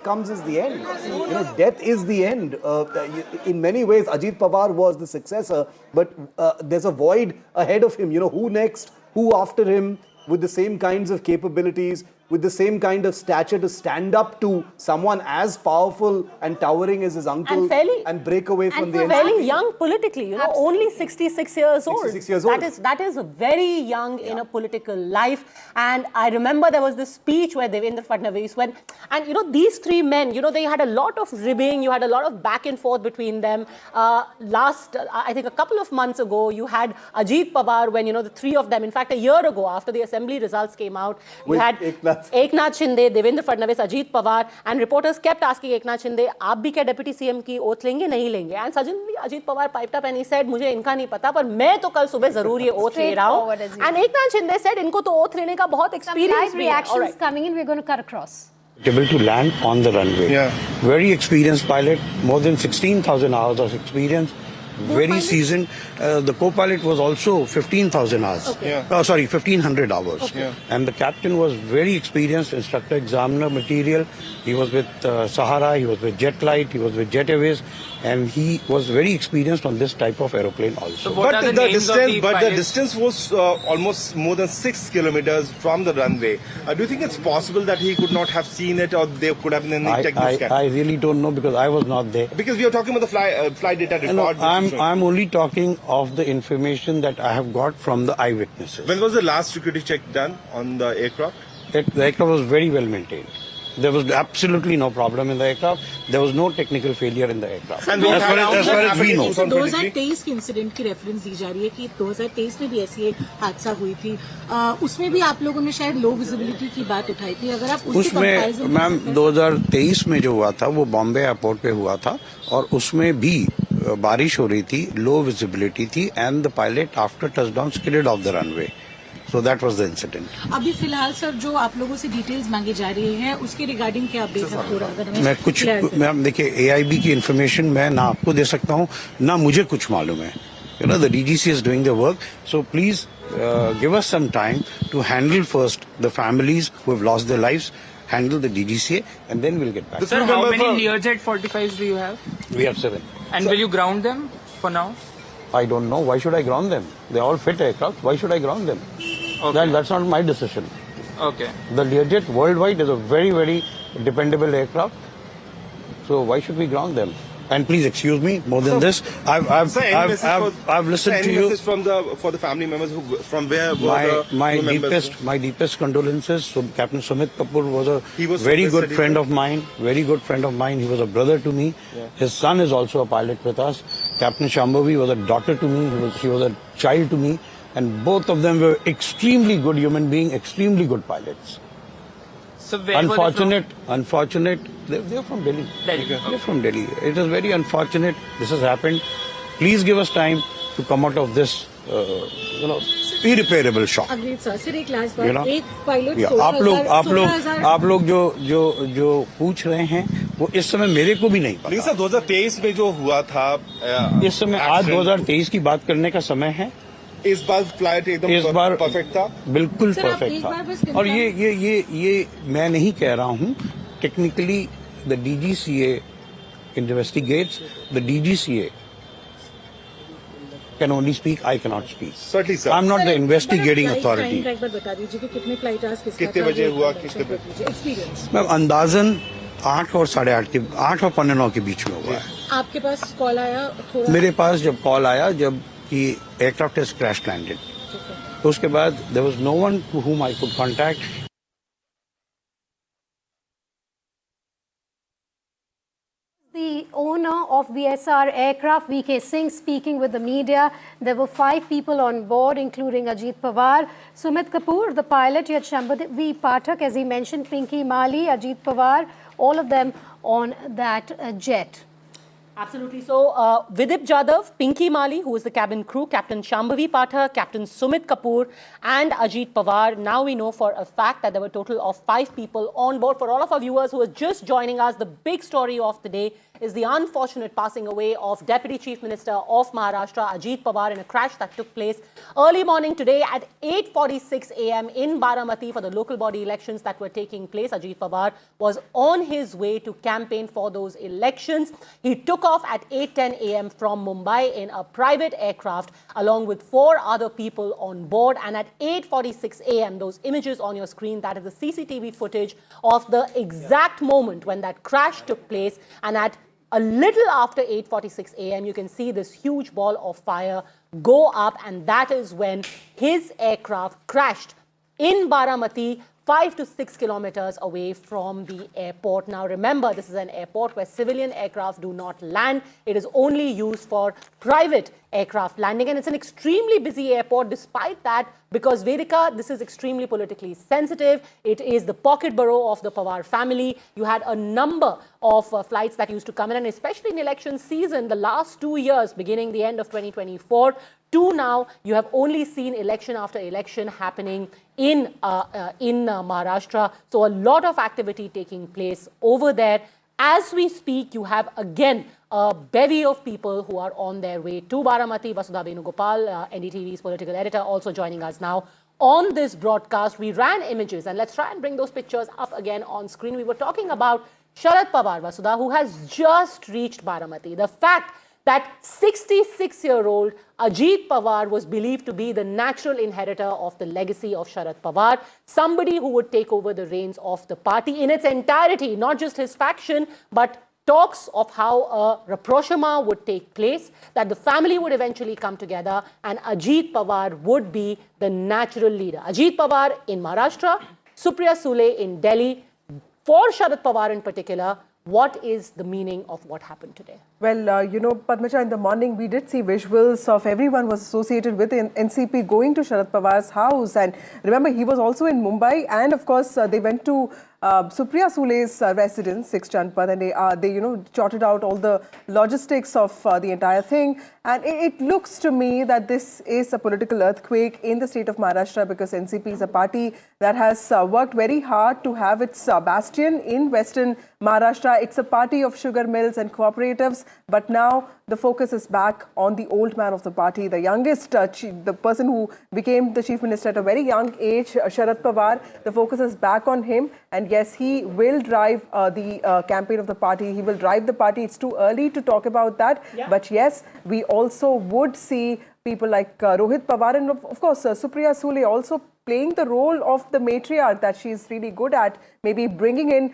comes is the end. Death is the end. In many ways, Ajit Pawar was the successor, but there's a void ahead of him. Who next? Who after him? With the same kinds of capabilities, with the same kind of stature to stand up to someone as powerful and towering as his uncle and break away from the NDTV. And fairly young politically, only 66 years old. 66 years old. That is very young in a political life. And I remember there was this speech where Devendra Fadnavis went, and these three men, they had a lot of ribbing, you had a lot of back and forth between them. I think a couple of months ago, you had Ajit Pawar when, the three of them, in fact, a year ago after the assembly results came out, you had Eknath Shinde, Devendra Fadnavis, Ajit Pawar, and reporters kept asking Eknath Shinde, "आप भी क्या deputy CM की oath लेंगे नहीं लेंगे?" And suddenly Ajit Pawar piped up and he said, "मुझे इनका नहीं पता, पर मैं तो कल सुबह जरूर ये oath ले रहा हूँ." And Eknath Shinde said, "इनको तो oath लेने का बहुत experience भी है." Reactions coming in. We're going to cut across. Able to land on the runway. Yeah. Very experienced pilot, more than 16,000 hours of experience. Very seasoned. The co-pilot was also 15,000 hours. Okay. Yeah. 1,500 hours. Okay. Yeah. And the captain was very experienced, instructor, examiner material. He was with Sahara, he was with Jet Light, he was with Jet Airways, and he was very experienced on this type of aeroplane also. So the distance was almost more than 6 kilometers from the runway. Do you think it's possible that he could not have seen it, or there could have been any technical scan? I really don't know, because I was not there. Because we are talking about the flight data record. I'm only talking of the information that I have got from the eyewitnesses. When was the last security check done on the aircraft? The aircraft was very well maintained. There was absolutely no problem in the aircraft. There was no technical failure in the aircraft. And as far as we know. 2023 के incident की reference दी जा रही है कि 2023 में भी ऐसी एक हादसा हुई थी. उसमें भी आप लोगों ने शायद लो विजिबिलिटी की बात उठाई थी. अगर आप उसमें मैम 2023 में जो हुआ था वो बॉम्बे एयरपोर्ट पे हुआ था, और उसमें भी बारिश हो रही थी, लो विजिबिलिटी थी, and the pilot after touchdown skidded off the runway. So that was the incident. अभी फिलहाल सर जो आप लोगों से डिटेल्स मांगी जा रही हैं उसके रिगार्डिंग क्या अपडेट है पूरा? मैं देखिए AIB की इन्फॉर्मेशन मैं ना आपको दे सकता हूँ, ना मुझे कुछ मालूम है. The DGCA is doing the work, so please give us some time to handle first the families who have lost their lives, handle the DGCA, and then we'll get back. Sir, how many Learjet 45s do you have? We have 7. And will you ground them for now? I don't know. Why should I ground them? They're all fit aircraft. Why should I ground them? Okay. That's not my decision. Okay. The Learjet worldwide is a very, very dependable aircraft. So why should we ground them? And please excuse me. More than this, I've listened to you. Message for the family members who from where were my deepest condolences. So Captain Sumit Kapoor was a very good friend of mine. Very good friend of mine. He was a brother to me. Yeah. His son is also a pilot with us. Captain Shambhavi was a daughter to me. He was a child to me. And both of them were extremely good human beings, extremely good pilots. So where unfortunate, they're from Delhi. They're from Delhi. It is very unfortunate this has happened. Please give us time to come out of this, irreparable shock. Agreed, sir. Sir, एक last बात, एक pilot आप लोग जो पूछ रहे हैं वो इस समय मेरे को भी नहीं पता. नहीं सर, 2023 में जो हुआ था, इस समय आज 2023 की बात करने का समय है. इस बार फ्लाइट एकदम परफेक्ट था, बिल्कुल परफेक्ट था. और ये मैं नहीं कह रहा हूँ. Technically the DGCA investigates. The DGCA can only speak. I cannot speak. Certainly, sir. I'm not the investigating authority. एक बार बता दीजिए कि कितने फ्लाइट आज कितने बजे हुआ, कितने बजे एक्सपीरियंस? मैम अंदाजन 8 और 8:30 के बीच में हुआ है. आपके पास कॉल आया? मेरे पास जब कॉल आया जब कि aircraft has crash landed. तो उसके बाद there was no one to whom I could contact. The owner of the SR aircraft, VK Singh, speaking with the media. There were 5 people on board, including Ajit Pawar, Sumit Kapoor, the pilot, yet Shambhavi Pathak, as he mentioned, Pinky Mali, Ajit Pawar, all of them on that jet. Absolutely. So, Vidip Jadhav, Pinky Mali, who is the cabin crew, Captain Shambhavi Pathak, Captain Sumit Kapoor, and Ajit Pawar. Now we know for a fact that there were a total of 5 people on board. For all of our viewers who are just joining us, the big story of the day is the unfortunate passing away of Deputy Chief Minister of Maharashtra, Ajit Pawar, in a crash that took place early morning today at 8:46 a.m. in Baramati for the local body elections that were taking place. Ajit Pawar was on his way to campaign for those elections. He took off at 8:10 a.m. from Mumbai in a private aircraft along with 4 other people on board. And at 8:46 a.m., those images on your screen, that is the CCTV footage of the exact moment when that crash took place. And at a little after 8:46 a.m., you can see this huge ball of fire go up, and that is when his aircraft crashed in Baramati, 5 to 6 kilometers away from the airport. Now remember, this is an airport where civilian aircraft do not land. It is only used for private aircraft landing, and it's an extremely busy airport. Despite that, because Vedika, this is extremely politically sensitive. It is the pocket borough of the Pawar family. You had a number of flights that used to come in, and especially in election season, the last 2 years, beginning the end of 2024 to now, you have only seen election after election happening in Maharashtra. So a lot of activity taking place over there. As we speak, you have again a bevy of people who are on their way to Baramati. Vasudha Venugopal, NDTV's political editor, also joining us now on this broadcast. We ran images, and let's try and bring those pictures up again on screen. We were talking about Sharad Pawar, Vasudha, who has just reached Baramati. The fact that 66-year-old Ajit Pawar was believed to be the natural inheritor of the legacy of Sharad Pawar, somebody who would take over the reins of the party in its entirety, not just his faction, but talks of how a rapprochement would take place, that the family would eventually come together and Ajit Pawar would be the natural leader. Ajit Pawar in Maharashtra, Supriya Sule in Delhi. For Sharad Pawar in particular, what is the meaning of what happened today? Well, Padmaja, in the morning, we did see visuals of everyone was associated with NCP going to Sharad Pawar's house. And remember, he was also in Mumbai. And of course, they went to Supriya Sule's residence, 6 Janpad, and they sorted out all the logistics of the entire thing. And it looks to me that this is a political earthquake in the state of Maharashtra, because NCP is a party that has worked very hard to have its bastion in Western Maharashtra. It's a party of sugar mills and cooperatives. But now the focus is back on the old man of the party, the youngest, the person who became the chief minister at a very young age, Sharad Pawar. The focus is back on him. And yes, he will drive the campaign of the party. He will drive the party. It's too early to talk about that. Yeah. But yes, we also would see people like Rohit Pawar and of course Supriya Sule also playing the role of the matriarch that she is really good at, maybe bringing in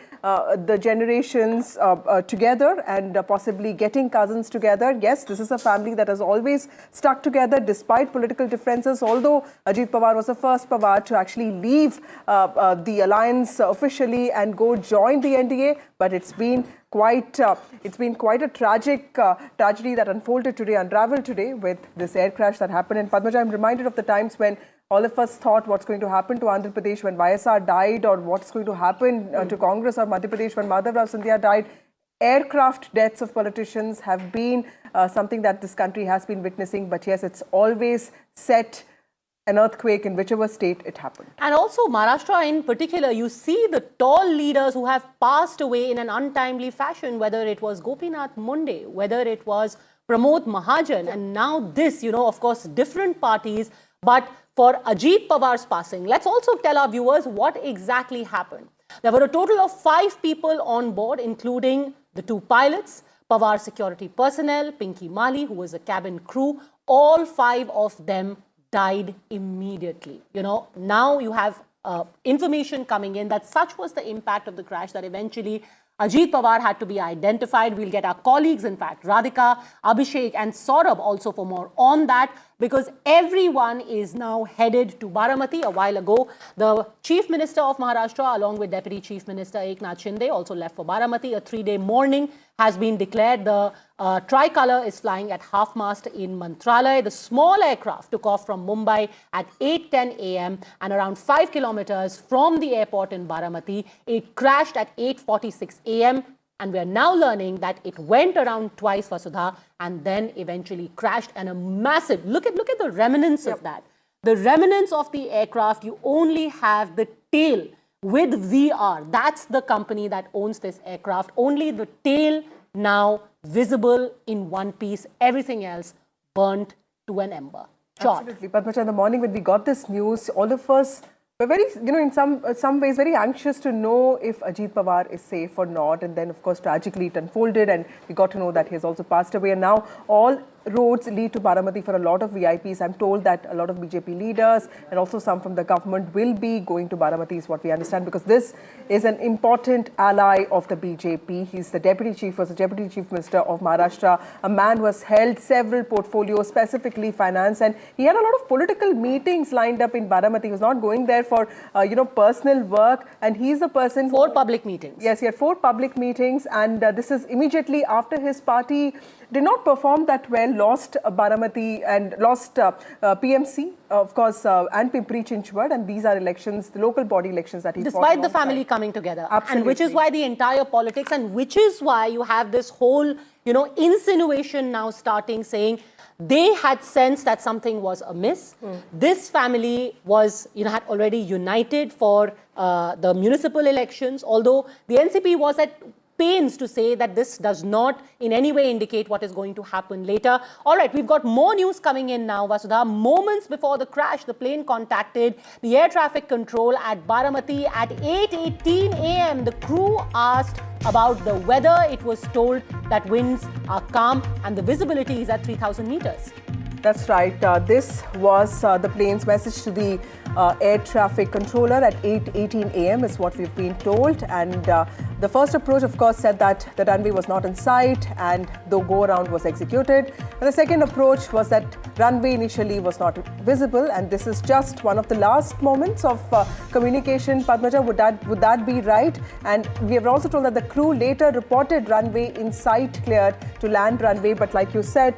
the generations together and possibly getting cousins together. Yes, this is a family that has always stuck together despite political differences, although Ajit Pawar was the first Pawar to actually leave the alliance officially and go join the NDA. But it's been quite a tragic tragedy that unfolded today, unraveled today with this air crash that happened. And Padmaja, I'm reminded of the times when all of us thought what's going to happen to Andhra Pradesh when YSR died, or what's going to happen to Congress or Madhya Pradesh when Madhav Rao Scindia died. Aircraft deaths of politicians have been something that this country has been witnessing. But yes, it's always set an earthquake in whichever state it happened. And also Maharashtra in particular, you see the tall leaders who have passed away in an untimely fashion, whether it was Gopinath Munde, whether it was Pramod Mahajan, and now this, of course, different parties. But for Ajit Pawar's passing, let's also tell our viewers what exactly happened. There were a total of 5 people on board, including the 2 pilots, Pawar security personnel, Pinky Mali, who was a cabin crew. All 5 of them died immediately. Now you have information coming in that such was the impact of the crash that eventually Ajit Pawar had to be identified. We'll get our colleagues, in fact, Radhika, Abhishek and Saurabh also for more on that, because everyone is now headed to Baramati. A while ago, the Chief Minister of Maharashtra along with Deputy Chief Minister Eknath Shinde also left for Baramati. A 3-day mourning has been declared. The tricolour is flying at half-mast in Mantralaya. The small aircraft took off from Mumbai at 8:10 a.m. and around 5 kilometers from the airport in Baramati. It crashed at 8:46 a.m. And we are now learning that it went around twice, Vasudha, and then eventually crashed. And a massive, look at the remnants of that. The remnants of the aircraft, you only have the tail with VR. That's the company that owns this aircraft. Only the tail now visible in one piece. Everything else burnt to an ember. Absolutely. Padmaja, in the morning when we got this news, all of us were very, in some ways, very anxious to know if Ajit Pawar is safe or not. And then, of course, tragically it unfolded and we got to know that he has also passed away. And now all roads lead to Baramati for a lot of VIPs. I'm told that a lot of BJP leaders and also some from the government will be going to Baramati, is what we understand, because this is an important ally of the BJP. He's the was the Deputy Chief Minister of Maharashtra, a man who has held several portfolios, specifically finance, and he had a lot of political meetings lined up in Baramati. He was not going there for, personal work, and he's the person... 4 public meetings. Yes, he had 4 public meetings, and this is immediately after his party did not perform that well, lost Baramati and lost PMC, of course, and Pimpri-Chinchwad, and these are elections, the local body elections that he fought Despite the family coming together. Absolutely. And which is why the entire politics, and which is why you have this whole, insinuation now starting saying they had sensed that something was amiss. This family was, had already united for the municipal elections, although the NCP was at pains to say that this does not in any way indicate what is going to happen later. All right, we've got more news coming in now, Vasudha. Moments before the crash, the plane contacted the air traffic control at Baramati at 8:18 a.m. The crew asked about the weather. It was told that winds are calm and the visibility is at 3,000 meters. That's right. This was the plane's message to the air traffic controller at 8:18 a.m. is what we've been told. And the first approach, of course, said that the runway was not in sight and the go-around was executed. And the second approach was that runway initially was not visible. And this is just one of the last moments of communication. Padmaja, would that be right? And we have also told that the crew later reported runway in sight cleared to land runway. But like you said,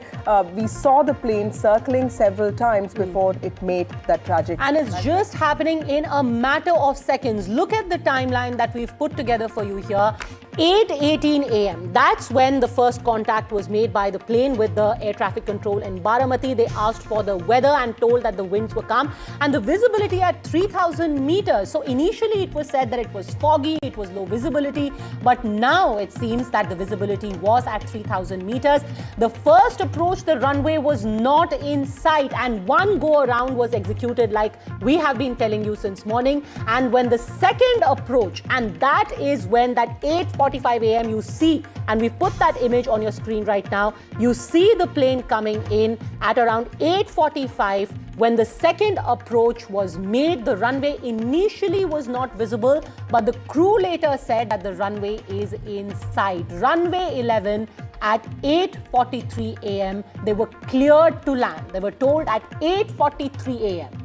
we saw the plane circling several times before it made that tragic. And it's just happening in a matter of seconds. Look at the timeline that we've put together for you here. 8:18 a.m. That's when the first contact was made by the plane with the air traffic control in Baramati. They asked for the weather and told that the winds were calm and the visibility at 3,000 meters. So initially it was said that it was foggy, it was low visibility, but now it seems that the visibility was at 3,000 meters. The first approach, the runway was not in sight and one go around was executed like we have been telling you since morning. And when the second approach, and that is when that 8:45 a.m. you see, and we put that image on your screen right now, you see the plane coming in at around 8:45. When the second approach was made, the runway initially was not visible, but the crew later said that the runway is in sight. Runway 11 at 8:43 a.m. they were cleared to land. They were told at 8:43 a.m.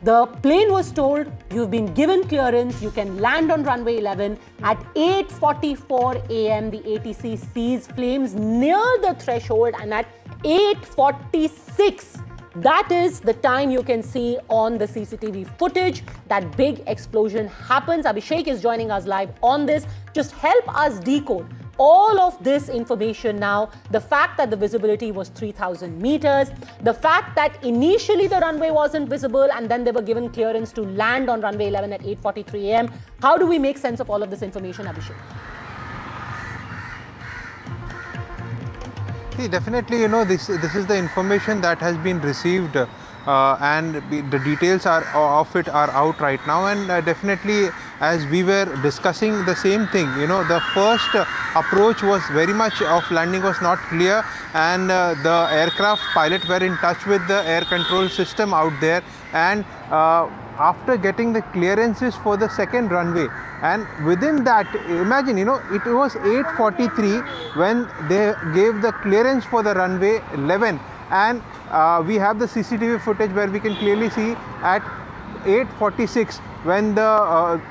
The plane was told, you've been given clearance, you can land on runway 11. At 8:44 a.m., the ATC sees flames near the threshold, and at 8:46, that is the time you can see on the CCTV footage that big explosion happens. Abhishek is joining us live on this. Just help us decode all of this information now. The fact that the visibility was 3,000 meters, the fact that initially the runway wasn't visible and then they were given clearance to land on runway 11 at 8:43 a.m. How do we make sense of all of this information, Abhishek? See, definitely, this is the information that has been received and the details of it are out right now, and definitely, as we were discussing the same thing, the first approach was very much of landing was not clear, and the aircraft pilot were in touch with the air control system out there, and after getting the clearances for the second runway, and within that, imagine, it was 8:43 when they gave the clearance for the runway 11, and we have the CCTV footage where we can clearly see at 8:46 when the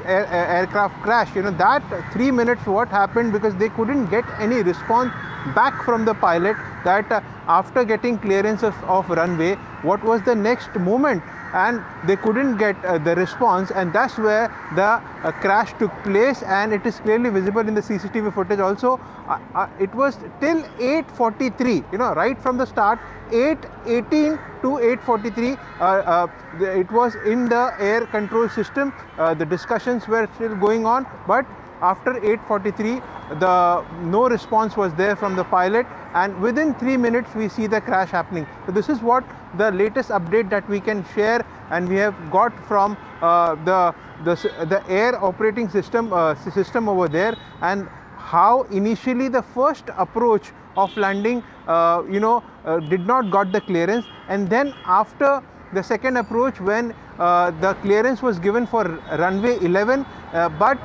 aircraft crashed. That 3 minutes what happened, because they couldn't get any response back from the pilot that after getting clearance of runway, what was the next moment. and they couldn't get the response, and that's where the crash took place, and it is clearly visible in the CCTV footage also. It was till 8:43, right from the start, 8:18 to 8:43, it was in the air control system. The discussions were still going on, but after 8:43, no response was there from the pilot, and within 3 minutes we see the crash happening. So this is what the latest update that we can share, and we have got from the air operating system over there, and how initially the first approach of landing did not got the clearance, and then after the second approach, when the clearance was given for runway 11, but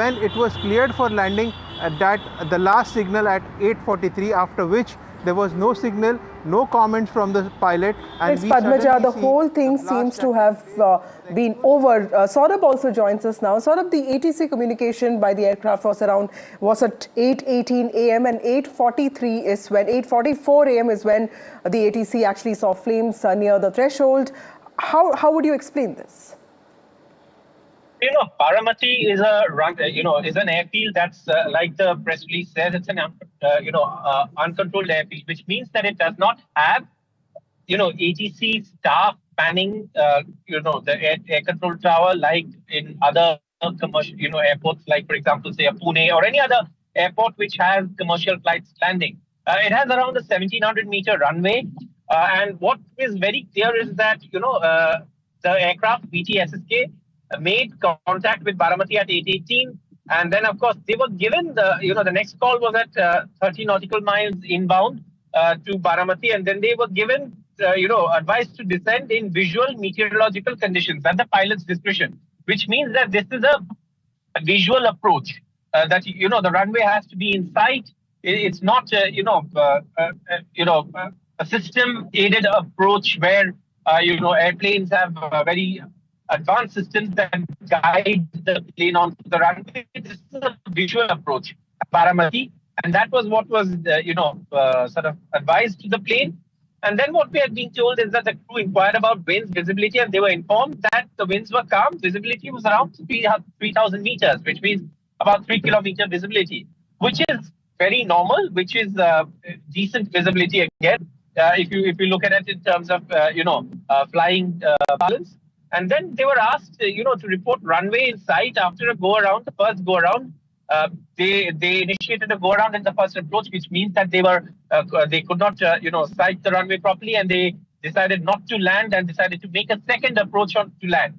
when it was cleared for landing, that the last signal at 8:43, after which there was no signal, no comments from the pilot. And it's Padmaja, the whole thing seems to have been over. Saurabh also joins us now. Saurabh, the ATC communication by the aircraft was at 8:18 a.m. and 8:44 a.m. is when the ATC actually saw flames near the threshold. How would you explain this? Baramati is is an airfield that's like the press release says, it's an uncontrolled airfield, which means that it does not have ATC staff manning the air control tower like in other commercial airports, like for example say a Pune or any other airport which has commercial flights landing. It has around a 1700-meter runway, and what is very clear is that the aircraft BTSSK made contact with Baramati at 8:18, and then of course they were given the next call was at 30 nautical miles inbound to Baramati, and then they were given advice to descend in visual meteorological conditions at the pilot's discretion, which means that this is a visual approach, that the runway has to be in sight. It's not a system aided approach where airplanes have very advanced systems that guide the plane onto the runway. This is a visual approach at Baramati, and that was what was sort of advised to the plane. And then what we had been told is that the crew inquired about winds, visibility, and they were informed that the winds were calm. Visibility was around 3,000 meters, which means about 3-kilometer visibility, which is very normal, which is decent visibility again, if you look at it in terms of flying balance. And then they were asked, to report runway in sight after a go-around, the first go-around. They initiated a go-around in the first approach, which means that they could not, sight the runway properly, and they decided not to land and decided to make a second approach to land.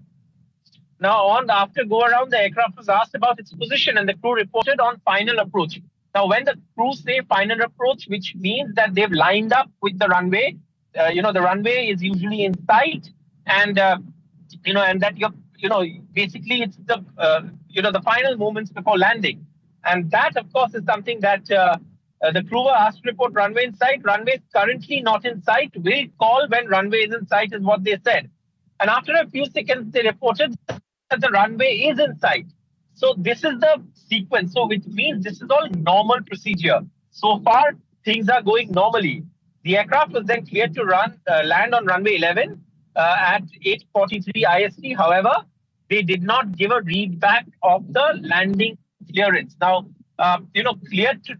Now, after go-around, the aircraft was asked about its position, and the crew reported on final approach. Now, when the crew say final approach, which means that they've lined up with the runway, the runway is usually in sight, and and that basically it's the the final moments before landing, and that of course is something that the crew were asked to report runway in sight. Runway is currently not in sight. Will call when runway is in sight, is what they said. And after a few seconds, they reported that the runway is in sight. So this is the sequence. So which means this is all normal procedure. So far, things are going normally. The aircraft was then cleared to land on runway 11 at 8:43 IST. However, they did not give a read back of the landing clearance. Now, cleared to,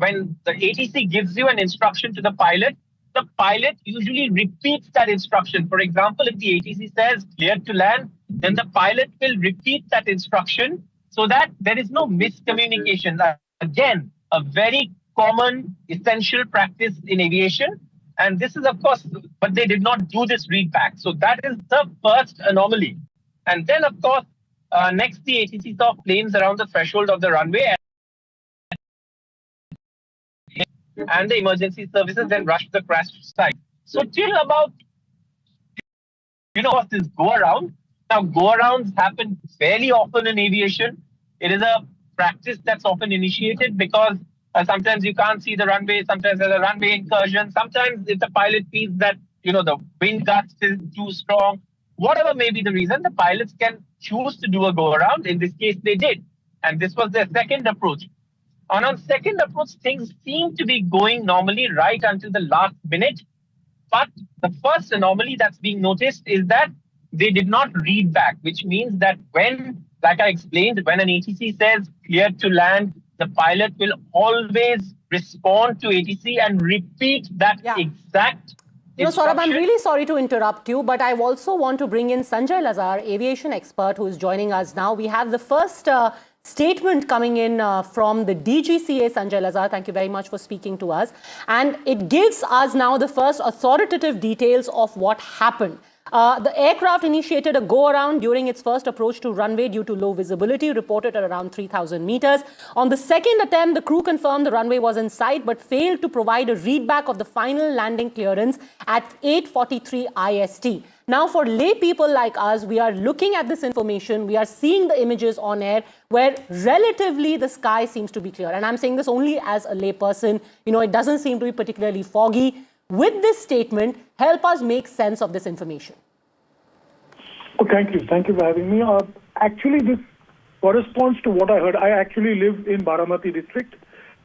when the ATC gives you an instruction to the pilot usually repeats that instruction. For example, if the ATC says cleared to land, then the pilot will repeat that instruction so that there is no miscommunication. Again, a very common, essential practice in aviation. And this is, of course, but they did not do this read back. So that is the first anomaly. And then, of course, next the ATC saw flames around the threshold of the runway, and the emergency services then rushed the crash site. So till about, this go-around. Now, go-arounds happen fairly often in aviation. It is a practice that's often initiated because sometimes you can't see the runway, sometimes there's a runway incursion, sometimes if the pilot feels that, the wind gust is too strong, whatever may be the reason, the pilots can choose to do a go-around. In this case, they did. And this was their second approach. And on second approach, things seem to be going normally right until the last minute. But the first anomaly that's being noticed is that they did not read back, which means that when, like I explained, when an ATC says clear to land, the pilot will always respond to ATC and repeat that exact Saurabh, I'm instruction. really sorry to interrupt you, but I also want to bring in Sanjay Lazar, aviation expert, who is joining us now. We have the first statement coming in from the DGCA. Sanjay Lazar, thank you very much for speaking to us. And it gives us now the first authoritative details of what happened. The aircraft initiated a go-around during its first approach to runway due to low visibility, reported at around 3,000 meters. On the second attempt, the crew confirmed the runway was in sight, but failed to provide a readback of the final landing clearance at 8:43 IST. Now, for lay people like us, we are looking at this information, we are seeing the images on air where relatively the sky seems to be clear. And I'm saying this only as a lay person. It doesn't seem to be particularly foggy. With this statement, help us make sense of this information. Oh, thank you. Thank you for having me. Actually, this corresponds to what I heard. I actually live in Baramati district.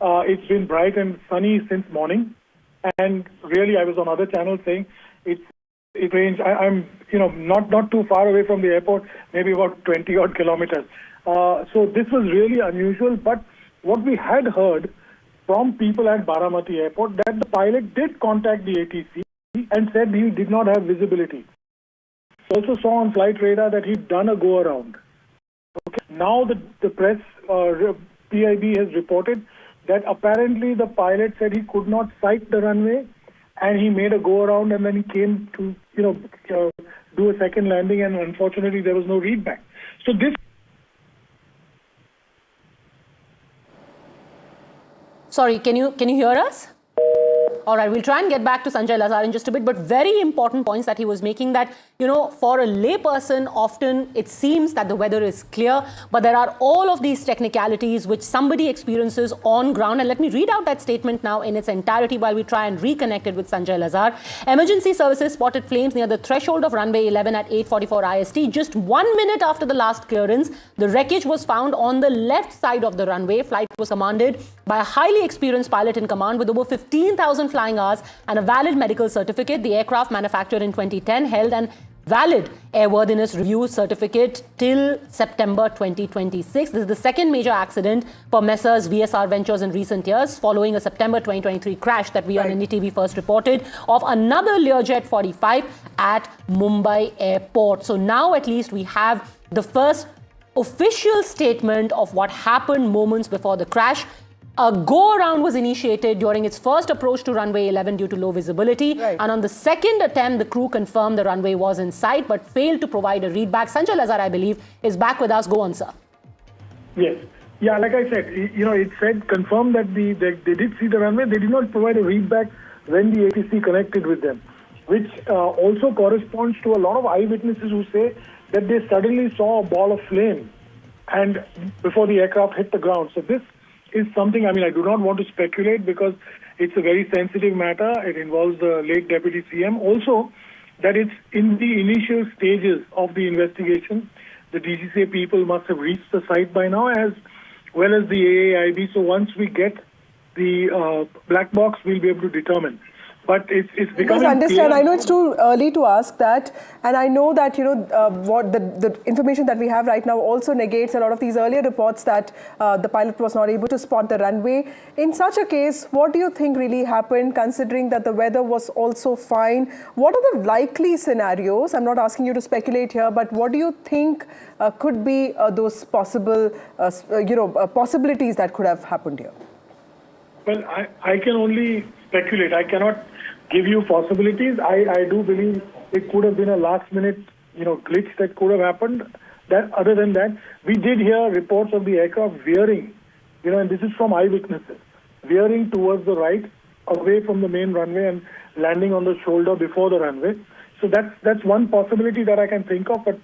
It's been bright and sunny since morning. And really, I was on other channels saying it rains. I'm not too far away from the airport, maybe about 20 odd kilometers. So this was really unusual. But what we had heard from people at Baramati airport that the pilot did contact the ATC and said he did not have visibility. Also saw on flight radar that he'd done a go around. Okay. Now the press PIB has reported that apparently the pilot said he could not sight the runway and he made a go around and then he came to do a second landing, and unfortunately there was no readback. So this. Sorry, can you hear us? All right, we'll try and get back to Sanjay Lazar in just a bit, but very important points that he was making that, for a layperson, often it seems that the weather is clear, but there are all of these technicalities which somebody experiences on ground. And let me read out that statement now in its entirety while we try and reconnect it with Sanjay Lazar. Emergency services spotted flames near the threshold of runway 11 at 8:44 IST. Just 1 minute after the last clearance, the wreckage was found on the left side of the runway. Flight was commanded by a highly experienced pilot in command with over 15,000 flying hours and a valid medical certificate. The aircraft, manufactured in 2010, held an valid airworthiness review certificate till September 2026. This is the second major accident for Messrs VSR Ventures in recent years, following a September 2023 crash that we on NDTV first reported of another Learjet 45 at Mumbai airport. So now at least we have the first official statement of what happened moments before the crash. A go-around was initiated during its first approach to runway 11 due to low visibility. Right. And on the second attempt, the crew confirmed the runway was in sight, but failed to provide a readback. Sanjay Lazar, I believe, is back with us. Go on, sir. Yes. Yeah, like I said, it said, confirmed that they did see the runway. They did not provide a readback when the ATC connected with them, which also corresponds to a lot of eyewitnesses who say that they suddenly saw a ball of flame and before the aircraft hit the ground. So this is something, I do not want to speculate because it's a very sensitive matter. It involves the late Deputy CM. Also, that it's in the initial stages of the investigation. The DGCA people must have reached the site by now, as well as the AAIB. So once we get the black box, we'll be able to determine. But it's becoming Just understand, clear. I know it's too early to ask that, and I know that what the information that we have right now also negates a lot of these earlier reports that the pilot was not able to spot the runway. In such a case, what do you think really happened, considering that the weather was also fine? What are the likely scenarios? I'm not asking you to speculate here, but what do you think could be those possible possibilities that could have happened here? Well, I can only speculate. I cannot give you possibilities. I do believe it could have been a last-minute, glitch that could have happened. That other than that, we did hear reports of the aircraft veering, and this is from eyewitnesses, veering towards the right, away from the main runway and landing on the shoulder before the runway. So that's one possibility that I can think of. But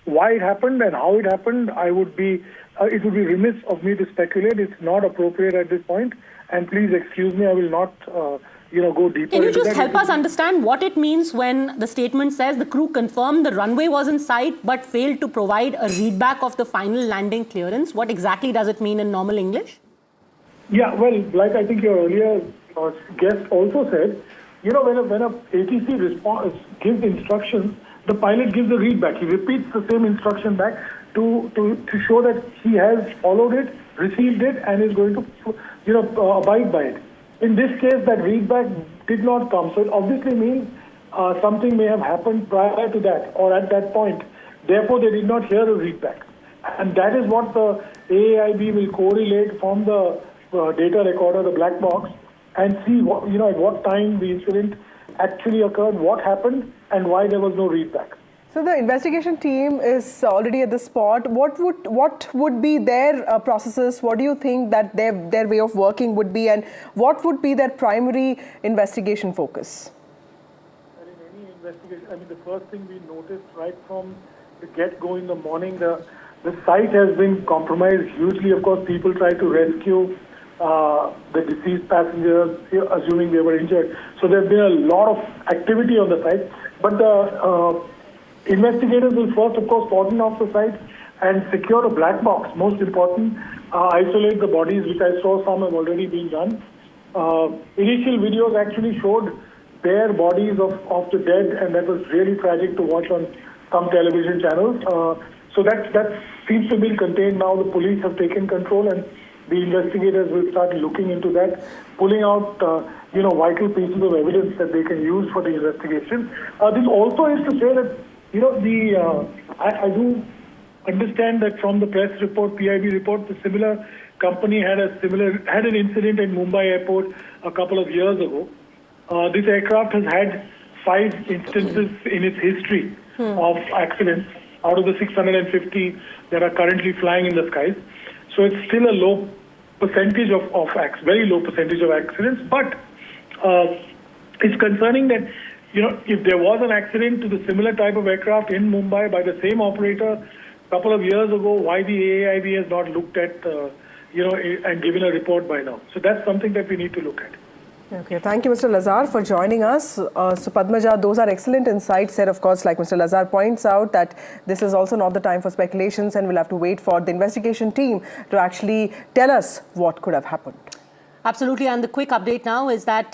why it happened and how it happened, it would be remiss of me to speculate. It's not appropriate at this point. And please excuse me, I will not, go deeper. Can you just help us understand what it means when the statement says the crew confirmed the runway was in sight but failed to provide a readback of the final landing clearance? What exactly does it mean in normal English? Yeah, well, like I think your earlier guest also said, when a ATC gives instructions, the pilot gives a readback. He repeats the same instruction back to show that he has followed it, received it, and is going to, abide by it. In this case, that readback did not come. So it obviously means something may have happened prior to that or at that point. Therefore, they did not hear a readback. And that is what the AAIB will correlate from the data recorder, the black box, and see at what time the incident actually occurred, what happened, and why there was no readback. So the investigation team is already at the spot. What would be their processes? What do you think that their way of working would be, and what would be their primary investigation focus? In any investigation, the first thing we noticed right from the get-go in the morning, the site has been compromised hugely. Of course, people tried to rescue the deceased passengers, assuming they were injured. So there's been a lot of activity on the site. But the investigators will first, of course, cordon off the site and secure a black box. Most important, isolate the bodies, which I saw some have already been done. Initial videos actually showed bare bodies of the dead, and that was really tragic to watch on some television channels. So that seems to be contained now. The police have taken control, and the investigators will start looking into that, pulling out vital pieces of evidence that they can use for the investigation. This also is to say that I do understand that from the press report, PIB report, the similar company had an incident in Mumbai airport a couple of years ago. This aircraft has had 5 instances in its history of accidents out of the 650 that are currently flying in the skies. So it's still a low percentage of very low percentage of accidents. But it's concerning that if there was an accident to the similar type of aircraft in Mumbai by the same operator a couple of years ago, why the AAIB has not looked at and given a report by now. So that's something that we need to look at. Okay, thank you, Mr. Lazar, for joining us. So Padmaja, those are excellent insights there. Of course, like Mr. Lazar points out, that this is also not the time for speculations, and we'll have to wait for the investigation team to actually tell us what could have happened. Absolutely, and the quick update now is that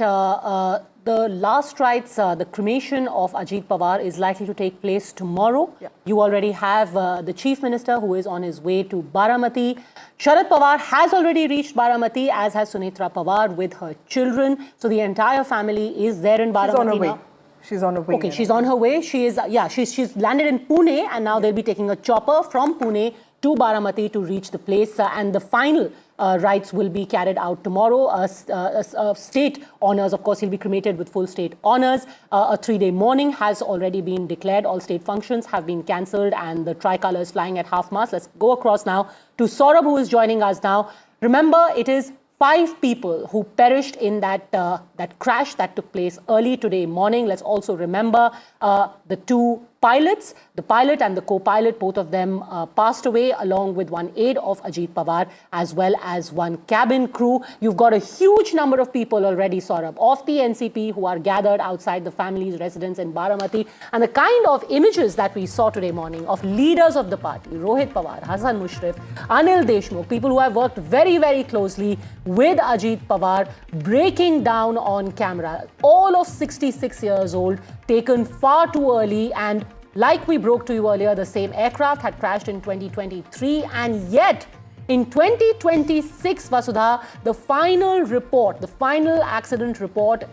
the last rites, the cremation of Ajit Pawar is likely to take place tomorrow. Yeah. You already have the Chief Minister who is on his way to Baramati. Sharad Pawar has already reached Baramati, as has Sunetra Pawar with her children. So the entire family is there in Baramati. She's on her way. Now. She's on her way. Okay, she's on her way. She is, she's landed in Pune, and now they'll be taking a chopper from Pune to Baramati to reach the place, and the final rites will be carried out tomorrow. State honours, of course, he'll be cremated with full state honours. A 3-day mourning has already been declared. All state functions have been cancelled, and the tricolour is flying at half-mast. Let's go across now to Saurabh, who is joining us now. Remember, it is 5 people who perished in that crash that took place early today morning. Let's also remember the 2 pilots, the pilot and the co-pilot, both of them passed away, along with one aide of Ajit Pawar, as well as one cabin crew. You've got a huge number of people already, Saurabh, of the NCP who are gathered outside the family's residence in Baramati. And the kind of images that we saw today morning of leaders of the party, Rohit Pawar, Hassan Mushrif, Anil Deshmukh, people who have worked very, very closely with Ajit Pawar, breaking down on camera. All of 66 years old, taken far too early, and like we broke to you earlier, the same aircraft had crashed in 2023, and yet in 2026, Vasudha, the final report, the final accident report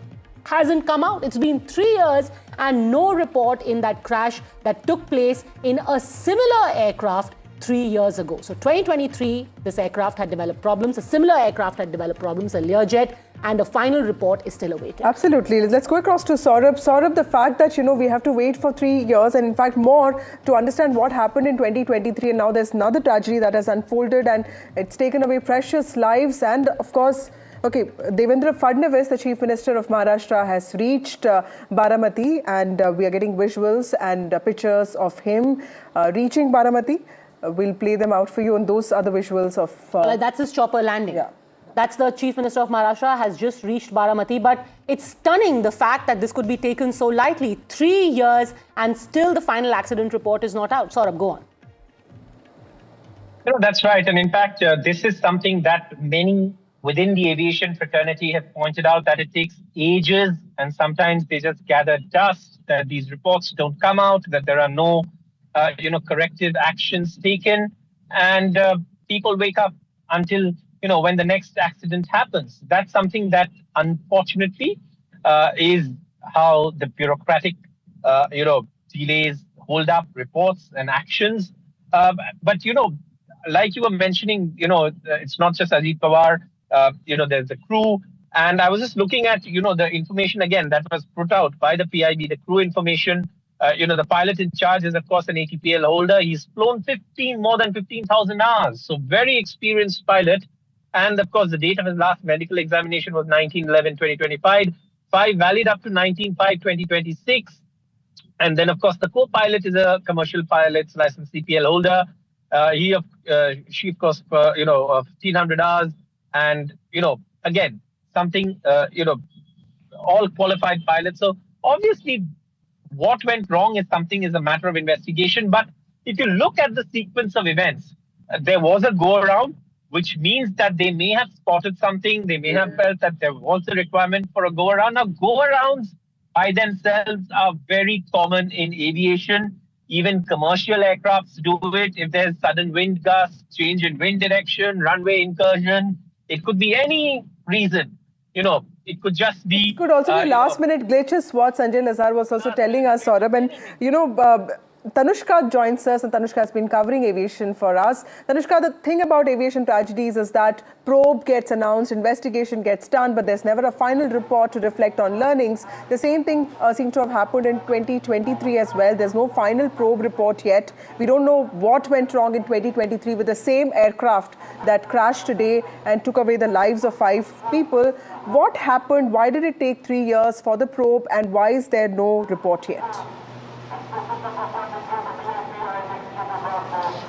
hasn't come out. It's been 3 years and no report in that crash that took place in a similar aircraft 3 years ago. So 2023, this aircraft had developed problems. A similar aircraft had developed problems, a Learjet, and a final report is still awaited. Absolutely. Let's go across to Saurabh. Saurabh, the fact that, we have to wait for 3 years and in fact more to understand what happened in 2023, and now there's another tragedy that has unfolded and it's taken away precious lives. And of course, okay, Devendra Fadnavis, the Chief Minister of Maharashtra, has reached Baramati, and we are getting visuals and pictures of him reaching Baramati. We'll play them out for you, and those are the visuals of... that's his chopper landing. Yeah. That's the Chief Minister of Maharashtra, has just reached Baramati. But it's stunning, the fact that this could be taken so lightly. 3 years and still the final accident report is not out. Saurabh, go on. That's right. And in fact, this is something that many within the aviation fraternity have pointed out, that it takes ages and sometimes they just gather dust, that these reports don't come out, that there are no, corrective actions taken, and people wake up until, when the next accident happens. That's something that, unfortunately, is how the bureaucratic, delays hold up reports and actions. But, like you were mentioning, it's not just Ajit Pawar, there's the crew. And I was just looking at, the information again that was put out by the PIB, the crew information. The pilot in charge is, of course, an ATPL holder. He's flown more than 15,000 hours. So very experienced pilot. And of course, the date of his last medical examination was 19/11/2025, valid up to 19/5/2026. And then, of course, the co-pilot is a commercial pilot's license CPL holder. She, of course, 1,500 hours. And, again, something, all qualified pilots. So obviously, what went wrong is a matter of investigation. But if you look at the sequence of events, there was a go-around, which means that they may have spotted something. They may have felt that there was a requirement for a go-around. Now, go-arounds by themselves are very common in aviation. Even commercial aircrafts do it. If there's sudden wind gusts, change in wind direction, runway incursion, it could be any reason. It could just be... It could also be last-minute glitches, what Sanjay Lazar was also telling us, Saurabh. And, Tanushka joins us, and Tanushka has been covering aviation for us. Tanushka, the thing about aviation tragedies is that probe gets announced, investigation gets done, but there's never a final report to reflect on learnings. The same thing seemed to have happened in 2023 as well. There's no final probe report yet. We don't know what went wrong in 2023 with the same aircraft that crashed today and took away the lives of 5 people. What happened? Why did it take 3 years for the probe, and why is there no report yet?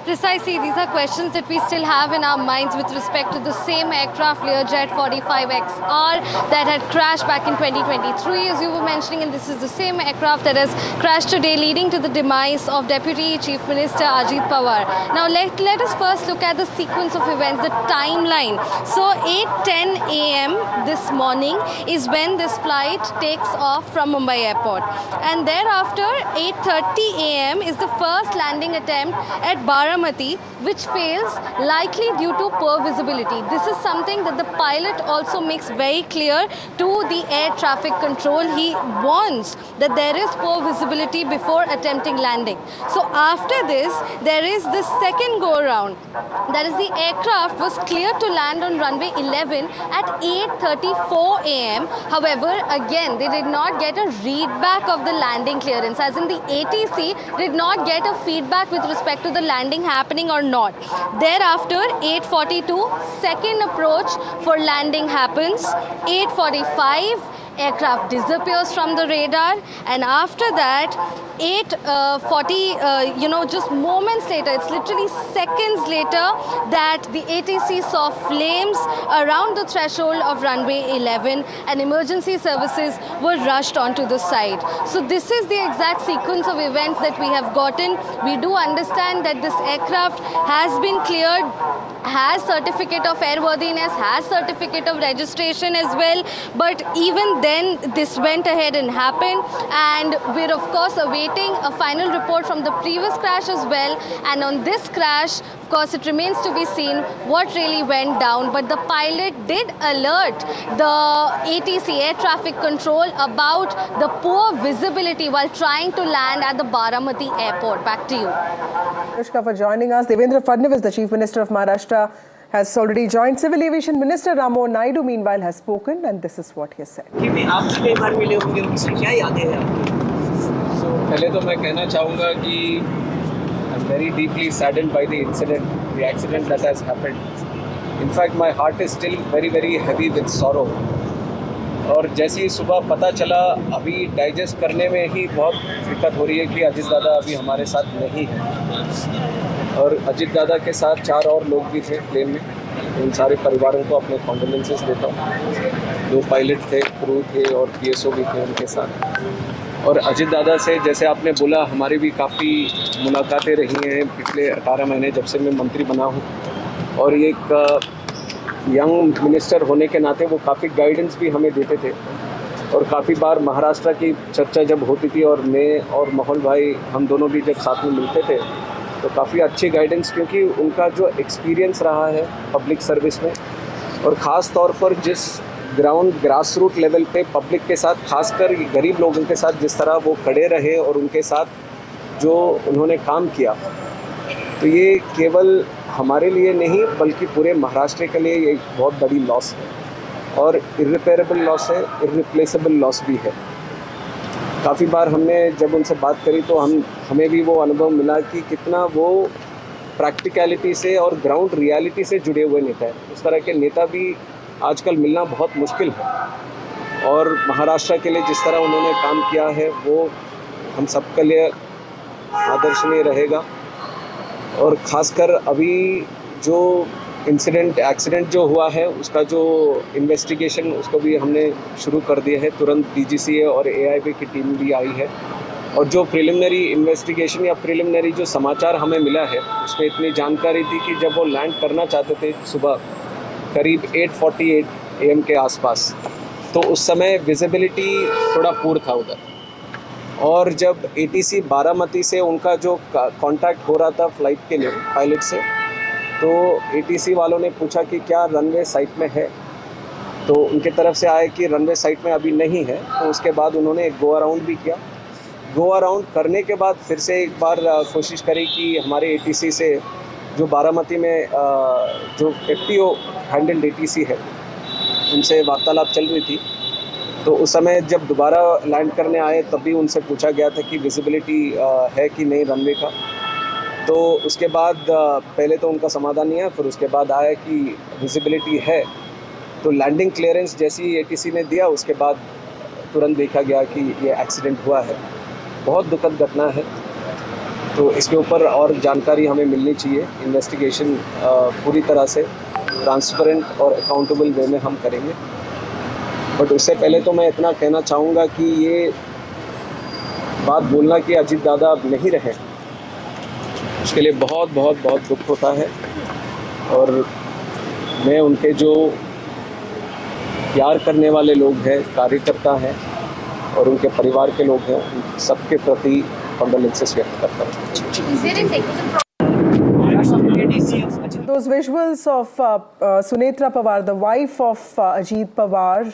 Precisely, these are questions that we still have in our minds with respect to the same aircraft, Learjet 45XR, that had crashed back in 2023, as you were mentioning, and this is the same aircraft that has crashed today, leading to the demise of Deputy Chief Minister Ajit Pawar. Now, let us first look at the sequence of events, the timeline. So, 8:10 a.m. this morning is when this flight takes off from Mumbai airport. And thereafter, 8:30 a.m. is the first landing attempt at Baramati, which fails, likely due to poor visibility. This is something that the pilot also makes very clear to the air traffic control. He warns that there is poor visibility before attempting landing. So after this, there is the second go-around. That is, the aircraft was cleared to land on runway 11 at 8:34 a.m. However, again, they did not get a readback of the landing clearance, as in the ATC did not get a feedback with respect to the landing happening or not. Thereafter, 8:42, second approach for landing happens. 8:45, aircraft disappears from the radar, and after that, 8:40, just moments later, it's literally seconds later, that the ATC saw flames around the threshold of runway 11, and emergency services were rushed onto the site. So this is the exact sequence of events that we have gotten. We do understand that this aircraft has been cleared, has certificate of airworthiness, has certificate of registration as well, but even then this went ahead and happened, and we're of course awaiting a final report from the previous crash as well. And on this crash, of course, it remains to be seen what really went down, but the pilot did alert the ATC, air traffic control, about the poor visibility while trying to land at the Baramati airport. Back to you. Anushka, for joining us. Devendra Fadnavis, the Chief Minister of Maharashtra, has already joined. Civil Aviation Minister Ramo Naidu, meanwhile, has spoken, and this is what he has said. So, पहले तो मैं कहना चाहूँगा कि I'm very deeply saddened by the accident that has happened. In fact, my heart is still very, very heavy with sorrow. और जैसे ही सुबह पता चला, अभी डाइजेस्ट करने में ही बहुत दिक्कत हो रही है कि अजीत दादा अभी हमारे साथ नहीं है, और अजीत दादा के साथ 4 और लोग भी थे प्लेन में। उन सारे परिवारों को अपने कॉन्डोलेंसेस देता हूँ। 2 पायलट थे, क्रू थे और PSO भी थे उनके साथ। और अजीत दादा से, जैसे आपने बोला, हमारी भी काफ़ी मुलाकातें रही हैं पिछले 18 महीने जब से मैं मंत्री बना हूँ, और एक यंग मिनिस्टर होने के नाते वो काफ़ी गाइडेंस भी हमें देते थे। और काफ़ी बार महाराष्ट्र की चर्चा जब होती थी और मैं और मोहन भाई हम दोनों भी जब साथ में मिलते थे तो काफ़ी अच्छी गाइडेंस, क्योंकि उनका जो एक्सपीरियंस रहा है पब्लिक सर्विस में और ख़ास तौर पर जिस ग्रास रूट लेवल पे पब्लिक के साथ, खासकर गरीब लोगों के साथ जिस तरह वो खड़े रहे और उनके साथ जो उन्होंने काम किया, तो ये केवल हमारे लिए नहीं बल्कि पूरे महाराष्ट्र के लिए एक बहुत बड़ी लॉस है और इर्रिपेरेबल लॉस है, इर्रिप्लेसेबल लॉस भी है। काफ़ी बार हमने जब उनसे बात करी तो हमें भी वो अनुभव मिला कि कितना वो प्रैक्टिकलिटी से और ग्राउंड रियलिटी से जुड़े हुए नेता हैं। उस तरह के नेता भी आजकल मिलना बहुत मुश्किल है और महाराष्ट्र के लिए जिस तरह उन्होंने काम किया है वो हम सबके लिए आदर्शनीय रहेगा। और ख़ासकर अभी जो एक्सीडेंट जो हुआ है उसका जो इन्वेस्टिगेशन उसको भी हमने शुरू कर दिया है। तुरंत DGCA और AIB की टीम भी आई है और जो प्रिलिमिनरी इन्वेस्टिगेशन या प्रिलिमिनरी जो समाचार हमें मिला है उसमें इतनी जानकारी थी कि जब वो लैंड करना चाहते थे सुबह करीब 8:48 AM के आसपास, तो उस समय विजिबिलिटी थोड़ा पुअर था उधर। और जब ATC बारामती से उनका जो कांटेक्ट हो रहा था फ्लाइट के लिए पायलट से, तो ATC वालों ने पूछा कि क्या रनवे साइट में है, तो उनके तरफ से आया कि रनवे साइट में अभी नहीं है। तो उसके बाद उन्होंने एक गो अराउंड भी किया। गो अराउंड करने के बाद फिर से एक बार कोशिश करी कि हमारे ATC से जो बारामती में जो FTO हैंडल्ड ATC है उनसे वार्तालाप चल रही थी। तो उस समय जब दोबारा लैंड करने आए तब भी उनसे पूछा गया था कि विजिबिलिटी है कि नहीं रनवे का। तो उसके बाद पहले तो उनका समाधान नहीं आया, फिर उसके बाद आया कि विजिबिलिटी है। तो लैंडिंग क्लियरेंस जैसी ATC ने दिया उसके बाद तुरंत देखा गया कि ये एक्सीडेंट हुआ है। बहुत दुखद घटना है, तो इसके ऊपर और जानकारी हमें मिलनी चाहिए। इन्वेस्टिगेशन पूरी तरह से ट्रांसपेरेंट और अकाउंटेबल वे में हम करेंगे। बट उससे पहले तो मैं इतना कहना चाहूँगा कि ये बात बोलना कि अजीत दादा अब नहीं रहे, उसके लिए बहुत बहुत बहुत दुख होता है। और मैं उनके जो प्यार करने वाले लोग हैं, कार्यकर्ता हैं और उनके परिवार के लोग हैं, उन सबके प्रति कंडोलेंसेस व्यक्त करता हूँ। Those visuals of Sunetra Pawar, the wife of Ajit Pawar,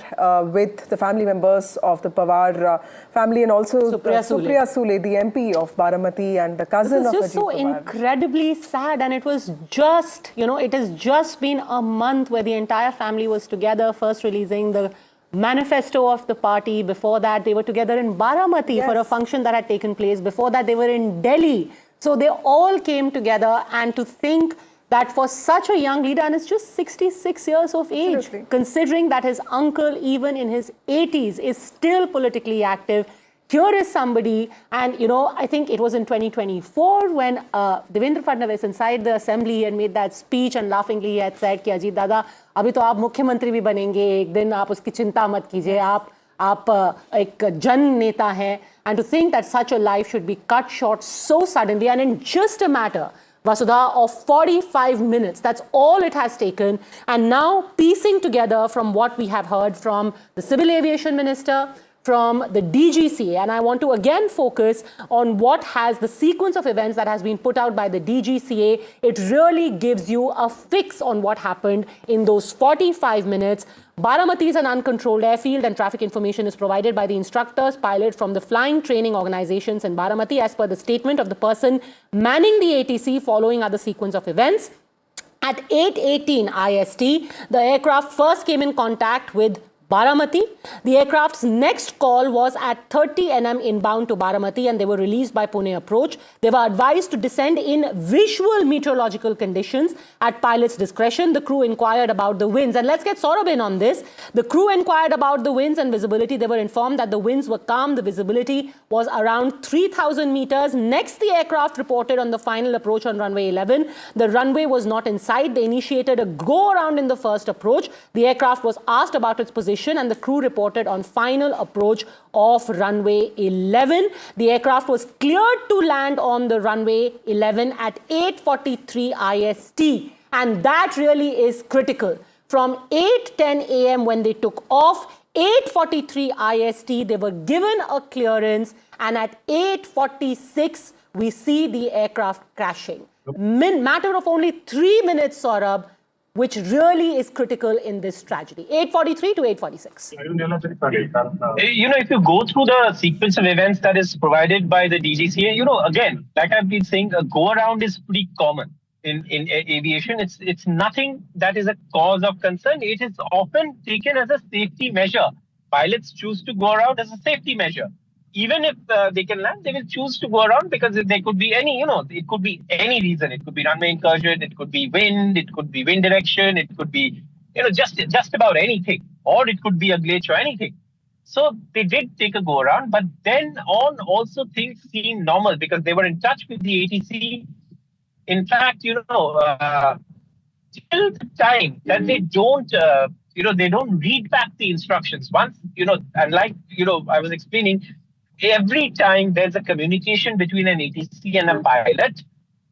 with the family members of the Pawar family, and also Supriya Sule, the MP of Baramati and the cousin of Ajit Pawar. This is just so incredibly sad, and it was just, it has just been a month where the entire family was together, first releasing the manifesto of the party. Before that, they were together in Baramati for a function that had taken place. Before that, they were in Delhi. So they all came together, and to think that for such a young leader, and it's just 66 years of age, considering that his uncle, even in his 80s, is still politically active. Here is somebody, and I think it was in 2024 when Devendra Fadnavis inside the assembly had made that speech, and laughingly he had said कि अजीत दादा अभी तो आप मुख्यमंत्री भी बनेंगे एक दिन, आप उसकी चिंता मत कीजिए, आप एक जन नेता हैं. And to think that such a life should be cut short so suddenly and in just a matter, Vasudha, of 45 minutes. That's all it has taken. And now piecing together from what we have heard from the Civil Aviation Minister, from the DGCA, and I want to again focus on what has the sequence of events that has been put out by the DGCA. It really gives you a fix on what happened in those 45 minutes. Baramati is an uncontrolled airfield, and traffic information is provided by the instructors, pilots from the flying training organizations in Baramati, as per the statement of the person manning the ATC following other sequence of events. At 8:18 IST, the aircraft first came in contact with Baramati. The aircraft's next call was at 30 nm inbound to Baramati, and they were released by Pune approach. They were advised to descend in visual meteorological conditions at pilot's discretion. The crew inquired about the winds, and let's get Saurabh in on this. The crew inquired about the winds and visibility. They were informed that the winds were calm. The visibility was around 3,000 meters. Next, the aircraft reported on the final approach on runway 11. The runway was not in sight. They initiated a go-around in the first approach. The aircraft was asked about its position, and the crew reported on final approach of runway 11. The aircraft was cleared to land on the runway 11 at 8:43 IST, and that really is critical. From 8:10 a.m. when they took off, 8:43 IST, they were given a clearance, and at 8:46, we see the aircraft crashing. Matter of only 3 minutes, Saurabh, which really is critical in this tragedy. 8:43 to 8:46. If you go through the sequence of events that is provided by the DGCA, again, like I've been saying, a go-around is pretty common in aviation. It's nothing that is a cause of concern. It is often taken as a safety measure. Pilots choose to go around as a safety measure. Even if they can land, they will choose to go around because there could be any, it could be any reason. It could be runway incursion, it could be wind, it could be wind direction, it could be, just about anything, or it could be a glitch or anything. So they did take a go around, but then on also things seemed normal because they were in touch with the ATC. In fact, till the time that they don't, they don't read back the instructions. Once, and like, I was explaining, every time there's a communication between an ATC and a pilot,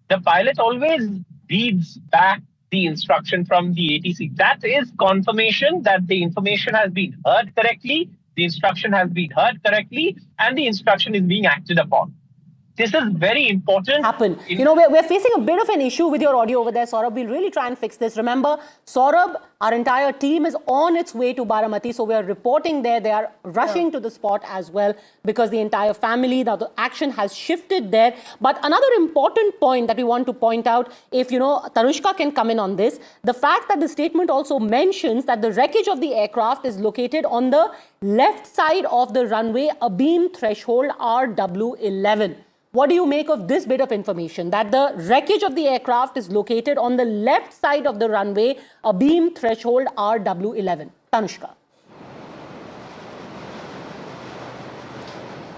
the pilot always reads back the instruction from the ATC. That is confirmation that the information has been heard correctly, the instruction has been heard correctly, and the instruction is being acted upon. This is very important. We're facing a bit of an issue with your audio over there, Saurabh. We'll really try and fix this. Remember, Saurabh, our entire team is on its way to Baramati, so we are reporting there. They are rushing to the spot as well because the entire family, the action has shifted there. But another important point that we want to point out, if, Tanushka can come in on this, the fact that the statement also mentions that the wreckage of the aircraft is located on the left side of the runway, a beam threshold RW11. What do you make of this bit of information, that the wreckage of the aircraft is located on the left side of the runway, a beam threshold RW11? Tanushka.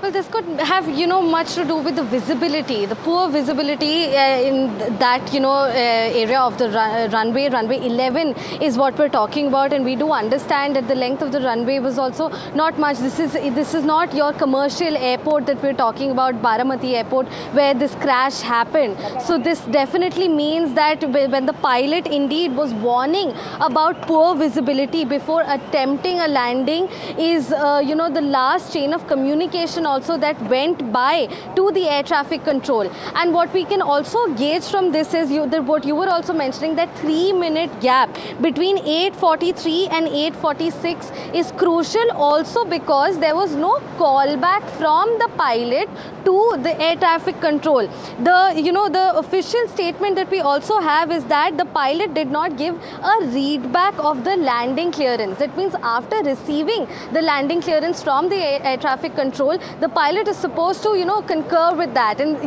Well, this could have, much to do with the visibility, the poor visibility in that, area of the runway. Runway 11 is what we're talking about, and we do understand that the length of the runway was also not much. This is not your commercial airport that we're talking about, Baramati Airport, where this crash happened. So this definitely means that when the pilot indeed was warning about poor visibility before attempting a landing is, the last chain of communication also that went by to the air traffic control. And what we can also gauge from this is what you were also mentioning, that 3-minute gap between 8:43 and 8:46 is crucial also because there was no callback from the pilot to the air traffic control. The official statement that we also have is that the pilot did not give a readback of the landing clearance. That means after receiving the landing clearance from the air traffic control, the pilot is supposed to, concur with that and,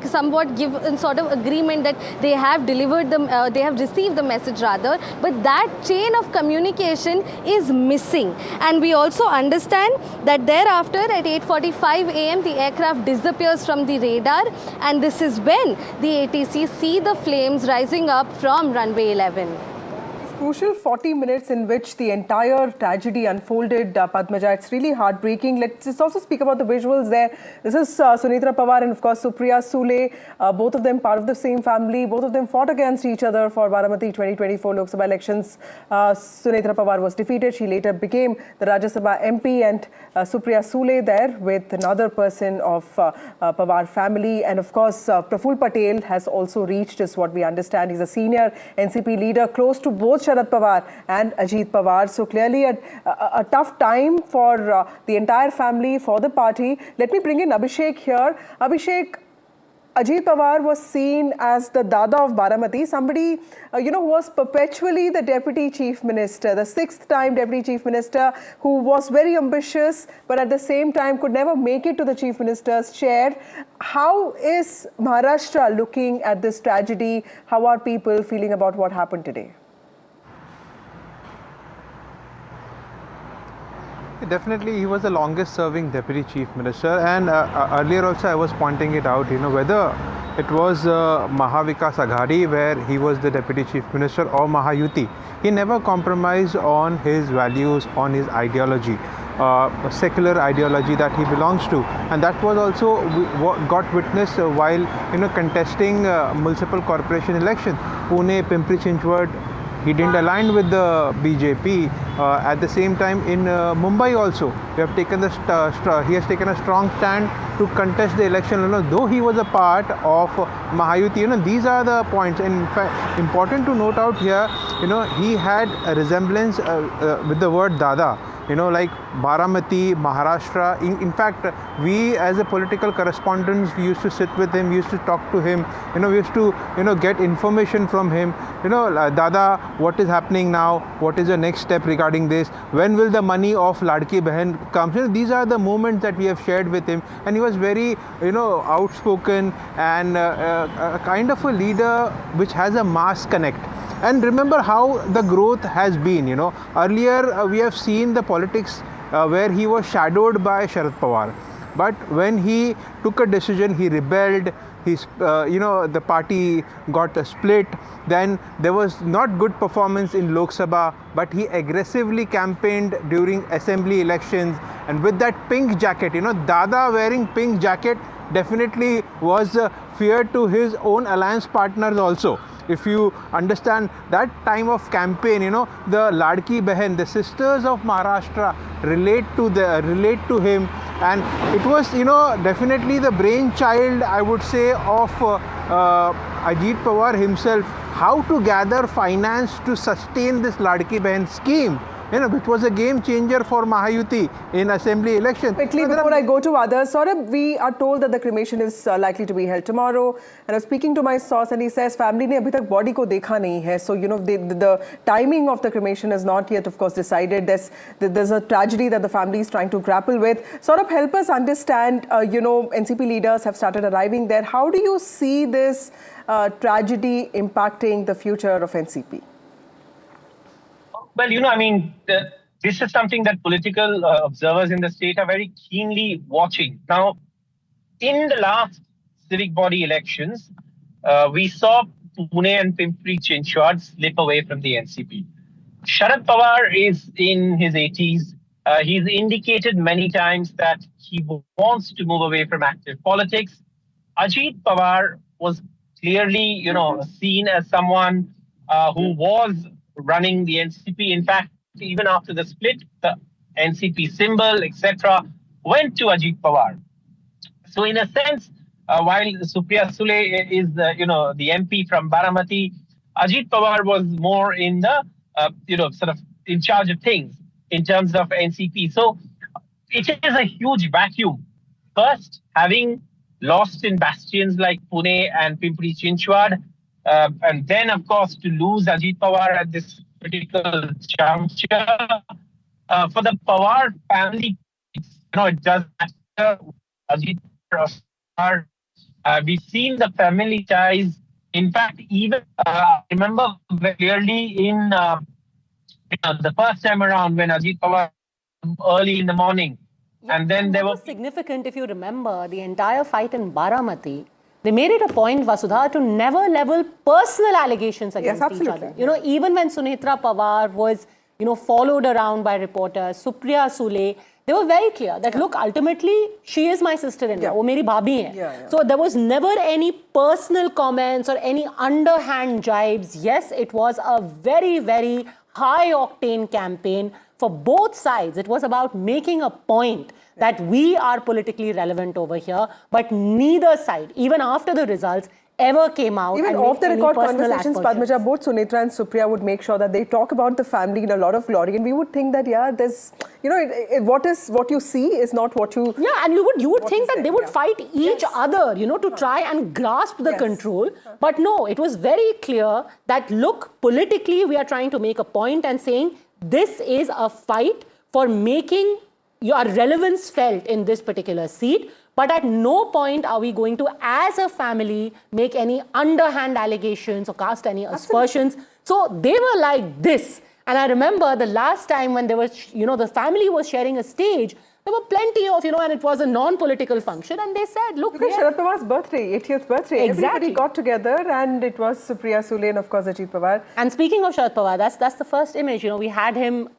somewhat give a sort of agreement that they have delivered them, they have received the message rather, but that chain of communication is missing. And we also understand that thereafter at 8:45 a.m. the aircraft disappears from the radar, and this is when the ATC see the flames rising up from runway 11. Crucial 40 minutes in which the entire tragedy unfolded, Padmaja. It's really heartbreaking. Let's just also speak about the visuals there. This is Sunitra Pawar and of course Supriya Sule, both of them part of the same family. Both of them fought against each other for Baramati 2024 Lok Sabha elections. Sunitra Pawar was defeated. She later became the Rajya Sabha MP, and Supriya Sule there with another person of Pawar family. And of course, Praful Patel has also reached, is what we understand. He's a senior NCP leader close to both Sharad Pawar and Ajit Pawar. So clearly a tough time for the entire family, for the party. Let me bring in Abhishek here. Abhishek, Ajit Pawar was seen as the Dada of Baramati, somebody who was perpetually the Deputy Chief Minister, the 6th time Deputy Chief Minister, who was very ambitious, but at the same time could never make it to the Chief Minister's chair. How is Maharashtra looking at this tragedy? How are people feeling about what happened today? Definitely, he was the longest serving Deputy Chief Minister, and earlier also I was pointing it out, whether it was Mahavikas Aghadi where he was the Deputy Chief Minister or Mahayuti, he never compromised on his values, on his ideology, secular ideology that he belongs to, and that was also what got witnessed while contesting municipal corporation election. Pune, Pimpri Chinchwad, He didn't align with the BJP. At the same time, in Mumbai also, he has taken a strong stand to contest the election. You know, though he was a part of Mahayuti, you know, these are the points. And in fact, important to note out here, you know, he had a resemblance with the word Dada. You know, like Baramati, Maharashtra. In fact, we as a political correspondents, we used to sit with him, we used to talk to him, you know, we used to, you know, get information from him. You know, Dada, what is happening now? What is the next step regarding this? When will the money of Ladki Behan come? You know, these are the moments that we have shared with him. And he was very, you know, outspoken and a kind of a leader which has a mass connect. And remember how the growth has been, you know. Earlier, we have seen the politics where he was shadowed by Sharad Pawar. But when he took a decision, he rebelled, you know, the party got a split. Then there was not good performance in Lok Sabha, but he aggressively campaigned during assembly elections. And with that pink jacket, you know, Dada wearing pink jacket definitely was fear to his own alliance partners also. If you understand that time of campaign, you know, the Ladki Behan, the sisters of Maharashtra relate to him, and it was, you know, definitely the brainchild, I would say, of Ajit Pawar himself, how to gather finance to sustain this Ladki Behan scheme. You know, which was a game changer for Mahayuti in assembly election. Quickly, before I go to others, Saurabh, we are told that the cremation is likely to be held tomorrow. And I was speaking to my source, and he says family ne abhi tak body ko dekha nahi hai. So, you know, the timing of the cremation is not yet, of course, decided. There's a tragedy that the family is trying to grapple with. Saurabh, help us understand, you know, NCP leaders have started arriving there. How do you see this tragedy impacting the future of NCP? Well, you know, I mean, this is something that political observers in the state are very keenly watching. Now, in the last civic body elections, we saw Pune and Pimpri Chinchwad slip away from the NCP. Sharad Pawar is in his 80s. He's indicated many times that he wants to move away from active politics. Ajit Pawar was clearly, you know, seen as someone who was running the NCP. In fact, even after the split, the NCP symbol, etc., went to Ajit Pawar. So, in a sense, while Supriya Sule is, you know, the MP from Baramati, Ajit Pawar was more in the, you know, sort of in charge of things in terms of NCP. So, it is a huge vacuum. First, having lost in bastions like Pune and Pimpri Chinchwad, and then, of course, to lose Ajit Pawar at this critical juncture. For the Pawar family, you know, it does matter. Ajit Pawar, we've seen the family ties. In fact, even I remember clearly in you know, the first time around when Ajit Pawar early in the morning, and then there was significant. If you remember the entire fight in Baramati, they made it a point, Vasudha, to never level personal allegations against each other. You know, even when Sunitra Pawar was, you know, followed around by reporters, Supriya Sule, they were very clear that, look, ultimately, she is my sister-in-law, wo meri bhabhi hai. So there was never any personal comments or any underhand jibes. Yes, it was a very, very high-octane campaign for both sides. It was about making a point that we are politically relevant over here, but neither side, even after the results, ever came out. Even off the record conversations, Padmaja, both Sunitra and Supriya would make sure that they talk about the family in a lot of glory, and we would think that, yeah, there's, you know, what you see is not what you... Yeah, and you would think that they would fight each other, you know, to try and grasp the control. But no, it was very clear that, look, politically, we are trying to make a point and saying, this is a fight for making your relevance felt in this particular seat, but at no point are we going to, as a family, make any underhand allegations or cast any aspersions. So they were like this. And I remember the last time when there was, you know, the family was sharing a stage, there were plenty of, you know, and it was a non-political function, and they said, look, because Sharad Pawar's birthday, 80th birthday, everybody got together, and it was Supriya Sule and, of course, Ajit Pawar. And speaking of Sharad Pawar, that's the first image. You know,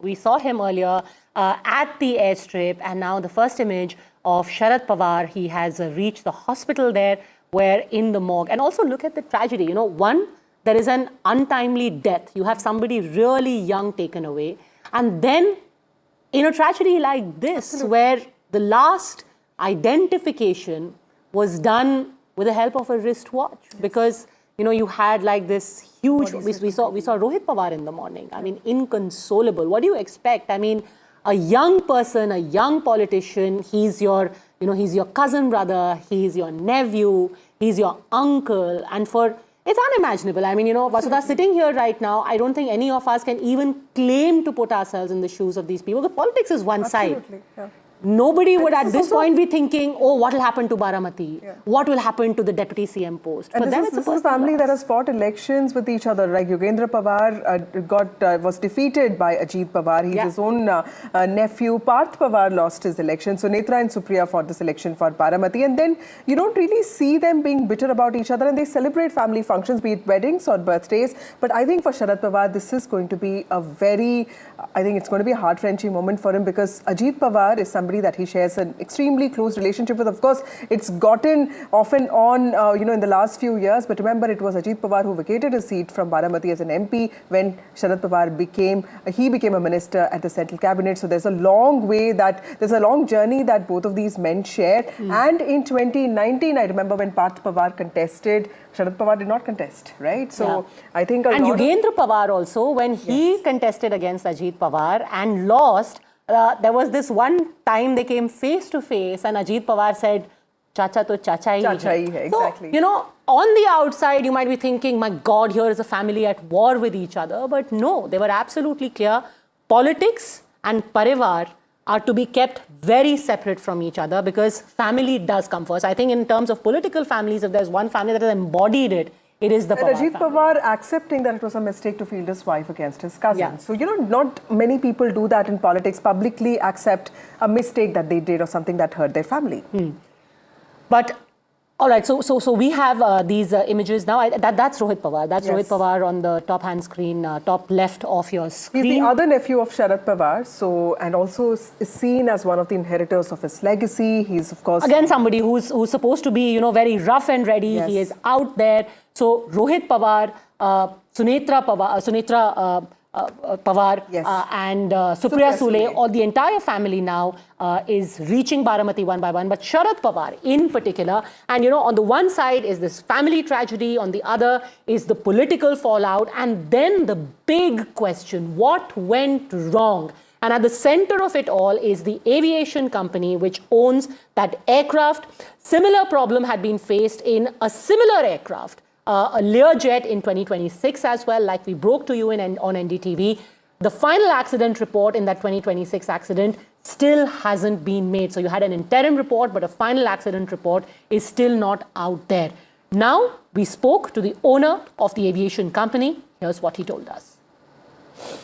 we saw him earlier at the airstrip, and now the first image of Sharad Pawar, he has reached the hospital there, where in the morgue. And also look at the tragedy, you know, one, there is an untimely death. You have somebody really young taken away. And then in a tragedy like this, where the last identification was done with the help of a wristwatch, because you had like this huge. We saw Rohit Pawar in the morning. I mean, inconsolable. What do you expect? I mean, a young person, a young politician. He's your he's your cousin brother. He's your nephew. He's your uncle. And it's unimaginable. I mean, Vasudha, sitting here right now, I don't think any of us can even claim to put ourselves in the shoes of these people. The politics is one side. Yeah. Nobody would at this point be thinking, oh, what will happen to Baramati? Yeah. What will happen to the deputy CM post? And this is a family that has fought elections with each other. Like Yogendra Pawar was defeated by Ajit Pawar. He's his own nephew. Parth Pawar lost his election. So Netra and Supriya fought this election for Baramati. And then you don't really see them being bitter about each other. And they celebrate family functions, be it weddings or birthdays. But I think for Sharad Pawar, this is going to be I think it's going to be a heart-wrenching moment for him, because Ajit Pawar is somebody that he shares an extremely close relationship with. Of course, it's gotten off and on, in the last few years. But remember, it was Ajit Pawar who vacated his seat from Baramati as an MP when Sharad Pawar became a minister at the central cabinet. So there's a long journey that both of these men share. And in 2019, I remember when Parth Pawar contested, Sharad Pawar did not contest, right? So I think Yogendra Pawar also, when he contested against Ajit Pawar and lost, there was this one time they came face to face and Ajit Pawar said, Chacha to Chacha hi hai. Exactly. So, on the outside, you might be thinking, my God, here is a family at war with each other. But no, they were absolutely clear. Politics and parivar are to be kept very separate from each other, because family does come first. I think in terms of political families, if there's one family that has embodied it, it is the Pawar Ajit Pawar accepting that it was a mistake to field his wife against his cousin. Yeah. So, not many people do that in politics, publicly accept a mistake that they did or something that hurt their family. But, all right, so we have these images now. That's Rohit Pawar. That's Rohit Pawar on the top hand screen, top left of your screen. He's the other nephew of Sharad Pawar, and also is seen as one of the inheritors of his legacy. He's, of course... Again, somebody who's supposed to be, very rough and ready. Yes. He is out there. So, Rohit Pawar, Sunitra Pawar and Supriya Sule, or the entire family now is reaching Baramati one by one. But Sharad Pawar in particular, and on the one side is this family tragedy, on the other is the political fallout, and then the big question, what went wrong? And at the center of it all is the aviation company which owns that aircraft. Similar problem had been faced in a similar aircraft, a Learjet in 2026 as well, like we broke to you on NDTV. The final accident report in that 2026 accident still hasn't been made. So you had an interim report, but a final accident report is still not out there. Now, we spoke to the owner of the aviation company. Here's what he told us.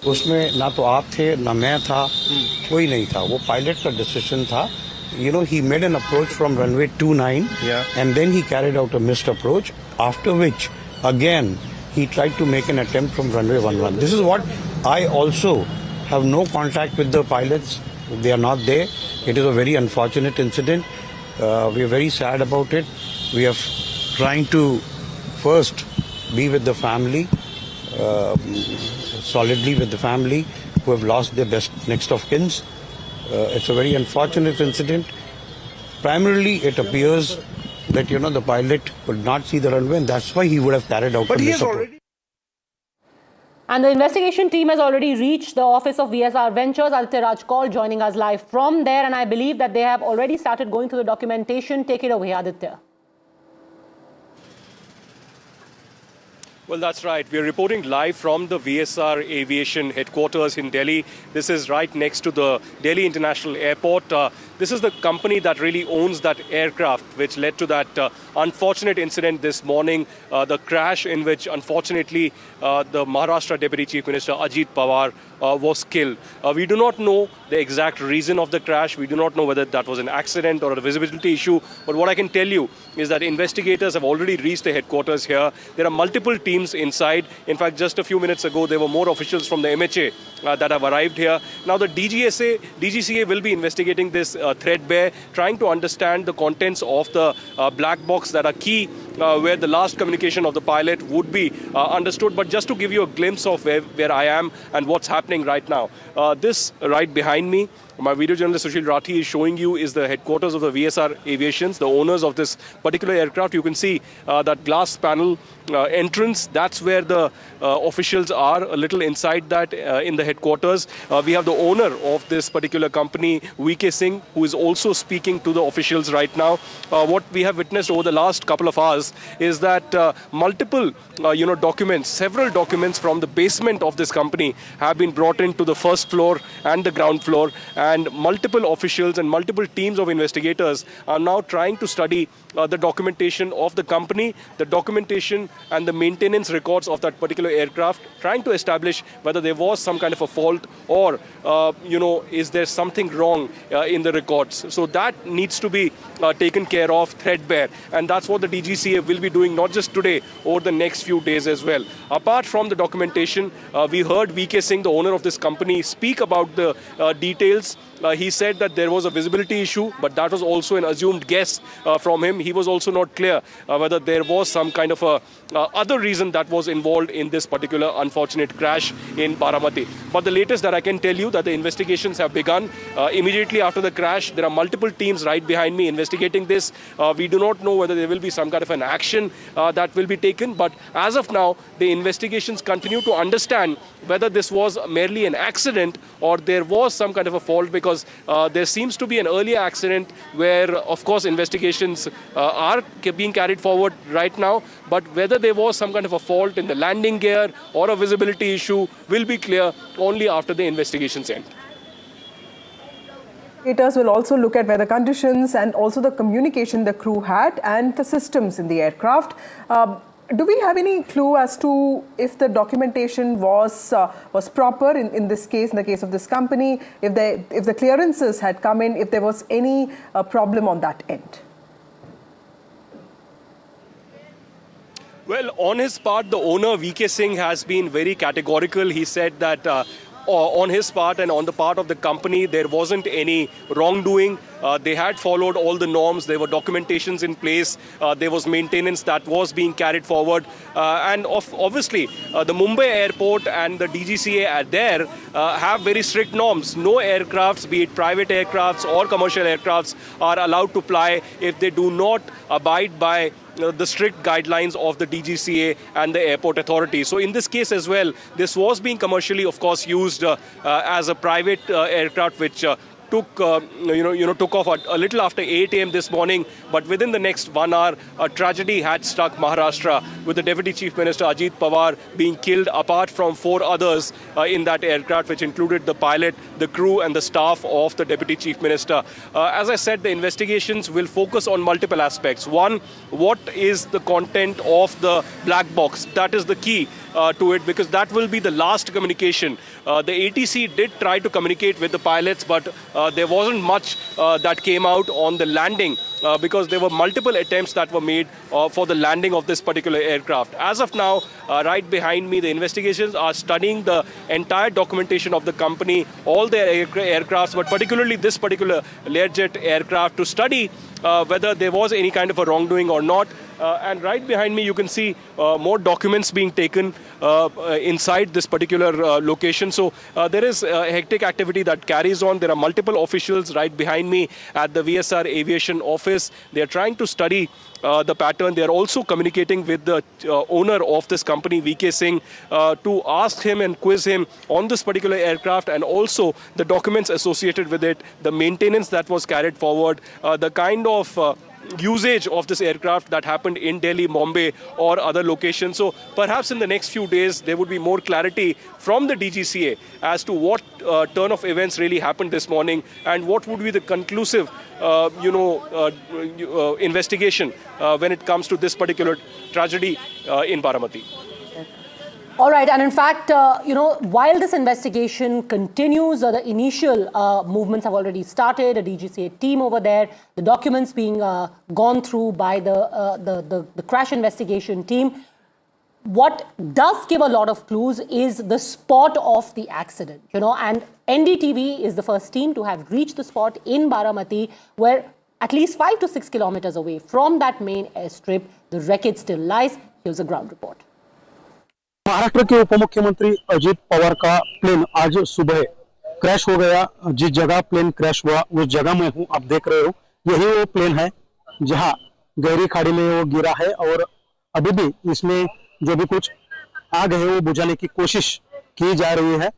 उसमें ना तो आप थे ना मैं था कोई नहीं था वो पायलट का डिसीजन था he made an approach from runway 29 and then he carried out a missed approach, after which again he tried to make an attempt from runway 11. This is what I also have no contact with the pilots. They are not there. It is a very unfortunate incident. We are very sad about it. We are trying to first be with the family, solidly with the family who have lost their next of kins. It's a very unfortunate incident. Primarily, it appears that, the pilot could not see the runway, and that's why he would have carried out the mishap. And the investigation team has already reached the office of VSR Ventures. Aditya Raj Kaul joining us live from there, and I believe that they have already started going through the documentation. Take it away, Aditya. Well, that's right. We're reporting live from the VSR Aviation headquarters in Delhi. This is right next to the Delhi International Airport. This is the company that really owns that aircraft, which led to that unfortunate incident this morning, the crash in which, unfortunately, the Maharashtra Deputy Chief Minister Ajit Pawar was killed. We do not know the exact reason of the crash. We do not know whether that was an accident or a visibility issue. But what I can tell you is that investigators have already reached the headquarters here. There are multiple teams inside. In fact, just a few minutes ago, there were more officials from the MHA that have arrived here. Now, the DGCA will be investigating this threadbare, trying to understand the contents of the black box that are key where the last communication of the pilot would be understood. But just to give you a glimpse of where I am and what's happening right now, this right behind me, my video journalist Sushil Rathi is showing you is the headquarters of the VSR Aviations, the owners of this particular aircraft. You can see that glass panel entrance. That's where the officials are, a little inside that in the headquarters. We have the owner of this particular company, VK Singh, who is also speaking to the officials right now. What we have witnessed over the last couple of hours is that multiple documents, several documents from the basement of this company have been brought into the first floor and the ground floor. And multiple officials and multiple teams of investigators are now trying to study the documentation of the company, the documentation and the maintenance records of that particular aircraft, trying to establish whether there was some kind of a fault or, is there something wrong in the records. So that needs to be taken care of threadbare. And that's what the DGCA will be doing, not just today, over the next few days as well. Apart from the documentation, we heard VK Singh, the owner of this company, speak about the details. He said that there was a visibility issue, but that was also an assumed guess from him. He was also not clear whether there was some kind of a other reason that was involved in this particular unfortunate crash in Baramati. But the latest that I can tell you that the investigations have begun. Immediately after the crash, there are multiple teams right behind me investigating this. We do not know whether there will be some kind of an action that will be taken. But as of now, the investigations continue to understand whether this was merely an accident or there was some kind of a fault, because there seems to be an earlier accident where, of course, investigations are being carried forward right now. But whether there was some kind of a fault in the landing gear or a visibility issue will be clear only after the investigations end. Investigators will also look at weather conditions and also the communication the crew had and the systems in the aircraft. Do we have any clue as to if the documentation was proper in this case, in the case of this company, if the clearances had come in, if there was any problem on that end? Well, on his part, the owner, VK Singh, has been very categorical. He said that on his part and on the part of the company, there wasn't any wrongdoing. They had followed all the norms. There were documentations in place. There was maintenance that was being carried forward. And obviously, the Mumbai airport and the DGCA there have very strict norms. No aircrafts, be it private aircrafts or commercial aircrafts, are allowed to fly if they do not abide by the strict guidelines of the DGCA and the airport authority. So in this case as well, this was being commercially, of course, used as a private aircraft, which took off a little after 8 a.m. this morning. But within the next 1 hour, a tragedy had struck Maharashtra, with the Deputy Chief Minister Ajit Pawar being killed, apart from 4 others in that aircraft, which included the pilot, the crew and the staff of the Deputy Chief Minister. As I said, the investigations will focus on multiple aspects. One, what is the content of the black box? That is the key to it, because that will be the last communication. The ATC did try to communicate with the pilots, but there wasn't much that came out on the landing, because there were multiple attempts that were made for the landing of this particular aircraft. As of now, right behind me, the investigations are studying the entire documentation of the company, all their aircrafts, but particularly this particular Learjet aircraft, to study whether there was any kind of a wrongdoing or not. And right behind me, you can see more documents being taken inside this particular location. So there is hectic activity that carries on. There are multiple officials right behind me at the VSR Aviation office. They are trying to study the pattern. They are also communicating with the owner of this company, VK Singh, to ask him and quiz him on this particular aircraft, and also the documents associated with it, the maintenance that was carried forward, the kind of usage of this aircraft that happened in Delhi, Mumbai or other locations. So perhaps in the next few days there would be more clarity from the DGCA as to what turn of events really happened this morning, and what would be the conclusive investigation when it comes to this particular tragedy in Baramati. All right, and in fact, while this investigation continues, the initial movements have already started. A DGCA team over there, the documents being gone through by the crash investigation team. What does give a lot of clues is the spot of the accident, and NDTV is the first team to have reached the spot in Baramati, where at least 5 to 6 kilometers away from that main airstrip. The wreckage still lies. Here's a ground report. Maharashtra के उप मुख्यमंत्री अजीत पवार का plane आज सुबह crash हो गया। जिस जगह प्लेन क्रैश हुआ उस जगह में हूँ, आप देख रहे हो, यही वो प्लेन है जहां गहरी खाड़ी में वो गिरा है और अभी भी इसमें जो भी कुछ आग है वो बुझाने की कोशिश की जा रही है।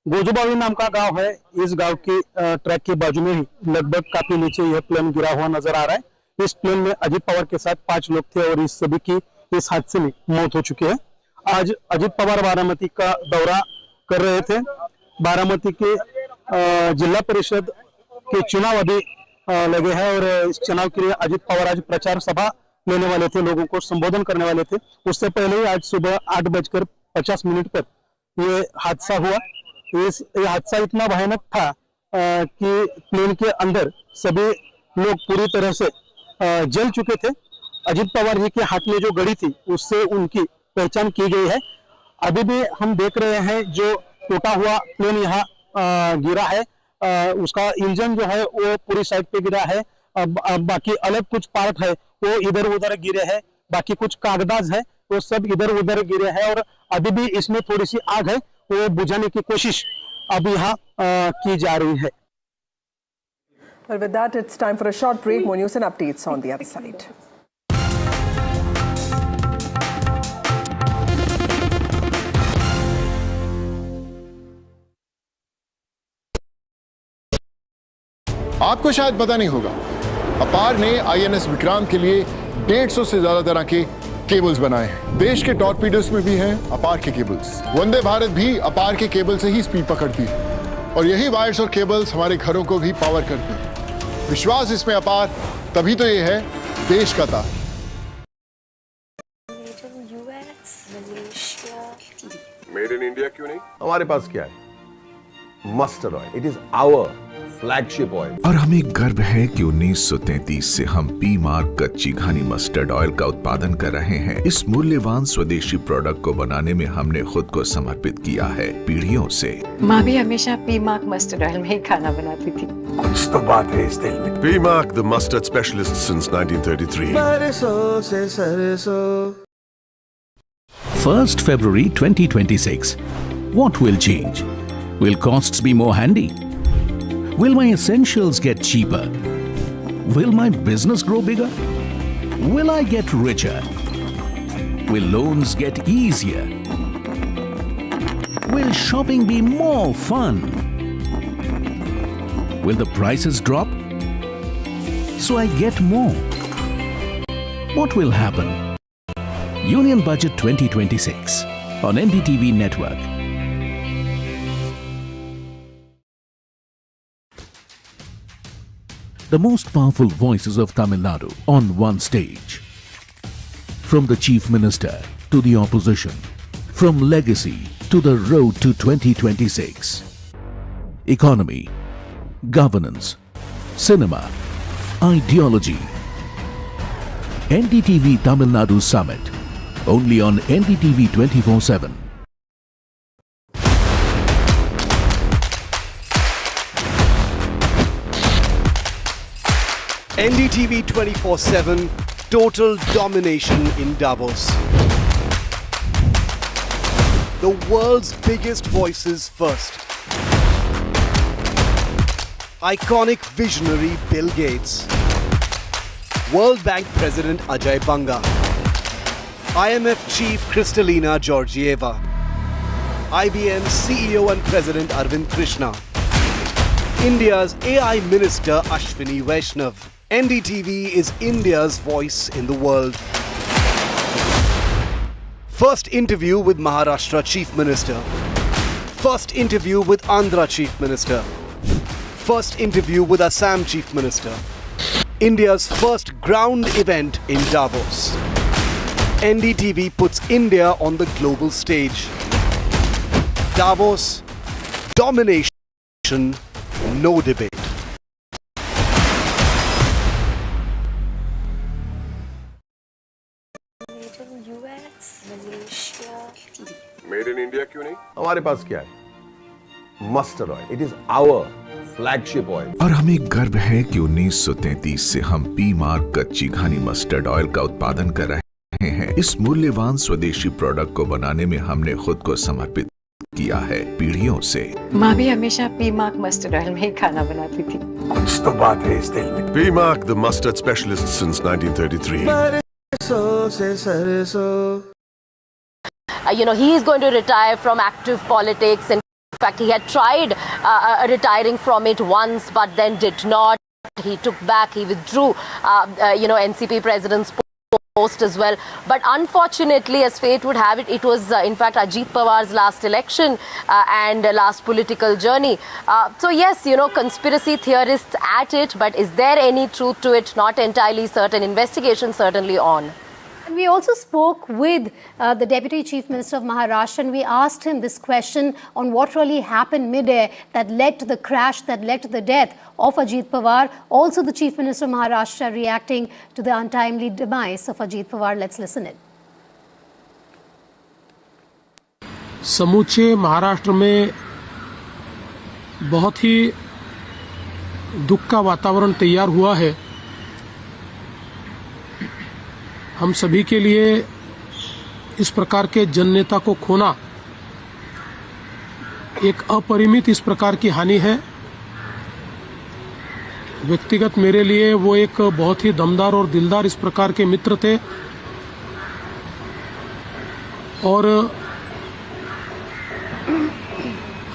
गोजुबावी नाम का गांव है, इस गांव की ट्रैक के बाजू में ही लगभग काफी नीचे यह प्लेन गिरा हुआ नजर आ रहा है। इस प्लेन में अजीत पवार के साथ 5 लोग थे और इस सभी की इस हादसे में मौत हो चुकी है। आज अजीत पवार बारामती का दौरा कर रहे थे। बारामती के जिला परिषद के चुनाव अभी लगे हैं और इस चुनाव के लिए अजीत पवार आज प्रचार सभा लेने वाले थे, लोगों को संबोधन करने वाले थे। उससे पहले ही आज सुबह 8:50 पर ये हादसा हुआ। ये हादसा इतना भयानक था कि प्लेन के अंदर सभी लोग पूरी तरह से जल चुके थे। अजीत पवार जी के हाथ में जो घड़ी थी उससे उनकी पहचान की गई है। अभी भी हम देख रहे हैं जो टूटा हुआ प्लेन यहाँ गिरा है, उसका इंजन जो है वो पूरी साइड पे गिरा है। बाकी अलग कुछ पार्ट है वो इधर उधर गिरे हैं, बाकी कुछ कागजात है वो सब इधर उधर गिरे हैं और अभी भी इसमें थोड़ी सी आग है वो बुझाने की कोशिश अब यहाँ की जा रही है। Well, with that, it's time for a short break. More news and updates on the other side. आपको शायद पता नहीं होगा, अपार ने आईएनएस विक्रांत के लिए 150 से ज्यादा तरह के केबल्स बनाए हैं। देश के टॉर्पीडोस में भी हैं अपार के केबल्स। वंदे भारत भी अपार के केबल से ही स्पीड पकड़ती है और यही वायर्स और केबल्स हमारे घरों को भी पावर करते हैं। विश्वास इसमें अपार, तभी तो ये है देश का तार। मेड इन इंडिया क्यों नहीं? हमारे पास क्या है? Mustard oil. It is our flagship oil. और हमें गर्व है कि 1933 से हम पी मार्क कच्ची घानी मस्टर्ड ऑयल का उत्पादन कर रहे हैं। इस मूल्यवान स्वदेशी प्रोडक्ट को बनाने में हमने खुद को समर्पित किया है पीढ़ियों से। माँ भी हमेशा पी मार्क मस्टर्ड ऑयल में ही खाना बनाती थी। कुछ तो बात है इस दिल में। P mark, the mustard specialist since 1933। 1st February 2026. What will change? Will costs be more handy? Will my essentials get cheaper? Will my business grow bigger? Will I get richer? Will loans get easier? Will shopping be more fun? Will the prices drop so I get more? What will happen? Union Budget 2026 on NDTV network. The most powerful voices of Tamil Nadu on one stage. From the Chief Minister to the opposition, from legacy to the road to 2026. Economy, governance, cinema, ideology. NDTV Tamil Nadu Summit, only on NDTV 24/7. NDTV 24/7, total domination in Davos. The world's biggest voices first. Iconic visionary Bill Gates. World Bank President Ajay Banga. IMF Chief Kristalina Georgieva. IBM CEO and President Arvind Krishna. India's AI Minister Ashwini Vaishnav. NDTV is India's voice in the world. First interview with Maharashtra Chief Minister. First interview with Andhra Chief Minister. First interview with Assam Chief Minister. India's first ground event in Davos. NDTV puts India on the global stage. Davos, domination, no debate. Made in India क्यों नहीं? हमारे पास क्या है? Mustard oil. It is our flagship oil. और हमें गर्व है कि 1933 से हम पी मार्क कच्ची घानी मस्टर्ड ऑयल का उत्पादन कर रहे हैं। इस मूल्यवान स्वदेशी प्रोडक्ट को बनाने में हमने खुद को समर्पित किया है पीढ़ियों से। माँ भी हमेशा पी मार्क मस्टर्ड ऑयल में ही खाना बनाती थी। कुछ तो बात है इस दिल में। P Mark, the mustard specialist since 1933. He is going to retire from active politics. In fact, he had tried retiring from it once, but then did not. He took back, he withdrew, NCP president's post as well. But unfortunately, as fate would have it, it was in fact Ajit Pawar's last election and last political journey. So yes, conspiracy theorists at it, but is there any truth to it? Not entirely certain. Investigation certainly on. And we also spoke with the Deputy Chief Minister of Maharashtra, and we asked him this question on what really happened mid-air that led to the crash, that led to the death of Ajit Pawar. Also, the Chief Minister of Maharashtra reacting to the untimely demise of Ajit Pawar. Let's listen in. समूचे महाराष्ट्र में बहुत ही दुख का वातावरण तैयार हुआ है। हम सभी के लिए इस प्रकार के जननेता को खोना एक अपरिमित इस प्रकार की हानि है। व्यक्तिगत मेरे लिए वो एक बहुत ही दमदार और दिलदार इस प्रकार के मित्र थे और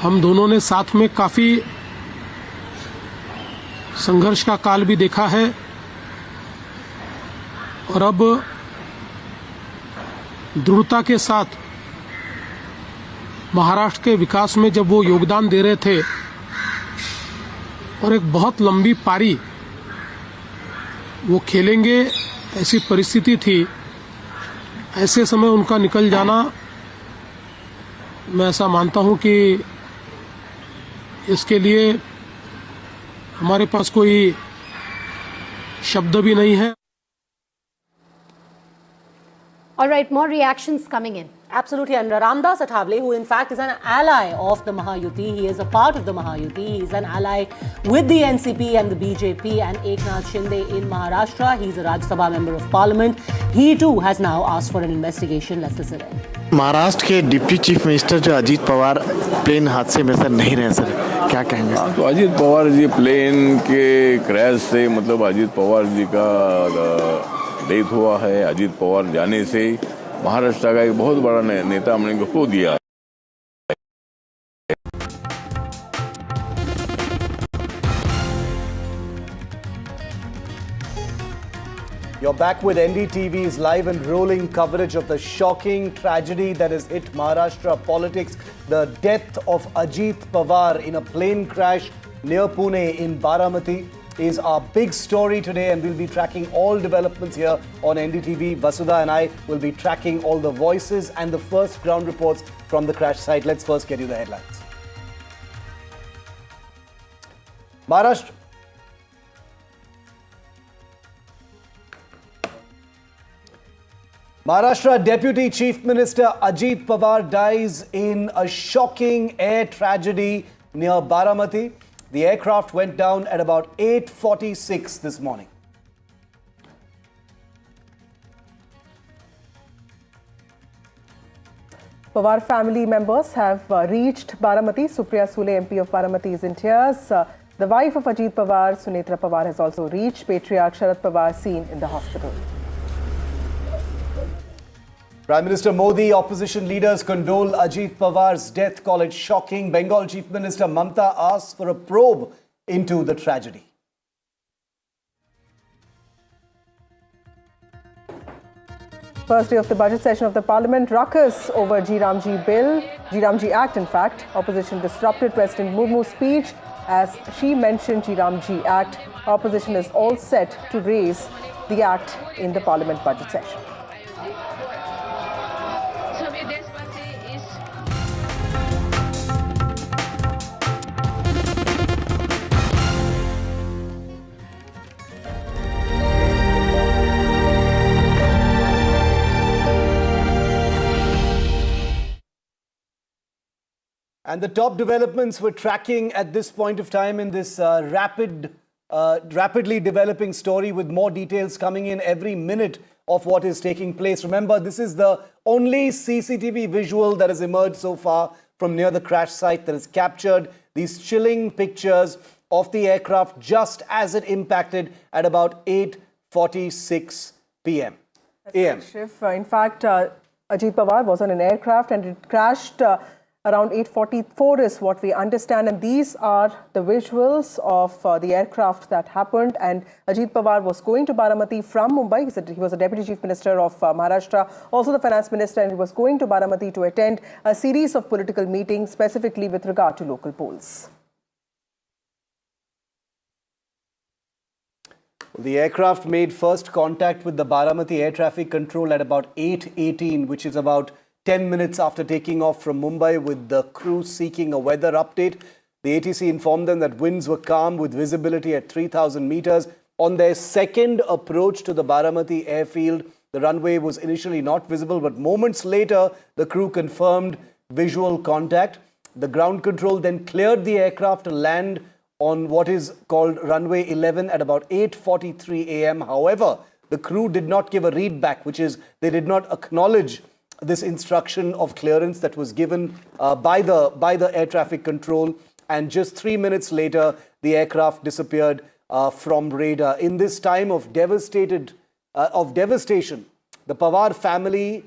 हम दोनों ने साथ में काफी संघर्ष का काल भी देखा है और अब दृढ़ता के साथ महाराष्ट्र के विकास में जब वो योगदान दे रहे थे और एक बहुत लंबी पारी वो खेलेंगे ऐसी परिस्थिति थी, ऐसे समय उनका निकल जाना मैं ऐसा मानता हूं कि इसके लिए हमारे पास कोई शब्द भी नहीं है। All right, more reactions coming in. Absolutely, and Ramdas Athavale, who in fact is an ally of the Mahayuti, he is a part of the Mahayuti, he is an ally with the NCP and the BJP and Eknath Shinde in Maharashtra. He is a Rajya Sabha member of Parliament. He too has now asked for an investigation. Let's listen in. Maharashtra के deputy chief minister जो Ajit Pawar plane हादसे में sir नहीं रहे sir, क्या कहेंगे? तो Ajit Pawar ji plane के क्रैश से मतलब अजीत पवार जी का डेथ हुआ है। अजीत पवार जाने से महाराष्ट्र का एक बहुत बड़ा नेता हमने खो दिया। You're back with NDTV's live and rolling coverage of the shocking tragedy that has hit Maharashtra politics. The death of Ajit Pawar in a plane crash near Pune in Baramati is our big story today, and we'll be tracking all developments here on NDTV. Vasudha and I will be tracking all the voices and the first ground reports from the crash site. Let's first get you the headlines. Maharashtra Deputy Chief Minister Ajit Pawar dies in a shocking air tragedy near Baramati. The aircraft went down at about 8:46 this morning. Pawar family members have reached Baramati. Supriya Sule, MP of Baramati, is in tears. The wife of Ajit Pawar, Sunetra Pawar, has also reached. Patriarch Sharad Pawar seen in the hospital. Prime Minister Modi, opposition leaders condole Ajit Pawar's death, call it shocking. Bengal Chief Minister Mamta asks for a probe into the tragedy. First day of the budget session of the Parliament, ruckus over G Bill, G Act in fact. Opposition disrupted President Murmu's speech as she mentioned G Act. Opposition is all set to raise the act in the Parliament budget session. And the top developments we're tracking at this point of time in this rapidly developing story, with more details coming in every minute of what is taking place. Remember, this is the only CCTV visual that has emerged so far from near the crash site that has captured these chilling pictures of the aircraft just as it impacted at about 8:46 p.m. a.m. In fact, Ajit Pawar was on an aircraft and it crashed around 8:44 is what we understand. And these are the visuals of the aircraft that happened. And Ajit Pawar was going to Baramati from Mumbai. He said he was the Deputy Chief Minister of Maharashtra, also the Finance Minister, and he was going to Baramati to attend a series of political meetings, specifically with regard to local polls. The aircraft made first contact with the Baramati air traffic control at about 8:18, which is about 10 minutes after taking off from Mumbai, with the crew seeking a weather update. The ATC informed them that winds were calm with visibility at 3,000 meters. On their second approach to the Baramati airfield, the runway was initially not visible, but moments later, the crew confirmed visual contact. The ground control then cleared the aircraft to land on what is called runway 11 at about 8:43 a.m. However, the crew did not give a read back, which is they did not acknowledge this instruction of clearance that was given by the air traffic control. And just 3 minutes later, the aircraft disappeared from radar. In this time of devastation, the Pawar family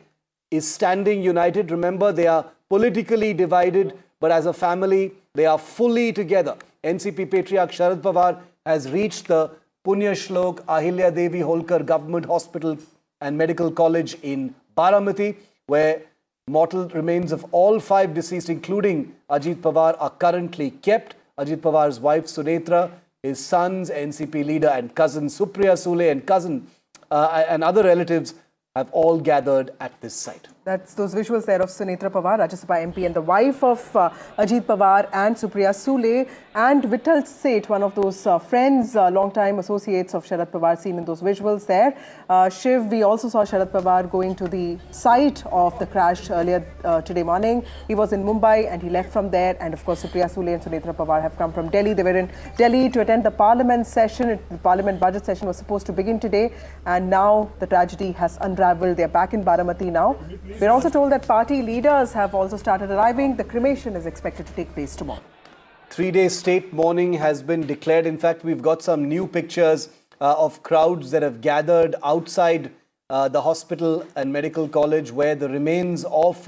is standing united. Remember, they are politically divided, but as a family, they are fully together. NCP Patriarch Sharad Pawar has reached the Punya Shlok Ahilya Devi Holkar Government Hospital and Medical College in Baramati, where mortal remains of all 5 deceased, including Ajit Pawar, are currently kept. Ajit Pawar's wife Sunetra, his sons, NCP leader and cousin Supriya Sule, and other relatives have all gathered at this site. That's those visuals there of Sunetra Pawar, Rajya Sabha MP, and the wife of Ajit Pawar and Supriya Sule, and Vittal Seth, one of those friends, long-time associates of Sharad Pawar, seen in those visuals there. Shiv, we also saw Sharad Pawar going to the site of the crash earlier today morning. He was in Mumbai and he left from there. And of course, Supriya Sule and Sunetra Pawar have come from Delhi. They were in Delhi to attend the Parliament session. The Parliament budget session was supposed to begin today. And now the tragedy has unraveled. They're back in Baramati now. We're also told that party leaders have also started arriving. The cremation is expected to take place tomorrow. 3-day state mourning has been declared. In fact, we've got some new pictures of crowds that have gathered outside the hospital and medical college, where the remains of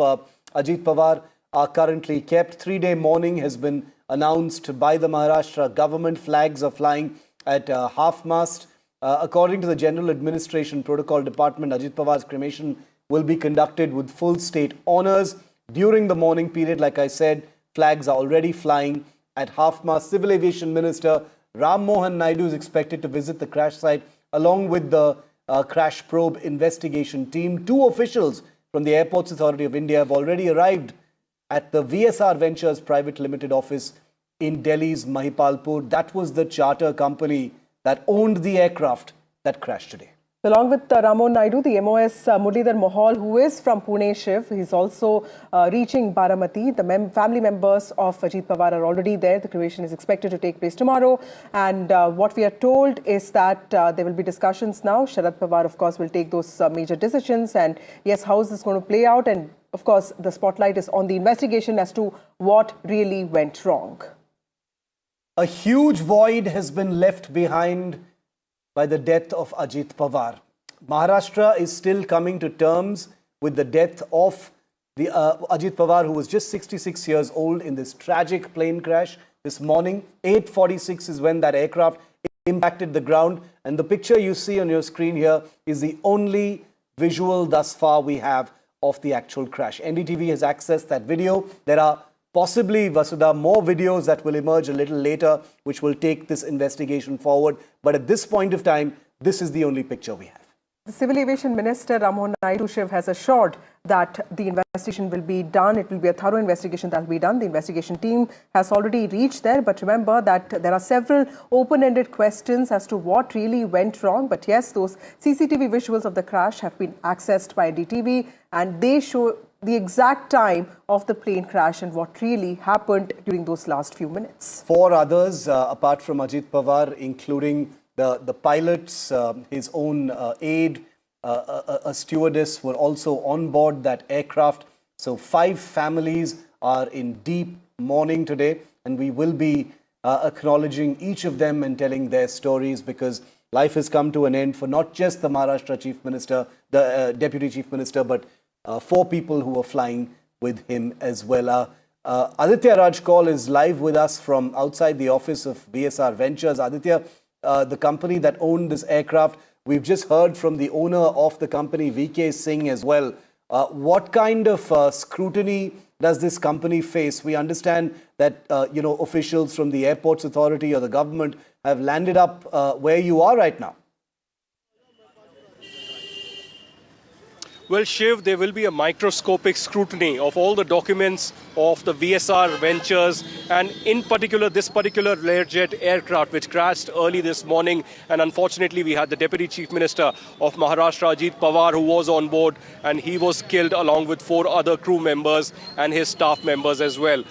Ajit Pawar are currently kept. 3-day mourning has been announced by the Maharashtra government. Flags are flying at half-mast. According to the General Administration Protocol Department, Ajit Pawar's cremation will be conducted with full state honors. During the mourning period, like I said, flags are already flying at half-mast. Civil Aviation Minister Ram Mohan Naidu is expected to visit the crash site along with the crash probe investigation team. 2 officials from the Airports Authority of India have already arrived at the VSR Ventures Private Limited office in Delhi's Mahipalpur. That was the charter company that owned the aircraft that crashed today. Along with Ramon Naidu, the MOS Muralidhar Mohal, who is from Pune, Shiv, he's also reaching Baramati. The family members of Ajit Pawar are already there. The cremation is expected to take place tomorrow. And what we are told is that there will be discussions now. Sharad Pawar, of course, will take those major decisions. And yes, how is this going to play out? And of course, the spotlight is on the investigation as to what really went wrong. A huge void has been left behind by the death of Ajit Pawar. Maharashtra is still coming to terms with the death of the Ajit Pawar, who was just 66 years old in this tragic plane crash this morning. 8:46 is when that aircraft impacted the ground. And the picture you see on your screen here is the only visual thus far we have of the actual crash. NDTV has accessed that video. There are possibly, Vasudha, more videos that will emerge a little later, which will take this investigation forward. But at this point of time, this is the only picture we have. The Civil Aviation Minister Ramon Naidu, Shiv, has assured that the investigation will be done. It will be a thorough investigation that will be done. The investigation team has already reached there. But remember that there are several open-ended questions as to what really went wrong. But yes, those CCTV visuals of the crash have been accessed by NDTV, and they show the exact time of the plane crash and what really happened during those last few minutes. 4 others, apart from Ajit Pawar, including the pilots, his own aide, a stewardess, were also on board that aircraft. So 5 families are in deep mourning today, and we will be acknowledging each of them and telling their stories, because life has come to an end for not just the Maharashtra Chief Minister, the Deputy Chief Minister, but 4 people who were flying with him as well. Aditya Rajkol is live with us from outside the office of BSR Ventures. Aditya, the company that owned this aircraft, we've just heard from the owner of the company, VK Singh, as well. What kind of scrutiny does this company face? We understand that officials from the Airports Authority or the government have landed up where you are right now. Well, Shiv, there will be a microscopic scrutiny of all the documents of the VSR Ventures, and in particular this particular Learjet aircraft which crashed early this morning. And unfortunately, we had the Deputy Chief Minister of Maharashtra, Ajit Pawar, who was on board, and he was killed along with 4 other crew members and his staff members as well.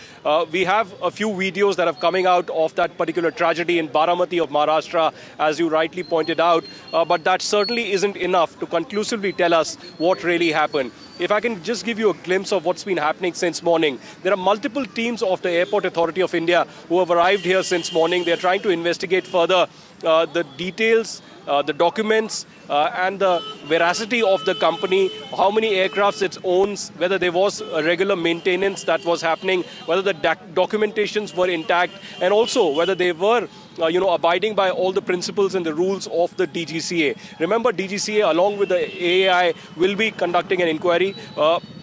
We have a few videos that are coming out of that particular tragedy in Baramati of Maharashtra, as you rightly pointed out, but that certainly isn't enough to conclusively tell us what really happened. If I can just give you a glimpse of what's been happening since morning. There are multiple teams of the Airport Authority of India who have arrived here since morning. They're trying to investigate further the details, the documents, and the veracity of the company, how many aircrafts it owns, whether there was a regular maintenance that was happening, whether the documentations were intact, and also whether they were abiding by all the principles and the rules of the DGCA. Remember, DGCA along with the AAI will be conducting an inquiry.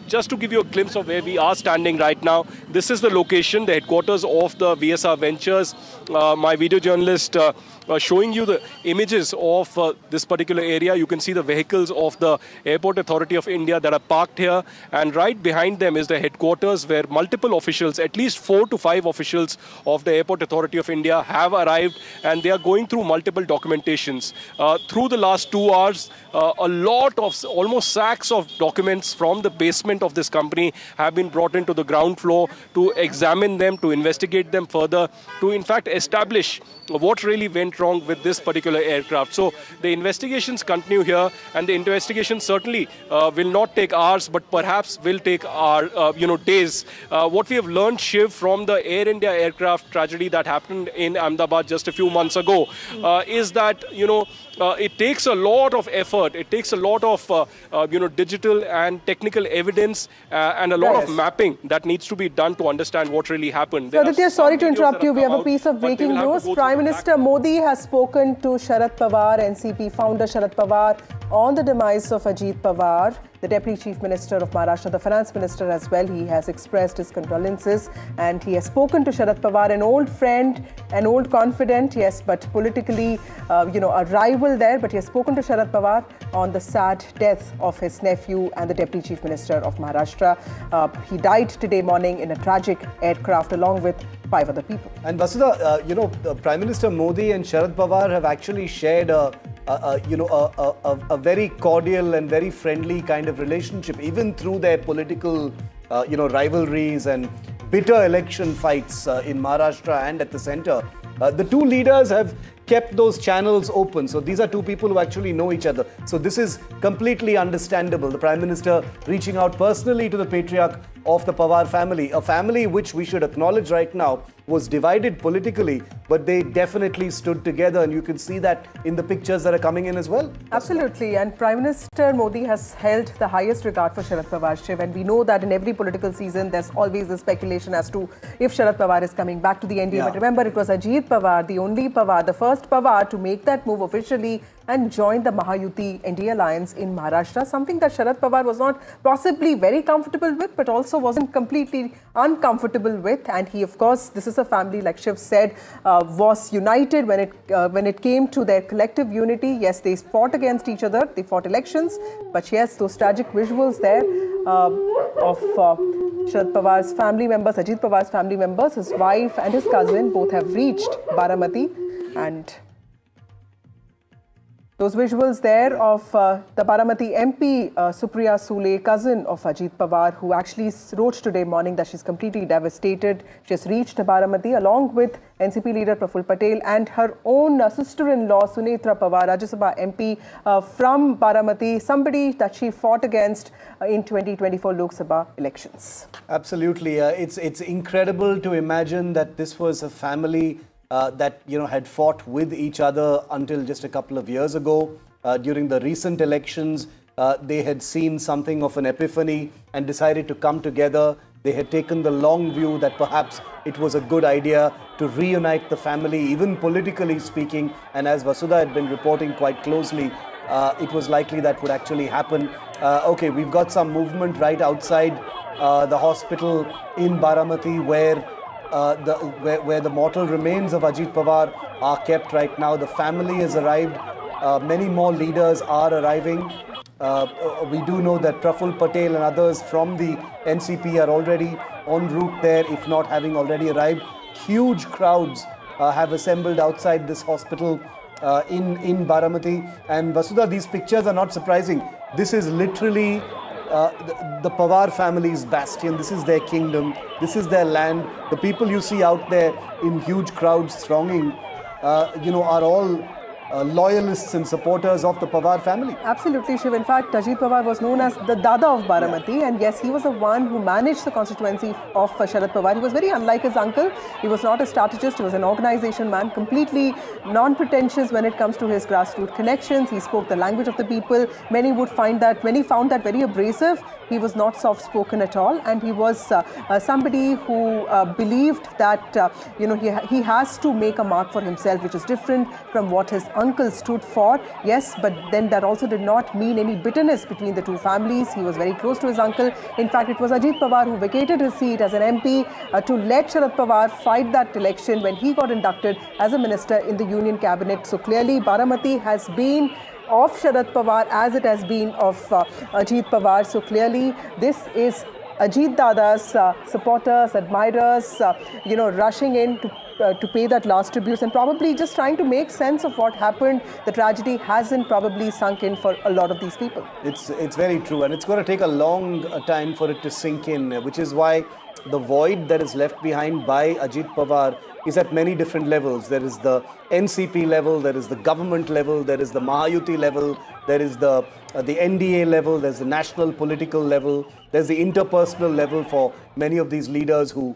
Just to give you a glimpse of where we are standing right now, this is the location, the headquarters of the VSR Ventures. My video journalist showing you the images of this particular area. You can see the vehicles of the Airport Authority of India that are parked here, and right behind them is the headquarters where multiple officials, at least 4 to 5 officials of the Airport Authority of India have arrived, and they are going through multiple documentations. Through the last 2 hours, a lot of, almost sacks of documents from the basement of this company have been brought into the ground floor to examine them, to investigate them further, to in fact establish what really went wrong with this particular aircraft. So the investigations continue here, and the investigation certainly will not take hours, but perhaps will take our days. What we have learned, Shiv, from the Air India aircraft tragedy that happened in Ahmedabad just a few months ago is that it takes a lot of effort. It takes a lot of digital and technical evidence and a lot of mapping that needs to be done to understand what really happened. So Aditya, sorry to interrupt you. We have a piece of breaking news. Prime Minister Modi has spoken to Sharad Pawar, NCP founder Sharad Pawar, on the demise of Ajit Pawar, the Deputy Chief Minister of Maharashtra, the Finance Minister as well. He has expressed his condolences, and he has spoken to Sharad Pawar, an old friend, an old confidant, yes, but politically, a rival there. But he has spoken to Sharad Pawar on the sad death of his nephew and the Deputy Chief Minister of Maharashtra. He died today morning in a tragic aircraft along with 5 other people. And Vasudha, Prime Minister Modi and Sharad Pawar have actually shared a very cordial and very friendly kind of relationship, even through their political, rivalries and bitter election fights in Maharashtra and at the center. The 2 leaders have kept those channels open. So these are 2 people who actually know each other. So this is completely understandable. The Prime Minister reaching out personally to the patriarch of the Pawar family, a family which we should acknowledge right now was divided politically, but they definitely stood together, and you can see that in the pictures that are coming in as well. Absolutely, and Prime Minister Modi has held the highest regard for Sharad Pawar, Shiv, and we know that in every political season there's always the speculation as to if Sharad Pawar is coming back to the NDA. But remember, it was Ajit Pawar, the only Pawar, the first Pawar to make that move officially and join the Mahayuti NDA alliance in Maharashtra, something that Sharad Pawar was not possibly very comfortable with, but also wasn't completely uncomfortable with. And he, of course, this is a family, like Shiv said, was united when it came to their collective unity. Yes, they fought against each other, they fought elections, but yes, those tragic visuals there of Sharad Pawar's family members, Ajit Pawar's family members, his wife and his cousin both have reached Baramati, and Those visuals there of the Baramati MP, Supriya Sule, cousin of Ajit Pawar, who actually wrote today morning that she's completely devastated. She has reached Baramati along with NCP leader Praful Patel and her own sister-in-law Sunetra Pawar, Rajya Sabha MP from Baramati, somebody that she fought against in 2024 Lok Sabha elections. Absolutely. It's incredible to imagine that this was a family that had fought with each other until just a couple of years ago. During the recent elections, they had seen something of an epiphany and decided to come together. They had taken the long view that perhaps it was a good idea to reunite the family, even politically speaking. And as Vasudha had been reporting quite closely, it was likely that would actually happen. Okay, we've got some movement right outside the hospital in Baramati where the mortal remains of Ajit Pawar are kept right now. The family has arrived. Many more leaders are arriving. We do know that Praful Patel and others from the NCP are already en route there, if not having already arrived. Huge crowds have assembled outside this hospital in Baramati. And Vasudha, these pictures are not surprising. This is literally the Pawar family's bastion. This is their kingdom. This is their land. The people you see out there in huge crowds thronging, are all loyalists and supporters of the Pawar family. Absolutely, Shiv. In fact, Ajit Pawar was known as the Dada of Baramati, and yes, he was the one who managed the constituency of Sharad Pawar. He was very unlike his uncle. He was not a strategist, he was an organization man, completely non-pretentious when it comes to his grassroots connections. He spoke the language of the people. Many found that very abrasive. He was not soft-spoken at all, and he was somebody who believed that he has to make a mark for himself, which is different from what his uncle stood for. Yes, but then that also did not mean any bitterness between the two families. He was very close to his uncle. In fact, it was Ajit Pawar who vacated his seat as an MP to let Sharad Pawar fight that election when he got inducted as a minister in the Union Cabinet. So clearly, Baramati has been of Sharad Pawar as it has been of Ajit Pawar. So clearly, this is Ajit Dada's supporters, admirers, rushing in to pay that last tribute and probably just trying to make sense of what happened. The tragedy hasn't probably sunk in for a lot of these people. It's very true, and it's going to take a long time for it to sink in, which is why the void that is left behind by Ajit Pawar is at many different levels. There is the NCP level, there is the government level, there is the Mahayuti level, there is the NDA level, there's the national political level, there's the interpersonal level for many of these leaders who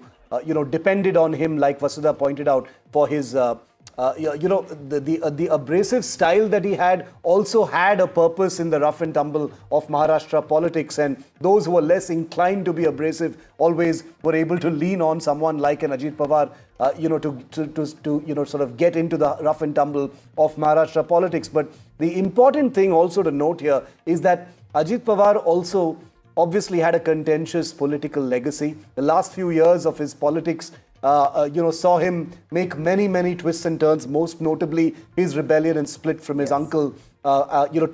depended on him, like Vasudha pointed out, for his the abrasive style that he had also had a purpose in the rough and tumble of Maharashtra politics, and those who were less inclined to be abrasive always were able to lean on someone like an Ajit Pawar to sort of get into the rough and tumble of Maharashtra politics. But the important thing also to note here is that Ajit Pawar also obviously had a contentious political legacy. The last few years of his politics saw him make many twists and turns, most notably his rebellion and split from his uncle,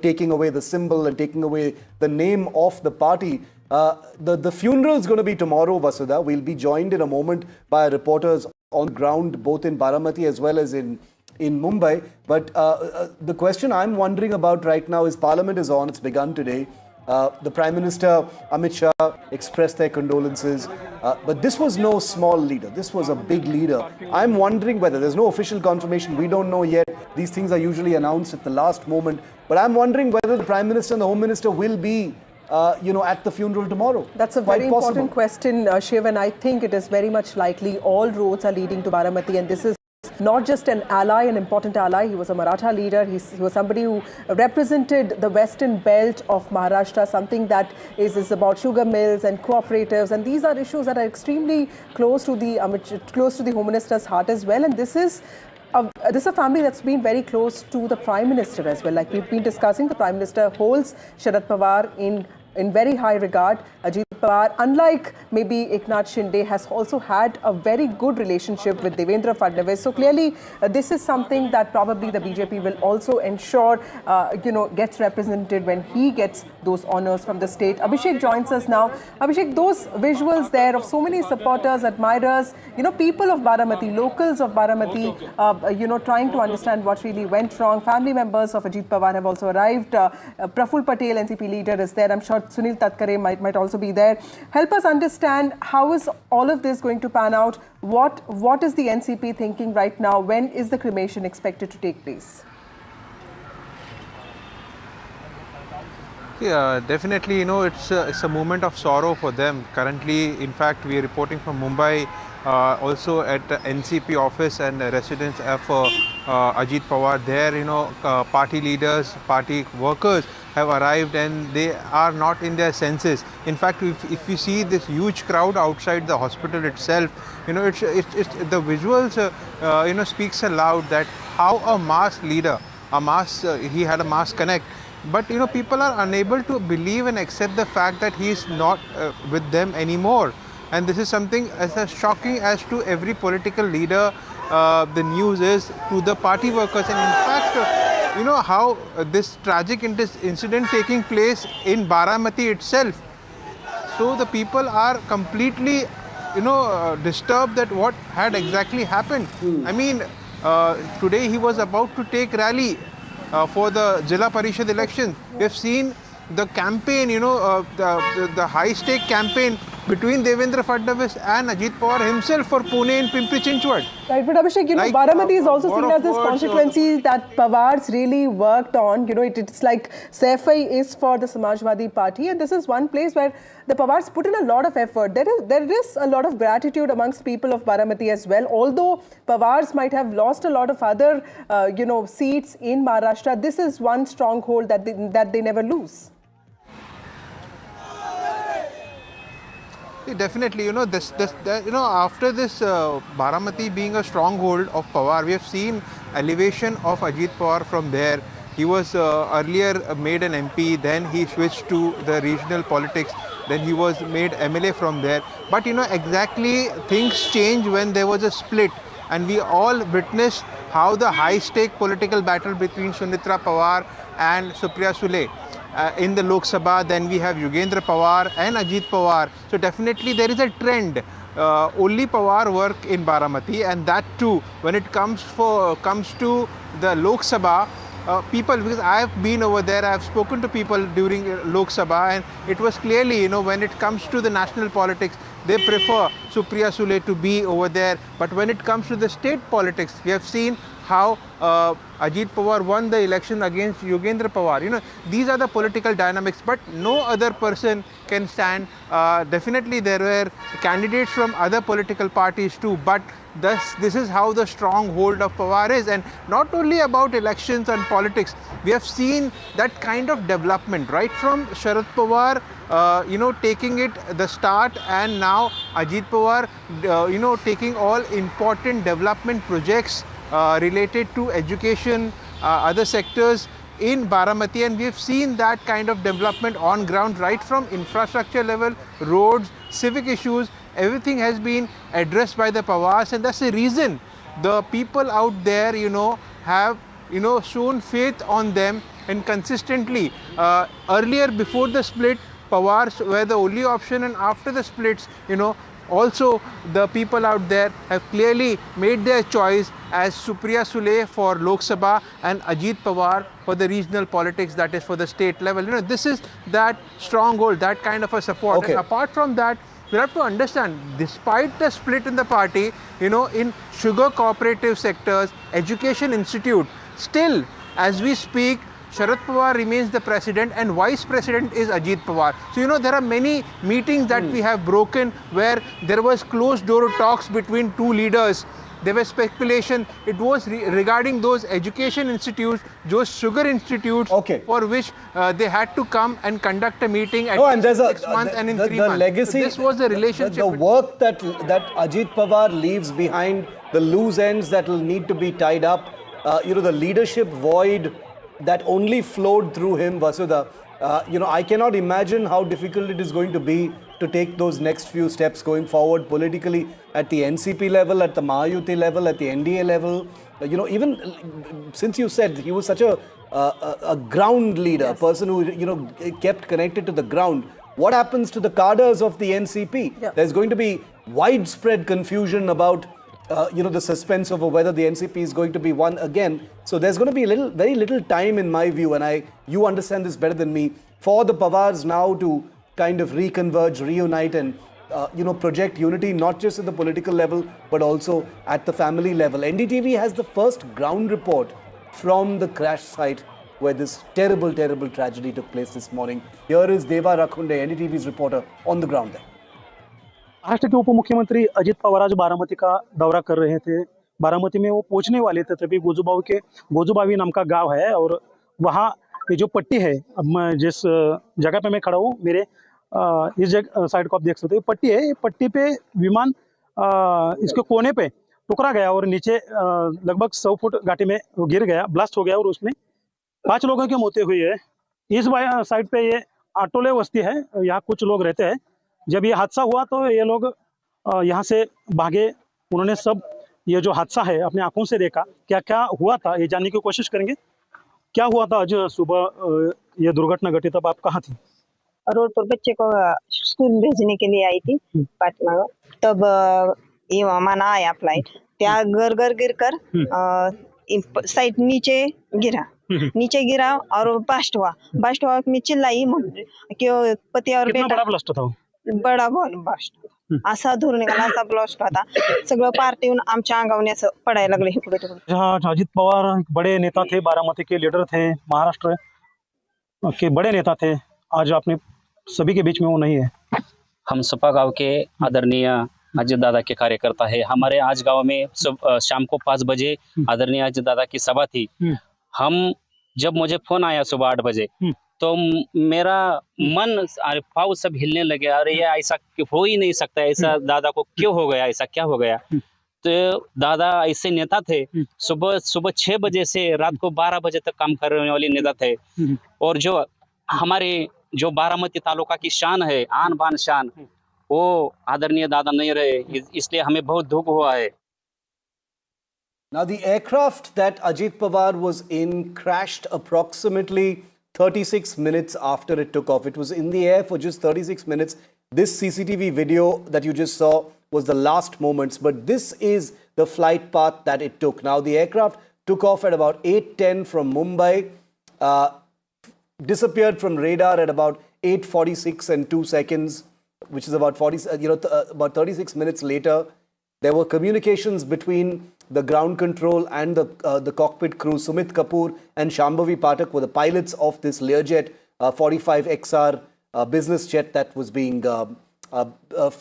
taking away the symbol and taking away the name of the party. The funeral is going to be tomorrow, Vasudha. We'll be joined in a moment by reporters on the ground, both in Baramati as well as in Mumbai. But the question I'm wondering about right now is Parliament is on. It's begun today. The Prime Minister, Amit Shah, expressed their condolences. But this was no small leader. This was a big leader. I'm wondering whether there's no official confirmation. We don't know yet. These things are usually announced at the last moment. But I'm wondering whether the Prime Minister and the Home Minister will be at the funeral tomorrow. That's a very important question, Shiv, and I think it is very much likely all roads are leading to Baramati, and this is not just an ally, an important ally. He was a Maratha leader. He was somebody who represented the western belt of Maharashtra, something that is about sugar mills and cooperatives, and these are issues that are extremely close to the Home Minister's heart as well. And this is a family that's been very close to the Prime Minister as well. Like we've been discussing, the Prime Minister holds Sharad Pawar in very high regard. Ajit Pawar, unlike maybe Eknath Shinde, has also had a very good relationship with Devendra Fadnavis. So clearly, this is something that probably the BJP will also ensure, gets represented when he gets those honors from the state. Abhishek joins us now. Abhishek, those visuals there of so many supporters, admirers, people of Baramati, locals of Baramati, trying to understand what really went wrong. Family members of Ajit Pawar have also arrived. Praful Patel, NCP leader, is there. I'm sure Sunil Tatkare might also be there. Help us understand, how is all of this going to pan out? What is the NCP thinking right now? When is the cremation expected to take place? Yeah, definitely, it's a moment of sorrow for them. Currently, in fact, we are reporting from Mumbai, also at the NCP office and residence of Ajit Pawar. There, party leaders, party workers have arrived and they are not in their senses. In fact, if you see this huge crowd outside the hospital itself, it's the visuals, speaks aloud that how a mass leader, he had a mass connect. But people are unable to believe and accept the fact that he is not with them anymore. And this is something as shocking as to every political leader. The news is to the party workers. And in fact, how this tragic incident taking place in Baramati itself. So the people are completely, disturbed that what had exactly happened. I mean, today he was about to take rally for the Jilla Parishad election. We have seen the campaign, the high-stake campaign between Devendra Fadnavis and Ajit Pawar himself for Pune and Pimpri Chinchwad. Right, but Abhishek, Baramati is also seen as this constituency that Pawar's really worked on. It's like Saifai is for the Samajwadi Party, and this is one place where the Pawars put in a lot of effort. There is a lot of gratitude amongst people of Baramati as well. Although Pawars might have lost a lot of other, seats in Maharashtra, this is one stronghold that they never lose. Definitely, after this Baramati being a stronghold of Pawar, we have seen elevation of Ajit Pawar from there. He was earlier made an MP, then he switched to the regional politics, then he was made MLA from there. But exactly things change when there was a split, and we all witnessed how the high-stake political battle between Sunitra Pawar and Supriya Sule. In the Lok Sabha, then we have Yogendra Pawar and Ajit Pawar. So definitely there is a trend. Only Pawar work in Baramati, and that too when it comes to the Lok Sabha, people, because I have been over there, I have spoken to people during Lok Sabha, and it was clearly, when it comes to the national politics, they prefer Supriya Sule to be over there. But when it comes to the state politics, we have seen how Ajit Pawar won the election against Yogendra Pawar. These are the political dynamics, but no other person can stand. Definitely there were candidates from other political parties too, but this is how the stronghold of Pawar is. And not only about elections and politics, we have seen that kind of development right from Sharad Pawar, taking it the start, and now Ajit Pawar, taking all important development projects related to education, other sectors in Baramati, and we have seen that kind of development on ground, right from infrastructure level, roads, civic issues, everything has been addressed by the Pawars, and that's the reason the people out there, have, shown faith on them, and consistently, earlier before the split, Pawars were the only option, and after the splits, also the people out there have clearly made their choice as Supriya Sule for Lok Sabha and Ajit Pawar for the regional politics, that is for the state level. This is that stronghold, that kind of a support. Okay. And apart from that, we have to understand, despite the split in the party, in sugar cooperative sectors, education institute, still as we speak, Sharad Pawar remains the president and vice president is Ajit Pawar. So, there are many meetings that we have broken where there was closed door talks between two leaders. There was speculation. It was regarding those education institutes, those sugar institutes, for which they had to come and conduct a meeting at and there's 6 months and in 3 months. Legacy, so this was the relationship. The work that Ajit Pawar leaves behind, the loose ends that will need to be tied up, the leadership void that only flowed through him, Vasudha. I cannot imagine how difficult it is going to be to take those next few steps going forward politically at the NCP level, at the Mahayuti level, at the NDA level? Even since you said he was such a ground leader, a person who kept connected to the ground. What happens to the cadres of the NCP? Yeah. There's going to be widespread confusion about the suspense over whether the NCP is going to be won again. So there's going to be very little time, in my view, and you understand this better than me, for the Pawars now to kind of reconverge, reunite, and project unity not just at the political level but also at the family level. NDTV has the first ground report from the crash site where this terrible, terrible tragedy took place this morning. Here is Deva Rakhunde, NDTV's reporter, on the ground there. Maharashtra के उप मुख्यमंत्री अजित पवार आज बारामती का दौरा कर रहे थे। बारामती में वो पहुंचने वाले थे तभी गोजूबावी नाम का गांव है और वहाँ ये जो पट्टी है, अब मैं जिस जगह पे मैं खड़ा हूँ, मेरे इस साइड को आप देख सकते हो, पट्टी है। ये पट्टी पे विमान इसके कोने पे टुकरा गया और नीचे लगभग 100 फुट घाटी में गिर गया, ब्लास्ट हो गया और उसमें 5 लोगों की मौत हुई है। इस साइड पे ये आटोले बस्ती है, यहाँ कुछ लोग रहते हैं। जब ये हादसा हुआ तो ये लोग यहाँ से भागे। उन्होंने सब ये जो हादसा है अपने आंखों से देखा। क्या क्या हुआ था ये जानने की कोशिश करेंगे। क्या हुआ था आज सुबह ये दुर्घटना घटी, तब आप कहाँ थी? रोड पर बच्चे को स्कूल भेजने के लिए आई थी पाटना, तब ये माना आया फ्लाइट, त्या घर गिर कर साइड नीचे गिरा और ब्लास्ट हुआ। मैं चिल्लाई कि पति और बेटा। बड़ा ब्लास्ट था? बड़ा ब्लास्ट असा धूर निघाला, असा ब्लास्ट होता। सगळं पार्टी येऊन आमच्या अंगावने असं पडायला लागले इकडे तिकडे। अजित पवार एक बड़े नेता थे, बारामती के लीडर थे, महाराष्ट्र के बड़े नेता थे। आज आपने सभी के बीच में वो नहीं है। हम सपा गांव के आदरणीय अजित दादा के कार्यकर्ता है। हमारे आज गांव में शाम को 5 बजे आदरणीय अजित दादा की सभा थी। जब मुझे फोन आया सुबह 8 बजे तो मेरा मन पाँव सब हिलने लगे। अरे ये ऐसा हो ही नहीं सकता, ऐसा दादा को क्यों हो गया, ऐसा क्या हो गया। तो दादा ऐसे नेता थे, सुबह 6 बजे से रात को 12 बजे तक काम करने वाले नेता थे। और जो हमारे जो बारामती तालुका की शान है, आन बान शान, वो आदरणीय दादा नहीं रहे, इसलिए हमें बहुत दुख हुआ है। Now the aircraft that Ajit Pawar was in crashed approximately 36 minutes after it took off. It was in the air for just 36 minutes. This CCTV video that you just saw was the last moments, but this is the flight path that it took. Now the aircraft took off at about 8:10 from Mumbai, disappeared from radar at about 8:46 and 2 seconds, which is about 36 minutes later. There were communications between the ground control and the cockpit crew. Sumit Kapoor and Shambhavi Pathak were the pilots of this Learjet 45XR business jet that was being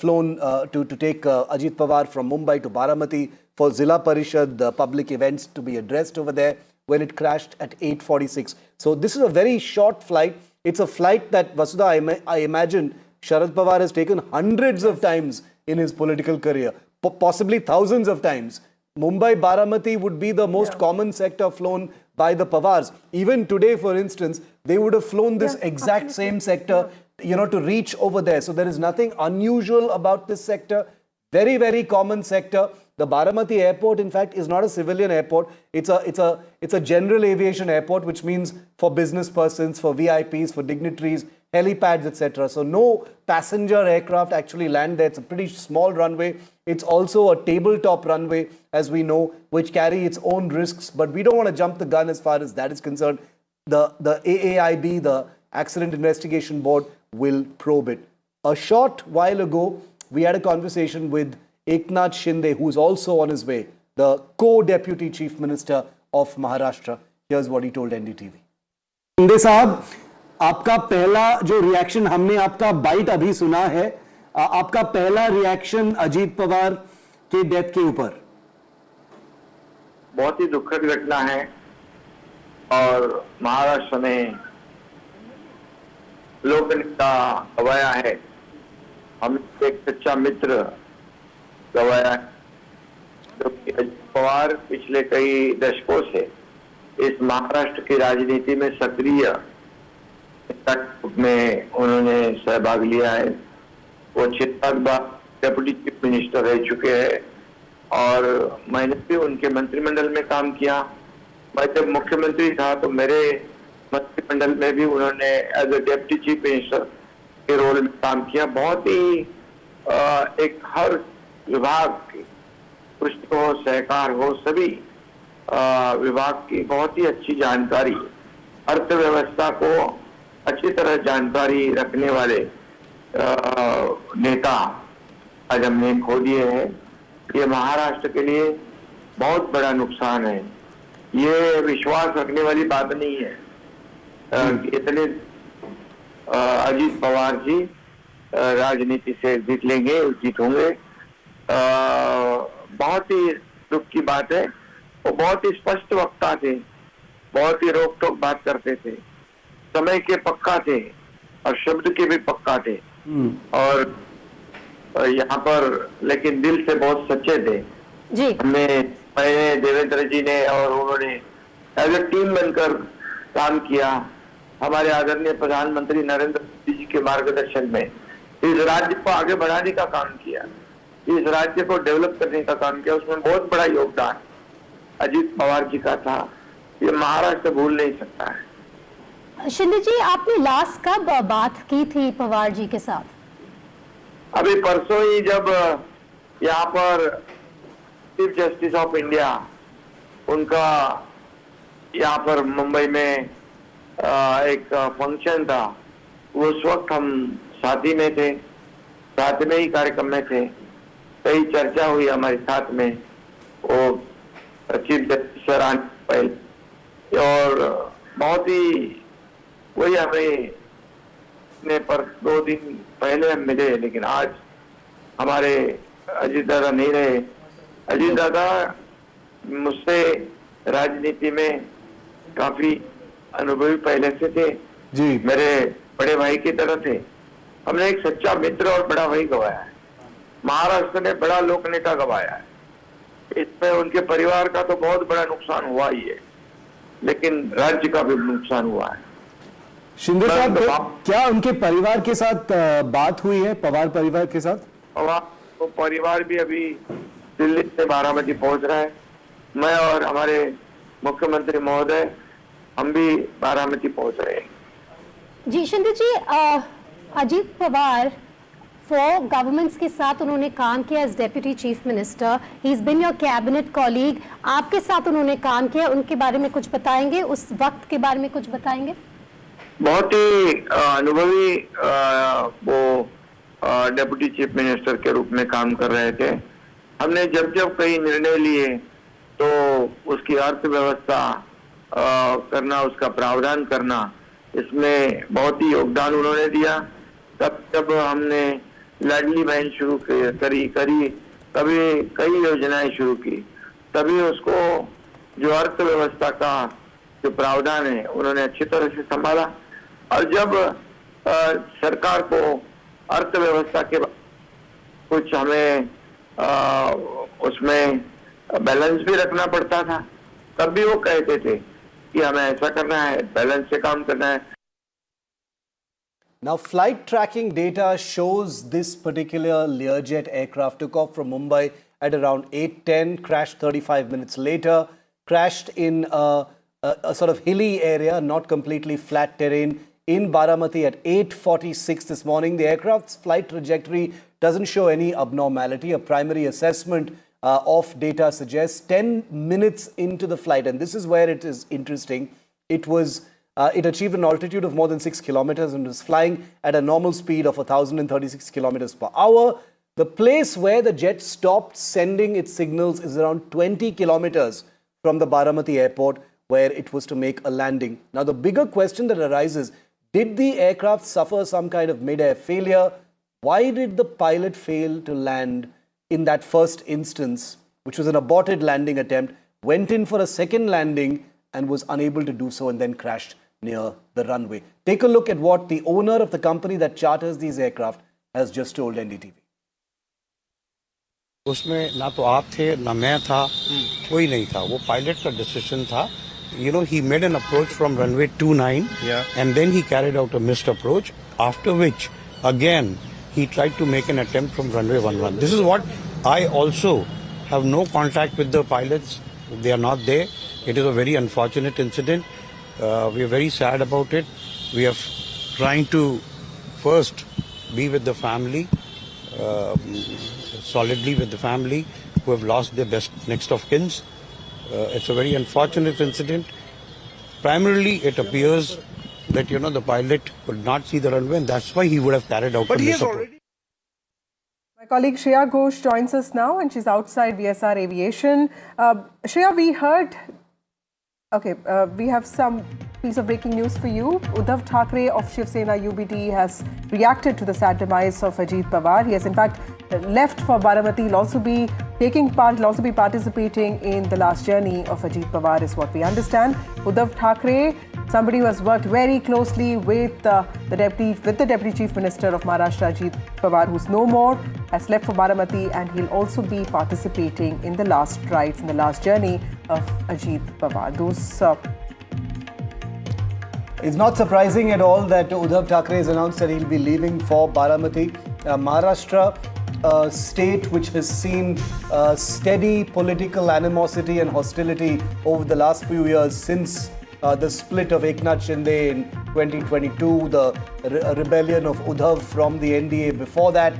flown to take Ajit Pawar from Mumbai to Baramati for Zilla Parishad public events to be addressed over there, when it crashed at 8:46. So this is a very short flight. It's a flight that, Vasudha, I imagine Sharad Pawar has taken hundreds of times in his political career, possibly thousands of times. Mumbai Baramati would be the most common sector flown by the Pawars. Even today, for instance, they would have flown this exact same sector, to reach over there. So there is nothing unusual about this sector. Very, very common sector. The Baramati airport, in fact, is not a civilian airport. It's a general aviation airport, which means for business persons, for VIPs, for dignitaries, helipads, etc. So no passenger aircraft actually land there. It's a pretty small runway. It's also a tabletop runway, as we know, which carry its own risks. But we don't want to jump the gun as far as that is concerned. The AAIB, the Accident Investigation Board, will probe it. A short while ago, we had a conversation with Eknath Shinde, who's also on his way, the co-deputy chief minister of Maharashtra. Here's what he told NDTV. Shinde साहब, आपका पहला जो reaction, हमने आपका bite अभी सुना है, आपका पहला रिएक्शन अजीत पवार के डेथ के ऊपर? बहुत ही दुखद घटना है और महाराष्ट्र में लोकनेता गवाया है, हम एक सच्चा मित्र गवाया है। क्योंकि अजित पवार पिछले कई दशकों से इस महाराष्ट्र की राजनीति में सक्रिय में उन्होंने सहभाग लिया है वो 6 साल बाद डेप्यूटी चीफ मिनिस्टर रह चुके हैं और मैंने भी उनके मंत्रिमंडल में काम किया। मैं जब मुख्यमंत्री था तो मेरे मंत्रिमंडल में भी उन्होंने as a deputy chief minister के रोल में काम किया। बहुत ही एक हर विभाग की पुष्टि हो, सहकार हो, सभी विभाग की बहुत ही अच्छी जानकारी, अर्थव्यवस्था को अच्छी तरह जानकारी रखने वाले नेता आज हमने खो दिए हैं। ये महाराष्ट्र के लिए बहुत बड़ा नुकसान है। ये विश्वास रखने वाली बात नहीं है इतने अजीत पवार जी राजनीति से जीत लेंगे, जीत होंगे। बहुत ही दुख की बात है। वो बहुत ही स्पष्ट वक्ता थे, बहुत ही रोक टोक बात करते थे, समय के पक्का थे और शब्द के भी पक्का थे और यहाँ पर लेकिन दिल से बहुत सच्चे थे। जी मैंने देवेंद्र जी ने और उन्होंने एज ए टीम बनकर काम किया। हमारे आदरणीय प्रधानमंत्री नरेंद्र मोदी जी के मार्गदर्शन में इस राज्य को आगे बढ़ाने का काम किया, इस राज्य को डेवलप करने का काम किया। उसमें बहुत बड़ा योगदान अजीत पवार जी का था। ये महाराष्ट्र भूल नहीं सकता है। शिंदे जी, आपने लास्ट कब बात की थी पवार जी के साथ? अभी परसों ही जब यहाँ पर चीफ जस्टिस ऑफ इंडिया उनका यहाँ पर मुंबई में एक फंक्शन था, उस वक्त हम साथ ही में थे, साथ में ही कार्यक्रम में थे। कई चर्चा हुई हमारे साथ में, वो चीफ जस्टिस सर आने पहले और बहुत ही वही हमें ने पर 2 दिन पहले हम मिले। लेकिन आज हमारे अजीत दादा नहीं रहे। अजीत दादा मुझसे राजनीति में काफी अनुभवी पहले से थे जी, मेरे बड़े भाई की तरह थे। हमने एक सच्चा मित्र और बड़ा भाई गवाया है। महाराष्ट्र ने बड़ा लोक नेता गवाया है। इसमें उनके परिवार का तो बहुत बड़ा नुकसान हुआ ही है, लेकिन राज्य का भी नुकसान हुआ है। शिंदे साहब, क्या उनके परिवार के साथ बात हुई है, पवार परिवार के साथ? तो परिवार भी अभी दिल्ली से बारामती पहुंच रहा है। मैं और हमारे मुख्यमंत्री महोदय हम भी बारामती पहुंच रहे हैं। जी शिंदे जी, अजीत पवार 4 गवर्नमेंट्स के साथ उन्होंने काम किया as deputy chief minister. He is been your cabinet colleague. आपके साथ उन्होंने काम किया, उनके बारे में कुछ बताएंगे, उस वक्त के बारे में कुछ बताएंगे? बहुत ही अनुभवी वो डेप्यूटी चीफ मिनिस्टर के रूप में काम कर रहे थे। हमने जब जब कई निर्णय लिए तो उसकी अर्थव्यवस्था करना, उसका प्रावधान करना, इसमें बहुत ही योगदान उन्होंने दिया। तब जब हमने लाडली बहन शुरू करी तभी कई योजनाएं शुरू की, तभी उसको जो अर्थव्यवस्था का जो प्रावधान है उन्होंने अच्छी तरह से संभाला। और जब सरकार को अर्थव्यवस्था के कुछ हमें उसमें बैलेंस भी रखना पड़ता था, तब भी वो कहते थे कि हमें ऐसा करना है, बैलेंस से काम करना है। Now, flight tracking data shows this particular Learjet aircraft took off from Mumbai at around 8:10, crashed 35 minutes later, crashed in a sort of hilly area, not completely flat terrain, in Baramati at 8:46 this morning. The aircraft's flight trajectory doesn't show any abnormality. A primary assessment of data suggests 10 minutes into the flight, and this is where it is interesting. It achieved an altitude of more than 6 kilometers and was flying at a normal speed of 1,036 kilometers per hour. The place where the jet stopped sending its signals is around 20 kilometers from the Baramati airport, where it was to make a landing. Now, the bigger question that arises, did the aircraft suffer some kind of mid-air failure? Why did the pilot fail to land in that first instance, which was an aborted landing attempt, went in for a second landing and was unable to do so and then crashed near the runway? Take a look at what the owner of the company that charters these aircraft has just told NDTV. उसमें ना तो आप थे ना मैं था, कोई नहीं था, वो पायलट का डिसीजन था. You know, he made an approach from runway 29 and then he carried out a missed approach, after which again he tried to make an attempt from runway 11. This is what I also have no contact with the pilots. They are not there. It is a very unfortunate incident. We are very sad about it. We are trying to first be with the family, solidly with the family who have lost their best next of kins. It's a very unfortunate incident. Primarily, it appears that, the pilot could not see the runway, and that's why he would have carried out the misapproach. My colleague Shreya Ghosh joins us now, and she's outside VSR Aviation. Shreya, we heard... Okay, we have some piece of breaking news for you. Uddhav Thackeray of Shiv Sena UBT has reacted to the sad demise of Ajit Pawar. He has in fact left for Baramati. He'll also be taking part, he'll also be participating in the last journey of Ajit Pawar is what we understand. Uddhav Thackeray, somebody who has worked very closely with the Deputy Chief Minister of Maharashtra, Ajit Pawar, who's no more, has left for Baramati, and he'll also be participating in the last rides, in the last journey of Ajit Pawar. It's not surprising at all that Uddhav Thackeray has announced that he'll be leaving for Baramati. Maharashtra, a state which has seen steady political animosity and hostility over the last few years since the split of Eknath Shinde in 2022, the rebellion of Uddhav from the NDA. Before that,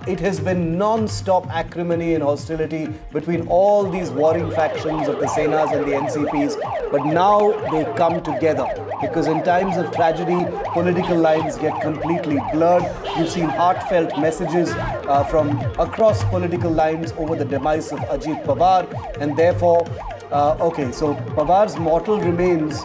it has been non-stop acrimony and hostility between all these warring factions of the Senas and the NCPs. But now they come together because in times of tragedy, political lines get completely blurred. You've seen heartfelt messages from across political lines over the demise of Ajit Pawar, and therefore, so Pawar's mortal remains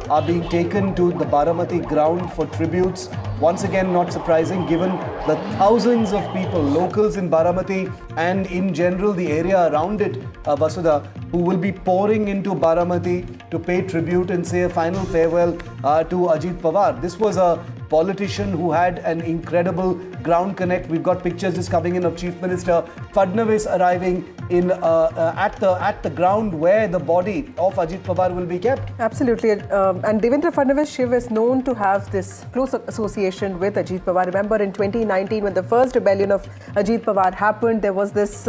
are being taken to the Baramati ground for tributes. Once again, not surprising given the thousands of people, locals in Baramati and in general the area around it, Vasudha, who will be pouring into Baramati to pay tribute and say a final farewell to Ajit Pawar. This was a politician who had an incredible ground connect. We've got pictures just coming in of Chief Minister Fadnavis arriving in at the ground where the body of Ajit Pawar will be kept. Absolutely. And Devendra Fadnavis Shiv is known to have this close association with Ajit Pawar. Remember in 2019 when the first rebellion of Ajit Pawar happened, there was this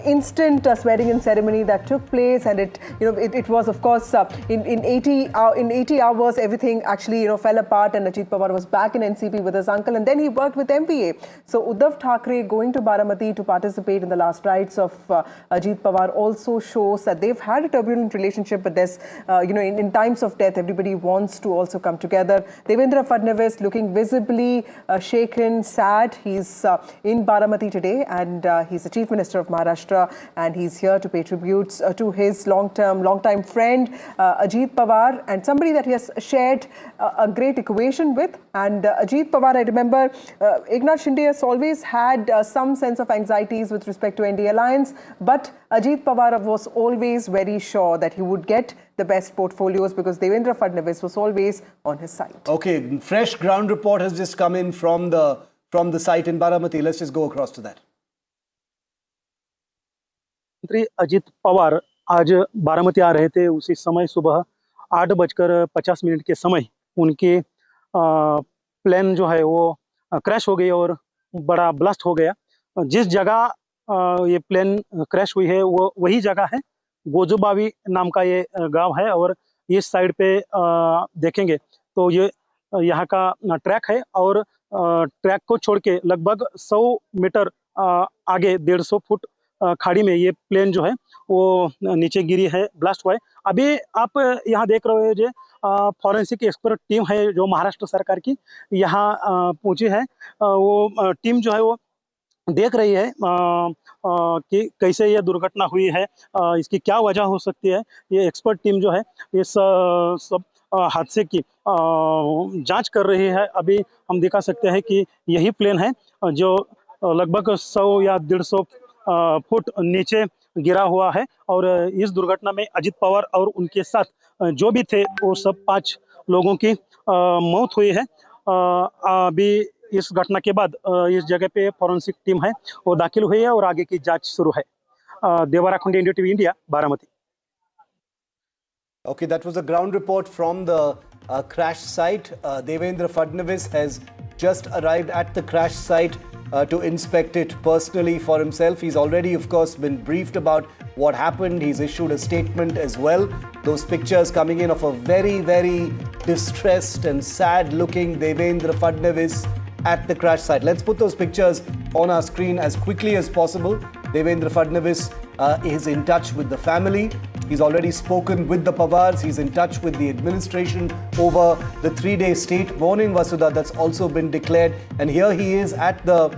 instant swearing-in ceremony that took place, and it was of course in 80 hours everything actually fell apart, and Ajit Pawar was back in NCP with his uncle, and then he worked with MVA. So Uddhav Thackeray going to Baramati to participate in the last rites of Ajit Pawar also shows that they've had a turbulent relationship, but there's in times of death everybody wants to also come together. Devendra Fadnavis looking visibly shaken, sad. He's in Baramati today, and he's the Chief Minister of Maharashtra, and he's here to pay tributes to his long-time friend Ajit Pawar, and somebody that he has shared a great equation with. And Ajit Pawar, I remember Eknath Shinde has always had some sense of anxieties with respect to NDA alliance, but Ajit Pawar was always very sure that he would get the best portfolios because Devendra Fadnavis was always on his side. Okay, fresh ground report has just come in from the site in Baramati. Let's just go across to that. मंत्री अजित पवार आज बारामती आ रहे थे। उसी समय सुबह 8:50 के समय उनके प्लेन जो है वो क्रैश हो गई और बड़ा ब्लास्ट हो गया। जिस जगह ये प्लेन क्रैश हुई है वो वही जगह है, गोजोबावी नाम का ये गांव है, और इस साइड पे देखेंगे तो ये यहाँ का ट्रैक है, और ट्रैक को छोड़ के लगभग 100 मीटर आगे 150 फुट खाड़ी में ये प्लेन जो है वो नीचे गिरी है, ब्लास्ट हुआ है। अभी आप यहाँ देख रहे हो जो फॉरेंसिक एक्सपर्ट टीम है जो महाराष्ट्र सरकार की यहाँ पहुंची है, वो टीम जो है वो देख रही है कि कैसे ये दुर्घटना हुई है, इसकी क्या वजह हो सकती है। ये एक्सपर्ट टीम जो है इस सब हादसे की जांच कर रही है। अभी हम दिखा सकते हैं कि यही प्लेन है जो लगभग 100 या 150 फुट नीचे गिरा हुआ है, और इस दुर्घटना में अजित पवार और उनके साथ जो भी थे वो सब 5 लोगों की मौत हुई है। अभी इस घटना के बाद इस जगह पे फॉरेंसिक टीम है वो दाखिल हुई है और आगे की जांच शुरू है। देवराखंडी NDTV India, Baramati. Okay, that was a ground report from the crash site. Devendra Fadnavis has just arrived at the crash site to inspect it personally for himself. He's already, of course, been briefed about what happened. He's issued a statement as well. Those pictures coming in of a very, very distressed and sad-looking Devendra Fadnavis at the crash site. Let's put those pictures on our screen as quickly as possible. Devendra Fadnavis is in touch with the family. He's already spoken with the Pawars. He's in touch with the administration over the 3-day state mourning, Vasudha, that's also been declared. And here he is at the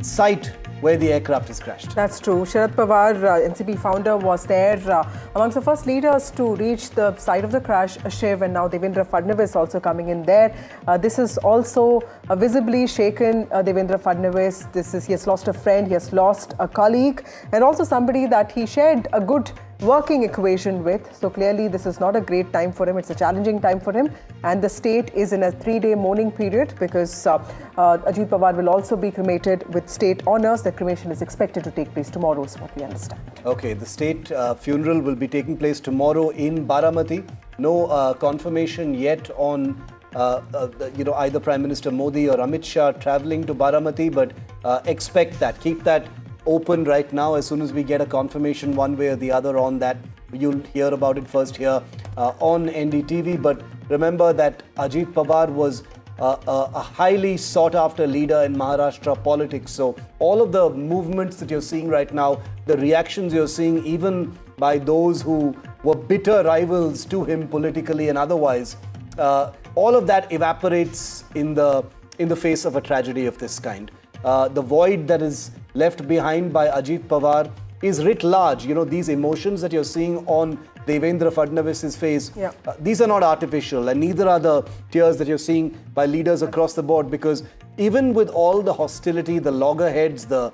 site where the aircraft is crashed. That's true. Sharad Pawar, NCP founder, was there amongst the first leaders to reach the site of the crash, Shiv, and now Devendra Fadnavis also coming in there. This is also visibly shaken Devendra Fadnavis. He has lost a friend, he has lost a colleague, and also somebody that he shared a good working equation with. So clearly this is not a great time for him. It's a challenging time for him. And the state is in a 3-day mourning period because Ajit Pawar will also be cremated with state honors. The cremation is expected to take place tomorrow, is what we understand. Okay, the state funeral will be taking place tomorrow in Baramati. No confirmation yet on either Prime Minister Modi or Amit Shah traveling to Baramati, but expect that. Keep that open right now. As soon as we get a confirmation one way or the other on that, you'll hear about it first here on NDTV. But remember that Ajit Pawar was a highly sought after leader in Maharashtra politics. So all of the movements that you're seeing right now, the reactions you're seeing even by those who were bitter rivals to him politically and otherwise, all of that evaporates in the face of a tragedy of this kind. The void that is left behind by Ajit Pawar is writ large. You know, these emotions that you're seeing on Devendra Fadnavis' face, these are not artificial, and neither are the tears that you're seeing by leaders across the board, because even with all the hostility, the loggerheads, the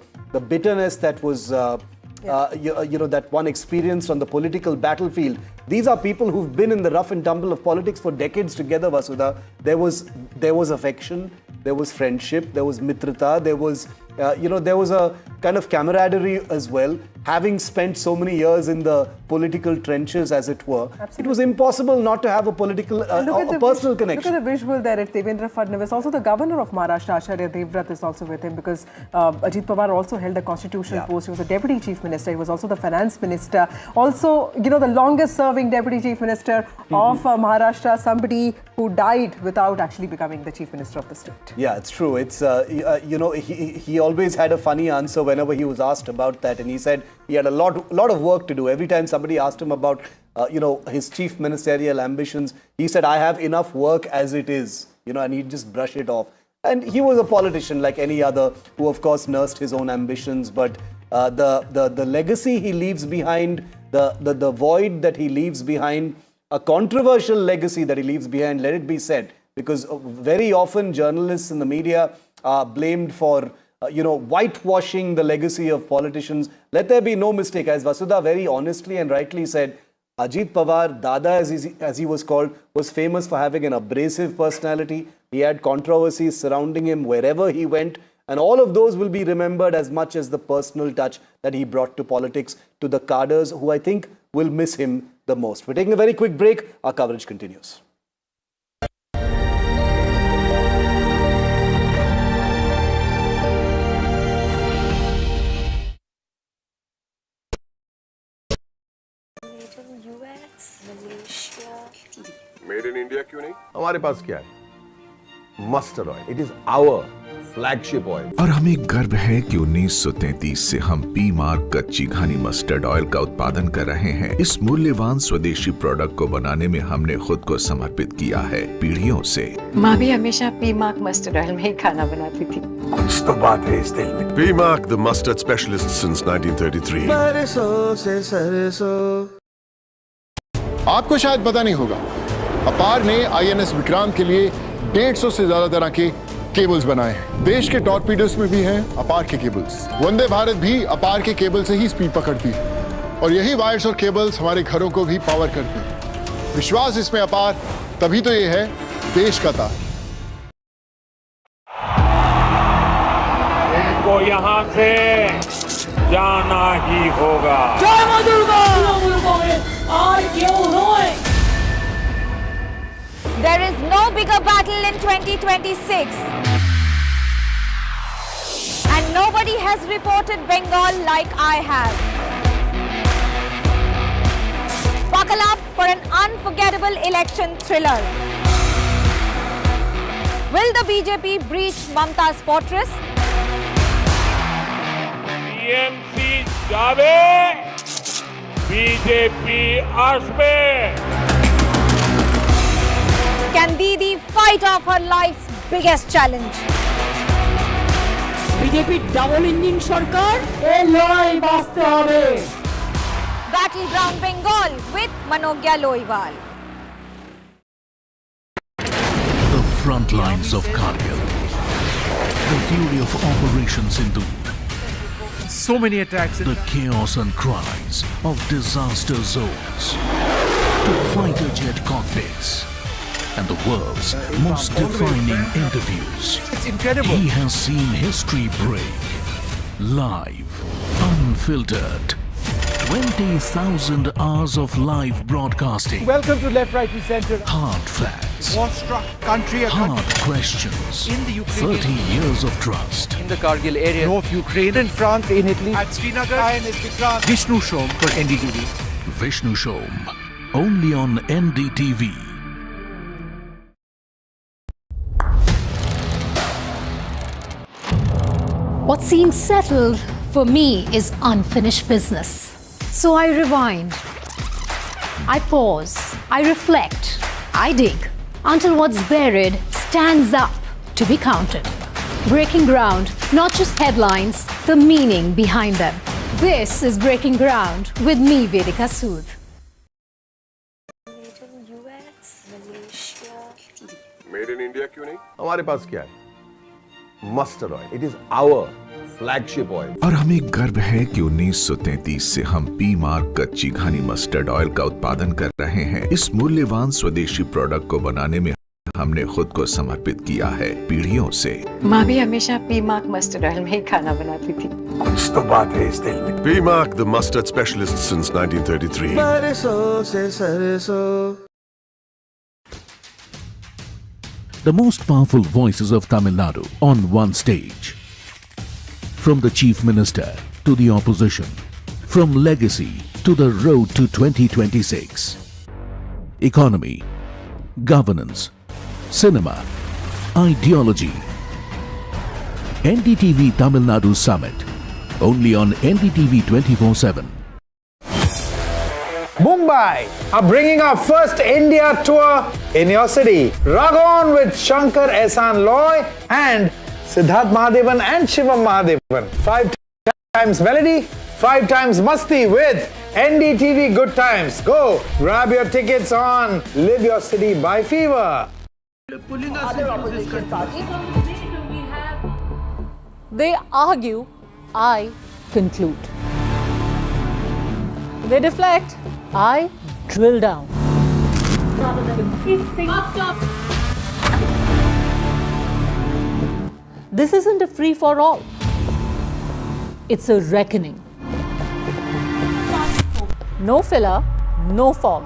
bitterness that was that one experienced on the political battlefield, these are people who've been in the rough and tumble of politics for decades together, Vasudha. There was affection, there was friendship, there was mitrata, there was there was a kind of camaraderie as well. Having spent so many years in the political trenches, as it were, It was impossible not to have a political, a personal connection. Look at the visual there at Devendra Fadnavis. Also, the governor of Maharashtra, Acharya Devvrat, is also with him because Ajit Pawar also held a constitutional post. He was a deputy chief minister. He was also the finance minister. Also, the longest serving deputy chief minister of Maharashtra, somebody who died without actually becoming the chief minister of the state. Yeah, it's true. It's, he always had a funny answer whenever he was asked about that. And he said he had a lot of work to do. Every time somebody asked him about, his chief ministerial ambitions, he said, I have enough work as it is, and he'd just brush it off. And he was a politician like any other who, of course, nursed his own ambitions. But the legacy he leaves behind, the void that he leaves behind, a controversial legacy that he leaves behind, let it be said, because very often journalists in the media are blamed for whitewashing the legacy of politicians. Let there be no mistake. As Vasudha very honestly and rightly said, Ajit Pawar, Dada as he was called, was famous for having an abrasive personality. He had controversies surrounding him wherever he went. And all of those will be remembered as much as the personal touch that he brought to politics, to the cadres who I think will miss him the most. We're taking a very quick break. Our coverage continues. Made in India क्यों नहीं? हमारे पास क्या है? Mustard oil. It is our flagship oil. और हमें गर्व है कि 1933 से हम पी मार्क कच्ची घानी मस्टर्ड ऑयल का उत्पादन कर रहे हैं. इस मूल्यवान स्वदेशी प्रोडक्ट को बनाने में हमने खुद को समर्पित किया है पीढ़ियों से. माँ भी हमेशा पी मार्क मस्टर्ड ऑयल में ही खाना बनाती थी. कुछ तो बात है इस दिल में. P mark, the mustard specialist since 1933. सरसों से सरसों. आपको शायद पता नहीं होगा, अपार ने आईएनएस विक्रांत के लिए 150 से ज्यादा तरह के केबल्स बनाए हैं. देश के टॉर्पीडोस में भी हैं अपार के केबल्स. वंदे भारत भी अपार के केबल से ही स्पीड पकड़ती है, और यही वायर्स और केबल्स हमारे घरों को भी पावर करते हैं. विश्वास इसमें अपार, तभी तो ये है देश का तार. इनको यहाँ से जाना ही होगा. There is no bigger battle in 2026 Nobody has reported Bengal like I have. Buckle up for an unforgettable election thriller. Will the BJP breach Mamta's fortress? TMC जावे, बीजेपी आसमे. Can Didi fight off her life's biggest challenge? BJP double engine সরকার এই লড়াই বাঁচতে হবে. Battleground Bengal with Manogya Loiwal. The front lines of Kargil. The fury of Operation Sindoor. So many attacks. The chaos and cries of disaster zones. To fighter jet cockpits. And the world's most defining interviews. It's incredible. He has seen history break. Live. Unfiltered. 20,000 hours of live broadcasting. Welcome to Left, Right, and Center. Hard facts. War-struck country. Hard questions. In the Ukraine. 30 years of trust. In the Kargil area. North Ukraine. In France. In Italy. At Srinagar. Vishnu Shom for NDTV. Vishnu Shom. Only on NDTV. What seems settled for me is unfinished business. So I rewind, I pause, I reflect, I dig until what's buried stands up to be counted. Breaking ground, not just headlines, the meaning behind them. This is Breaking Ground with me, Vedika Sood. Made in India क्यों नहीं? हमारे पास क्या है? Mustard oil. It is our flagship oil. और हमें गर्व है कि 1933 से हम पी मार्क कच्ची घानी मस्टर्ड ऑयल का उत्पादन कर रहे हैं. इस मूल्यवान स्वदेशी प्रोडक्ट को बनाने में हमने खुद को समर्पित किया है पीढ़ियों से. माँ भी हमेशा पी मार्क मस्टर्ड ऑयल में ही खाना बनाती थी. कुछ तो बात है इस दिल में. P mark the mustard specialist since 1933. The most powerful voices of Tamil Nadu on one stage. From the Chief Minister to the opposition, from legacy to the road to 2026. Economy, governance, cinema, ideology. NDTV Tamil Nadu Summit. Only on NDTV 24/7. Mumbai are bringing our first India tour in your city. Rock on with Shankar Ehsan Loy and Siddharth Mahadevan and Shivam Mahadevan. 5 times melody, 5 times masti with NDTV Good Times. Go grab your tickets on Live Your City by Fever. They argue, I conclude. They deflect, I drill down. This isn't a free-for-all. It's a reckoning. No filler, no fog.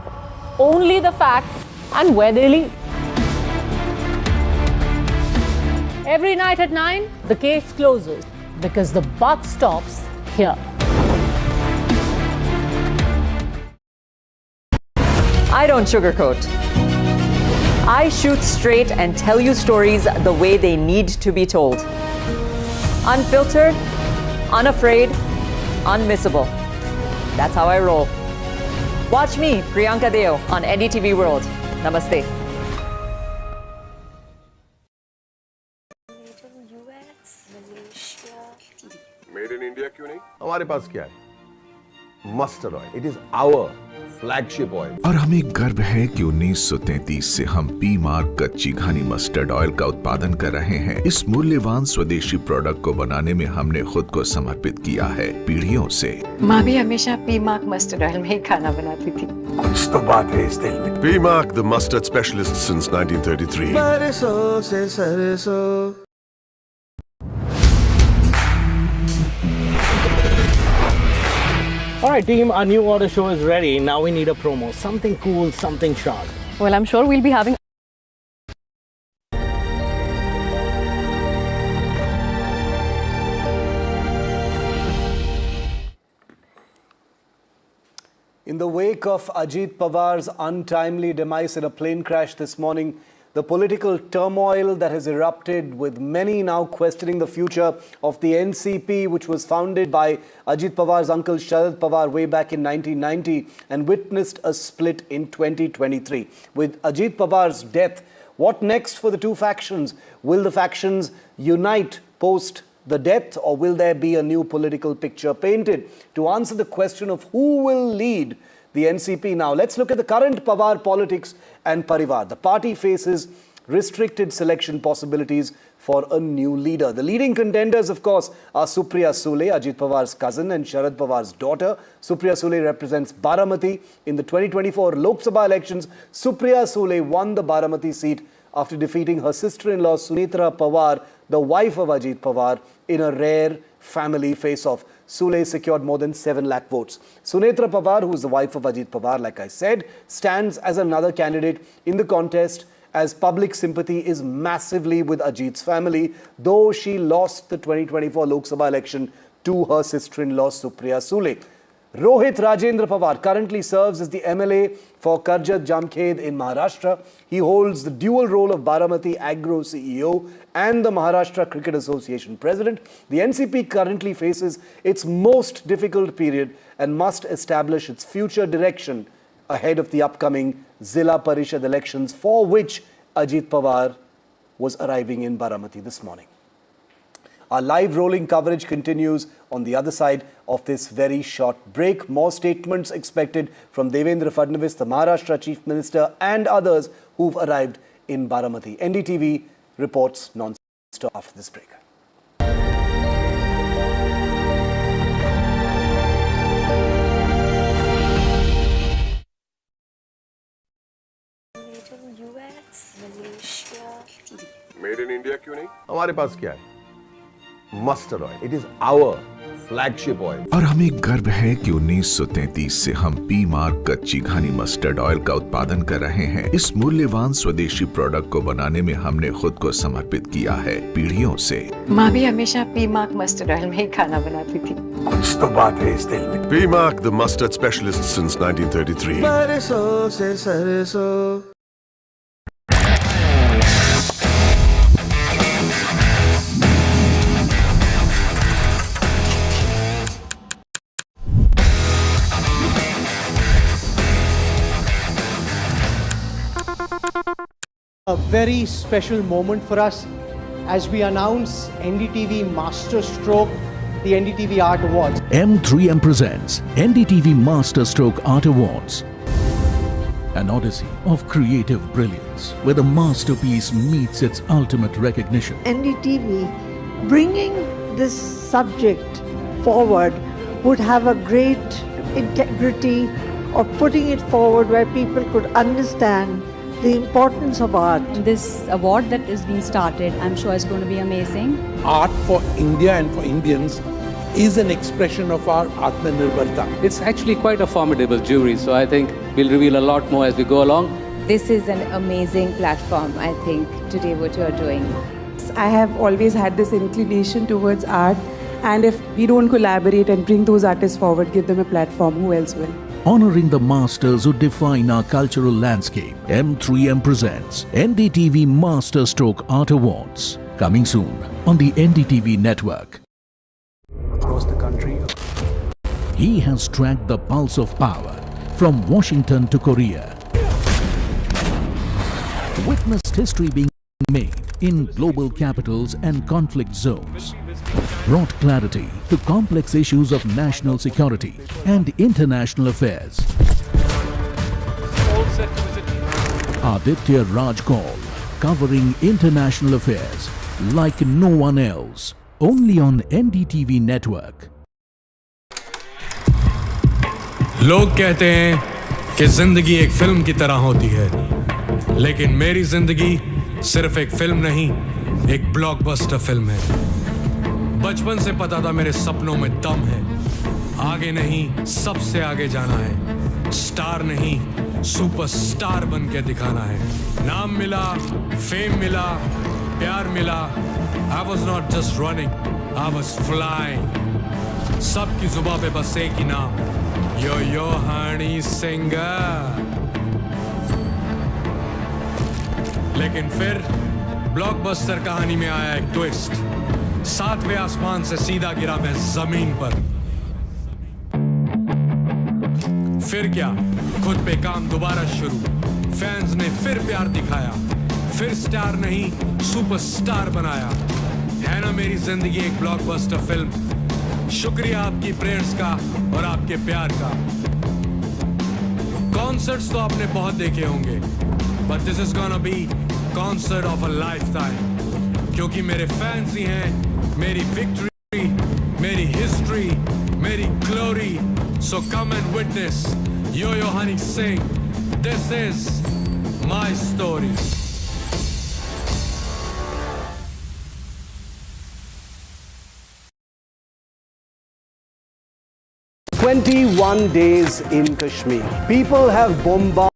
Only the facts and where they lead. Every night at 9, the case closes because the buck stops here. I don't sugarcoat. I shoot straight and tell you stories the way they need to be told. Unfiltered, unafraid, unmissable. That's how I roll. Watch me, Priyanka Deo, on NDTV World. Namaste. Made in India क्यों नहीं? हमारे पास क्या है? Mustard oil. It is our flagship oil. और हमें गर्व है कि 1933 से हम पी मार्क कच्ची घानी मस्टर्ड ऑयल का उत्पादन कर रहे हैं. इस मूल्यवान स्वदेशी प्रोडक्ट को बनाने में हमने खुद को समर्पित किया है पीढ़ियों से. माँ भी हमेशा पी मार्क मस्टर्ड ऑयल में ही खाना बनाती थी. कुछ तो बात है इस दिल में. P mark the mustard specialist since 1933. Alright team, our new order show is ready. Now we need a promo. Something cool, something sharp. Well, I'm sure we'll be having In the wake of Ajit Pawar's untimely demise in a plane crash this morning, the political turmoil that has erupted, with many now questioning the future of the NCP, which was founded by Ajit Pawar's uncle Sharad Pawar way back in 1990 and witnessed a split in 2023. With Ajit Pawar's death, what next for the two factions? Will the factions unite post the death, or will there be a new political picture painted? To answer the question of who will lead the NCP now, let's look at the current Pawar politics and Parivar. The party faces restricted selection possibilities for a new leader. The leading contenders, of course, are Supriya Sule, Ajit Pawar's cousin and Sharad Pawar's daughter. Supriya Sule represents Baramati. In the 2024 Lok Sabha elections, Supriya Sule won the Baramati seat after defeating her sister-in-law Sunitra Pawar, the wife of Ajit Pawar, in a rare family face-off. Sule secured more than 7 lakh votes. Sunitra Pawar, who is the wife of Ajit Pawar, like I said, stands as another candidate in the contest, as public sympathy is massively with Ajit's family, though she lost the 2024 Lok Sabha election to her sister-in-law Supriya Sule. Rohit Rajendra Pawar currently serves as the MLA for Karjat Jamkhed in Maharashtra. He holds the dual role of Baramati Agro CEO and the Maharashtra Cricket Association president. The NCP currently faces its most difficult period and must establish its future direction ahead of the upcoming Zilla Parishad elections, for which Ajit Pawar was arriving in Baramati this morning. Our live rolling coverage continues on the other side of this very short break. More statements expected from Devendra Fadnavis, the Maharashtra Chief Minister, and others who've arrived in Baramati. NDTV reports non-stop after this break. Made in India क्यों नहीं? हमारे पास क्या है? Mustard oil. It is our flagship oil. और हमें गर्व है कि 1933 से हम पी मार्क कच्ची घानी मस्टर्ड ऑयल का उत्पादन कर रहे हैं। इस मूल्यवान स्वदेशी प्रोडक्ट को बनाने में हमने खुद को समर्पित किया है पीढ़ियों से। माँ भी हमेशा पी मार्क मस्टर्ड ऑयल में ही खाना बनाती थी। कुछ तो बात है इस दिल में। P Mark, the mustard specialist since 1933. सरसों से सरसों। A very special moment for us as we announce NDTV Master Stroke, the NDTV Art Awards. M3M presents NDTV Master Stroke Art Awards. An odyssey of creative brilliance where the masterpiece meets its ultimate recognition. NDTV bringing this subject forward would have a great integrity of putting it forward where people could understand the importance of art. This award that is being started, I'm sure is going to be amazing. Art for India and for Indians is an expression of our Atmanirbharta. It's actually quite a formidable jury, so I think we'll reveal a lot more as we go along. This is an amazing platform, I think, today what you're doing. I have always had this inclination towards art, and if we don't collaborate and bring those artists forward, give them a platform, who else will? Honoring the masters who define our cultural landscape, M3M presents NDTV Master Stroke Art Awards. Coming soon on the NDTV network. Across the country. He has tracked the pulse of power from Washington to Korea. Witnessed history being made in global capitals and conflict zones. Brought clarity to complex issues of national security and international affairs. Aditya Raj Kaul, covering international affairs like no one else, only on NDTV network. लोग कहते हैं कि जिंदगी एक film की तरह होती है, लेकिन मेरी जिंदगी सिर्फ एक फिल्म नहीं, एक ब्लॉकबस्टर फिल्म है। बचपन से पता था मेरे सपनों में दम है, आगे नहीं सबसे आगे जाना है, स्टार नहीं सुपरस्टार बन के दिखाना है। नाम मिला, फेम मिला, प्यार मिला, I was not just running, I was flying. सबकी जुबां पे बस एक ही नाम, Yo Hani Singer. लेकिन फिर ब्लॉकबस्टर कहानी में आया एक ट्विस्ट। 7वें आसमान से सीधा गिरा मैं जमीन पर। फिर क्या, खुद पे काम दोबारा शुरू। फैंस ने फिर प्यार दिखाया, फिर स्टार नहीं सुपरस्टार बनाया। है ना मेरी जिंदगी एक ब्लॉकबस्टर फिल्म। शुक्रिया आपकी प्रेयर्स का और आपके प्यार का। कॉन्सर्ट्स तो आपने बहुत देखे होंगे, but this is gonna be concert of a lifetime. क्योंकि मेरे फैंस ही हैं मेरी विक्ट्री, मेरी हिस्ट्री, मेरी glory. So come and witness Yo-Yo Honey sing. This is my story. "21 days in Kashmir. People have bombarded.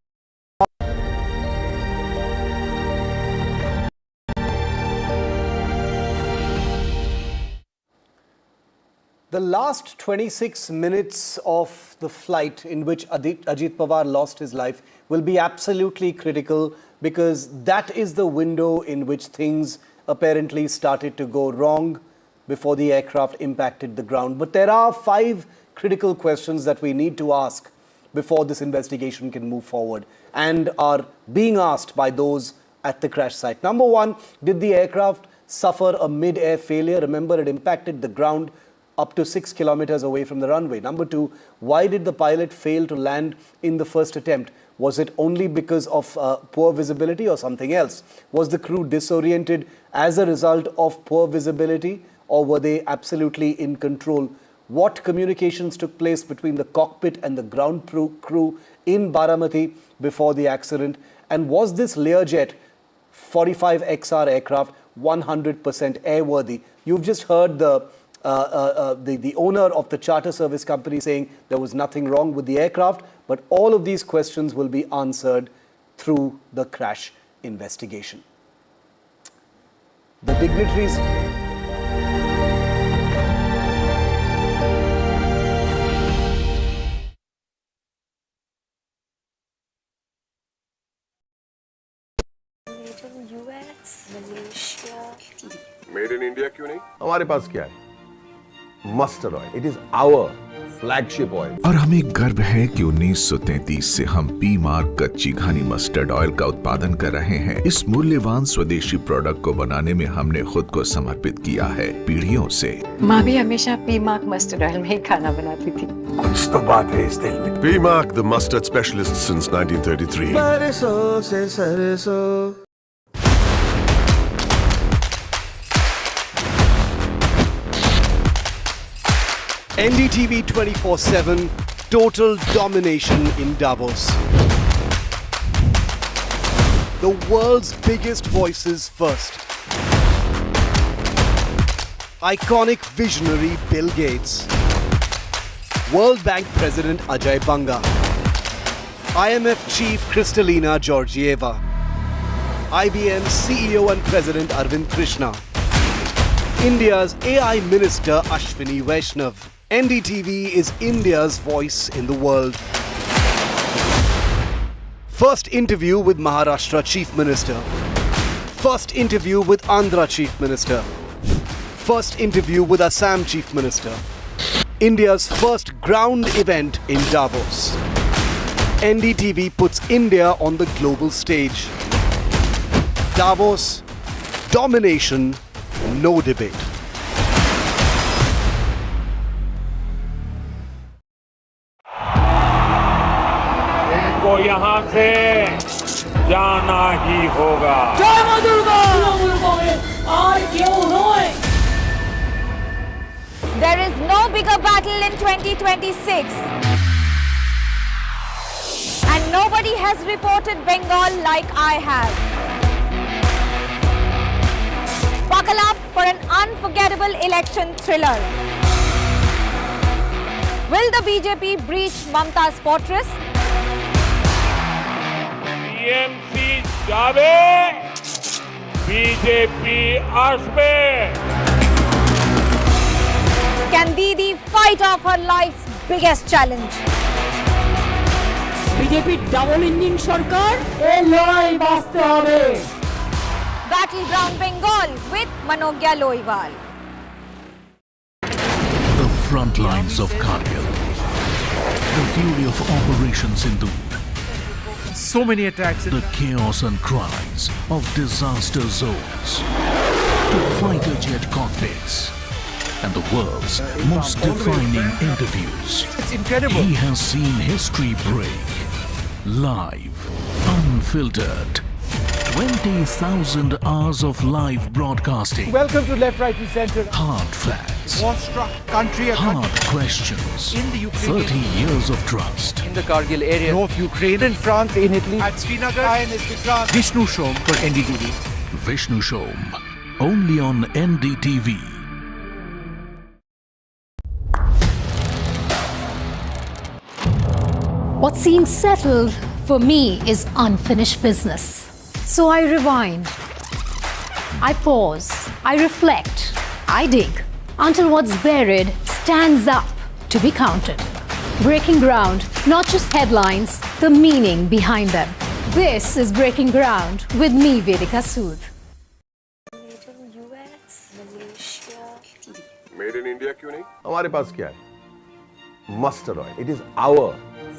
The last 26 minutes of the flight in which Ajit Pawar lost his life will be absolutely critical, because that is the window in which things apparently started to go wrong before the aircraft impacted the ground. But there are 5 critical questions that we need to ask before this investigation can move forward, and are being asked by those at the crash site. Number 1, did the aircraft suffer a mid-air failure? Remember, it impacted the ground up to 6 kilometers away from the runway. Number 2, why did the pilot fail to land in the first attempt? Was it only because of poor visibility or something else? Was the crew disoriented as a result of poor visibility, or were they absolutely in control? What communications took place between the cockpit and the ground crew in Baramati before the accident? And was this Learjet 45XR aircraft 100% airworthy? You've just heard the owner of the charter service company saying there was nothing wrong with the aircraft, but all of these questions will be answered through the crash investigation. The dignitaries... Made in India क्यों नहीं? हमारे पास क्या है? Mustard oil. It is our flagship oil. और हमें गर्व है कि 1933 से हम पी मार्क कच्ची घानी मस्टर्ड ऑयल का उत्पादन कर रहे हैं। इस मूल्यवान स्वदेशी प्रोडक्ट को बनाने में हमने खुद को समर्पित किया है पीढ़ियों से। माँ भी हमेशा पी मार्क मस्टर्ड ऑयल में ही खाना बनाती थी। कुछ तो बात है इस दिल में। P Mark, the mustard specialist since 1933. बरसों से सरसों। NDTV 24/7, total domination in Davos. The world's biggest voices first. Iconic visionary Bill Gates. World Bank President Ajay Banga. IMF Chief Kristalina Georgieva. IBM CEO and President Arvind Krishna. India's AI Minister Ashwini Vaishnav. NDTV is India's voice in the world. First interview with Maharashtra Chief Minister. First interview with Andhra Chief Minister. First interview with Assam Chief Minister. India's first ground event in Davos. NDTV puts India on the global stage. Davos, domination, no debate. इनको यहाँ से जाना ही होगा। There is no bigger battle in 2026. And nobody has reported Bengal like I have. Buckle up for an unforgettable election thriller. Will the BJP breach Mamta's fortress? TMC जावे, BJP आसमे। Can Didi fight off her life's biggest challenge. BJP double engine সরকার এই লড়াই বাঁচতে হবে। Battleground Bengal with Manogya Loiwal. The front lines of Kargil. The fury of Operation Sindhu. So many attacks. The chaos and cries of disaster zones. To fighter jet cockpits. And the world's most defining interviews. It's incredible. He has seen history break. Live. Unfiltered. 20,000 hours of live broadcasting. Welcome to Left, Right and Center. Hard facts. War-struck country. Hard questions. In the Ukraine. 30 years of trust. In the Kargil area. North Ukraine. In France. In Italy. At Srinagar. Vishnu Shom for NDTV. Vishnu Shom. Only on NDTV. What seems settled for me is unfinished business. So I rewind, I pause, I reflect, I dig until what's buried stands up to be counted. Breaking ground, not just headlines, the meaning behind them. This is Breaking Ground with me, Vedika Sood. Made in India क्यों नहीं? हमारे पास क्या है? Mustard oil. It is our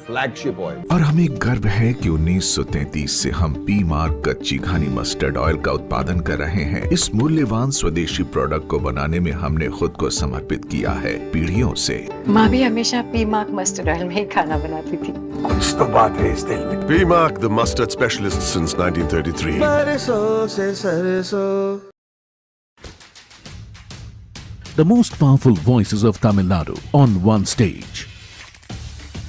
flagship oil. और हमें गर्व है कि 1933 से हम पी मार्क कच्ची घानी मस्टर्ड ऑयल का उत्पादन कर रहे हैं। इस मूल्यवान स्वदेशी प्रोडक्ट को बनाने में हमने खुद को समर्पित किया है पीढ़ियों से। माँ भी हमेशा पी मार्क मस्टर्ड ऑयल में ही खाना बनाती थी। कुछ तो बात है इस दिल में। P Mark, the mustard specialist since 1933. The most powerful voices of Tamil Nadu on one stage.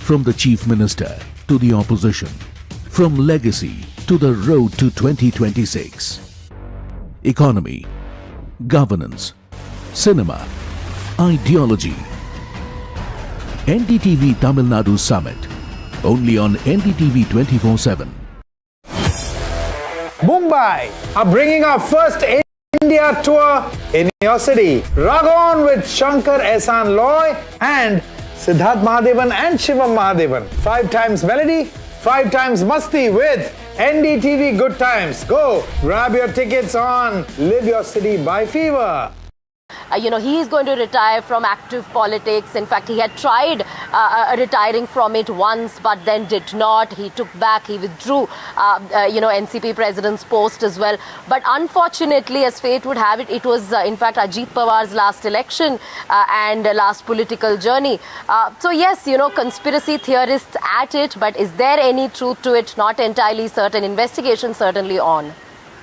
From the Chief Minister to the opposition, from legacy to the road to 2026. Economy, governance, cinema, ideology. NDTV Tamil Nadu Summit. Only on NDTV 24/7. Mumbai are bringing our first India tour in your city. Rock on with Shankar Ehsan Loy and Siddharth Mahadevan and Shivam Mahadevan. 5 times melody, 5 times masti with NDTV Good Times. Go grab your tickets on Live Your City by Fever. He is going to retire from active politics. In fact, he had tried retiring from it once, but then did not. He took back, he withdrew, NCP president's post as well. But unfortunately, as fate would have it, it was, in fact, Ajit Pawar's last election and last political journey. So yes, conspiracy theorists at it, but is there any truth to it? Not entirely certain. Investigation certainly on.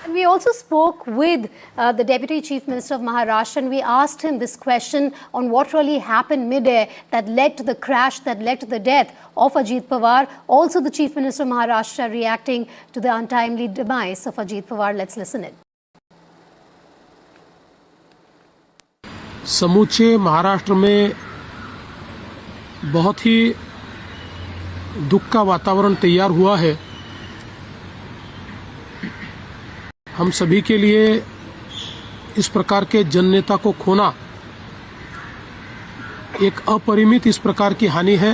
And we also spoke with the Deputy Chief Minister of Maharashtra, and we asked him this question on what really happened mid-air that led to the crash, that led to the death of Ajit Pawar. Also, the Chief Minister of Maharashtra reacting to the untimely demise of Ajit Pawar. Let's listen in. समूचे महाराष्ट्र में बहुत ही दुख का वातावरण तैयार हुआ है। हम सभी के लिए इस प्रकार के जननेता को खोना एक अपरिमित इस प्रकार की हानि है।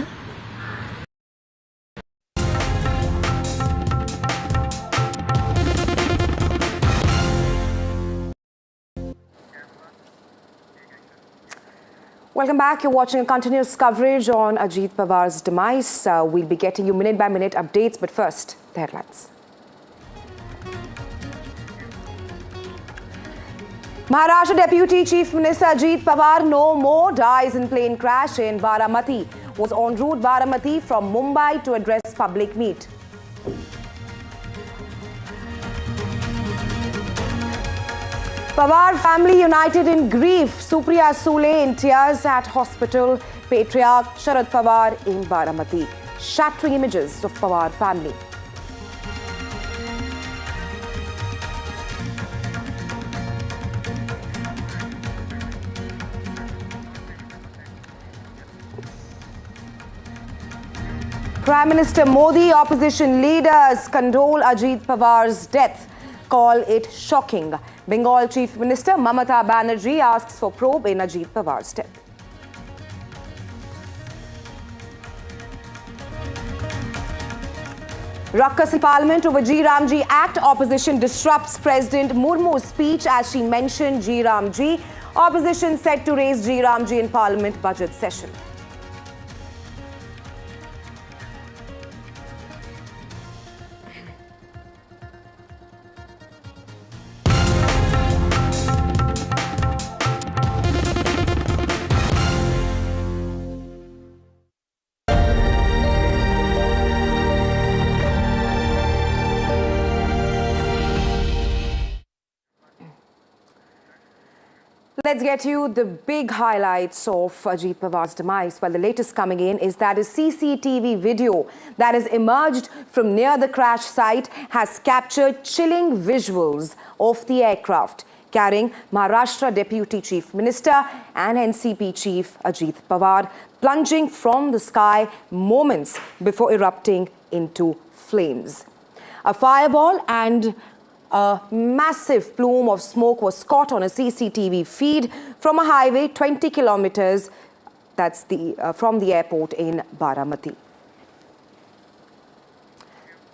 Welcome back. You're watching a continuous coverage on Ajit Pawar's demise. We'll be getting you minute-by-minute updates, but first, the headlines. Maharashtra Deputy Chief Minister Ajit Pawar no more dies in plane crash in Baramati. Was en route Baramati from Mumbai to address public meet. Pawar family united in grief. Supriya Sule in tears at hospital. Patriarch Sharad Pawar in Baramati. Shattering images of Pawar family. Prime Minister Modi, opposition leaders condole Ajit Pawar's death. Call it shocking. Bengal Chief Minister Mamata Banerjee asks for probe in Ajit Pawar's death. Ruckus in Parliament over G Ramji Act. Opposition disrupts President Murmu's speech as she mentioned G Ramji. Opposition set to raise G Ramji in Parliament budget session. Let's get you the big highlights of Ajit Pawar's demise. Well, the latest coming in is that a CCTV video that has emerged from near the crash site has captured chilling visuals of the aircraft carrying Maharashtra Deputy Chief Minister and NCP Chief Ajit Pawar plunging from the sky moments before erupting into flames. A fireball and a massive plume of smoke was caught on a CCTV feed from a highway 20 kilometers from the airport in Baramati.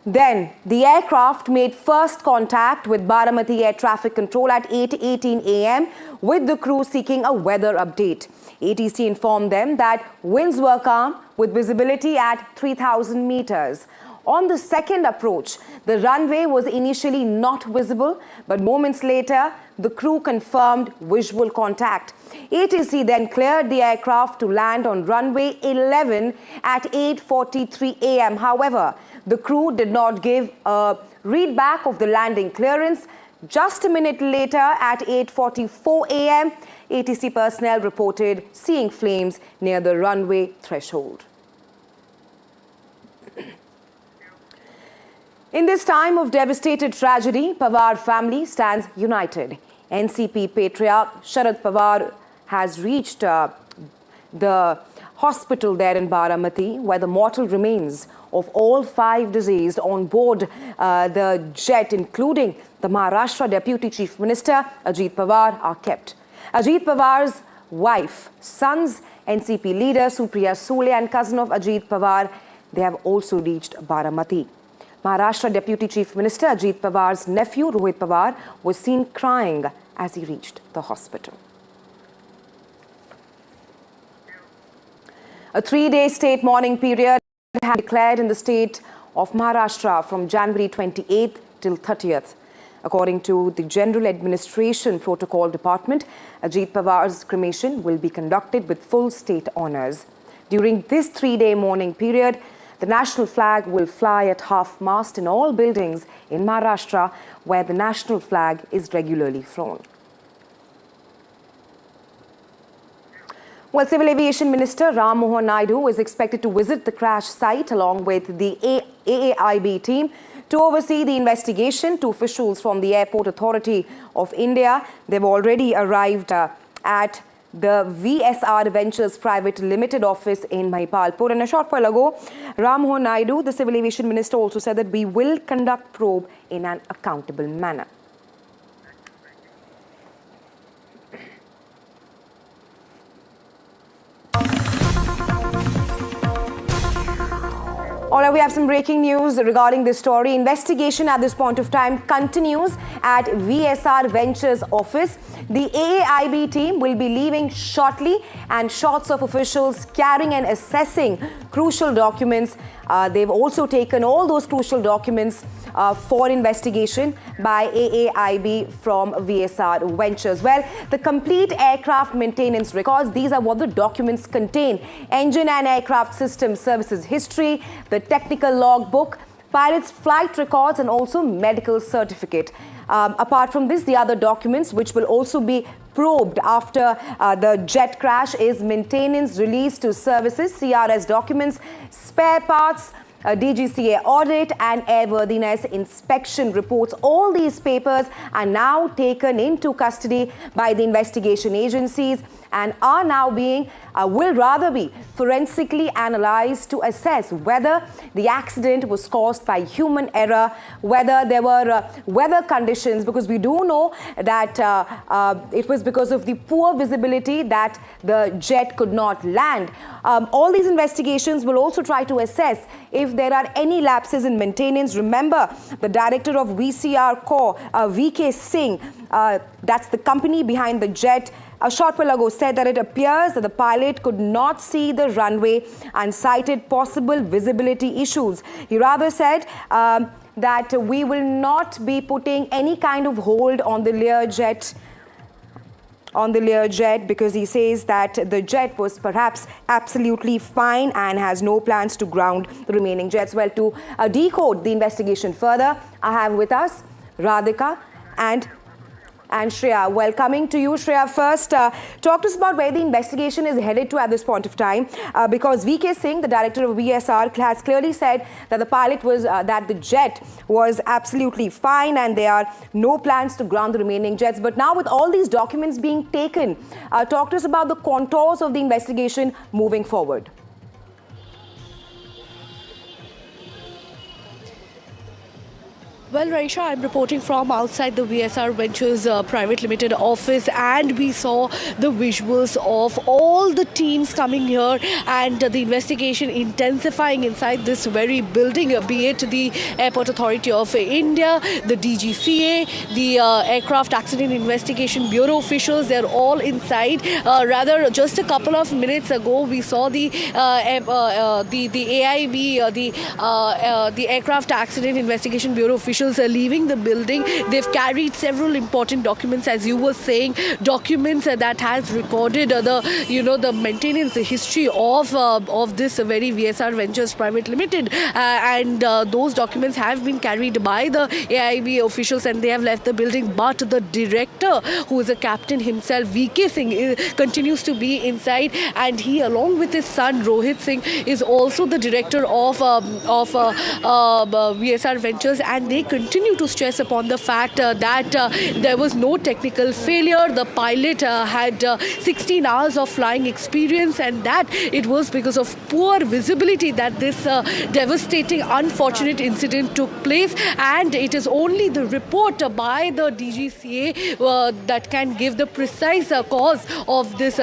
Then the aircraft made first contact with Baramati Air Traffic Control at 8:18 a.m. with the crew seeking a weather update. ATC informed them that winds were calm with visibility at 3,000 meters. On the second approach, the runway was initially not visible, but moments later, the crew confirmed visual contact. ATC then cleared the aircraft to land on runway 11 at 8:43 a.m. However, the crew did not give a readback of the landing clearance. Just a minute later, at 8:44 a.m., ATC personnel reported seeing flames near the runway threshold. In this time of devastated tragedy, Pawar family stands united. NCP patriarch Sharad Pawar has reached the hospital there in Baramati, where the mortal remains of all 5 deceased on board the jet, including the Maharashtra Deputy Chief Minister Ajit Pawar, are kept. Ajit Pawar's wife, sons, NCP leader Supriya Sule and cousin of Ajit Pawar, they have also reached Baramati. Maharashtra Deputy Chief Minister Ajit Pawar's nephew Rohit Pawar was seen crying as he reached the hospital. A 3-day state mourning period has been declared in the state of Maharashtra from January 28th till 30th. According to the General Administration Protocol Department, Ajit Pawar's cremation will be conducted with full state honours. During this 3-day mourning period, the national flag will fly at half-mast in all buildings in Maharashtra where the national flag is regularly flown. Well, Civil Aviation Minister Ram Mohan Naidu is expected to visit the crash site along with the AAIB team to oversee the investigation. 2 officials from the Airport Authority of India, they've already arrived at the VSR Ventures Private Limited office in Mahipalpur. And a short while ago, Ram Mohan Naidu, the Civil Aviation Minister, also said that we will conduct probe in an accountable manner. All right, we have some breaking news regarding this story. Investigation at this point of time continues at VSR Ventures office. The AAIB team will be leaving shortly, and shots of officials carrying and assessing crucial documents. They've also taken all those crucial documents for investigation by AAIB from VSR Ventures. Well, the complete aircraft maintenance records, these are what the documents contain. Engine and aircraft system services history, the technical logbook, pilot's flight records, and also medical certificate. Apart from this, the other documents which will also be probed after the jet crash is maintenance release to services, CRS documents, spare parts, DGCA audit and airworthiness inspection reports. All these papers are now taken into custody by the investigation agencies and are now being will rather be forensically analyzed to assess whether the accident was caused by human error, whether there were weather conditions, because we do know that it was because of the poor visibility that the jet could not land. All these investigations will also try to assess if there are any lapses in maintenance. Remember, the director of VCR Corps, VK Singh, that's the company behind the jet, a short while ago said that it appears that the pilot could not see the runway and cited possible visibility issues. He rather said that we will not be putting any kind of hold on the Learjet, because he says that the jet was perhaps absolutely fine and has no plans to ground the remaining jets. Well, to decode the investigation further, I have with us Radhika and Shreya. Well, coming to you, Shreya, first, talk to us about where the investigation is headed to at this point of time, because VK Singh, the director of VSR, has clearly said that the pilot was, that the jet was absolutely fine and there are no plans to ground the remaining jets. But now with all these documents being taken, talk to us about the contours of the investigation moving forward. Well, Raisha, I'm reporting from outside the VSR Ventures Private Limited office, and we saw the visuals of all the teams coming here and the investigation intensifying inside this very building, be it the Airport Authority of India, the DGCA, the Aircraft Accident Investigation Bureau officials. They're all inside. Rather, just a couple of minutes ago, we saw the AIB, the Aircraft Accident Investigation Bureau officials are leaving the building. They've carried several important documents, as you were saying, documents that has recorded the maintenance history of this very VSR Ventures Private Limited, and those documents have been carried by the AIB officials and they have left the building. But the director, who is a captain himself, VK Singh, continues to be inside, and he, along with his son Rohit Singh, is also the director of VSR Ventures, and they continue to stress upon the fact that there was no technical failure. The pilot had 16 hours of flying experience, and that it was because of poor visibility that this devastating, unfortunate incident took place. And it is only the report by the DGCA that can give the precise cause of this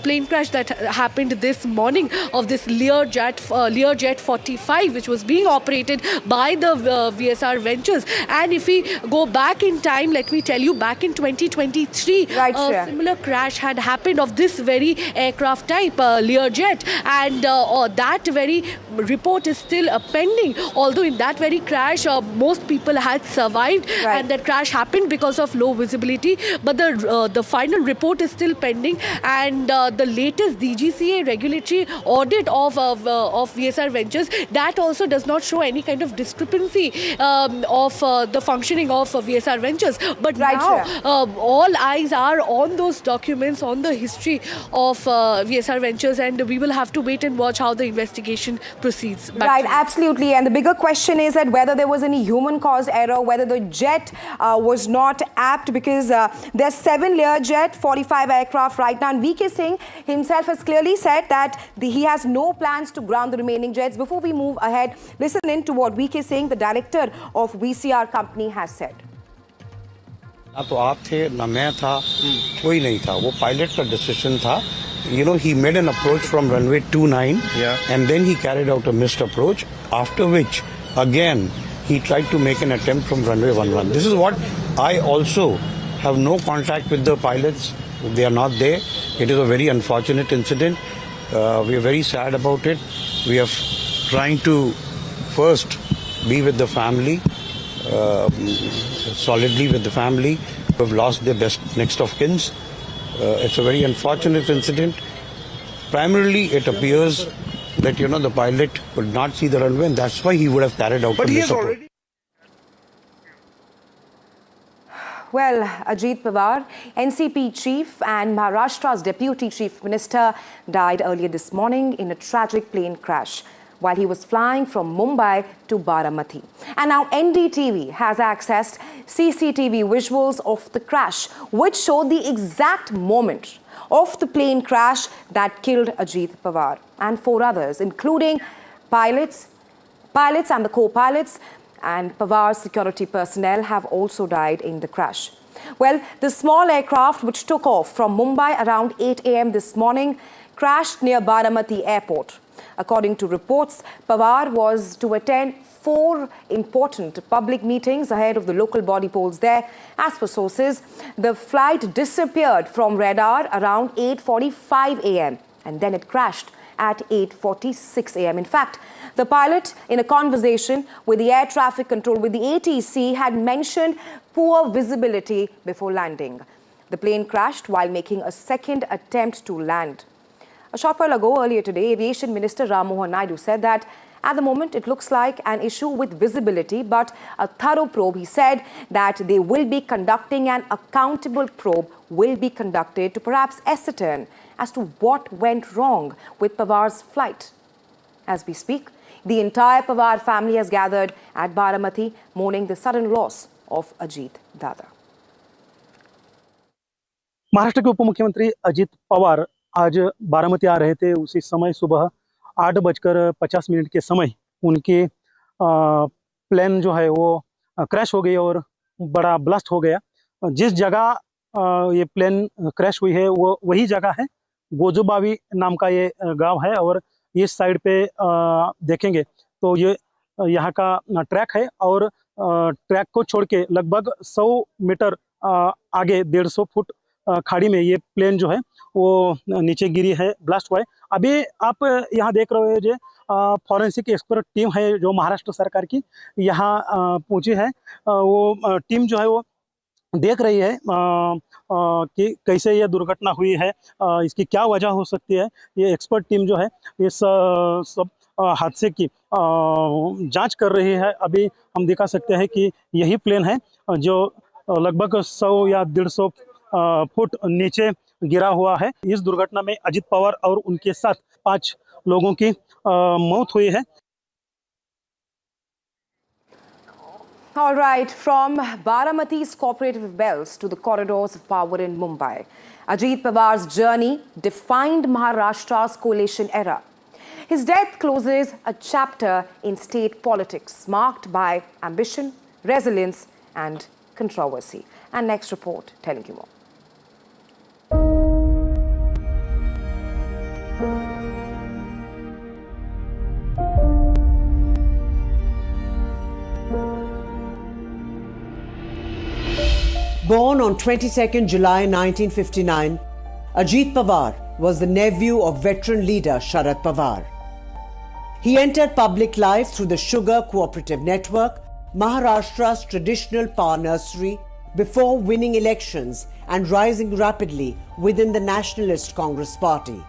plane crash that happened this morning, of this Learjet 45, which was being operated by the VSR Ventures. And if we go back in time, let me tell you, back in 2023, a similar crash had happened of this very aircraft type, Learjet, and that very report is still pending. Although in that very crash, most people had survived, and that crash happened because of low visibility. But the final report is still pending, and the latest DGCA regulatory audit of VSR Ventures, that also does not show any kind of discrepancy of the functioning of VSR Ventures. But now all eyes are on those documents, on the history of VSR Ventures, and we will have to wait and watch how the investigation proceeds. Absolutely. And the bigger question is that whether there was any human-caused error, whether the jet was not apt, because there's 7 Learjet 45 aircraft right now, and VK Singh himself has clearly said that he has no plans to ground the remaining jets. Before we move ahead, listen in to what VK Singh, the director of VCR company, has said. ना तो आप थे ना मैं था, कोई नहीं था, वो पायलट का डिसीजन था. He made an approach from runway 29, and then he carried out a missed approach, after which again he tried to make an attempt from runway 11. This is what I also have no contact with the pilots. They are not there. It is a very unfortunate incident. We are very sad about it. We are trying to first be with the family, solidly with the family who have lost their next of kins. It's a very unfortunate incident. Primarily, it appears that, the pilot could not see the runway, and that's why he would have carried out the mishap. Well, Ajit Pawar, NCP chief and Maharashtra's deputy chief minister, died earlier this morning in a tragic plane crash while he was flying from Mumbai to Baramati. And now NDTV has accessed CCTV visuals of the crash, which showed the exact moment of the plane crash that killed Ajit Pawar and 4 others, including pilots and the co-pilots, and Pawar's security personnel have also died in the crash. Well, the small aircraft which took off from Mumbai around 8 a.m. this morning crashed near Baramati airport. According to reports, Pawar was to attend 4 important public meetings ahead of the local body polls there. As per sources, the flight disappeared from radar around 8:45 a.m. and then it crashed at 8:46 a.m. In fact, the pilot, in a conversation with the air traffic control with the ATC, had mentioned poor visibility before landing. The plane crashed while making a second attempt to land. A short while ago, earlier today, Aviation Minister Ram Mohan Naidu said that at the moment it looks like an issue with visibility, but a thorough probe, he said, that they will be conducting an accountable probe will be conducted to perhaps ascertain as to what went wrong with Pawar's flight. As we speak, the entire Pawar family has gathered at Baramati, mourning the sudden loss of Ajit Dada. Maharashtra के उप मुख्यमंत्री अजित पवार आज बारामती आ रहे थे। उसी समय सुबह 8:50 के समय उनकी प्लेन जो है वो क्रैश हो गई और बड़ा ब्लास्ट हो गया। जिस जगह ये प्लेन क्रैश हुई है वो वही जगह है, गोजोबावी नाम का ये गांव है। और इस साइड पे देखेंगे तो ये यहाँ का ट्रैक है और ट्रैक को छोड़ के लगभग 100 मीटर आगे 150 फुट खाड़ी में ये प्लेन जो है वो नीचे गिरी है, ब्लास्ट हुआ है। अभी आप यहाँ देख रहे हो जो फॉरेंसिक एक्सपर्ट टीम है जो महाराष्ट्र सरकार की यहाँ पहुंची है, वो टीम जो है वो देख रही है कि कैसे ये दुर्घटना हुई है, इसकी क्या वजह हो सकती है। ये एक्सपर्ट टीम जो है इस सब हादसे की जांच कर रही है। अभी हम दिखा सकते हैं कि यही प्लेन है जो लगभग 100 या 150 फुट नीचे गिरा हुआ है। इस दुर्घटना में अजित पवार और उनके साथ 5 लोगों की मौत हुई है। All right, from Baramati's cooperative bells to the corridors of power in Mumbai, Ajit Pawar's journey defined Maharashtra's coalition era. His death closes a chapter in state politics marked by ambition, resilience and controversy. And next report telling you more. Born on 22nd July 1959, Ajit Pawar was the nephew of veteran leader Sharad Pawar. He entered public life through the Sugar Cooperative Network, Maharashtra's traditional power nursery, before winning elections and rising rapidly within the Nationalist Congress Party.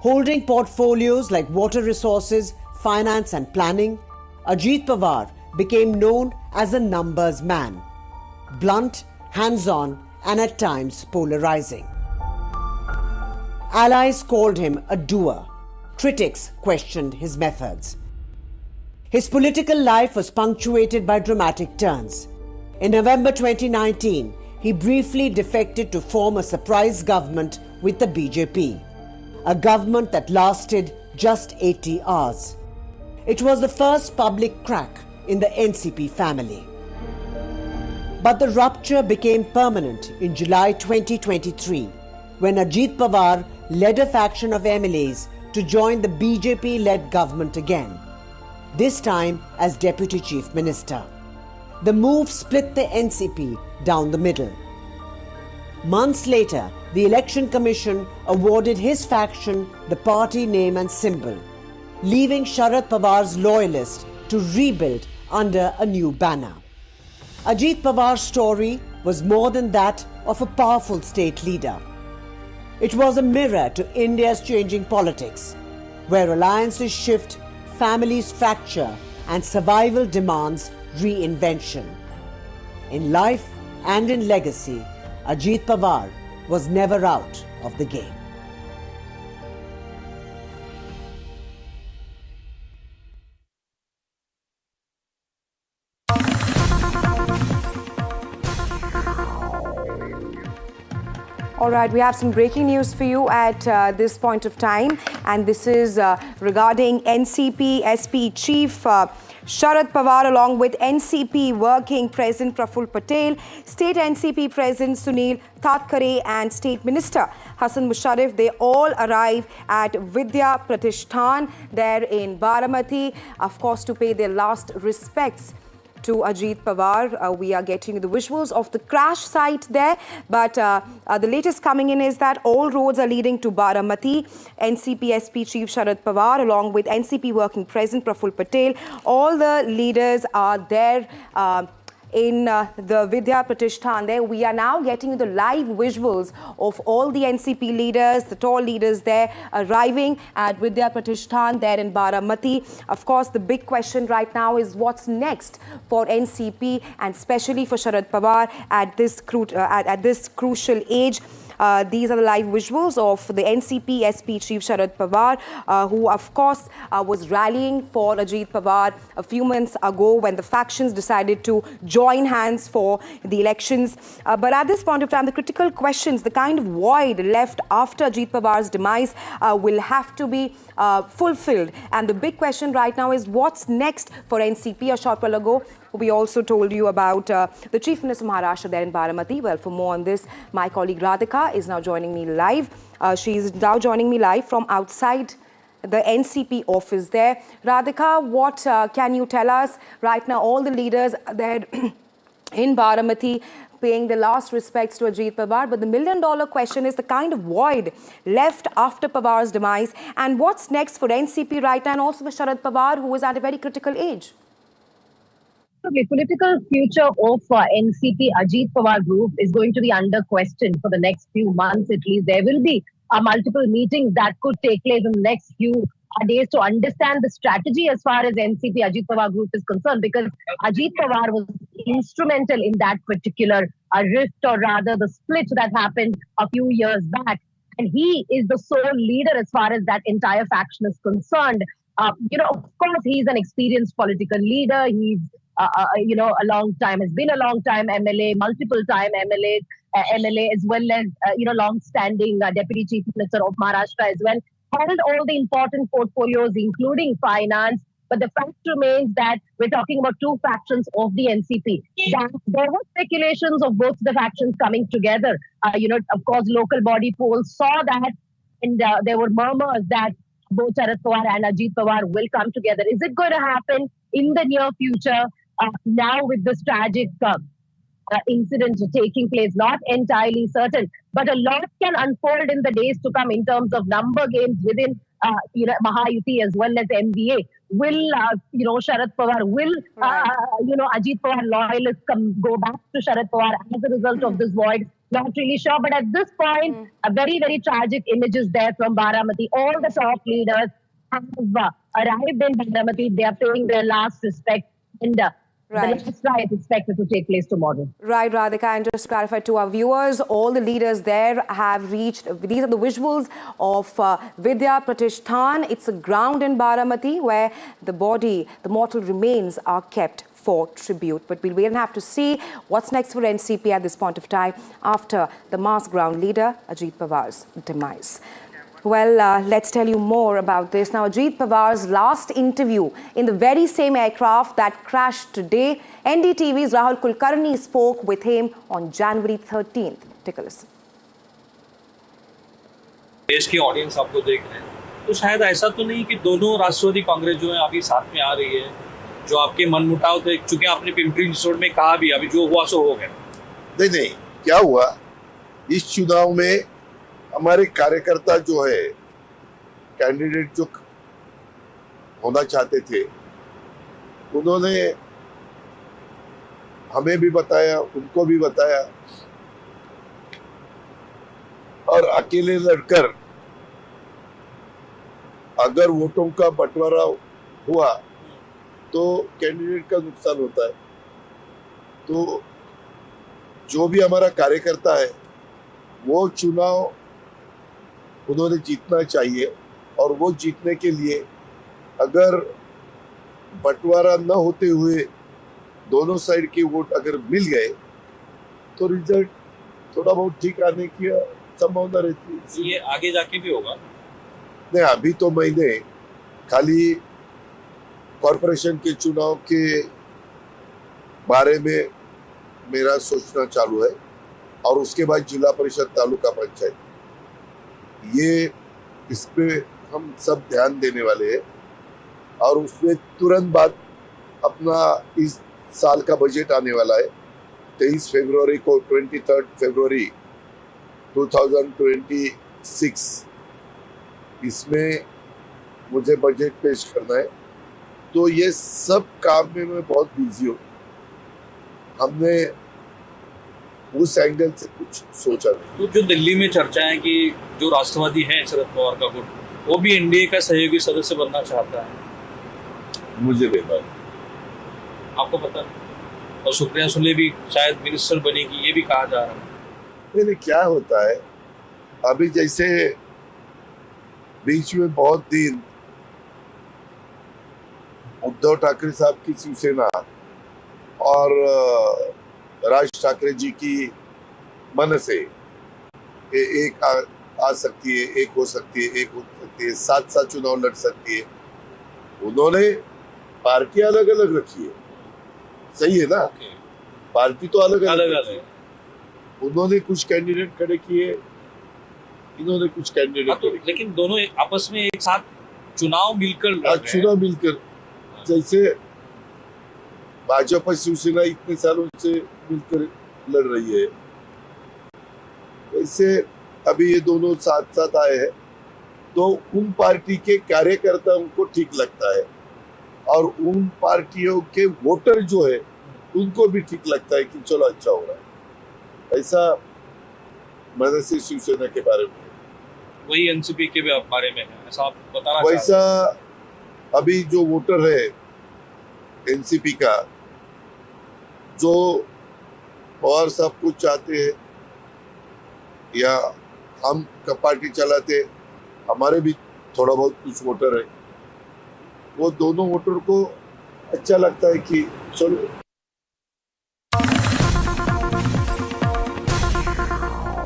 Holding portfolios like water resources, finance and planning, Ajit Pawar became known as a numbers man. Blunt, hands-on and at times polarizing. Allies called him a doer. Critics questioned his methods. His political life was punctuated by dramatic turns. In November 2019, he briefly defected to form a surprise government with the BJP, a government that lasted just 80 hours. It was the first public crack in the NCP family. But the rupture became permanent in July 2023 when Ajit Pawar led a faction of MLAs to join the BJP-led government again, this time as Deputy Chief Minister. The move split the NCP down the middle. Months later, the Election Commission awarded his faction the party name and symbol, leaving Sharad Pawar's loyalists to rebuild under a new banner. Ajit Pawar's story was more than that of a powerful state leader. It was a mirror to India's changing politics, where alliances shift, families fracture, and survival demands reinvention. In life and in legacy, Ajit Pawar was never out of the game. All right, we have some breaking news for you at this point of time, and this is regarding NCP SP Chief Sharad Pawar along with NCP Working President Praful Patel, State NCP President Sunil Tatkare and State Minister Hassan Musharraf. They all arrive at Vidya Pratishthan there in Baramati, of course, to pay their last respects to Ajit Pawar. We are getting the visuals of the crash site there, but the latest coming in is that all roads are leading to Baramati. NCP SP Chief Sharad Pawar along with NCP Working President Praful Patel, all the leaders are there in the Vidya Pratishthan there. We are now getting the live visuals of all the NCP leaders, the tall leaders there arriving at Vidya Pratishthan there in Baramati. Of course, the big question right now is what's next for NCP and especially for Sharad Pawar at this crucial age. These are the live visuals of the NCP SP Chief Sharad Pawar, who of course was rallying for Ajit Pawar a few months ago when the factions decided to join hands for the elections. But at this point of time, the critical questions, the kind of void left after Ajit Pawar's demise will have to be fulfilled. And the big question right now is what's next for NCP. A short while ago, we also told you about the Chief Minister of Maharashtra there in Baramati. Well, for more on this, my colleague Radhika is now joining me live. She is now joining me live from outside the NCP office there. Radhika, what can you tell us right now? All the leaders there in Baramati paying the last respects to Ajit Pawar. But the million-dollar question is the kind of void left after Pawar's demise. And what's next for NCP right now and also for Sharad Pawar, who is at a very critical age? The political future of NCP Ajit Pawar group is going to be under question for the next few months at least. There will be multiple meetings that could take place in the next few days to understand the strategy as far as NCP Ajit Pawar group is concerned, because Ajit Pawar was instrumental in that particular rift, or rather the split that happened a few years back. And he is the sole leader as far as that entire faction is concerned. Of course, he's an experienced political leader. He's a long time, has been a long time MLA, multiple time MLA, as well as, long-standing Deputy Chief Minister of Maharashtra as well. Held all the important portfolios, including finance. But the fact remains that we're talking about two factions of the NCP. There were speculations of both the factions coming together. Of course, local body polls saw that, and there were murmurs that both Sharad Pawar and Ajit Pawar will come together. Is it going to happen in the near future? Now with this tragic incident taking place, not entirely certain, but a lot can unfold in the days to come in terms of number games within Mahayuti as well as MDA. Will Sharad Pawar, will Ajit Pawar loyalists go back to Sharad Pawar as a result of this void? Not really sure, but at this point, a very, very tragic images there from Baramati. All the top leaders have arrived in Baramati. They are paying their last respect, and the last ride is expected to take place tomorrow. Right, Radhika, and just to clarify to our viewers, all the leaders there have reached. These are the visuals of Vidya Pratishthan. It's a ground in Baramati where the mortal remains are kept for tribute. But we'll wait and have to see what's next for NCP at this point of time after the mass ground leader Ajit Pawar's demise. Well, let's tell you more about this. Now, Ajit Pawar's last interview in the very same aircraft that crashed today. NDTV's Rahul Kulkarni spoke with him on January 13th. Take a listen. देश की audience आपको देख रहे हैं, तो शायद ऐसा तो नहीं कि दोनों राष्ट्रवादी कांग्रेस जो है अभी साथ में आ रही है, जो आपके मनमुटाव थे, चूंकि आपने पिंपरी चिंचवड में कहा भी, अभी जो हुआ सो हो गया। नहीं, क्या हुआ इस चुनाव में हमारे कार्यकर्ता जो है, कैंडिडेट जो होना चाहते थे, उन्होंने हमें भी बताया, उनको भी बताया, और अकेले लड़कर अगर वोटों का बंटवारा हुआ तो कैंडिडेट का नुकसान होता है। तो जो भी हमारा कार्यकर्ता है वो चुनाव उन्होंने जीतना चाहिए, और वो जीतने के लिए अगर बंटवारा न होते हुए दोनों साइड के वोट अगर मिल गए तो रिजल्ट थोड़ा बहुत ठीक आने की संभावना रहती है। ये आगे जाके भी होगा? नहीं, अभी तो मैंने खाली कॉरपोरेशन के चुनाव के बारे में मेरा सोचना चालू है और उसके बाद जिला परिषद तालुका पंचायत, ये इस पे हम सब ध्यान देने वाले हैं और उसमें तुरंत बाद अपना इस साल का बजट आने वाला है 23 फरवरी को, 23 फरवरी 2026, इसमें मुझे बजट पेश करना है। तो ये सब काम में मैं बहुत बिजी हूँ। हमने उस एंगल से कुछ सोचा नहीं। तो जो दिल्ली में चर्चा है कि जो राष्ट्रवादी है शरद पवार का गुट, वो भी एनडीए का सहयोगी सदस्य बनना चाहता है, मुझे नहीं मालूम। आपको पता है? और सुप्रिया सुले भी शायद मिनिस्टर बनेगी, ये भी कहा जा रहा है। नहीं, क्या होता है अभी, जैसे बीच में बहुत दिन उद्धव ठाकरे साहब की शिवसेना और राज ठाकरे जी की मन से एक आ सकती है, एक हो सकती है, एक हो सकती है, साथ साथ चुनाव लड़ सकती है। उन्होंने पार्टी अलग अलग रखी है, सही है ना? पार्टी तो अलग अलग है। उन्होंने कुछ कैंडिडेट खड़े किए, इन्होंने कुछ कैंडिडेट खड़े किए, लेकिन दोनों आपस में एक साथ चुनाव मिलकर जैसे भाजपा शिवसेना इतने सालों से मिलकर लड़ रही है, वैसे अभी ये दोनों साथ साथ आए हैं तो उन पार्टी के कार्यकर्ताओं को ठीक लगता है और उन पार्टियों के वोटर जो है उनको भी ठीक लगता है कि चलो अच्छा हो रहा है। ऐसा मन से शिवसेना के बारे में, वही एनसीपी के भी बारे में है, ऐसा आप बताना वैसा अभी जो वोटर है एनसीपी का, जो पवार साहब कुछ चाहते हैं या हम पार्टी चलाते, हमारे भी थोड़ा बहुत कुछ वोटर है, वो दोनों वोटर को अच्छा लगता है कि चलो।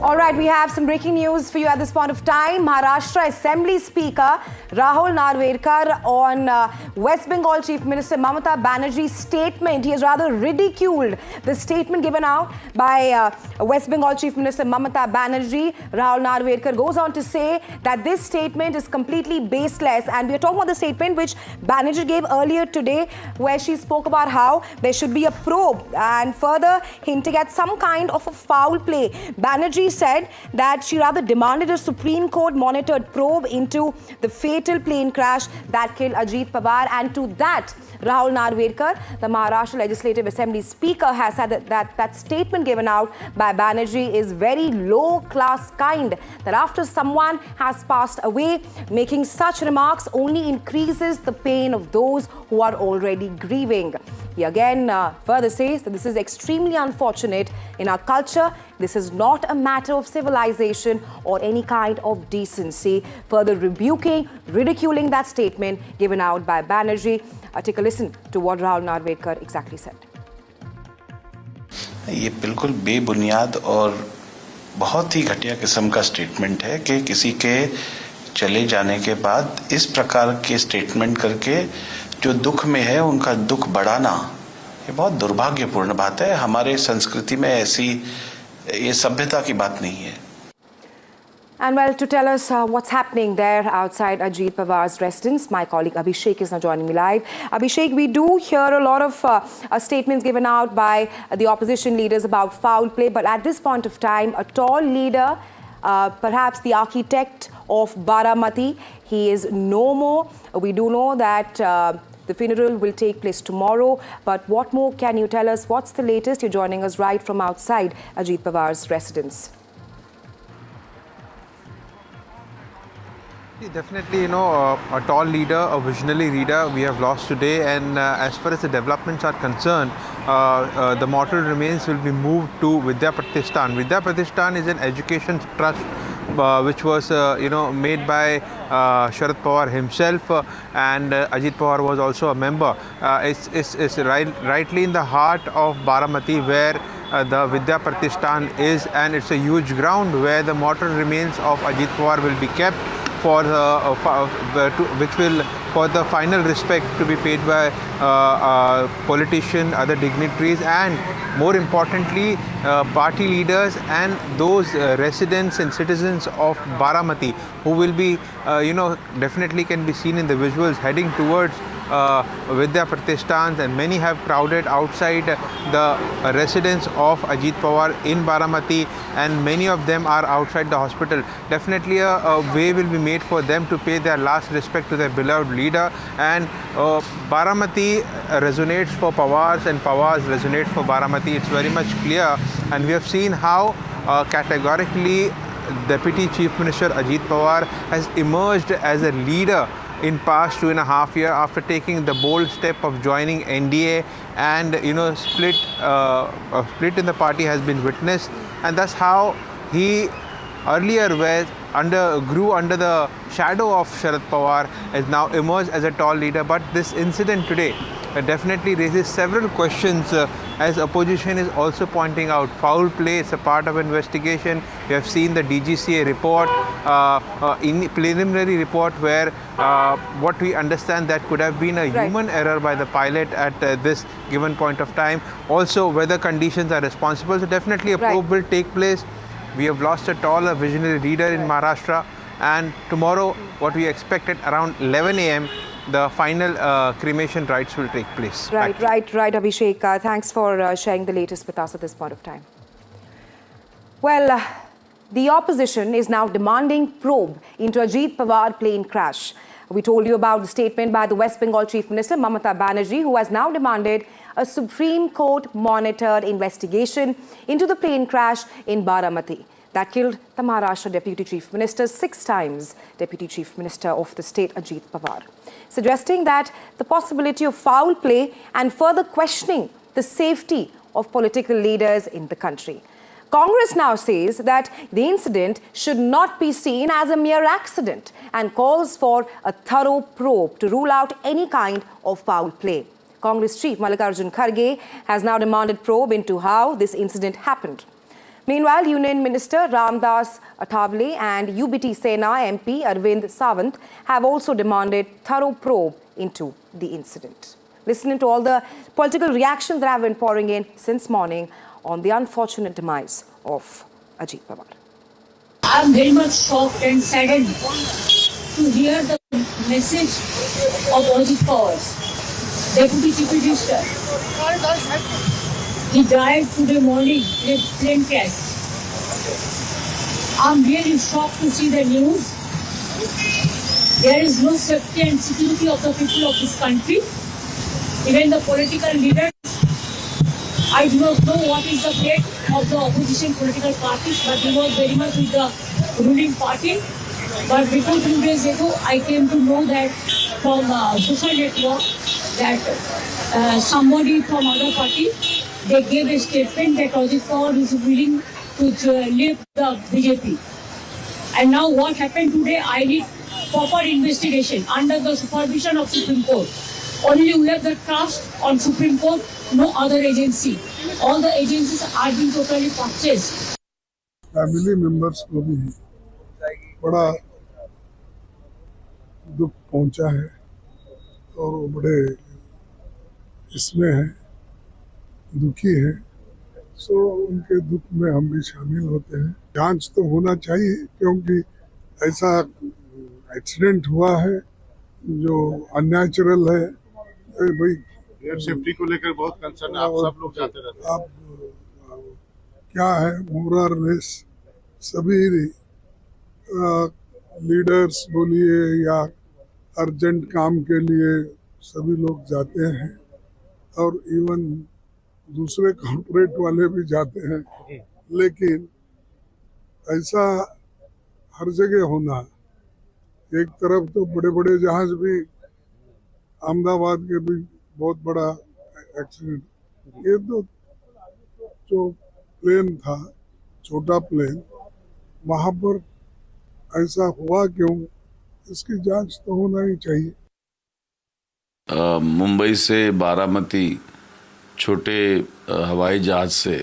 All right, we have some breaking news for you at this point of time. Maharashtra Assembly Speaker Rahul Narvedkar on West Bengal Chief Minister Mamata Banerjee's statement. He has rather ridiculed the statement given out by West Bengal Chief Minister Mamata Banerjee. Rahul Narvedkar goes on to say that this statement is completely baseless. And we are talking about the statement which Banerjee gave earlier today, where she spoke about how there should be a probe and further hinting at some kind of a foul play. Banerjee said that she rather demanded a Supreme Court monitored probe into the fatal plane crash that killed Ajit Pawar, and to that Rahul Narvedkar, the Maharashtra Legislative Assembly Speaker, has said that statement given out by Banerjee is very low class kind, that after someone has passed away, making such remarks only increases the pain of those who are already grieving. He again further says that this is extremely unfortunate in our culture. This is not a matter of civilization or any kind of decency. Further ridiculing that statement given out by Banerjee. Take a listen to what Rahul Narvedkar exactly said. ये बिल्कुल बेबुनियाद और बहुत ही घटिया किस्म का statement है कि किसी के चले जाने के बाद इस प्रकार के स्टेटमेंट करके जो दुख में है उनका दुख बढ़ाना, ये बहुत दुर्भाग्यपूर्ण बात है। हमारे संस्कृति में ऐसी ये सभ्यता की बात नहीं है। And well, to tell us what's happening there outside Ajit Pawar's residence, my colleague Abhishek is now joining me live. Abhishek, we do hear a lot of statements given out by the opposition leaders about foul play, but at this point of time, a tall leader, perhaps the architect of Baramati, he is no more. We do know that the funeral will take place tomorrow, but what more can you tell us? What's the latest? You're joining us right from outside Ajit Pawar's residence. Definitely, a tall leader, a visionary leader we have lost today, and as far as the developments are concerned, the mortal remains will be moved to Vidya Pratishthan. Vidya Pratishthan is an education trust which was made by Sharad Pawar himself, and Ajit Pawar was also a member. It's rightly in the heart of Baramati, where the Vidya Pratishthan is, and it's a huge ground where the mortal remains of Ajit Pawar will be kept for which will for the final respect to be paid by politicians, other dignitaries, and more importantly party leaders and those residents and citizens of Baramati who will be definitely can be seen in the visuals heading towards Vidya Pratishthan, and many have crowded outside the residence of Ajit Pawar in Baramati, and many of them are outside the hospital. Definitely a way will be made for them to pay their last respect to their beloved leader, and Baramati resonates for Pawars and Pawars resonate for Baramati. It's very much clear, and we have seen how categorically Deputy Chief Minister Ajit Pawar has emerged as a leader in past 2.5 years after taking the bold step of joining NDA, and split in the party has been witnessed, and that's how he earlier grew under the shadow of Sharad Pawar, has now emerged as a tall leader. But this incident today definitely raises several questions, as opposition is also pointing out foul play. It's a part of investigation. We have seen the DGCA report, in preliminary report, where what we understand that could have been a human error by the pilot at this given point of time. Also, weather conditions are responsible. So definitely a probe will take place. We have lost a tall, visionary leader in Maharashtra, and tomorrow what we expect at around 11 a.m. the final cremation rites will take place. Right, Abhishek. Thanks for sharing the latest with us at this point of time. Well, the opposition is now demanding probe into Ajit Pawar plane crash. We told you about the statement by the West Bengal Chief Minister Mamata Banerjee, who has now demanded a Supreme Court monitored investigation into the plane crash in Baramati that killed the Maharashtra Deputy Chief Minister, 6 times Deputy Chief Minister of the state, Ajit Pawar, suggesting that the possibility of foul play and further questioning the safety of political leaders in the country. Congress now says that the incident should not be seen as a mere accident and calls for a thorough probe to rule out any kind of foul play. Congress Chief Mallikarjun Kharge has now demanded probe into how this incident happened. Meanwhile, Union Minister Ramdas Athawale and UBT Sena MP Arvind Sawant have also demanded thorough probe into the incident. Listening to all the political reactions that have been pouring in since morning on the unfortunate demise of Ajit Pawar. I am very much shocked and saddened to hear the message of Ajit Pawar, Deputy Chief Minister. He died today morning in a plane crash. I am really shocked to see the news. There is no safety and security of the people of this country. Even the political leaders, I do not know what is the fate of the opposition political parties, but they were very much with the ruling party. But before 2 days ago, I came to know that from social network that somebody from other party, they gave a statement that Ajit Pawar is willing to leave the BJP. And now what happened today, I need proper investigation under the supervision of Supreme Court. Only we have the trust on Supreme Court, no other agency. All the agencies are being totally purchased. Family members को भी बड़ा दुख पहुंचा है और वो बड़े इसमें है, दुखी है। सो उनके दुख में हम भी शामिल होते हैं। जांच तो होना चाहिए क्योंकि ऐसा एक्सीडेंट हुआ है जो अननेचुरल है। भाई एयर सेफ्टी को लेकर बहुत कंसर्न है, आप सब लोग जाते रहते हैं। आप क्या है, मोरर लेस सभी लीडर्स बोलिए या अर्जेंट काम के लिए सभी लोग जाते हैं और इवन दूसरे कॉर्पोरेट वाले भी जाते हैं, लेकिन ऐसा हर जगह होना। एक तरफ तो बड़े बड़े जहाज भी, अहमदाबाद के भी बहुत बड़ा एक्सीडेंट, ये तो जो प्लेन था, छोटा प्लेन, वहाँ पर ऐसा हुआ क्यों, इसकी जांच तो होना ही चाहिए। मुंबई से बारामती छोटे हवाई जहाज से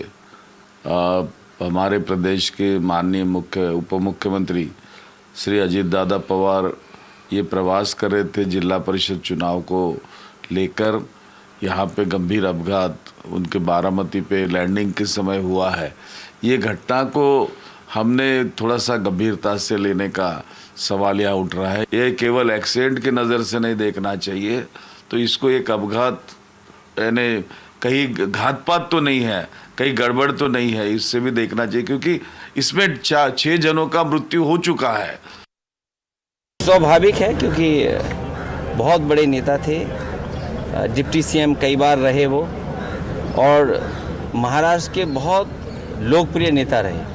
हमारे प्रदेश के माननीय उप मुख्यमंत्री श्री अजीत दादा पवार ये प्रवास कर रहे थे जिला परिषद चुनाव को लेकर। यहाँ पे गंभीर अपघात उनके बारामती पे लैंडिंग के समय हुआ है। ये घटना को हमने थोड़ा सा गंभीरता से लेने का सवाल यहाँ उठ रहा है। ये केवल एक्सीडेंट की नज़र से नहीं देखना चाहिए, तो इसको एक अपघात यानी कहीं घातपात तो नहीं है, कहीं गड़बड़ तो नहीं है, इससे भी देखना चाहिए, क्योंकि इसमें 6 जनों का मृत्यु हो चुका है। स्वाभाविक है, क्योंकि बहुत बड़े नेता थे, डिप्टी सीएम कई बार रहे वो, और महाराष्ट्र के बहुत लोकप्रिय नेता रहे।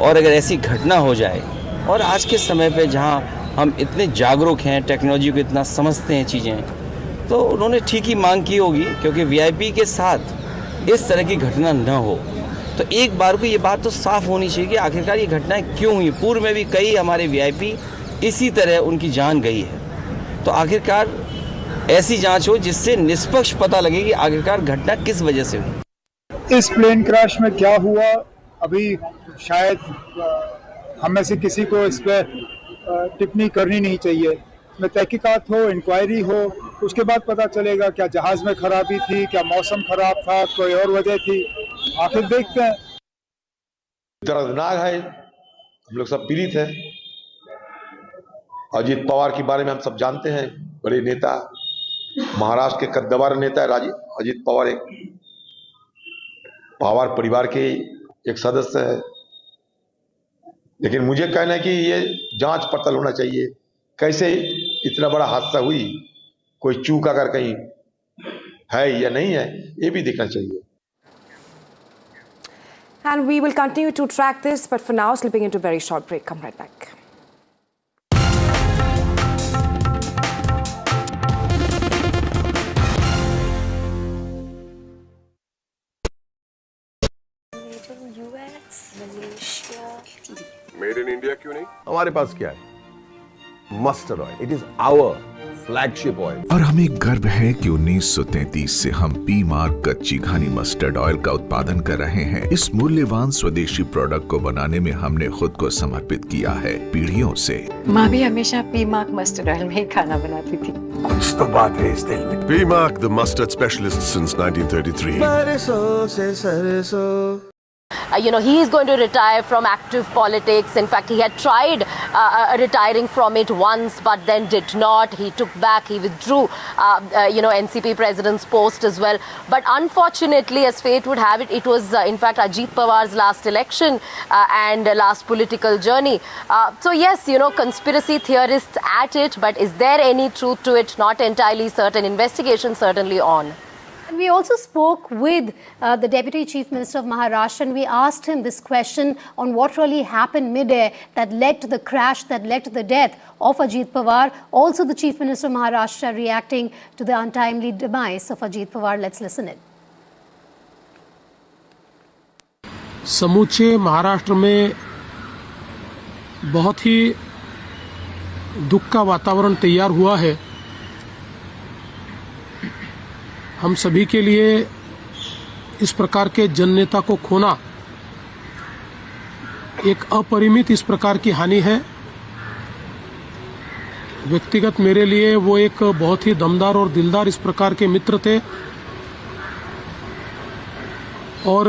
और अगर ऐसी घटना हो जाए, और आज के समय पे जहां हम इतने जागरूक हैं, टेक्नोलॉजी को इतना समझते हैं चीज़ें, तो उन्होंने ठीक ही मांग की होगी, क्योंकि वीआईपी के साथ इस तरह की घटना न हो। तो एक बार को ये बात तो साफ होनी चाहिए कि आखिरकार ये घटनाएं क्यों हुई। पूर्व में भी कई हमारे वीआईपी इसी तरह उनकी जान गई है। तो आखिरकार ऐसी जांच हो जिससे निष्पक्ष पता लगे कि आखिरकार घटना किस वजह से हुई। इस प्लेन क्रैश में क्या हुआ, अभी शायद हम में से किसी को इस पर टिप्पणी करनी नहीं चाहिए। में तहकीकात हो, इंक्वायरी हो, उसके बाद पता चलेगा क्या जहाज में खराबी थी, क्या मौसम खराब था, कोई और वजह थी। आखिर देखते हैं। दर्दनाक है, हम लोग सब पीड़ित हैं। अजीत पवार के बारे में हम सब जानते हैं, बड़े नेता, महाराष्ट्र के कद्दावर नेता है अजीत पवार। एक पवार परिवार के एक सदस्य है। लेकिन मुझे कहना है कि ये जांच पड़ताल होना चाहिए, कैसे इतना बड़ा हादसा हुई, कोई चूक अगर कहीं है या नहीं है, ये भी देखना चाहिए। And we will continue to track this, but for now, slipping into a very short break. Come right back. Made in India क्यों नहीं? हमारे पास क्या है? Mustard oil. It is our flagship oil. और हमें गर्व है कि 1933 से हम पी मार्क कच्ची घानी मस्टर्ड ऑयल का उत्पादन कर रहे हैं। इस मूल्यवान स्वदेशी प्रोडक्ट को बनाने में हमने खुद को समर्पित किया है पीढ़ियों से। माँ भी हमेशा पी मार्क मस्टर्ड ऑयल में ही खाना बनाती थी। कुछ तो बात है इस दिल में। P mark, the mustard specialist since 1933। सरसों से सरसों। He is going to retire from active politics. In fact, he had tried retiring from it once, but then did not. He took back, he withdrew, NCP president's post as well. But unfortunately, as fate would have it, it was, in fact, Ajit Pawar's last election and last political journey. So yes, conspiracy theorists at it, but is there any truth to it? Not entirely certain. Investigation certainly on. And we also spoke with the Deputy Chief Minister of Maharashtra, and we asked him this question on what really happened mid-air that led to the crash, that led to the death of Ajit Pawar. Also, the Chief Minister of Maharashtra reacting to the untimely demise of Ajit Pawar. Let's listen in. समूचे महाराष्ट्र में बहुत ही दुख का वातावरण तैयार हुआ है। हम सभी के लिए इस प्रकार के जननेता को खोना एक अपरिमित इस प्रकार की हानि है। व्यक्तिगत मेरे लिए वो एक बहुत ही दमदार और दिलदार इस प्रकार के मित्र थे, और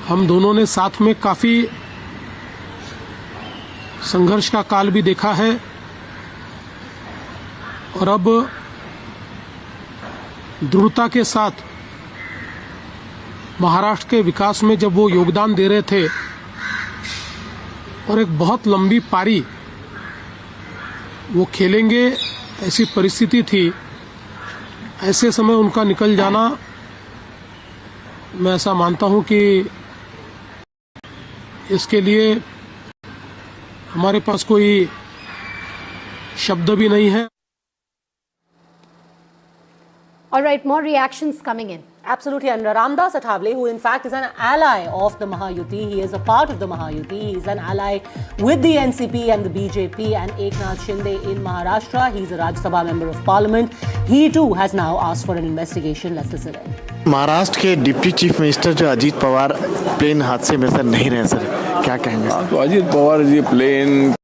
हम दोनों ने साथ में काफी संघर्ष का काल भी देखा है। और अब दृढ़ता के साथ महाराष्ट्र के विकास में जब वो योगदान दे रहे थे, और एक बहुत लंबी पारी वो खेलेंगे ऐसी परिस्थिति थी, ऐसे समय उनका निकल जाना, मैं ऐसा मानता हूं कि इसके लिए हमारे पास कोई शब्द भी नहीं है। All right, more reactions coming in. Absolutely, and Ramdas Athavale, who in fact is an ally of the Mahayuti, he is a part of the Mahayuti, he is an ally with the NCP and the BJP and Eknath Shinde in Maharashtra. He's a Rajya Sabha member of Parliament. He too has now asked for an investigation. Let's listen in. Maharashtra के deputy chief minister जो Ajit Pawar plane हादसे में sir नहीं रहे sir, क्या कहेंगे? तो Ajit Pawar ji plane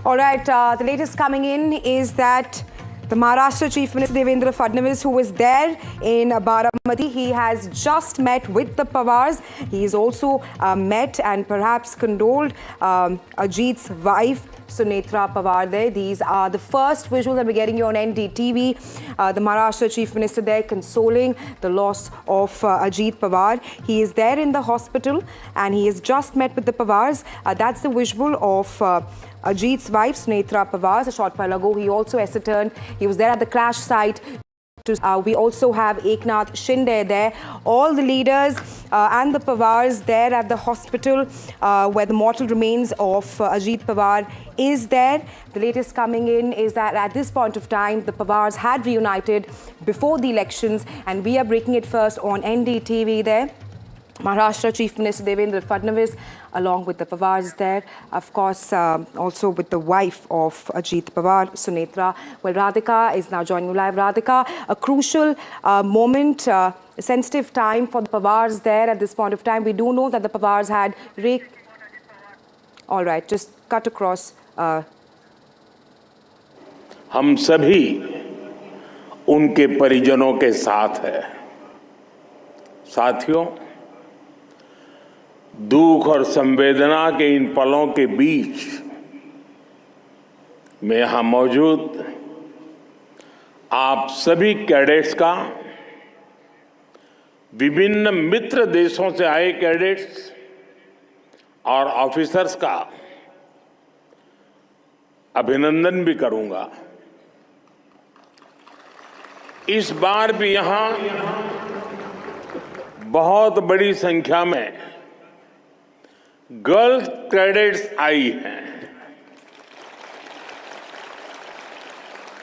All right, the latest coming in is that the Maharashtra Chief Minister Devendra Fadnavis, who was there in Baramati, he has just met with the Pawars. He has also met and perhaps condoled Ajit's wife, Sunetra Pawar there. These are the first visuals that we're getting here on NDTV. The Maharashtra Chief Minister there consoling the loss of Ajit Pawar. He is there in the hospital and he has just met with the Pawars. That's the visual of Ajit's wife, Sunetra Pawar. A short while ago, he also ascertained. He was there at the crash site. We also have Eknath Shinde there. All the leaders and the Pawars there at the hospital where the mortal remains of Ajit Pawar is there. The latest coming in is that at this point of time, the Pawars had reunited before the elections, and we are breaking it first on NDTV there. Maharashtra Chief Minister Devendra Fadnavis along with the Pawars there, of course also with the wife of Ajit Pawar, Sunetra. Well, Radhika is now joining live. Radhika, a crucial moment, a sensitive time for the Pawars there at this point of time. We do know that the Pawars had all right, just cut across. हम सभी उनके परिजनों के साथ है। साथियों, दुख और संवेदना के इन पलों के बीच मैं यहाँ मौजूद आप सभी कैडेट्स का, विभिन्न मित्र देशों से आए कैडेट्स और ऑफिसर्स का अभिनंदन भी करूंगा। इस बार भी यहाँ बहुत बड़ी संख्या में गर्ल्स कैडेट्स आई हैं।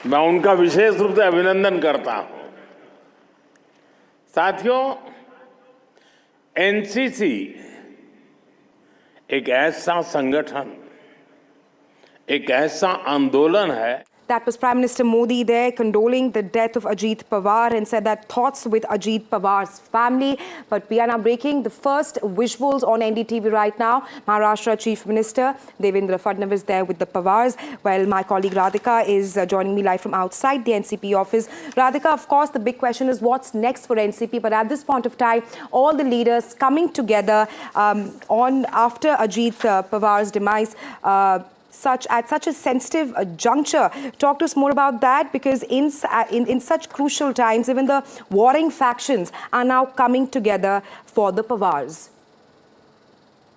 मैं उनका विशेष रूप से अभिनंदन करता हूं। साथियों, एनसीसी एक ऐसा संगठन, एक ऐसा आंदोलन है। That was Prime Minister Modi there condoling the death of Ajit Pawar and said that thoughts with Ajit Pawar's family. But we are now breaking the first visuals on NDTV right now. Maharashtra Chief Minister Devendra Fadnavis there with the Pawars. Well, my colleague Radhika is joining me live from outside the NCP office. Radhika, of course, the big question is what's next for NCP. But at this point of time, all the leaders coming together after Ajit Pawar's demise. At such a sensitive juncture. Talk to us more about that, because in such crucial times, even the warring factions are now coming together for the Pawars.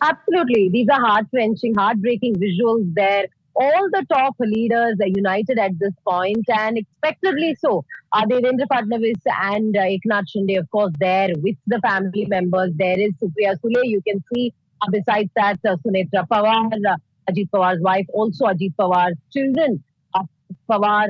Absolutely. These are heart-wrenching, heartbreaking visuals there. All the top leaders are united at this point, and expectedly so. Devendra Fadnavis and Eknath Shinde, of course, there with the family members. There is Supriya Sule. You can see besides that Sunetra Pawar, Ajit Pawar's wife, also Ajit Pawar's children, Pawar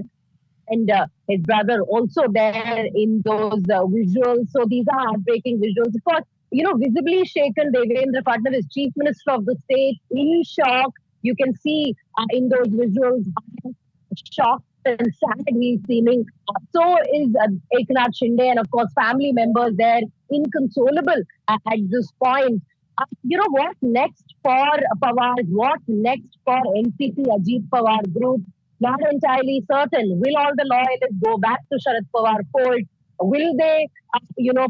and his brother also there in those visuals. So these are heartbreaking visuals. Of course, visibly shaken Devendra Fadnavis, Chief Minister of the state, in shock. You can see in those visuals how shocked and sad he's seeming. So is Eknath Shinde and of course family members there, inconsolable at this point. What next for Pawar? What next for NCP Ajit Pawar group? Not entirely certain. Will all the loyalists go back to Sharad Pawar fold? Will they,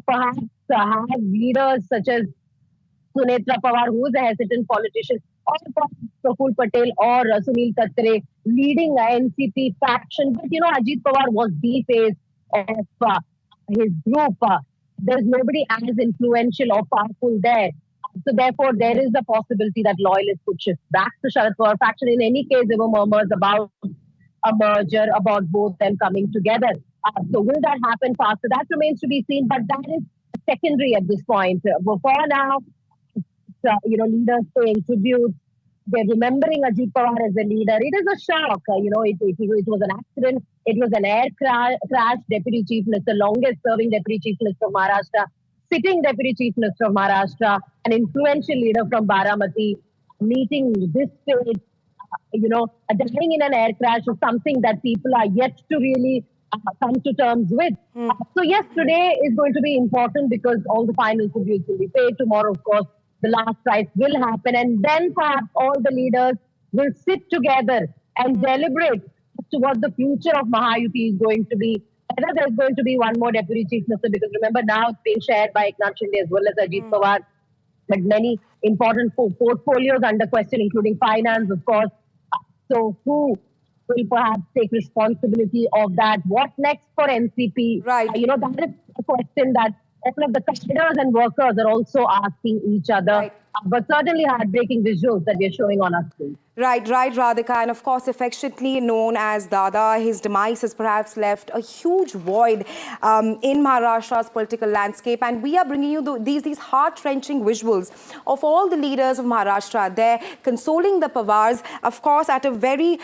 perhaps have leaders such as Sunetra Pawar, who is a hesitant politician, or Praful Patel or Sunil Tatre leading NCP faction? But Ajit Pawar was the face of his group. There's nobody as influential or powerful there. So therefore, there is a possibility that loyalists could shift back to Sharad Pawar faction. In any case, there were murmurs about a merger, about both them coming together. So will that happen faster? That remains to be seen, but that is secondary at this point. For now, leaders paying tribute, They're remembering Ajit Pawar as a leader. It is a shock. It was an accident. It was an air crash. Deputy Chief Minister, longest serving Deputy Chief Minister of Maharashtra, sitting Deputy Chief Minister of Maharashtra, an influential leader from Baramati, meeting this state, dying in an air crash is something that people are yet to really come to terms with. So yes, today is going to be important because all the final tributes will be paid. Tomorrow, of course, the last rites will happen, and then perhaps all the leaders will sit together and deliberate as to what the future of Mahayuti is going to be. Whether there's going to be one more Deputy Chief Minister, because remember now it's being shared by Eknath Shinde as well as Ajit Pawar, but many important portfolios under question, including finance, of course. So who will perhaps take responsibility of that? What next for NCP? Right. That is a question that all of the cadres and workers are also asking each other. Right. But certainly heartbreaking visuals that we are showing on our screen. Right, Radhika, and of course affectionately known as Dada. His demise has perhaps left a huge void in Maharashtra's political landscape, and we are bringing you these heart-wrenching visuals of all the leaders of Maharashtra there consoling the Pawars, of course at a very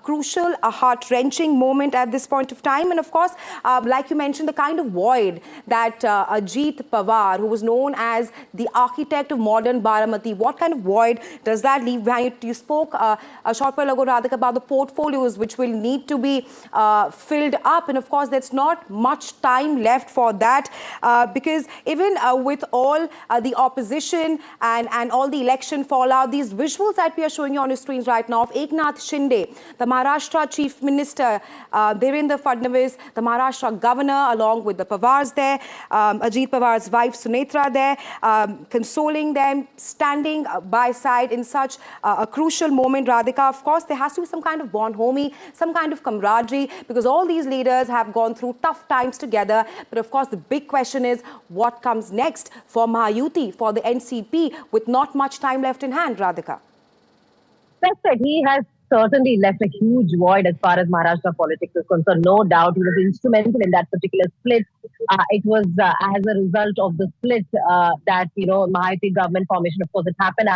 crucial, heart-wrenching moment at this point of time. And of course, like you mentioned, the kind of void that Ajit Pawar, who was known as the architect of modern Baramati, what kind of void does that leave behind? You spoke a short while ago, Radhika, about the portfolios which will need to be filled up. And of course, there's not much time left for that because even with all the opposition and all the election fallout, these visuals that we are showing you on your screens right now of Eknath Shinde, the Maharashtra Chief Minister, Devendra Fadnavis, the Maharashtra Governor, along with the Pawars there, Ajit Pawar's wife Sunetra there, consoling them, standing by side in such a crucial moment. Radhika, of course, there has to be some kind of bonhomie, some kind of camaraderie, because all these leaders have gone through tough times together. But of course, the big question is what comes next for Mahayuti, for the NCP, with not much time left in hand, Radhika? That's right. He has certainly left a huge void as far as Maharashtra politics is concerned. No doubt he was instrumental in that particular split. It was as a result of the split that, Mahayuti government formation, of course, it happened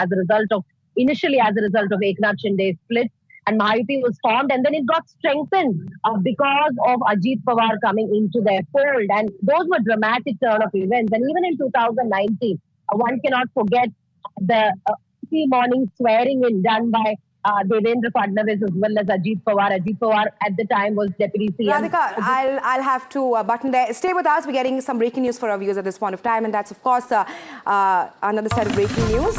initially as a result of Eknath Shinde's split, and Mahayuti was formed, and then it got strengthened because of Ajit Pawar coming into their fold. And those were dramatic turn of events. And even in 2019, one cannot forget the morning swearing in done by Devendra Fadnavis as well as Ajit Pawar. Ajit Pawar at the time was Deputy CM. Radhika, I'll have to button there. Stay with us. We're getting some breaking news for our viewers at this point of time, and that's, of course, another set of breaking news.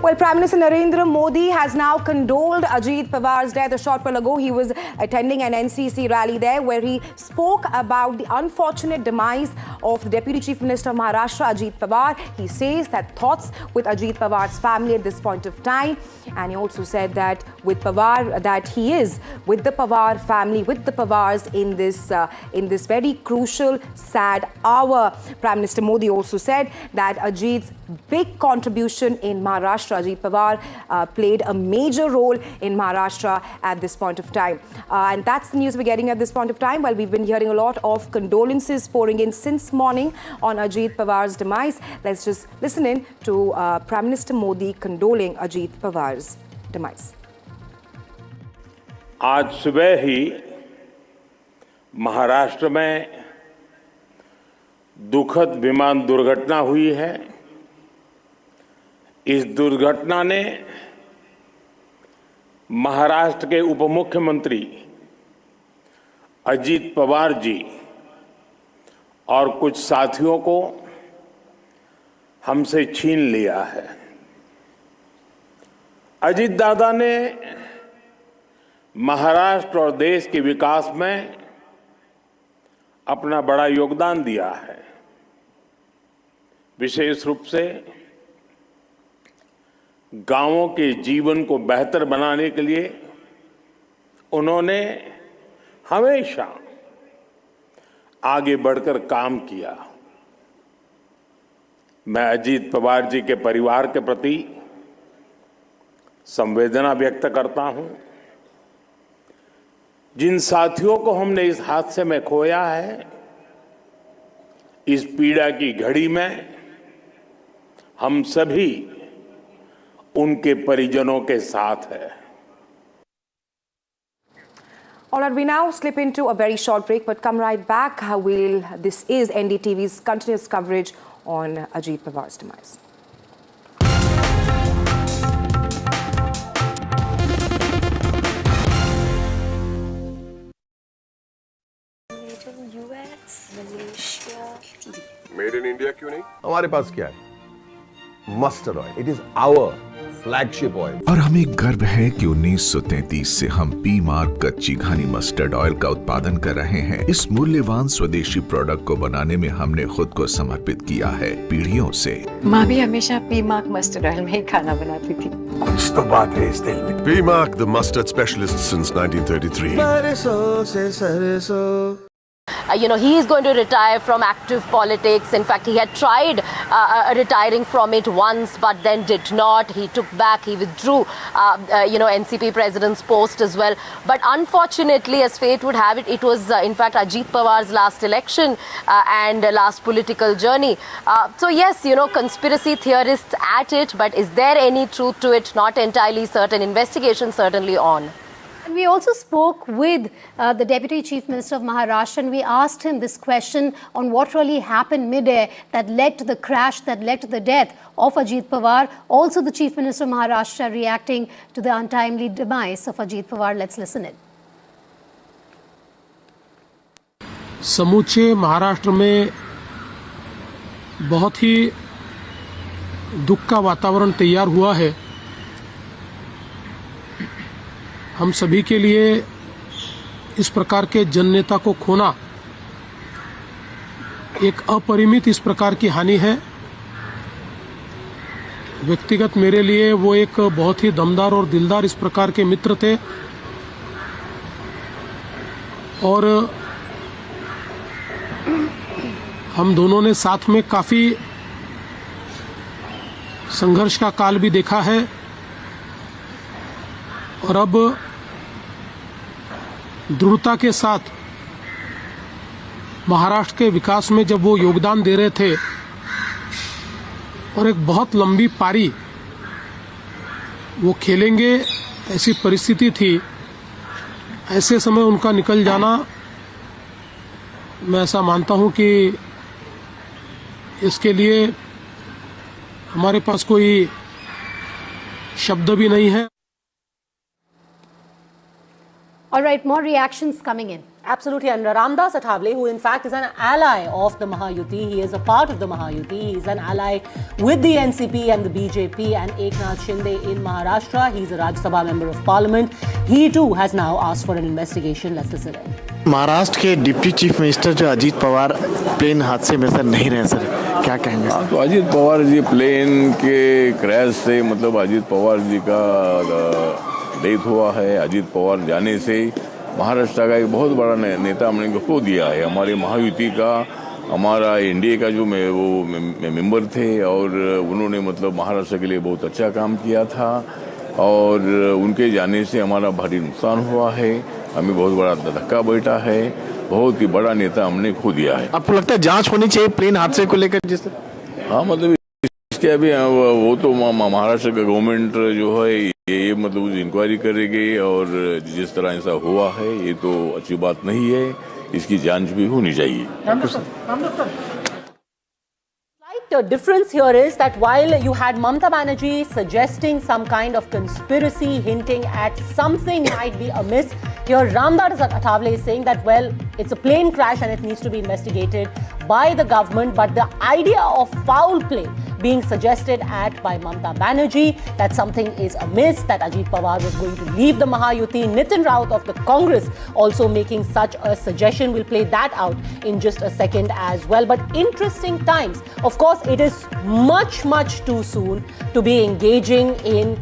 Well, Prime Minister Narendra Modi has now condoled Ajit Pawar's death. A short while ago, he was attending an NCC rally there where he spoke about the unfortunate demise of the Deputy Chief Minister of Maharashtra, Ajit Pawar. He says that thoughts with Ajit Pawar's family at this point of time. And he also said that with Pawar, that he is with the Pawar family, with the Pawars in this very crucial, sad hour. Prime Minister Modi also said that Ajit's big contribution in Maharashtra, Ajit Pawar played a major role in Maharashtra at this point of time. And that's the news we're getting at this point of time. While we've been hearing a lot of condolences pouring in since morning on Ajit Pawar's demise, let's just listen in to Prime Minister Modi condoling Ajit Pawar's demise. आज सुबह ही महाराष्ट्र में दुखद विमान दुर्घटना हुई है। इस दुर्घटना ने महाराष्ट्र के उप मुख्यमंत्री अजीत पवार जी और कुछ साथियों को हमसे छीन लिया है। अजीत दादा ने महाराष्ट्र और देश के विकास में अपना बड़ा योगदान दिया है। विशेष रूप से गांवों के जीवन को बेहतर बनाने के लिए उन्होंने हमेशा आगे बढ़कर काम किया। मैं अजीत पवार जी के परिवार के प्रति संवेदना व्यक्त करता हूं। जिन साथियों को हमने इस हादसे में खोया है, इस पीड़ा की घड़ी में हम सभी उनके परिजनों के साथ है। All right, we now slip into a very short break, but come right back. This is NDTV's continuous coverage on Ajit Pawar's demise. Made in India क्यों नहीं? हमारे पास क्या है? Mustard oil. It is our flagship oil. और हमें गर्व है कि 1933 से हम पी मार्क कच्ची घानी मस्टर्ड ऑयल का उत्पादन कर रहे हैं. इस मूल्यवान स्वदेशी प्रोडक्ट को बनाने में हमने खुद को समर्पित किया है पीढ़ियों से. माँ भी हमेशा पी मार्क मस्टर्ड ऑयल में ही खाना बनाती थी. कुछ तो बात है इस दिल में. P mark the mustard specialist since 1933. सरसों से सरसों. He is going to retire from active politics. In fact, he had tried retiring from it once, but then did not. He took back, he withdrew, NCP president's post as well. But unfortunately, as fate would have it, it was, in fact, Ajit Pawar's last election and last political journey. So yes, conspiracy theorists at it, but is there any truth to it? Not entirely certain. Investigation certainly on. And we also spoke with the Deputy Chief Minister of Maharashtra, and we asked him this question on what really happened mid-air that led to the crash, that led to the death of Ajit Pawar. Also, the Chief Minister of Maharashtra reacting to the untimely demise of Ajit Pawar. Let's listen in. समूचे महाराष्ट्र में बहुत ही दुख का वातावरण तैयार हुआ है. हम सभी के लिए इस प्रकार के जननेता को खोना एक अपरिमित इस प्रकार की हानि है. व्यक्तिगत मेरे लिए वो एक बहुत ही दमदार और दिलदार इस प्रकार के मित्र थे और हम दोनों ने साथ में काफी संघर्ष का काल भी देखा है और अब दृढ़ता के साथ महाराष्ट्र के विकास में जब वो योगदान दे रहे थे और एक बहुत लंबी पारी वो खेलेंगे ऐसी परिस्थिति थी, ऐसे समय उनका निकल जाना, मैं ऐसा मानता हूं कि इसके लिए हमारे पास कोई शब्द भी नहीं है. All right, more reactions coming in. Absolutely. And Ramdas Athavale, who in fact is an ally of the Mahayuti, he is a part of the Mahayuti, he is an ally with the NCP and the BJP and Eknath Shinde in Maharashtra. He is a Rajya Sabha member of Parliament. He too has now asked for an investigation. Let's listen in. Maharashtra के deputy chief minister जो Ajit Pawar plane हादसे में sir नहीं रहे sir, क्या कहेंगे? तो Ajit Pawar ji plane के क्रैश से मतलब अजीत पवार जी का डेथ हुआ है. अजीत पवार जाने से महाराष्ट्र का एक बहुत बड़ा नेता हमने खो दिया है. हमारे महायुति का, हमारा एनडीए का जो वो मेंबर थे और उन्होंने मतलब महाराष्ट्र के लिए बहुत अच्छा काम किया था और उनके जाने से हमारा भारी नुकसान हुआ है. हमें बहुत बड़ा धक्का बैठा है. बहुत ही बड़ा नेता हमने खो दिया है. आपको लगता है जांच होनी चाहिए प्लेन हादसे को लेकर? जिस हाँ, मतलब इसके अभी वो तो महाराष्ट्र का गवर्नमेंट जो है ये मतलब इंक्वायरी करेगी और जिस तरह ऐसा हुआ है ये तो अच्छी बात नहीं है. इसकी जांच भी होनी चाहिए. The difference here is that while you had Mamata Banerjee suggesting some kind of conspiracy, hinting at something might be amiss, here Ramdas Athavale is saying that, well, it's a plane crash and it needs to be investigated by the government, but the idea of foul play being suggested by Mamata Banerjee, that something is amiss, that Ajit Pawar was going to leave the Mahayuti. Nitin Raut of the Congress also making such a suggestion. We'll play that out in just a second as well. But interesting times. Of course, it is much, much too soon to be engaging in,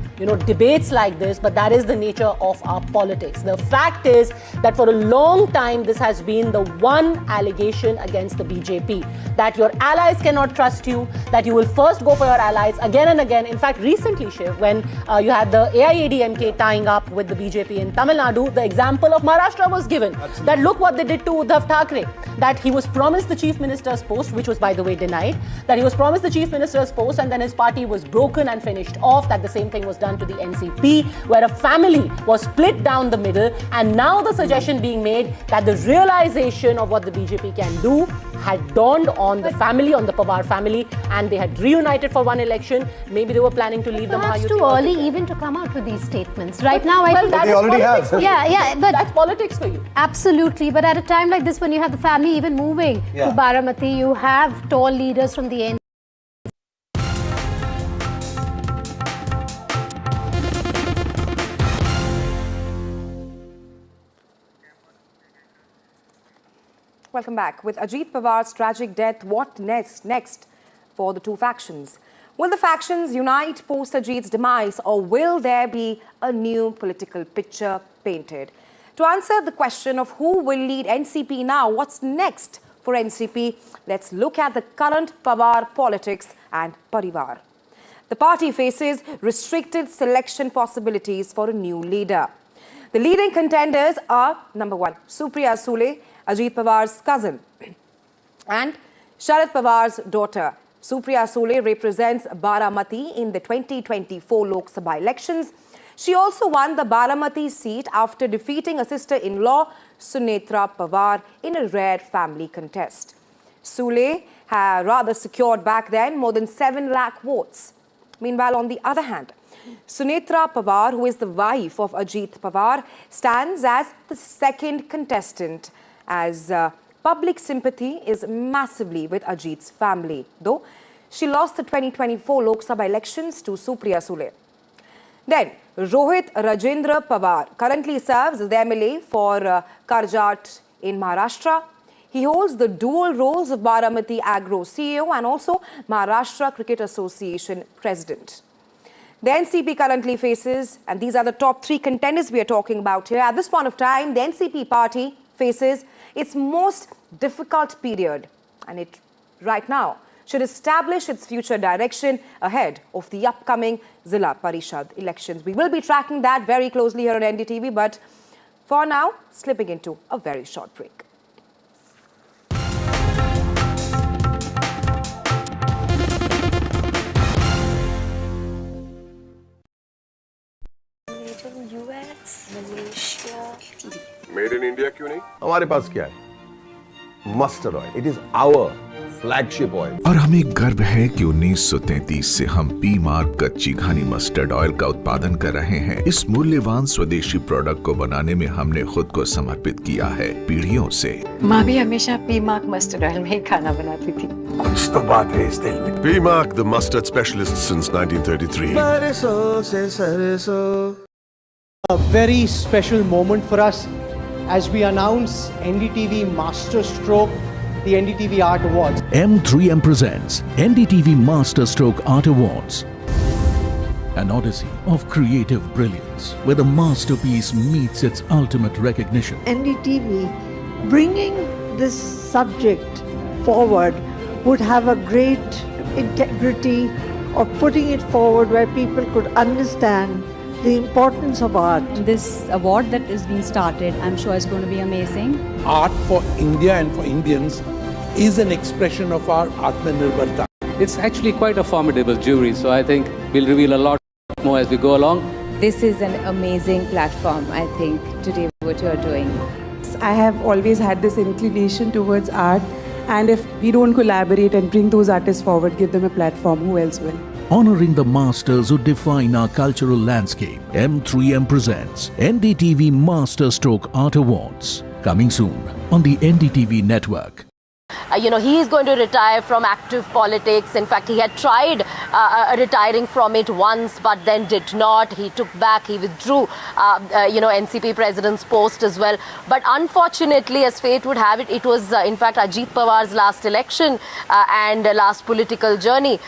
debates like this, but that is the nature of our politics. The fact is that for a long time, this has been the one allegation against the BJP, that your allies cannot trust you, that you will first first go for your allies again and again. In fact, recently, Shiv, when you had the AIADMK tying up with the BJP in Tamil Nadu, the example of Maharashtra was given. Absolutely. That look what they did to Uddhav Thackeray. That he was promised the chief minister's post, which was by the way denied. That he was promised the chief minister's post and then his party was broken and finished off. That the same thing was done to the NCP, where a family was split down the middle. And now the suggestion being made that the realization of what the BJP can do had dawned on the family, on the Pawar family, and they had reunited for one election. Maybe they were planning to leave the Mahayuti. It's too early even to come out with these statements. Right now, I think they already have. Yeah, but that's politics for you. Absolutely. But at a time like this, when you have the family even moving to Baramati, you have tall leaders from the end. Welcome back. With Ajit Pawar's tragic death, what next for the two factions? Will the factions unite post Ajit's demise, or will there be a new political picture painted? To answer the question of who will lead NCP now, what's next for NCP, let's look at the current Pawar politics and Parivar. The party faces restricted selection possibilities for a new leader. The leading contenders are, number one, Supriya Sule, Ajit Pawar's cousin, and Sharad Pawar's daughter. Supriya Sule represents Baramati in the 2024 Lok Sabha elections. She also won the Baramati seat after defeating a sister-in-law, Sunetra Pawar, in a rare family contest. Sule had rather secured back then more than 7 lakh votes. Meanwhile, on the other hand, Sunetra Pawar, who is the wife of Ajit Pawar, stands as the second contestant, as public sympathy is massively with Ajit's family, though she lost the 2024 Lok Sabha elections to Supriya Sule. Then, Rohit Rajendra Pawar currently serves as the MLA for Karjat in Maharashtra. He holds the dual roles of Baramati Agro CEO and also Maharashtra Cricket Association President. The NCP currently faces, and these are the top 3 contenders we are talking about here. At this point of time, the NCP party faces its most difficult period, and it right now should establish its future direction ahead of the upcoming Zilla Parishad elections. We will be tracking that very closely here on NDTV, but for now, slipping into a very short break. US, Malaysia. Made in India क्यों नहीं? हमारे पास क्या है? Mustard oil. It is our flagship oil. और हमें गर्व है कि 1933 से हम पी मार्क कच्ची घानी मस्टर्ड ऑयल का उत्पादन कर रहे हैं. इस मूल्यवान स्वदेशी प्रोडक्ट को बनाने में हमने खुद को समर्पित किया है पीढ़ियों से. माँ भी हमेशा पी मार्क मस्टर्ड ऑयल में ही खाना बनाती थी. कुछ तो बात है इस दिल में. P Mark, the mustard specialist since 1933. बरसों से सरसों. A very special moment for us as we announce NDTV Master Stroke, the NDTV Art Awards. M3M presents NDTV Master Stroke Art Awards. An odyssey of creative brilliance where the masterpiece meets its ultimate recognition. NDTV bringing this subject forward would have a great integrity of putting it forward where people could understand the importance of art. This award that is being started, I'm sure is going to be amazing. Art for India and for Indians is an expression of our Atmanirbharta. It's actually quite a formidable jury, so I think we'll reveal a lot more as we go along. This is an amazing platform, I think, today what you're doing. I have always had this inclination towards art, and if we don't collaborate and bring those artists forward, give them a platform, who else will? Honoring the masters who define our cultural landscape, M3M presents NDTV Master Stroke Art Awards. Coming soon on the NDTV network. He is going to retire from active politics. In fact, he had tried retiring from it once, but then did not. He took back, he withdrew, NCP president's post as well. But unfortunately, as fate would have it, it was in fact Ajit Pawar's last election and last political journey.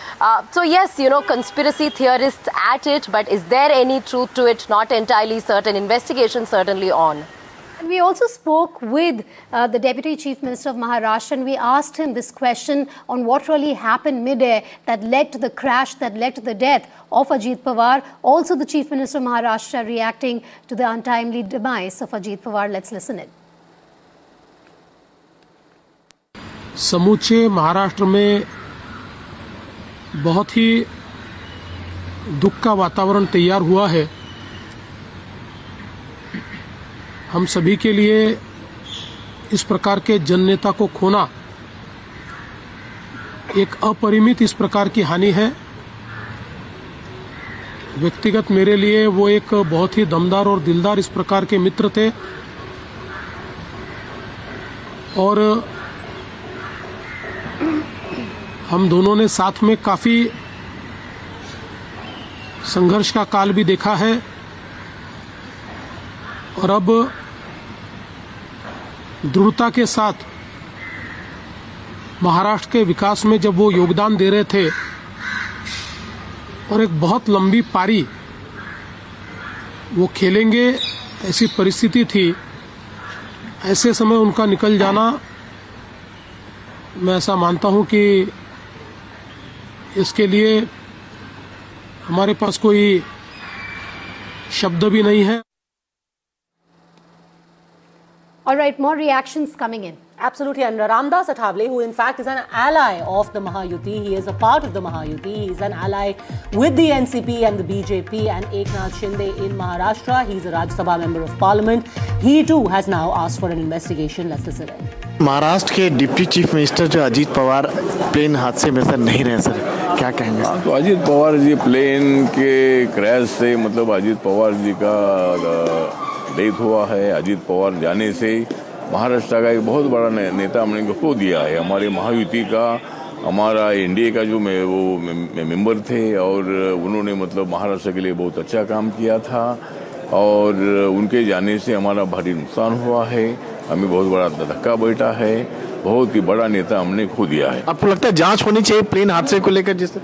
So yes, conspiracy theorists at it, but is there any truth to it? Not entirely certain. Investigation certainly on. And we also spoke with the Deputy Chief Minister of Maharashtra, and we asked him this question on what really happened mid-air that led to the crash, that led to the death of Ajit Pawar. Also, the Chief Minister of Maharashtra reacting to the untimely demise of Ajit Pawar. Let's listen in. समूचे महाराष्ट्र में बहुत ही दुख का वातावरण तैयार हुआ है। हम सभी के लिए इस प्रकार के जननेता को खोना एक अपरिमित इस प्रकार की हानि है। व्यक्तिगत मेरे लिए वो एक बहुत ही दमदार और दिलदार इस प्रकार के मित्र थे और हम दोनों ने साथ में काफी संघर्ष का काल भी देखा है और अब दृढ़ता के साथ महाराष्ट्र के विकास में जब वो योगदान दे रहे थे और एक बहुत लंबी पारी वो खेलेंगे ऐसी परिस्थिति थी, ऐसे समय उनका निकल जाना, मैं ऐसा मानता हूं कि इसके लिए हमारे पास कोई शब्द भी नहीं है। All right, more reactions coming in. Absolutely, and Ramdas Athavale, who in fact is an ally of the Mahayuti, he is a part of the Mahayuti, he is an ally with the NCP and the BJP and Eknath Shinde in Maharashtra. He is a Rajya Sabha member of Parliament. He too has now asked for an investigation. Let's listen in. Maharashtra के deputy chief minister जो Ajit Pawar plane हादसे में sir नहीं रहे sir, क्या कहेंगे? तो Ajit Pawar ji plane के क्रैश से मतलब अजीत पवार जी का डेथ हुआ है। अजीत पवार जाने से महाराष्ट्र का एक बहुत बड़ा नेता हमने खो दिया है। हमारे महायुति का, हमारा एनडीए का जो वो मेंबर थे और उन्होंने मतलब महाराष्ट्र के लिए बहुत अच्छा काम किया था और उनके जाने से हमारा भारी नुकसान हुआ है। हमें बहुत बड़ा धक्का बैठा है, बहुत ही बड़ा नेता हमने खो दिया है। आपको लगता है जांच होनी चाहिए प्लेन हादसे को लेकर? जिससे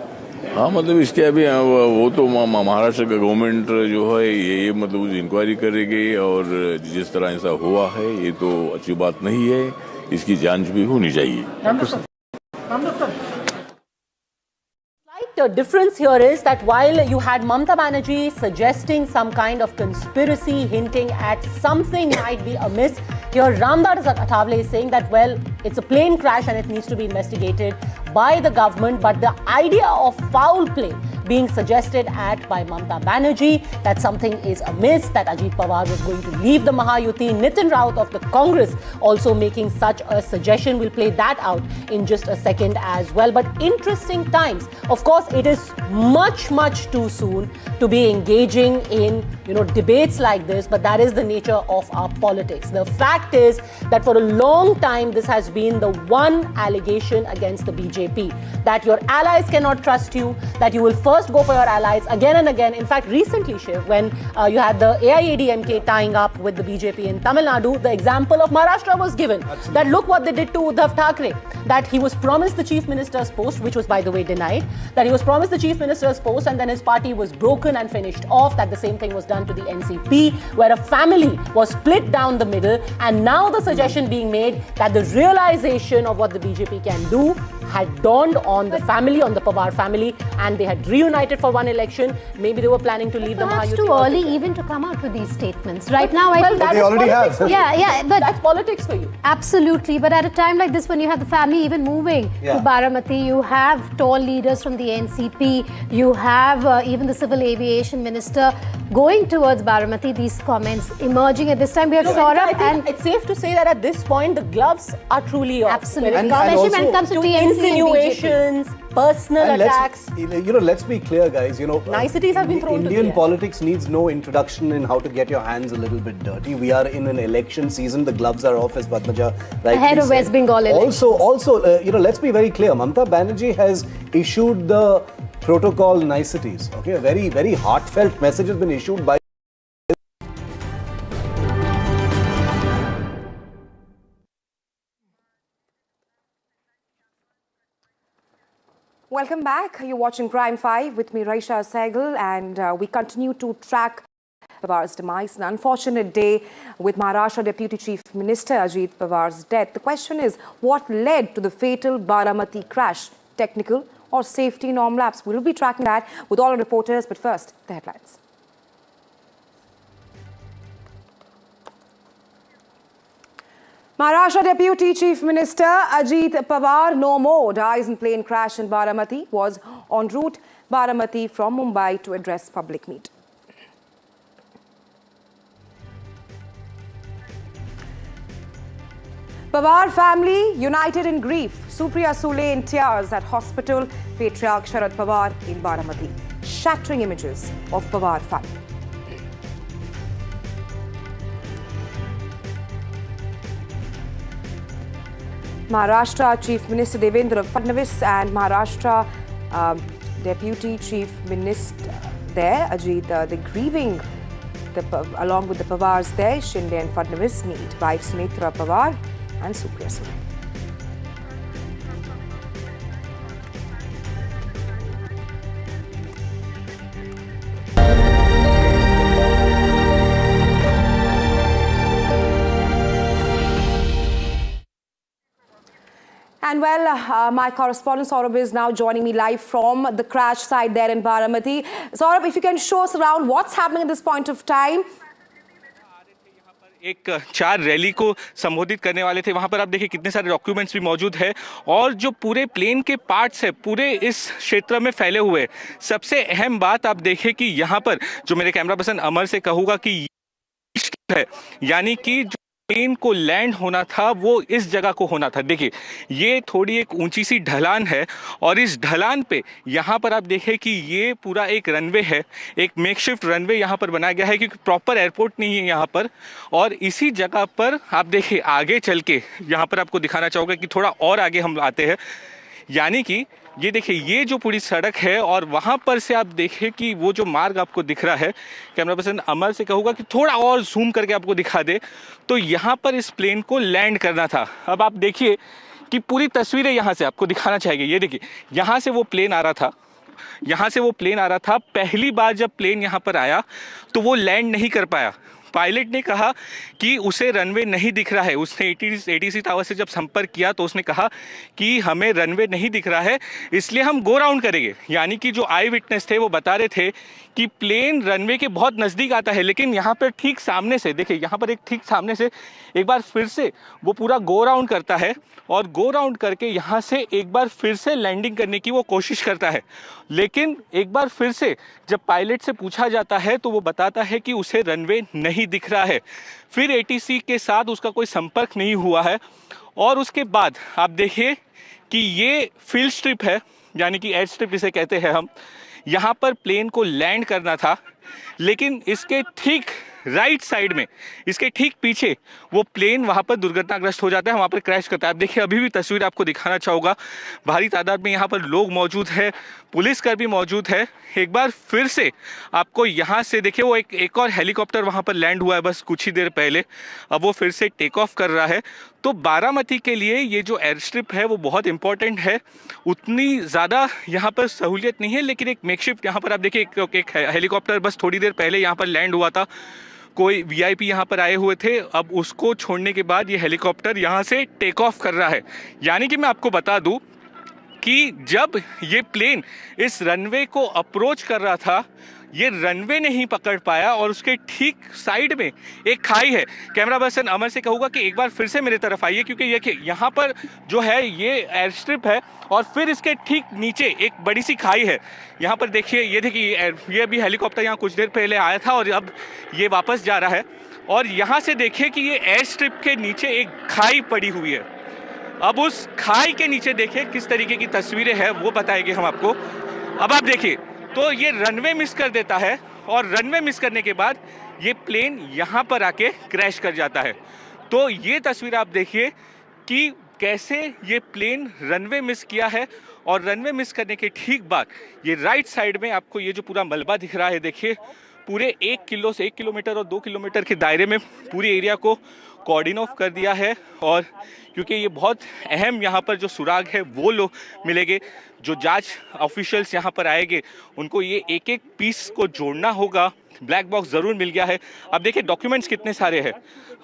हाँ मतलब इसके अभी वो तो महाराष्ट्र का गवर्नमेंट जो है ये मतलब इंक्वायरी करेगी और जिस तरह ऐसा हुआ है ये तो अच्छी बात नहीं है, इसकी जांच भी होनी चाहिए। The difference here is that while you had Mamata Banerjee suggesting some kind of conspiracy, hinting at something might be amiss, here Ramdas Athavale is saying that, well, it's a plane crash and it needs to be investigated by the government, but the idea of foul play being suggested at by Mamata Banerjee, that something is amiss, that Ajit Pawar was going to leave the Mahayuti. Nitin Raut of the Congress also making such a suggestion. We'll play that out in just a second as well. But interesting times. Of course, it is much too soon to be engaging in, debates like this, but that is the nature of our politics. The fact is that for a long time, this has been the one allegation against the BJP, that your allies cannot trust you, that you will first go for your allies again and again. In fact, recently, Shiv, when you had the AIADMK tying up with the BJP in Tamil Nadu, the example of Maharashtra was given. Absolutely. That look what they did to Uddhav Thackeray, that he was promised the chief minister's post, which was by the way denied, that he was promised the chief minister's post and then his party was broken and finished off, that the same thing was done to the NCP, where a family was split down the middle, and now the suggestion being made that the realization of what the BJP can do had dawned on the family, on the Pawar family, and they had reunited for one election. Maybe they were planning to leave the Mahayuti. It's too early even to come out with these statements. Right now, I think they already have. Yeah, but that's politics for you. Absolutely, but at a time like this, when you have the family even moving to Baramati, you have tall leaders from the NCP, you have even the civil aviation minister going towards Baramati. These comments emerging at this time. We have Saurabh, and it's safe to say that at this point the gloves are truly off. Absolutely, especially when it comes to TMC. Insinuations, personal attacks. Let's be clear, guys. Niceties have been thrown to the Indian air. Politics needs no introduction in how to get your hands a little bit dirty. We are in an election season. The gloves are off, as Padmaja rightly ahead of said. West Bengal elections. Also, let's be very clear. Mamata Banerjee has issued the protocol niceties. Okay, a very heartfelt message has been issued by. Welcome back. You're watching Prime 5 with me, Raisha Sehgal, and we continue to track Pawar's demise. An unfortunate day with Maharashtra Deputy Chief Minister Ajit Pawar's death. The question is, what led to the fatal Baramati crash? Technical or safety norm lapse? We'll be tracking that with all our reporters, but first, the headlines. Maharashtra Deputy Chief Minister Ajit Pawar, no more, dies in plane crash in Baramati, was en route Baramati from Mumbai to address public meet. Pawar family united in grief. Supriya Sule in tears at hospital. Patriarch Sharad Pawar in Baramati. Shattering images of Pawar family. Maharashtra Chief Minister Devendra Fadnavis and Maharashtra Deputy Chief Minister there, Ajit, the grieving along with the Pawars there, Shinde and Fadnavis meet wife Sunitra Pawar and Supriya Sule. And well, my correspondent Saurabh is now joining me live from the crash site there in Baramati. Saurabh, if you can show us around what's happening at this point of time. एक 4 rally को संबोधित करने वाले थे। वहां पर आप देखिए कितने सारे डॉक्यूमेंट्स भी मौजूद है और जो पूरे प्लेन के पार्ट्स है पूरे इस क्षेत्र में फैले हुए। सबसे अहम बात आप देखिए कि यहाँ पर जो मेरे कैमरा पर्सन अमर से कहूँगा कि है, यानी कि प्लेन को लैंड होना था वो इस जगह को होना था। देखिए ये थोड़ी एक ऊंची सी ढलान है और इस ढलान पे यहाँ पर आप देखें कि ये पूरा एक रनवे है, एक मेकशिफ्ट रनवे यहाँ पर बनाया गया है क्योंकि प्रॉपर एयरपोर्ट नहीं है यहाँ पर। और इसी जगह पर आप देखिए आगे चल के यहाँ पर आपको दिखाना चाहूँगा कि थोड़ा और आगे हम आते हैं, यानी कि ये देखिए ये जो पूरी सड़क है और वहाँ पर से आप देखिए कि वो जो मार्ग आपको दिख रहा है, कैमरा पर्सन अमर से कहूँगा कि थोड़ा और जूम करके आपको दिखा दे, तो यहाँ पर इस प्लेन को लैंड करना था। अब आप देखिए कि पूरी तस्वीरें यहाँ से आपको दिखाना चाहिए। ये देखिए यहाँ से वो प्लेन आ रहा था, यहाँ से वो प्लेन आ रहा था। पहली बार जब प्लेन यहाँ पर आया तो वो लैंड नहीं कर पाया। पायलट ने कहा कि उसे रनवे नहीं दिख रहा है। उसने एटीसी टावर से जब संपर्क किया तो उसने कहा कि हमें रनवे नहीं दिख रहा है, इसलिए हम गो राउंड करेंगे। यानी कि जो आई विटनेस थे वो बता रहे थे कि प्लेन रनवे के बहुत नज़दीक आता है, लेकिन यहाँ पर ठीक सामने से देखिए, यहाँ पर एक ठीक सामने से एक बार फिर से वो पूरा गो राउंड करता है और गो राउंड करके यहाँ से एक बार फिर से लैंडिंग करने की वो कोशिश करता है। लेकिन एक बार फिर से जब पायलट से पूछा जाता है तो वो बताता है कि उसे रनवे नहीं दिख रहा है। फिर एटीसी के साथ उसका कोई संपर्क नहीं हुआ है और उसके बाद आप देखिए कि ये फील्ड स्ट्रिप है, यानी कि एयर स्ट्रिप इसे कहते हैं हम। यहाँ पर प्लेन को लैंड करना था, लेकिन इसके ठीक राइट साइड में, इसके ठीक पीछे वो प्लेन वहाँ पर दुर्घटनाग्रस्त हो जाता है, वहाँ पर क्रैश करता है। आप देखिए अभी भी तस्वीर आपको दिखाना चाहूँगा, भारी तादाद में यहाँ पर लोग मौजूद है, पुलिसकर्मी मौजूद है। एक बार फिर से आपको यहाँ से देखिए वो एक और हेलीकॉप्टर वहाँ पर लैंड हुआ है बस कुछ ही देर पहले, अब वो फिर से टेक ऑफ कर रहा है। तो बारामती के लिए ये जो एयर स्ट्रिप है वो बहुत इंपॉर्टेंट है। उतनी ज़्यादा यहाँ पर सहूलियत नहीं है, लेकिन एक मेकशिफ्ट यहाँ पर आप देखिए एक हेलीकॉप्टर बस थोड़ी देर पहले यहाँ पर लैंड हुआ था। कोई वीआईपी यहाँ पर आए हुए थे, अब उसको छोड़ने के बाद ये हेलीकॉप्टर यहाँ से टेक ऑफ कर रहा है। यानी कि मैं आपको बता दूँ कि जब ये प्लेन इस रनवे को अप्रोच कर रहा था, ये रनवे नहीं पकड़ पाया और उसके ठीक साइड में एक खाई है। कैमरा पर्सन अमर से कहूँगा कि एक बार फिर से मेरे तरफ आइए, क्योंकि देखिए यहाँ पर जो है ये एयर स्ट्रिप है और फिर इसके ठीक नीचे एक बड़ी सी खाई है। यहाँ पर देखिए, ये देखिए ये अभी हेलीकॉप्टर यहाँ कुछ देर पहले आया था और अब ये वापस जा रहा है। और यहाँ से देखिए कि ये एयर स्ट्रिप के नीचे एक खाई पड़ी हुई है। अब उस खाई के नीचे देखिए किस तरीके की तस्वीरें हैं वो बताएंगे हम आपको। अब आप देखिए तो ये रनवे मिस कर देता है और रनवे मिस करने के बाद ये प्लेन यहाँ पर आके क्रैश कर जाता है। तो ये तस्वीर आप देखिए कि कैसे ये प्लेन रनवे मिस किया है और रनवे मिस करने के ठीक बाद ये राइट साइड में आपको ये जो पूरा मलबा दिख रहा है, देखिए पूरे 1 किलोमीटर और 2 किलोमीटर के दायरे में पूरी एरिया को कॉर्डिन ऑफ कर दिया है। और क्योंकि ये बहुत अहम यहाँ पर जो सुराग है वो लोग मिलेंगे, जो जांच ऑफिशियल्स यहाँ पर आएंगे उनको ये एक एक पीस को जोड़ना होगा, ब्लैक बॉक्स ज़रूर मिल गया है। अब देखिए डॉक्यूमेंट्स कितने सारे हैं,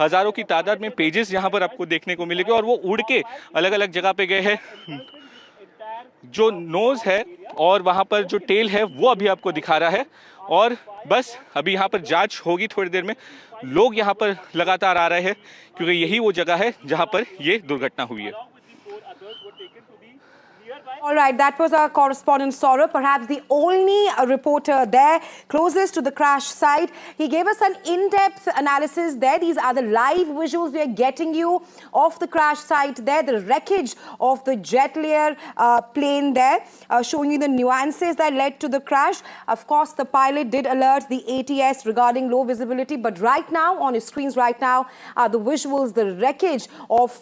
हज़ारों की तादाद में पेजेस यहाँ पर आपको देखने को मिलेंगे और वो उड़ के अलग अलग जगह पे गए हैं। जो नोज है और वहाँ पर जो टेल है वो अभी आपको दिखा रहा है और बस अभी यहाँ पर जांच होगी थोड़ी देर में। लोग यहाँ पर लगातार आ रहे हैं क्योंकि यही वो जगह है जहाँ पर ये दुर्घटना हुई है। All right, that was our correspondent Saurabh, perhaps the only reporter there closest to the crash site. He gave us an in-depth analysis there. These are the live visuals we are getting you of the crash site there, the wreckage of the Jetlayer plane there, showing you the nuances that led to the crash. Of course, the pilot did alert the ATS regarding low visibility, but right now, on his screens right now, are the visuals, the wreckage of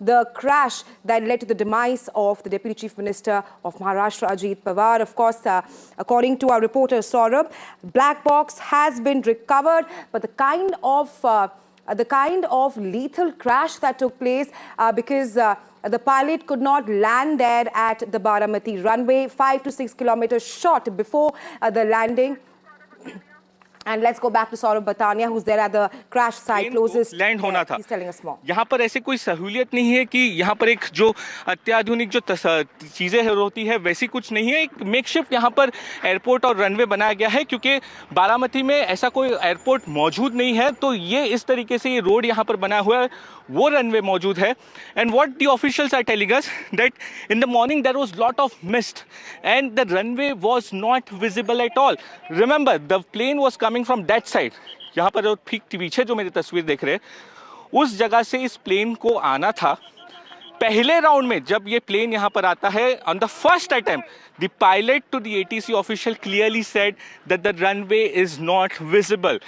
the crash that led to the demise of the Deputy Chief Minister of Maharashtra, Ajit Pawar. Of course, according to our reporter Saurabh, black box has been recovered, but the kind of lethal crash that took place because the pilot could not land there at the Baramati runway, 5 to 6 kilometers short before the landing. And let's go back to Saurabh Batania, who's there at the crash site closest. Land होना था। He's telling us more. यहाँ पर ऐसे कोई सहूलियत नहीं है कि यहाँ पर एक जो अत्याधुनिक जो चीज़ें होती है वैसी कुछ नहीं है। एक मेकशिफ्ट यहाँ पर एयरपोर्ट और रनवे बनाया गया है क्योंकि बारामती में ऐसा कोई एयरपोर्ट मौजूद नहीं है, तो ये इस तरीके से ये रोड यहाँ पर बना हुआ है, वो रनवे मौजूद है। And what the officials are telling us that in the morning there was lot of mist and the runway was not visible at all. Remember the plane was coming from that side. यहाँ पर जो ठीक पीछे जो मेरी तस्वीर देख रहे हैं उस जगह से इस प्लेन को आना था। पहले राउंड में जब ये प्लेन यहाँ पर आता है, on the first attempt the pilot to the ATC official clearly said that the runway is not visible.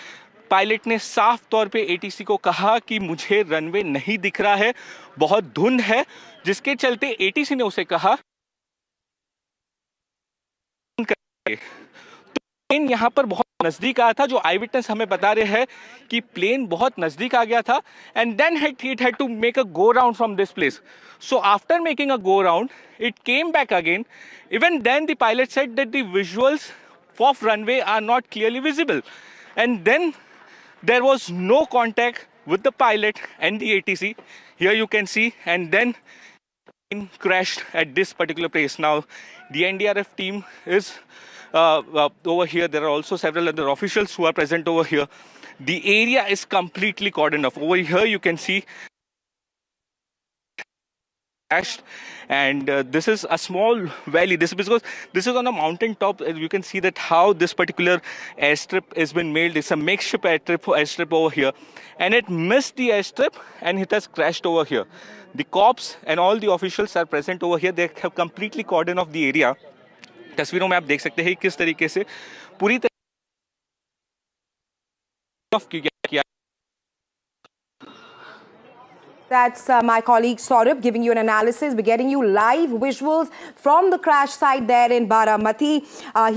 Pilot ने साफ तौर पे एटीसी को कहा कि मुझे रनवे नहीं दिख रहा है, बहुत धुंध है, जिसके चलते एटीसी ने उसे कहा प्लेन यहाँ पर बहुत नजदीक आया था। जो आई विटनेस हमें बता रहे हैं कि प्लेन बहुत नजदीक आ गया था and then it had to make a go round from this place. So after making a go round it came back again. Even then the pilot said that the visuals of runway are not clearly visible and then there was no contact with the pilot and the ATC. Here you can see, and then it crashed at this particular place. Now the NDRF team is over here. There are also several other officials who are present over here. The area is completely cordoned off. Over here you can see crashed, and this is a small valley. This is because this is on a mountain top. You can see that how this particular airstrip has been made. It's a makeshift airstrip over here, and it missed the airstrip and it has crashed over here. The cops and all the officials are present over here. They have completely cordoned off the area. तस्वीरों में आप देख सकते हैं किस तरीके से पूरी तरह किया। That's my colleague Saurabh giving you an analysis. We're getting you live visuals from the crash site there in Baramati.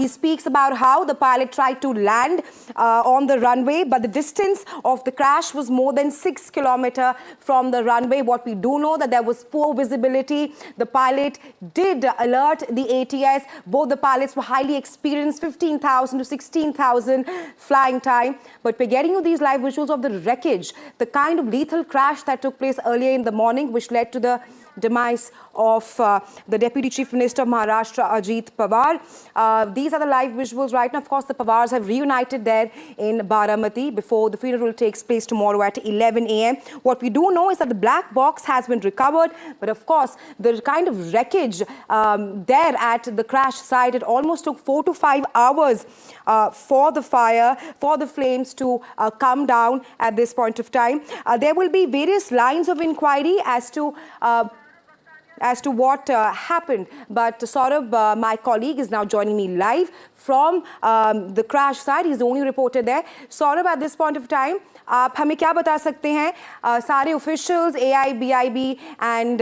He speaks about how the pilot tried to land on the runway, but the distance of the crash was more than 6 kilometers from the runway. What we do know that there was poor visibility. The pilot did alert the ATS. Both the pilots were highly experienced, 15,000 to 16,000 flying time. But we're getting you these live visuals of the wreckage, the kind of lethal crash that took place earlier in the morning, which led to the demise of the Deputy Chief Minister of Maharashtra, Ajit Pawar. These are the live visuals right now. Of course, the Pawars have reunited there in Baramati before the funeral takes place tomorrow at 11 a.m. What we do know is that the black box has been recovered, but of course, the kind of wreckage there at the crash site, it almost took 4 to 5 hours for the fire, for the flames to come down at this point of time. There will be various lines of inquiry as to what happened. But Saurabh, my colleague, is now joining me live from the crash site. He's the only reporter there. Saurabh, at this point of time, आप हमें क्या बता सकते हैं? सारे officials, AIBIB and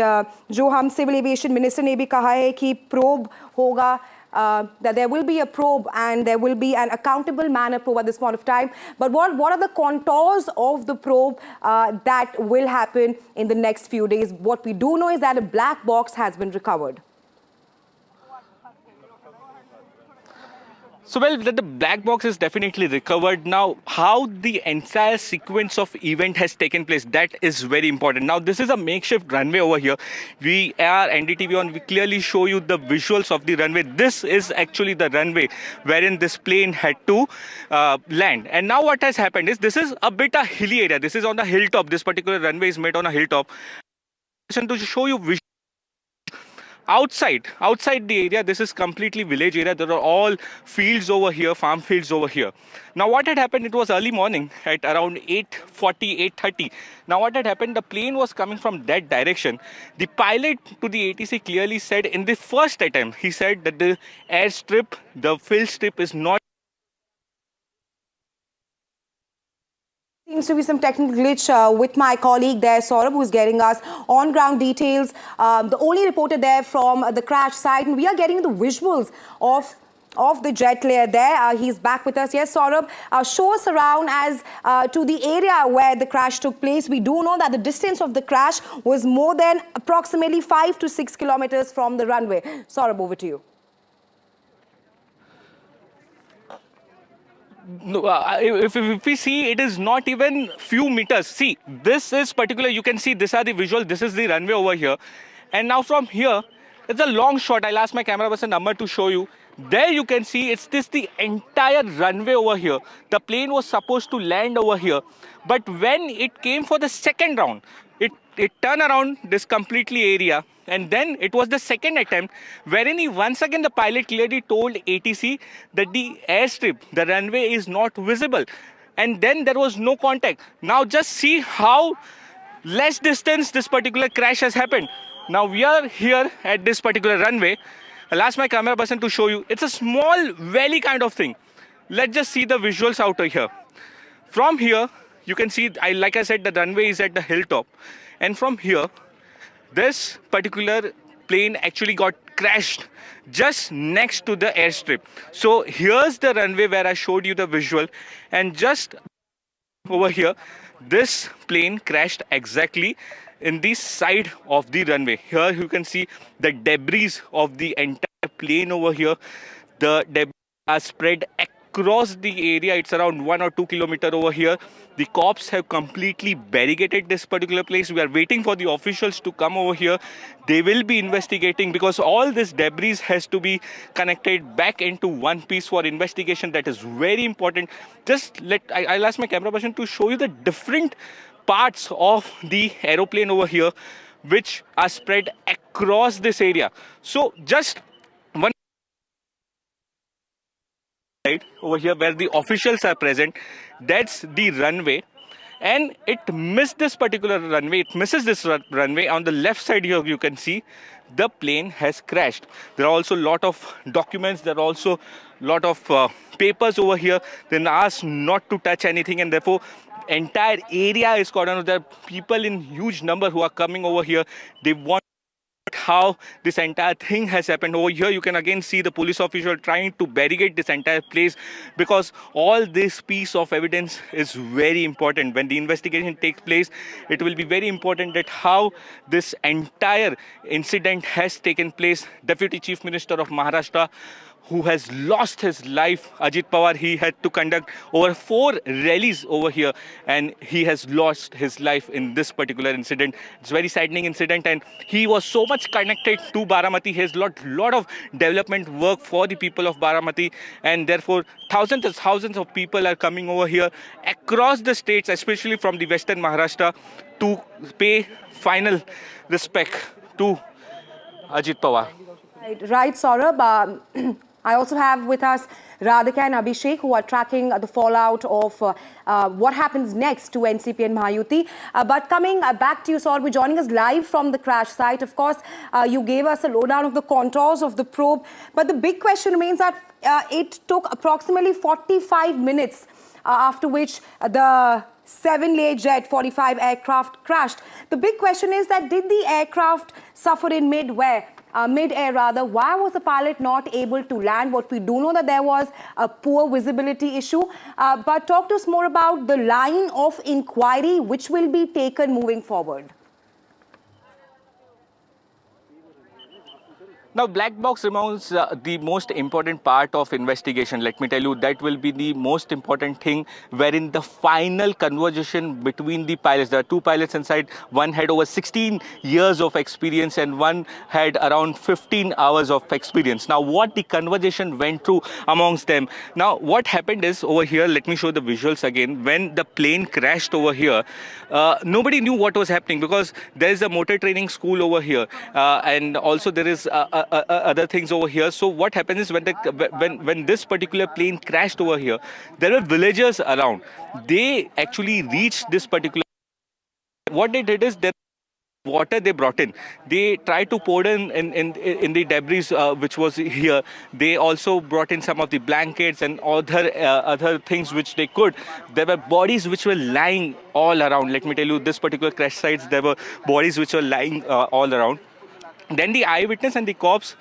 जो हम Civil Aviation Minister ने भी कहा है कि probe होगा, that there will be a probe and there will be an accountable manner probe at this point of time. But what are the contours of the probe that will happen in the next few days? What we do know is that a black box has been recovered. So, well, the black box is definitely recovered. Now, how the entire sequence of event has taken place, that is very important. Now, this is a makeshift runway over here. We are NDTV on, we clearly show you the visuals of the runway. This is actually the runway wherein this plane had to land. And now what has happened is, this is a bit a hilly area. This is on the hilltop. This particular runway is made on a hilltop. To show you visuals. Outside the area, this is completely village area. There are all fields over here, farm fields over here. Now what had happened, it was early morning at around 8:40, 8:30. Now what had happened, the plane was coming from that direction. The pilot to the ATC clearly said in the first attempt, he said that the airstrip, the fill strip is not. Seems to be some technical glitch with my colleague there, Saurabh, who's getting us on-ground details. The only reporter there from the crash site, and we are getting the visuals of the jet layer there. He's back with us. Yes, Saurabh, show us around as to the area where the crash took place. We do know that the distance of the crash was more than approximately 5 to 6 kilometers from the runway. Saurabh, over to you. No, if we see, it is not even few meters. See, this is particular, you can see these are the visual, this is the runway over here. And now from here, it's a long shot. I'll ask my camera person Amar to show you. There you can see it's the entire runway over here. The plane was supposed to land over here. But when it came for the second round, it turned around this completely area. And then it was the second attempt wherein once again the pilot clearly told ATC that the airstrip, the runway is not visible. And then there was no contact. Now just see how less distance this particular crash has happened. Now we are here at this particular runway. I'll ask my camera person to show you. It's a small valley kind of thing. Let's just see the visuals out here. From here, you can see, like I said, the runway is at the hilltop. And from here, this particular plane actually got crashed just next to the airstrip. So here's the runway where I showed you the visual, and just over here, this plane crashed exactly in the side of the runway. Here you can see the debris of the entire plane over here. The debris are spread across the area. It's around 1 or 2 kilometers over here. The cops have completely barricaded this particular place. We are waiting for the officials to come over here. They will be investigating because all this debris has to be connected back into one piece for investigation. That is very important. I'll ask my camera person to show you the different parts of the aeroplane over here which are spread across this area. So just one side over here where the officials are present, that's the runway, and it missed this particular runway. It misses this runway. On the left side here you can see the plane has crashed. There are also a lot of documents, there are also a lot of papers over here. Then asked not to touch anything, and therefore entire area is cordoned. There are people in huge number who are coming over here. They want how this entire thing has happened. Over here you can again see the police official trying to barricade this entire place, because all this piece of evidence is very important. When the investigation takes place, it will be very important that how this entire incident has taken place. Deputy Chief Minister of Maharashtra, who has lost his life, Ajit Pawar, he had to conduct over 4 rallies over here, and he has lost his life in this particular incident. It's a very saddening incident, and he was so much connected to Baramati. He has lot of development work for the people of Baramati, and therefore thousands of people are coming over here across the states, especially from the western Maharashtra, to pay final respect to Ajit Pawar. Right, Saurabh. I also have with us Radhika and Abhishek, who are tracking the fallout of what happens next to NCP and Mahayuti. But coming back to you, Saurabh, joining us live from the crash site. Of course, you gave us a lowdown of the contours of the probe. But the big question remains that it took approximately 45 minutes after which the 7 Learjet 45 aircraft crashed. The big question is that did the aircraft suffer in mid-air? Why was the pilot not able to land? What we do know that there was a poor visibility issue. But talk to us more about the line of inquiry which will be taken moving forward. Now, black box remains the most important part of investigation. Let me tell you, that will be the most important thing, wherein the final conversation between the pilots. There are two pilots inside. One had over 16 years of experience and one had around 15 hours of experience. Now, what the conversation went through amongst them. Now, what happened is over here, let me show the visuals again. When the plane crashed over here, nobody knew what was happening because there is a motor training school over here, and also there is other things over here. So what happens is when this particular plane crashed over here, there were villagers around. They actually reached this particular. What they did is that water they brought in, they tried to pour in the debris which was here. They also brought in some of the blankets and other things which they could. There were bodies which were lying all around. Let me tell you, this particular crash sites, there were bodies which were lying all around. Then the eyewitness and the cops,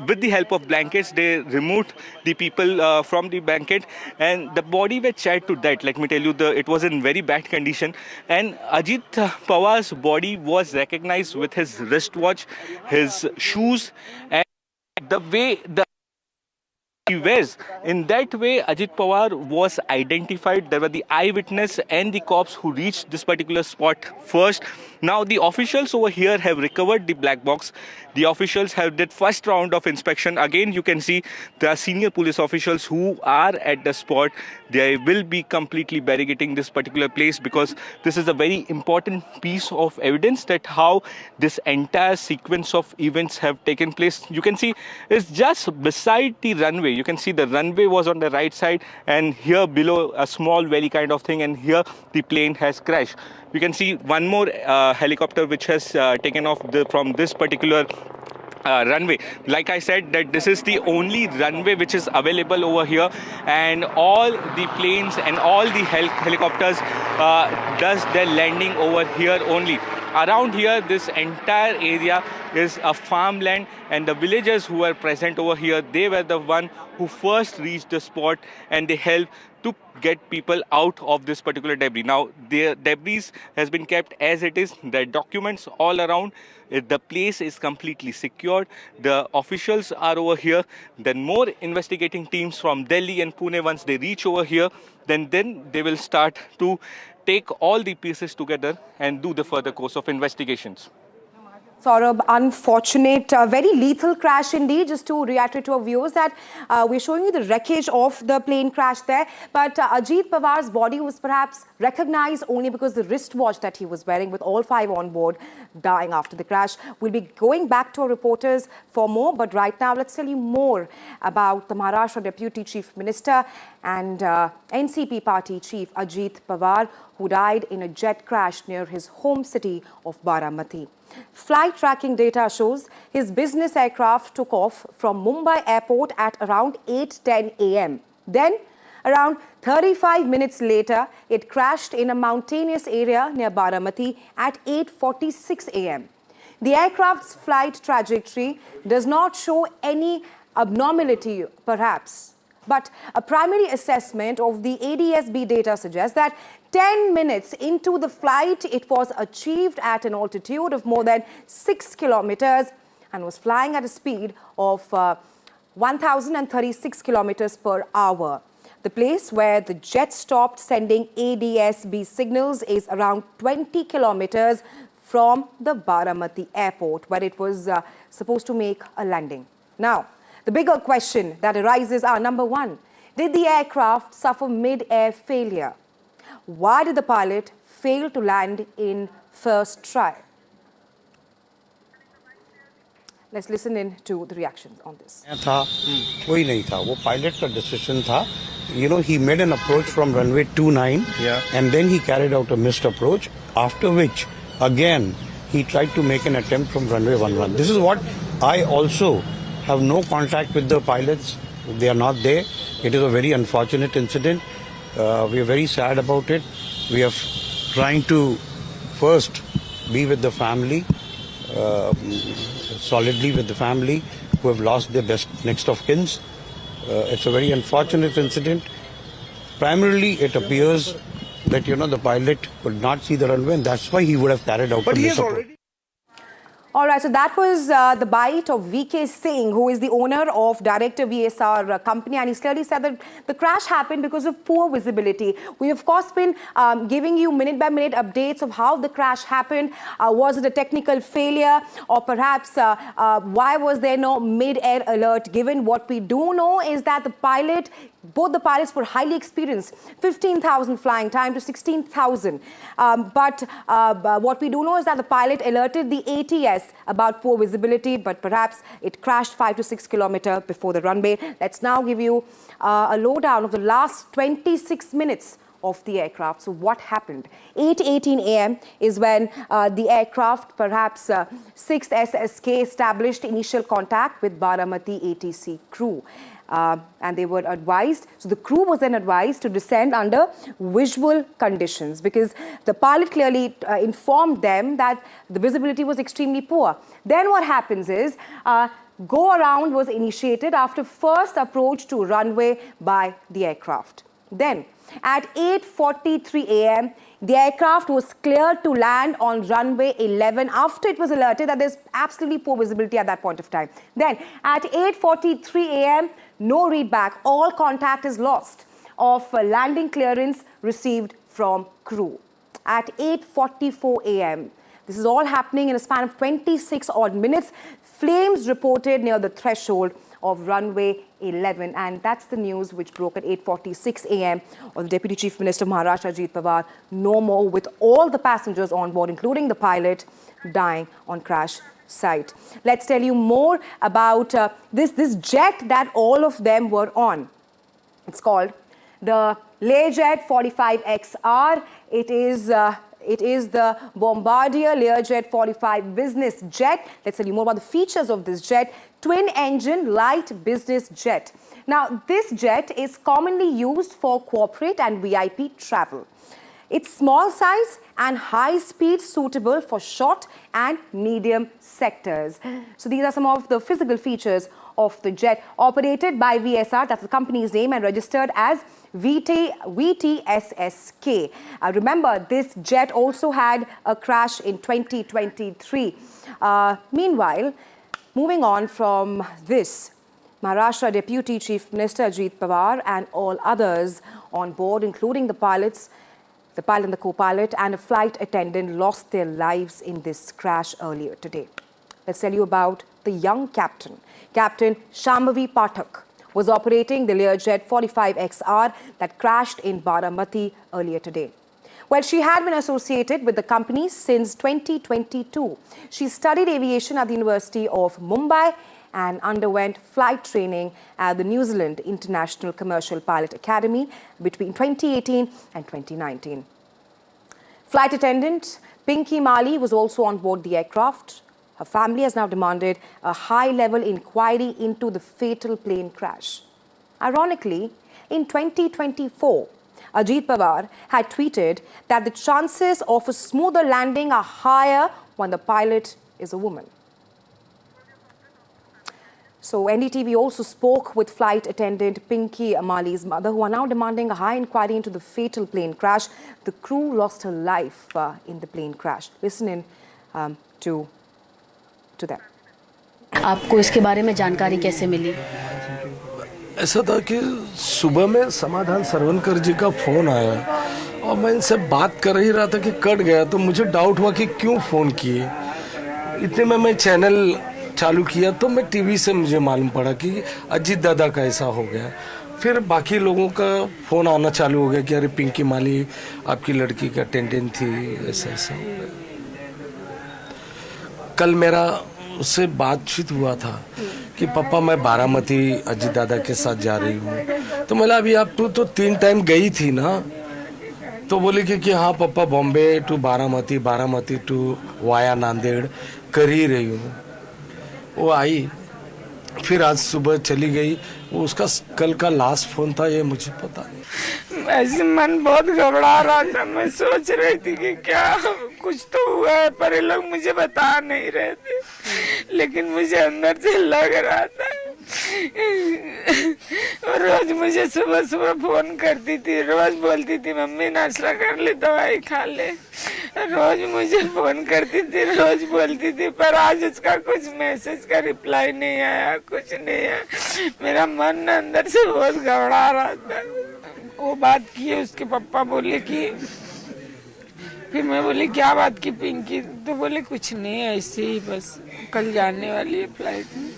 with the help of blankets, they removed the people from the blanket, and the body were charred to death. Let me tell you, it was in very bad condition. And Ajit Pawar's body was recognized with his wristwatch, his shoes, and the way he wears. In that way, Ajit Pawar was identified. There were the eyewitness and the cops who reached this particular spot first. Now, the officials over here have recovered the black box. The officials have did first round of inspection. Again, you can see there are senior police officials who are at the spot. They will be completely barricading this particular place because this is a very important piece of evidence that how this entire sequence of events have taken place. You can see it's just beside the runway. You can see the runway was on the right side, and here below a small valley kind of thing, and here the plane has crashed. You can see one more helicopter which has taken off from this particular runway. Like I said, that this is the only runway which is available over here, and all the planes and all the helicopters does their landing over here only. Around here, this entire area is a farmland, and the villagers who are present over here, they were the one who first reached the spot, and they helped to get people out of this particular debris. Now, the debris has been kept as it is. There are documents all around. The place is completely secured. The officials are over here. Then more investigating teams from Delhi and Pune, once they reach over here, then they will start to take all the pieces together and do the further course of investigations. Saurabh, unfortunate, very lethal crash indeed. Just to reiterate to our viewers that we're showing you the wreckage of the plane crash there. But Ajit Pawar's body was perhaps recognized only because the wristwatch that he was wearing, with all 5 on board dying after the crash. We'll be going back to our reporters for more. But right now, let's tell you more about the Maharashtra Deputy Chief Minister and NCP party chief Ajit Pawar, who died in a jet crash near his home city of Baramati. Flight tracking data shows his business aircraft took off from Mumbai airport at around 8:10 a.m. Then, around 35 minutes later, it crashed in a mountainous area near Baramati at 8:46 a.m. The aircraft's flight trajectory does not show any abnormality, perhaps. But a primary assessment of the ADSB data suggests that 10 minutes into the flight, it was achieved at an altitude of more than 6 kilometers and was flying at a speed of 1,036 kilometers per hour. The place where the jet stopped sending ADSB signals is around 20 kilometers from the Baramati airport, where it was supposed to make a landing. Now, the bigger question that arises are, number one, did the aircraft suffer mid-air failure? Why did the pilot fail to land in first try? Let's listen in to the reactions on this. कोई नहीं था, वो pilot का decision था. You know, he made an approach from runway 29, and then he carried out a missed approach, after which, again, he tried to make an attempt from runway 11. This is what I also have no contact with the pilots. They are not there. It is a very unfortunate incident. We are very sad about it. We are trying to first be with the family, solidly with the family who have lost their next of kins. It's a very unfortunate incident. Primarily, it appears that, the pilot could not see the runway, and that's why he would have carried out the missed approach. All right, so that was the bite of VK Singh, who is the owner of Director VSR company, and he clearly said that the crash happened because of poor visibility. We of course been giving you minute by minute updates of how the crash happened. Was it a technical failure, or perhaps why was there no mid-air alert given? What we do know is that both the pilots were highly experienced, 15,000 flying time to 16,000. But what we do know is that the pilot alerted the ATS about poor visibility, but perhaps it crashed 5 to 6 kilometers before the runway. Let's now give you a lowdown of the last 26 minutes of the aircraft. So what happened? 8:18 a.m. is when the aircraft, perhaps 6th SSK, established initial contact with Baramati ATC crew. And they were advised, so the crew was then advised to descend under visual conditions, because the pilot clearly informed them that the visibility was extremely poor. Then what happens is, go around was initiated after first approach to runway by the aircraft. Then at 8:43 a.m., the aircraft was cleared to land on runway 11 after it was alerted that there's absolutely poor visibility at that point of time. Then at 8:43 a.m., no readback, all contact is lost of landing clearance received from crew. At 8:44 a.m., this is all happening in a span of 26 odd minutes, flames reported near the threshold of runway 11, and that's the news which broke at 8:46 a.m. of the Deputy Chief Minister of Maharashtra, Ajit Pawar, no more, with all the passengers on board, including the pilot, dying on crash site. Let's tell you more about this jet that all of them were on. It's called the Learjet 45XR. It is the Bombardier Learjet 45 business jet. Let's tell you more about the features of this jet. Twin-engine light business jet. Now, this jet is commonly used for corporate and VIP travel. It's small size and high speed, suitable for short and medium sectors. So these are some of the physical features of the jet, operated by VSR, that's the company's name, and registered as VTSSK. Remember, this jet also had a crash in 2023. Meanwhile, moving on from this, Maharashtra Deputy Chief Minister Ajit Pawar and all others on board, including the pilot and the co-pilot and a flight attendant, lost their lives in this crash earlier today. Let's tell you about the young captain. Captain Shambhavi Pathak was operating the Learjet 45XR that crashed in Baramati earlier today. Well, she had been associated with the company since 2022. She studied aviation at the University of Mumbai and underwent flight training at the New Zealand International Commercial Pilot Academy between 2018 and 2019. Flight attendant Pinky Mali was also on board the aircraft. Her family has now demanded a high-level inquiry into the fatal plane crash. Ironically, in 2024, Ajit Pawar had tweeted that the chances of a smoother landing are higher when the pilot is a woman. So NDTV also spoke with flight attendant Pinky Mali's mother, who are now demanding a high inquiry into the fatal plane crash. The crew lost her life in the plane crash. Listen in to them. आपको इसके बारे में जानकारी कैसे मिली? ऐसा था कि सुबह में समाधान सरवनकर जी का फोन आया और मैं इनसे बात कर ही रहा था कि कट गया, तो मुझे डाउट हुआ कि क्यों फ़ोन किए। इतने में मैं चैनल चालू किया तो मैं टीवी से मुझे मालूम पड़ा कि अजीत दादा का ऐसा हो गया। फिर बाकी लोगों का फ़ोन आना चालू हो गया कि अरे पिंकी माली आपकी लड़की का अटेंडेंट थी, ऐसा ऐसा हो गया। कल मेरा उससे बातचीत हुआ था कि पापा मैं बारामती अजीत दादा के साथ जा रही हूँ, तो मैंने अभी आप तो 3 टाइम गई थी ना, तो बोले कि हाँ पापा Bombay to Baramati, Baramati to via Nanded कर ही रही हूँ। वो आई, फिर आज सुबह चली गई। वो उसका कल का लास्ट फोन था, ये मुझे पता नहीं। ऐसे मन बहुत घबरा रहा था, मैं सोच रही थी कि क्या कुछ तो हुआ है, पर ये लोग मुझे बता नहीं रहे थे, लेकिन मुझे अंदर से लग रहा था और रोज मुझे सुबह सुबह फोन करती थी, रोज बोलती थी मम्मी नाश्ता कर ले, दवाई खा ले, रोज मुझे फोन करती थी, रोज बोलती थी, पर आज उसका कुछ मैसेज का रिप्लाई नहीं आया, कुछ नहीं आया। मेरा मन अंदर से बहुत घबरा रहा था। वो बात की है, उसके पापा बोले कि, फिर मैं बोली क्या बात की पिंकी, तो बोले कुछ नहीं, ऐसे ही बस कल जाने वाली है फ्लाइट में,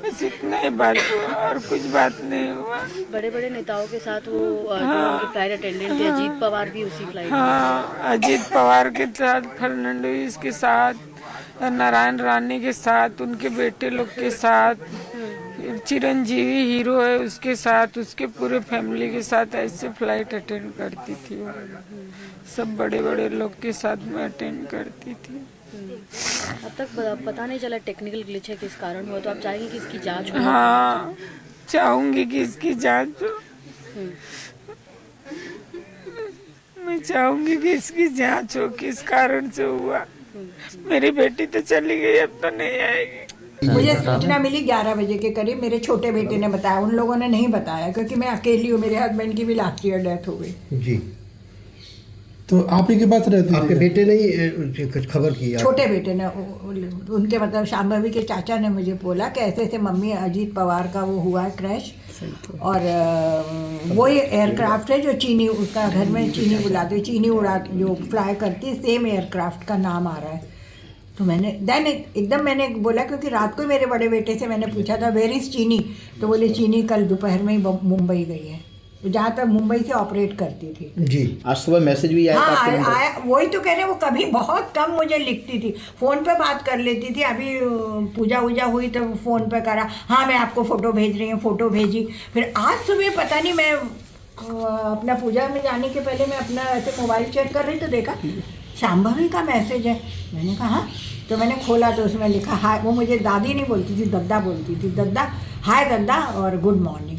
बस इतना ही बात हुआ और कुछ बात नहीं हुआ। बड़े बड़े नेताओं के साथ वो जो उनके फ्लाइट अटेंडेंट थे, अजीत पवार भी उसी फ्लाइट में? हाँ, अजीत पवार के साथ, फर्नांडिस के साथ, नारायण रानी के साथ, उनके बेटे लोग के साथ, चिरंजीवी हीरो है उसके साथ, उसके पूरे फैमिली के साथ ऐसे फ्लाइट अटेंड करती थी वो। सब बड़े बड़े लोग के साथ में अटेंड करती थी। अब तक पता नहीं चला टेक्निकल ग्लिच है किस कारण हुआ, तो आप चाहेंगे कि इसकी जांच हो? हाँ, चाहूंगी कि इसकी जांच हो। मैं चाहूंगी कि इसकी जांच हो, किस कारण से हुआ। मेरी बेटी तो चली गई, अब तो नहीं आएगी। मुझे सूचना मिली 11 बजे के करीब, मेरे छोटे बेटे ने बताया, उन लोगों ने नहीं बताया क्योंकि मैं अकेली हूँ, मेरे हस्बैंड की भी लास्ट ईयर डेथ हो गई। जी, तो आप ही के पास रहते थे? आपके बेटे ने कुछ खबर की? छोटे बेटे ने, उनके मतलब शांभवी के चाचा ने मुझे बोला कि ऐसे ऐसे मम्मी अजीत पवार का वो हुआ है क्रैश, और वही एयरक्राफ्ट है जो चीनी, उसका घर में चीनी बुलाते, चीनी उड़ा जो फ्लाई करती, सेम एयरक्राफ्ट का नाम आ रहा है। तो मैंने देन एकदम मैंने बोला, क्योंकि रात को मेरे बड़े बेटे से मैंने पूछा था वेयर इज चीनी, तो बोले चीनी कल दोपहर में ही मुंबई गई है, जहाँ तक मुंबई से ऑपरेट करती थी। जी, आज सुबह मैसेज भी आया? हाँ आया, वही तो कह रहे, वो कभी बहुत कम मुझे लिखती थी, फ़ोन पे बात कर लेती थी। अभी पूजा वूजा हुई तो फ़ोन पे करा, हाँ मैं आपको फ़ोटो भेज रही हूँ, फ़ोटो भेजी। फिर आज सुबह पता नहीं, मैं अपना पूजा में जाने के पहले मैं अपना ऐसे मोबाइल चेक कर रही तो देखा शांभवी का मैसेज है। मैंने कहा हाँ, तो मैंने खोला तो उसमें लिखा हाय, वो मुझे दादी नहीं बोलती थी, दद्दा बोलती थी, दद्दा, हाय दद्दा और good morning.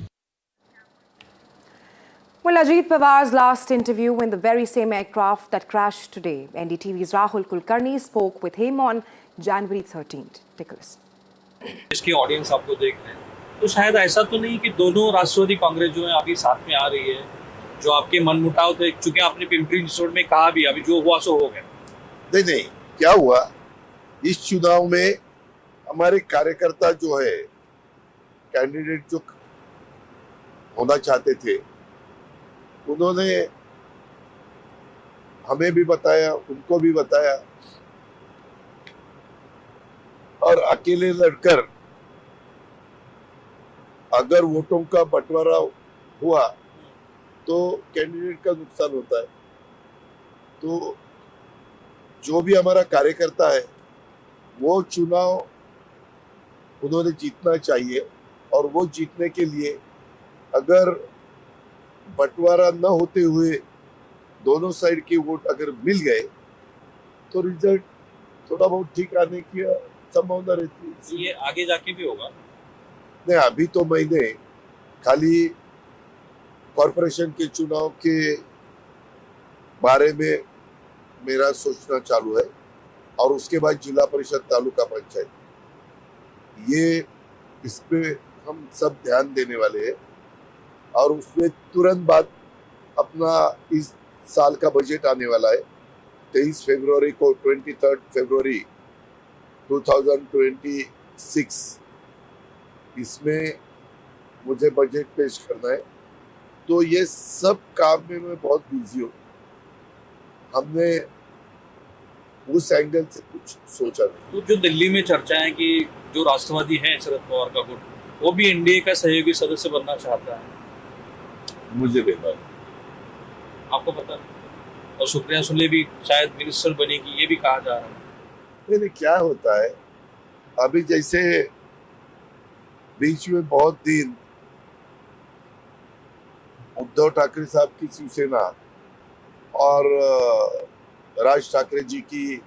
Well, Ajit Pawar's last interview in the very same aircraft that crashed today. NDTV's Rahul Kulkarni spoke with him on January 13th. Take a listen. इसकी ऑडियंस आपको देख रहे हैं, तो शायद ऐसा तो नहीं कि दोनों राष्ट्रवादी कांग्रेस जो है अभी साथ में आ रही है, जो आपके मनमुटाव थे, चूंकि आपने पिंपरी चिंचवड में कहा भी, अभी जो हुआ सो हो गया। नहीं, क्या हुआ इस चुनाव में, हमारे कार्यकर्ता जो है, कैंडिडेट जो होना चाहते थे, उन्होंने हमें भी बताया, उनको भी बताया, और अकेले लड़कर अगर वोटों का बंटवारा हुआ तो कैंडिडेट का नुकसान होता है। तो जो भी हमारा कार्यकर्ता है, वो चुनाव उन्होंने जीतना चाहिए, और वो जीतने के लिए अगर बंटवारा न होते हुए दोनों साइड के वोट अगर मिल गए तो रिजल्ट थोड़ा बहुत ठीक आने की संभावना रहती है। ये आगे जाके भी होगा? नहीं, अभी तो मैंने खाली कॉरपोरेशन के चुनाव के बारे में मेरा सोचना चालू है, और उसके बाद जिला परिषद, तालुका पंचायत, ये इस पे हम सब ध्यान देने वाले हैं। और उसमें तुरंत बाद अपना इस साल का बजट आने वाला है 23 फरवरी को, 23 फरवरी 2026, इसमें मुझे बजट पेश करना है। तो ये सब काम में मैं बहुत बिजी हूँ। हमने उस एंगल से कुछ सोचा नहीं। तो जो दिल्ली में चर्चा है कि जो राष्ट्रवादी है शरद पवार का गुट, वो भी एनडीए का सहयोगी सदस्य बनना चाहता है, मुझे बेकार, आपको पता है? और सुप्रिया सुले भी शायद मिनिस्टर बनेगी, ये भी कहा जा रहा है। नहीं, क्या होता है, अभी जैसे बीच में बहुत दिन उद्धव ठाकरे साहब की शिवसेना और राज ठाकरे जी की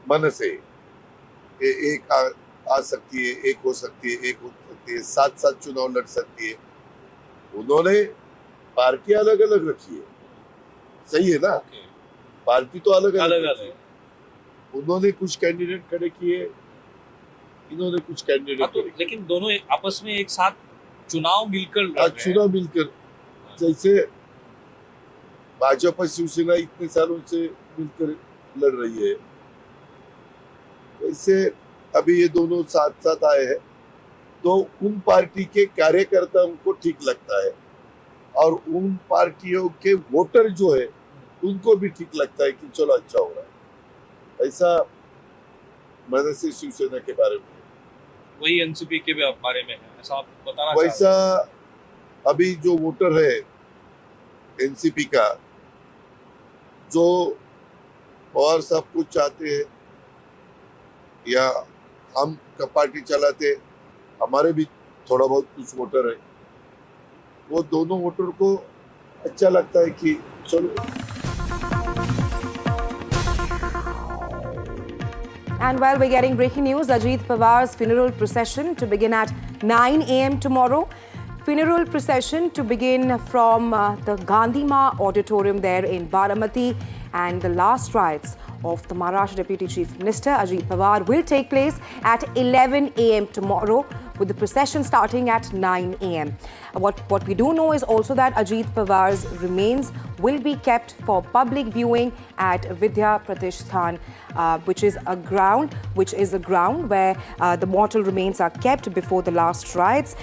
मन से एक आ सकती है, एक हो सकती है, एक हो सकती है, साथ साथ चुनाव लड़ सकती है। उन्होंने पार्टी अलग अलग रखी है, सही है ना? पार्टी तो अलग अलग है। उन्होंने कुछ कैंडिडेट खड़े किए, इन्होंने कुछ कैंडिडेट तो लेकिन दोनों आपस में एक साथ चुनाव मिलकर लड़ रहे हैं। चुनाव मिलकर, जैसे भाजपा शिवसेना इतने सालों से मिलकर लड़ रही है, वैसे अभी ये दोनों साथ साथ आए हैं तो उन पार्टी के कार्यकर्ताओं को ठीक लगता है और उन पार्टियों के वोटर जो है उनको भी ठीक लगता है कि चलो अच्छा हो रहा है। ऐसा मैंने से शिवसेना के बारे में, वही एनसीपी के भी बारे में है, ऐसा आप बताना वैसा अभी जो वोटर है एनसीपी का, जो पवार साहब कुछ चाहते हैं या हम पार्टी चलाते, हमारे भी थोड़ा बहुत कुछ वोटर है, वो दोनों वोटर को अच्छा लगता है कि चलो। And while we're getting breaking news, Ajit Pawar's funeral procession to begin at 9 a.m. tomorrow. Funeral procession to begin from the Gandhima Auditorium there in Baramati, and the last rites of the Maharashtra Deputy Chief Minister Ajit Pawar will take place at 11 a.m. tomorrow, with the procession starting at 9 a.m. What we do know is also that Ajit Pawar's remains will be kept for public viewing at Vidya Pratishthan, which is a ground where the mortal remains are kept before the last rites.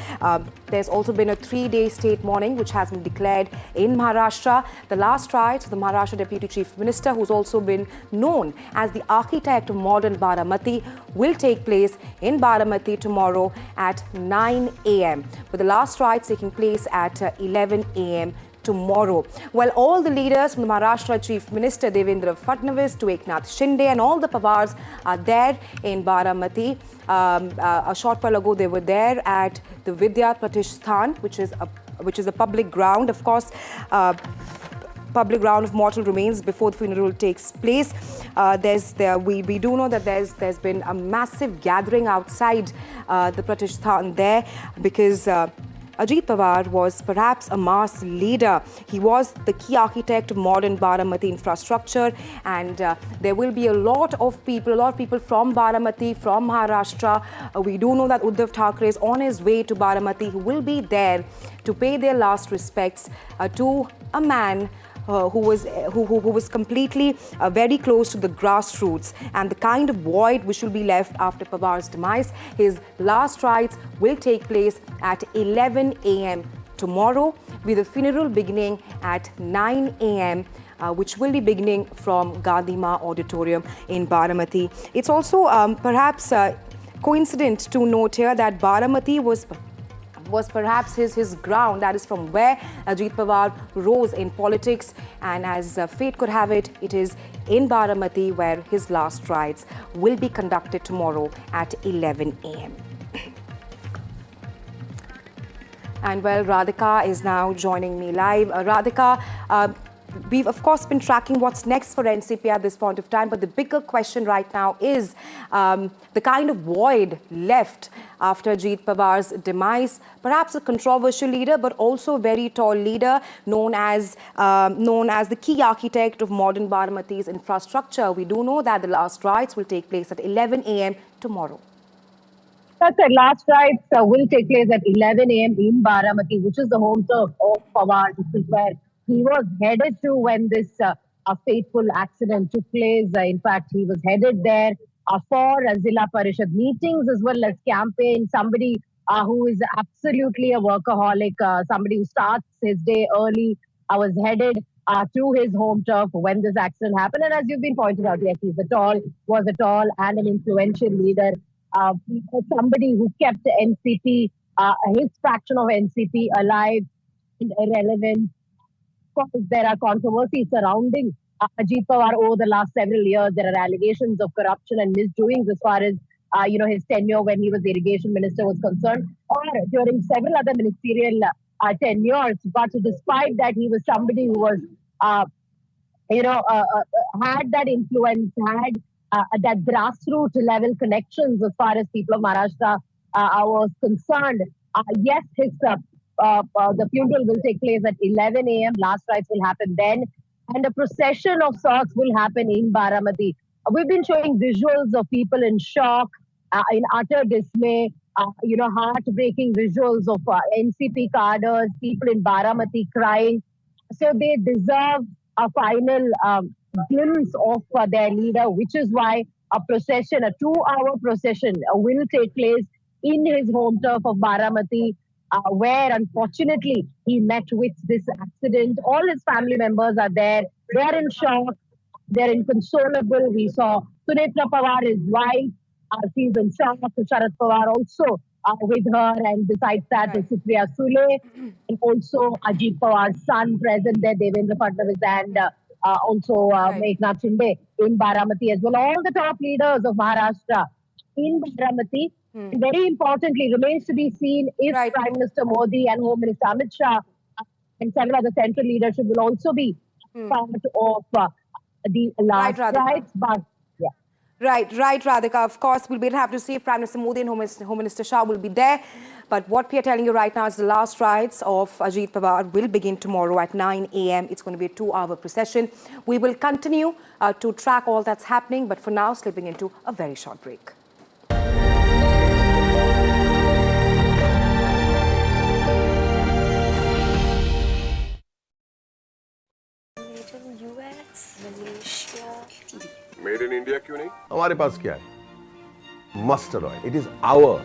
There's also been a 3-day state mourning which has been declared in Maharashtra. The last rites, the Maharashtra Deputy Chief Minister, who's also been known as the architect of modern Baramati, will take place in Baramati tomorrow at 9 a.m. with the last rites taking place at 11 a.m. tomorrow. Well, all the leaders from the Maharashtra Chief Minister Devendra Fadnavis to Eknath Shinde and all the Pawars are there in Baramati. A short while ago, they were there at the Vidya Pratishthan, which is a public ground, of course. Public ground of mortal remains before the funeral takes place. We do know that there's been a massive gathering outside the Pratishthan there because Ajit Pawar was perhaps a mass leader. He was the key architect of modern Baramati infrastructure, and there will be a lot of people from Baramati, from Maharashtra. We do know that Uddhav Thackeray is on his way to Baramati, who will be there to pay their last respects to a man who was completely very close to the grassroots, and the kind of void which will be left after Pawar's demise. His last rites will take place at 11 a.m. tomorrow, with the funeral beginning at 9 a.m. Which will be beginning from Gandhima Auditorium in Baramati. It's also perhaps coincident to note here that Baramati was perhaps his ground, that is from where Ajit Pawar rose in politics, and as fate could have it, it is in Baramati where his last rites will be conducted tomorrow at 11 a.m. And well, Radhika is now joining me live. Radhika, we've of course been tracking what's next for NCP at this point of time, but the bigger question right now is the kind of void left after Ajit Pawar's demise. Perhaps a controversial leader, but also a very tall leader, known as the key architect of modern Baramati's infrastructure. We do know that the last rites will take place at 11 a.m. tomorrow. That's it. Last rites will take place at 11 a.m. in Baramati, which is the home turf of Pawar. This is where he was headed to when this fateful accident took place. In fact, he was headed there for Zilla Parishad meetings as well as campaign. Somebody who is absolutely a workaholic, somebody who starts his day early, was headed to his home turf when this accident happened. And as you've been pointing out, yes, was a tall and an influential leader. Somebody who kept the NCP, his faction of NCP alive and irrelevant. Of course, there are controversies surrounding Ajit Pawar over the last several years. There are allegations of corruption and misdoings as far as his tenure when he was the irrigation minister was concerned, or during several other ministerial tenures. But despite that, he was somebody who was, had that influence, had that grassroots level connections as far as people of Maharashtra was concerned. Yes, the funeral will take place at 11 a.m. Last rites will happen then, and a procession of sorts will happen in Baramati. We've been showing visuals of people in shock in utter dismay. Heartbreaking visuals of NCP cadres, people in Baramati crying. So they deserve a final glimpse of their leader, which is why a procession, a 2-hour procession, will take place in his home turf of Baramati, where unfortunately he met with this accident. All his family members are there. They are in shock. They're inconsolable. We saw Sunetra Pawar, his wife, she's in shock. Sharad Pawar also with her, and besides that, Supriya Sule, and also Ajit Pawar's son present there, Devendra Fadnavis, and also Eknath Shinde in Baramati as well. All the top leaders of Maharashtra in Baramati. Very importantly, remains to be seen if Prime Minister Modi and Home Minister Amit Shah and several other central leadership will also be part of the last rites. But Right, Radhika. Of course, we'll have to see if Prime Minister Modi and Home Minister Shah will be there. But what we are telling you right now is the last rites of Ajit Pawar will begin tomorrow at 9 a.m. It's going to be a 2-hour procession. We will continue to track all that's happening, but for now, slipping into a very short break. Made in India क्यों नहीं? हमारे पास क्या है? Mustard oil. It is our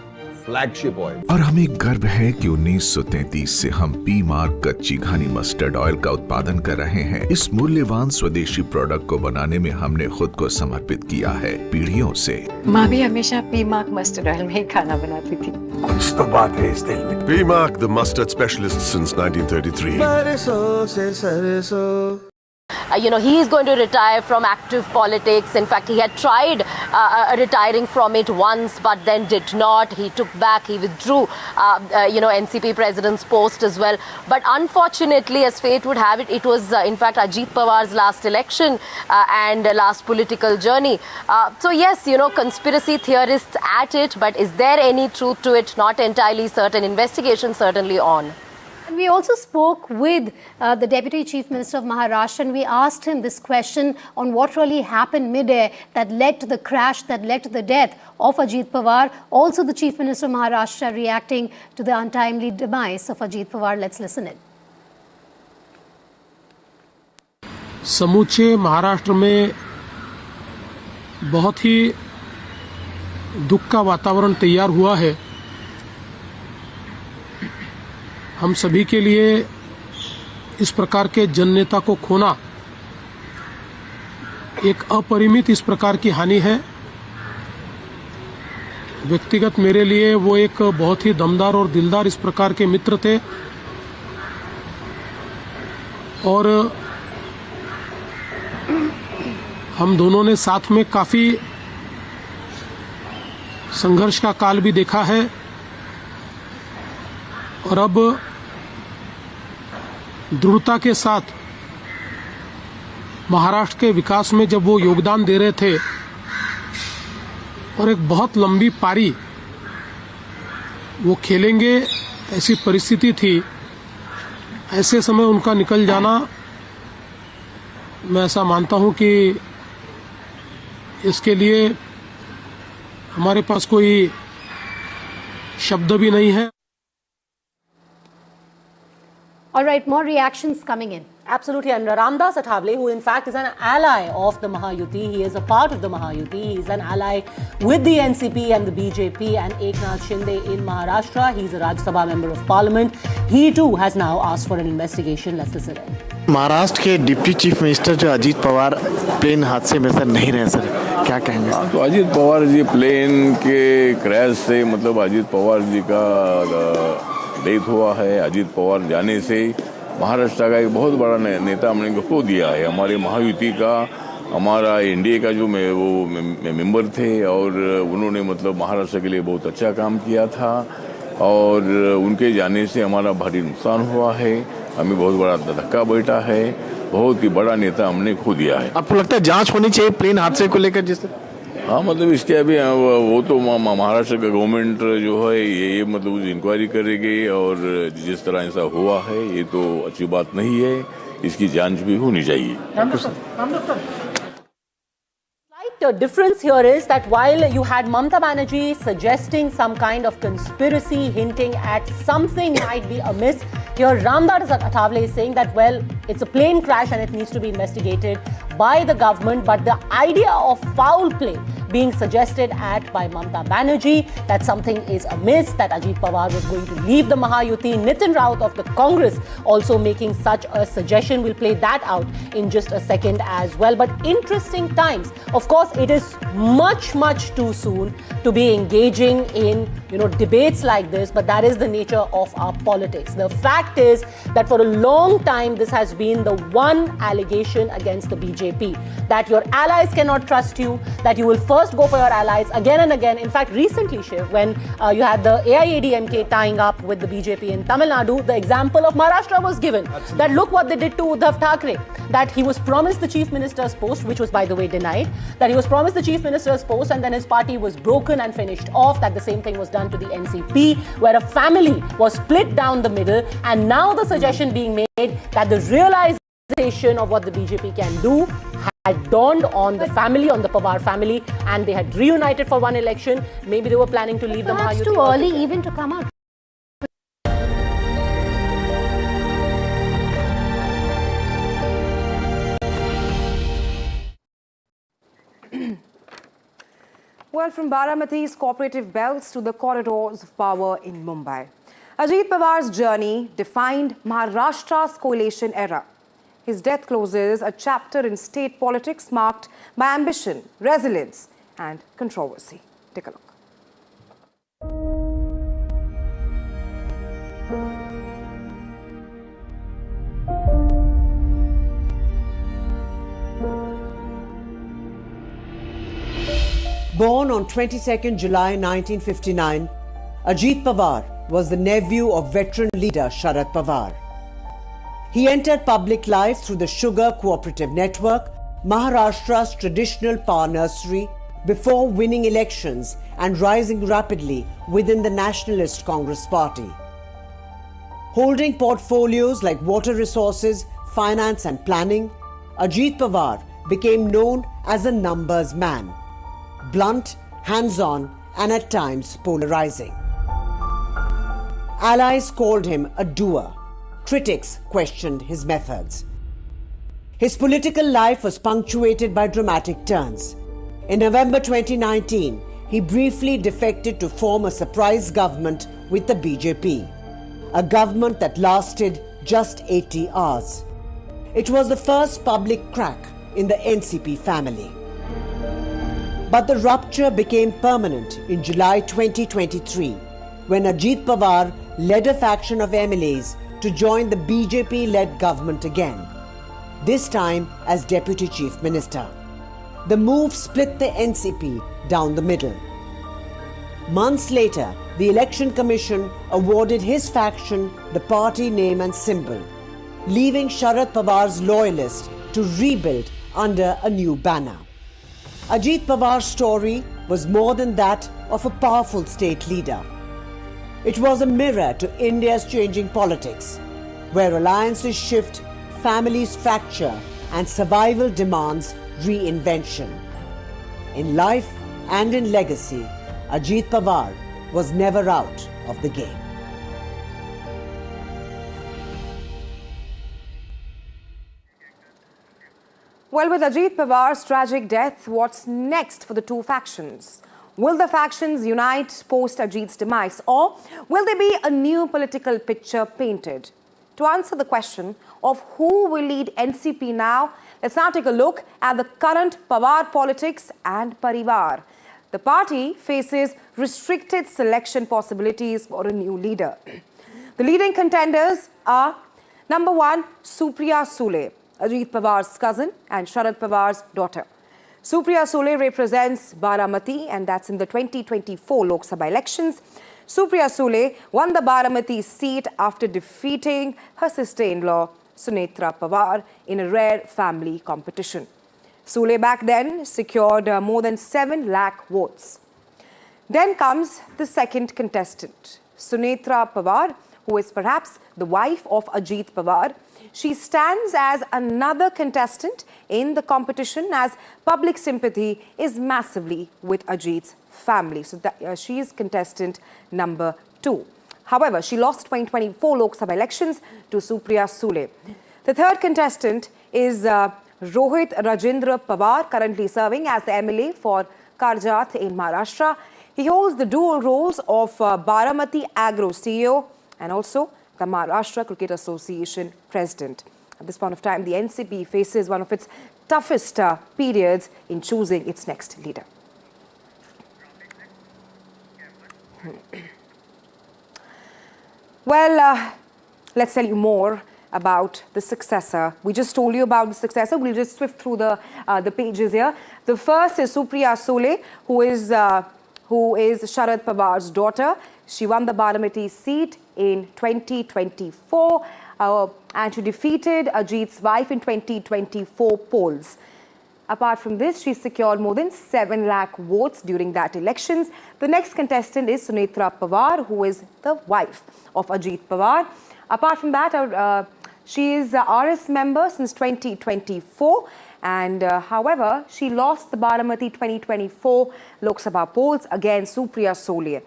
flagship oil. और हमें गर्व है कि 1933 से हम पी मार्क कच्ची घानी मस्टर्ड ऑयल का उत्पादन कर रहे हैं. इस मूल्यवान स्वदेशी प्रोडक्ट को बनाने में हमने खुद को समर्पित किया है पीढ़ियों से. माँ भी हमेशा पी मार्क मस्टर्ड ऑयल में ही खाना बनाती थी. कुछ तो बात है इस दिल में. P mark, the mustard specialist since 1933. He is going to retire from active politics. In fact, he had tried retiring from it once, but then did not. He took back, he withdrew, NCP president's post as well. But unfortunately, as fate would have it, it was, in fact, Ajit Pawar's last election and last political journey. So yes, conspiracy theorists at it, but is there any truth to it? Not entirely certain. Investigation certainly on. And we also spoke with the Deputy Chief Minister of Maharashtra, and we asked him this question on what really happened mid-air that led to the crash, that led to the death of Ajit Pawar. Also, the Chief Minister of Maharashtra reacting to the untimely demise of Ajit Pawar. Let's listen in. समूचे महाराष्ट्र में बहुत ही दुख का वातावरण तैयार हुआ है. हम सभी के लिए इस प्रकार के जननेता को खोना एक अपरिमित इस प्रकार की हानि है. व्यक्तिगत मेरे लिए वो एक बहुत ही दमदार और दिलदार इस प्रकार के मित्र थे और हम दोनों ने साथ में काफी संघर्ष का काल भी देखा है और अब दृढ़ता के साथ महाराष्ट्र के विकास में जब वो योगदान दे रहे थे और एक बहुत लंबी पारी वो खेलेंगे ऐसी परिस्थिति थी, ऐसे समय उनका निकल जाना, मैं ऐसा मानता हूं कि इसके लिए हमारे पास कोई शब्द भी नहीं है. All right, more reactions coming in. Absolutely. And Ramdas Athavale, who in fact is an ally of the Mahayuti, he is a part of the Mahayuti, he is an ally with the NCP and the BJP and Eknath Shinde in Maharashtra. He is a Rajya Sabha member of Parliament. He too has now asked for an investigation. Let's listen in. Maharashtra के deputy chief minister जो Ajit Pawar plane हादसे में sir नहीं रहे sir, क्या कहेंगे? तो Ajit Pawar ji plane के क्रैश से मतलब अजीत पवार जी का डेथ हुआ है. अजीत पवार जाने से महाराष्ट्र का एक बहुत बड़ा नेता हमने खो दिया है. हमारे महायुति का, हमारा एनडीए का जो वो मेंबर थे और उन्होंने मतलब महाराष्ट्र के लिए बहुत अच्छा काम किया था और उनके जाने से हमारा भारी नुकसान हुआ है. हमें बहुत बड़ा धक्का बैठा है. बहुत ही बड़ा नेता हमने खो दिया है. आपको लगता है जांच होनी चाहिए प्लेन हादसे को लेकर? जिस हाँ, मतलब इसके अभी वो तो महाराष्ट्र का गवर्नमेंट जो है ये मतलब इंक्वायरी करेगी और जिस तरह ऐसा हुआ है ये तो अच्छी बात नहीं है. इसकी जांच भी होनी चाहिए. difference here is that while you had Mamata Banerjee suggesting some kind of conspiracy, hinting at something might be amiss, here Ramdas Athawale is saying that, well, it's a plane crash and it needs to be investigated by the government, but the idea of foul play being suggested at by Mamata Banerjee, that something is amiss, that Ajit Pawar was going to leave the Mahayuti. Nitin Raut of the Congress also making such a suggestion. We'll play that out in just a second as well. But interesting times. Of course, it is much, much too soon to be engaging in, debates like this, but that is the nature of our politics. The fact is that for a long time, this has been the one allegation against the BJP, that your allies cannot trust you, that you will first go for your allies again and again. In fact, recently, Shiv, when you had the AIADMK tying up with the BJP in Tamil Nadu, the example of Maharashtra was given. Absolutely. That look what they did to Uddhav Thackeray, that he was promised the chief minister's post, which was, by the way, denied, that he was promised the chief minister's post and then his party was broken and finished off, that the same thing was done to the NCP, where a family was split down the middle, and now the suggestion being made that the realization of what the BJP can do had dawned on the family, on the Pawar family, and they had reunited for one election. Maybe they were planning to leave the Mahayuti. It's too early even to come out. Well, from Baramati's cooperative belts to the corridors of power in Mumbai, Ajit Pawar's journey defined Maharashtra's coalition era. His death closes a chapter in state politics marked by ambition, resilience, and controversy. Take a look. Born on 22nd July 1959, Ajit Pawar was the nephew of veteran leader Sharad Pawar. He entered public life through the Sugar Cooperative Network, Maharashtra's traditional power nursery, before winning elections and rising rapidly within the Nationalist Congress Party. Holding portfolios like water resources, finance and planning, Ajit Pawar became known as a numbers man. Blunt, hands-on, and at times polarizing. Allies called him a doer. Critics questioned his methods. His political life was punctuated by dramatic turns. In November 2019, he briefly defected to form a surprise government with the BJP, a government that lasted just 80 hours. It was the first public crack in the NCP family. But the rupture became permanent in July 2023 when Ajit Pawar led a faction of MLAs to join the BJP-led government again, this time as Deputy Chief Minister. The move split the NCP down the middle. Months later, the Election Commission awarded his faction the party name and symbol, leaving Sharad Pawar's loyalists to rebuild under a new banner. Ajit Pawar's story was more than that of a powerful state leader. It was a mirror to India's changing politics, where alliances shift, families fracture, and survival demands reinvention. In life and in legacy, Ajit Pawar was never out of the game. Well, with Ajit Pawar's tragic death, what's next for the two factions? Will the factions unite post Ajit's demise, or will there be a new political picture painted? To answer the question of who will lead NCP now, let's now take a look at the current Pawar politics and Parivar. The party faces restricted selection possibilities for a new leader. The leading contenders are number 1, Supriya Sule, Ajit Pawar's cousin and Sharad Pawar's daughter. Supriya Sule represents Baramati, and that's in the 2024 Lok Sabha elections. Supriya Sule won the Baramati seat after defeating her sister-in-law Sunetra Pawar in a rare family competition. Sule back then secured more than 7 lakh votes. Then comes the second contestant, Sunetra Pawar, who is perhaps the wife of Ajit Pawar. She stands as another contestant in the competition as public sympathy is massively with Ajit's family. So she is contestant number 2. However, she lost 2024 Lok Sabha elections to Supriya Sule. The third contestant is Rohit Rajendra Pawar, currently serving as the MLA for Karjat in Maharashtra. He holds the dual roles of Baramati Agro CEO and also the Maharashtra Cricket Association president. At this point of time, the NCP faces one of its toughest periods in choosing its next leader. Well, let's tell you more about the successor. We just told you about the successor. We'll just swift through the pages here. The first is Supriya Sule, who is Sharad Pawar's daughter. She won the Baramati seat in 2024 and she defeated Ajit's wife in 2024 polls. Apart from this, she secured more than 7 lakh votes during that elections. The next contestant is Sunetra Pawar, who is the wife of Ajit Pawar. Apart from that, she is a RS member since 2024. And however, she lost the Baramati 2024 Lok Sabha polls against Supriya Sule.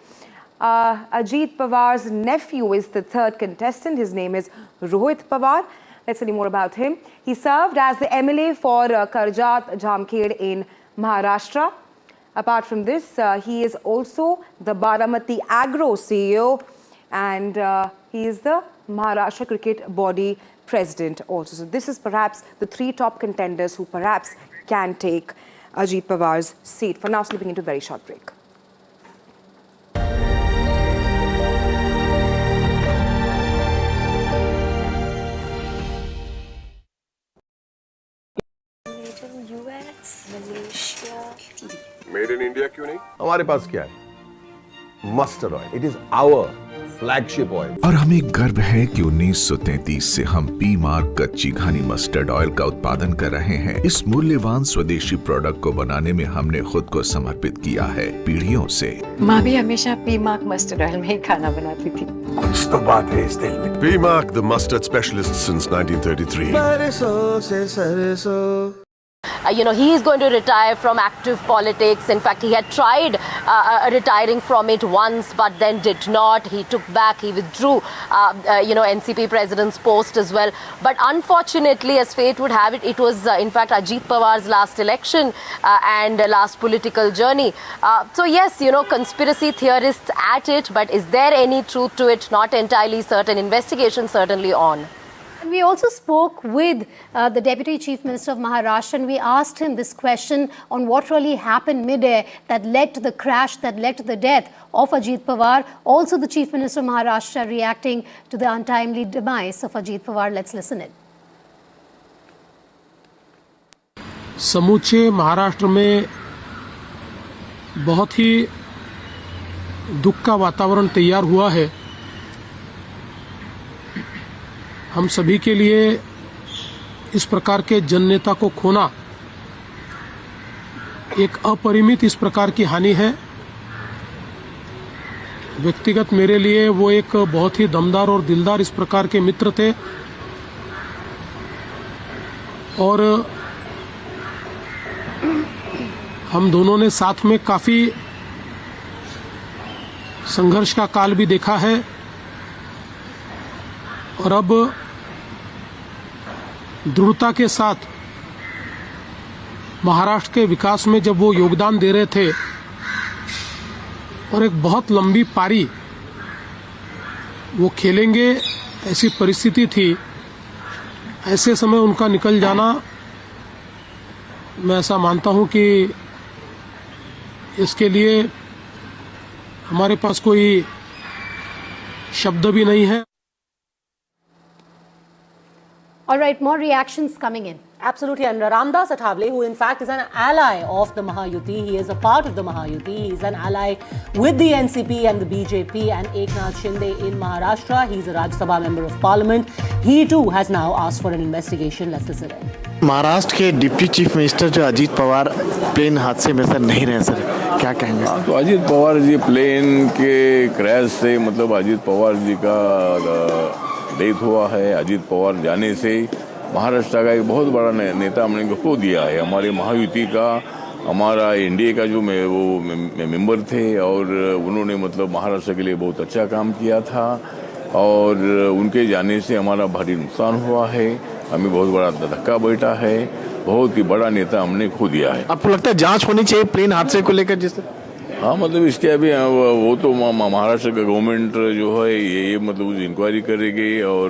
Ajit Pawar's nephew is the third contestant. His name is Rohit Pawar. Let's tell you more about him. He served as the MLA for Karjat Jamkhed in Maharashtra. Apart from this, he is also the Baramati Agro CEO and he is the Maharashtra Cricket Body president also. So this is perhaps the 3 top contenders who perhaps can take Ajit Pawar's seat. For now, slipping into a very short break. Made in India क्यों नहीं? हमारे पास क्या है? Mustard oil. It is our flagship oil. और हमें गर्व है कि 1933 से हम पी मार्क कच्ची घानी मस्टर्ड ऑयल का उत्पादन कर रहे हैं. इस मूल्यवान स्वदेशी प्रोडक्ट को बनाने में हमने खुद को समर्पित किया है पीढ़ियों से. माँ भी हमेशा पी मार्क मस्टर्ड ऑयल में ही खाना बनाती थी. कुछ तो बात है इस दिल में. P mark, the mustard specialist since 1933. सरसों से सरसों. He is going to retire from active politics. In fact, he had tried retiring from it once, but then did not. He took back, he withdrew, NCP president's post as well. But unfortunately, as fate would have it, it was, in fact, Ajit Pawar's last election and last political journey. So yes, conspiracy theorists at it, but is there any truth to it? Not entirely certain. Investigation certainly on. And we also spoke with the Deputy Chief Minister of Maharashtra and we asked him this question on what really happened mid-air that led to the crash, that led to the death of Ajit Pawar. Also the Chief Minister of Maharashtra reacting to the untimely demise of Ajit Pawar. Let's listen in. समूचे महाराष्ट्र में बहुत ही दुख का वातावरण तैयार हुआ है. हम सभी के लिए इस प्रकार के जननेता को खोना एक अपरिमित इस प्रकार की हानि है. व्यक्तिगत मेरे लिए वो एक बहुत ही दमदार और दिलदार इस प्रकार के मित्र थे और हम दोनों ने साथ में काफी संघर्ष का काल भी देखा है और अब दृढ़ता के साथ महाराष्ट्र के विकास में जब वो योगदान दे रहे थे और एक बहुत लंबी पारी वो खेलेंगे ऐसी परिस्थिति थी, ऐसे समय उनका निकल जाना मैं ऐसा मानता हूं कि इसके लिए हमारे पास कोई शब्द भी नहीं है. All right, more reactions coming in. Absolutely. And Ramdas Athavale, who in fact is an ally of the Mahayuti, he is a part of the Mahayuti. He is an ally with the NCP and the BJP and Eknath Shinde in Maharashtra. He is a Rajya Sabha member of Parliament. He too has now asked for an investigation. Let's listen in. Maharashtra के deputy chief minister जो Ajit Pawar plane हादसे में sir नहीं रहे sir, क्या कहेंगे? तो Ajit Pawar ji plane के क्रैश से मतलब अजीत पवार जी का डेथ हुआ है। अजीत पवार जाने से महाराष्ट्र का एक बहुत बड़ा नेता हमने खो दिया है। हमारे महायुति का, हमारा एनडीए का जो मेंबर थे और उन्होंने मतलब महाराष्ट्र के लिए बहुत अच्छा काम किया था और उनके जाने से हमारा भारी नुकसान हुआ है। हमें बहुत बड़ा धक्का बैठा है। बहुत ही बड़ा नेता हमने खो दिया है। आपको लगता है जांच होनी चाहिए प्लेन हादसे को लेकर? जिस हाँ, मतलब इसके अभी वो तो महाराष्ट्र का गवर्नमेंट जो है ये मतलब इंक्वायरी करेगी और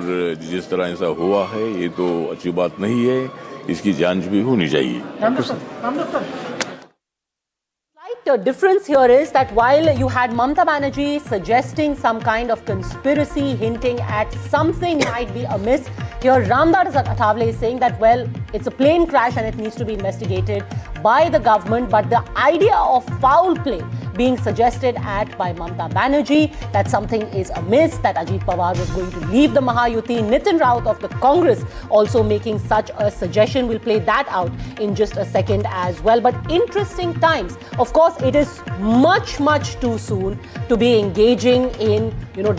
जिस तरह ऐसा हुआ है ये तो अच्छी बात नहीं है। इसकी जांच भी होनी चाहिए। The difference here is that while you had Mamata Banerjee suggesting some kind of conspiracy, hinting at something might be amiss, here Ramdas Athavale is saying that, well, it's a plane crash and it needs to be investigated by the government, but the idea of foul play being suggested at by Mamata Banerjee, that something is amiss, that Ajit Pawar was going to leave the Mahayuti. Nitin Raut of the Congress also making such a suggestion. We'll play that out in just a second as well. But interesting times. Of course, it is much, much too soon to be engaging in,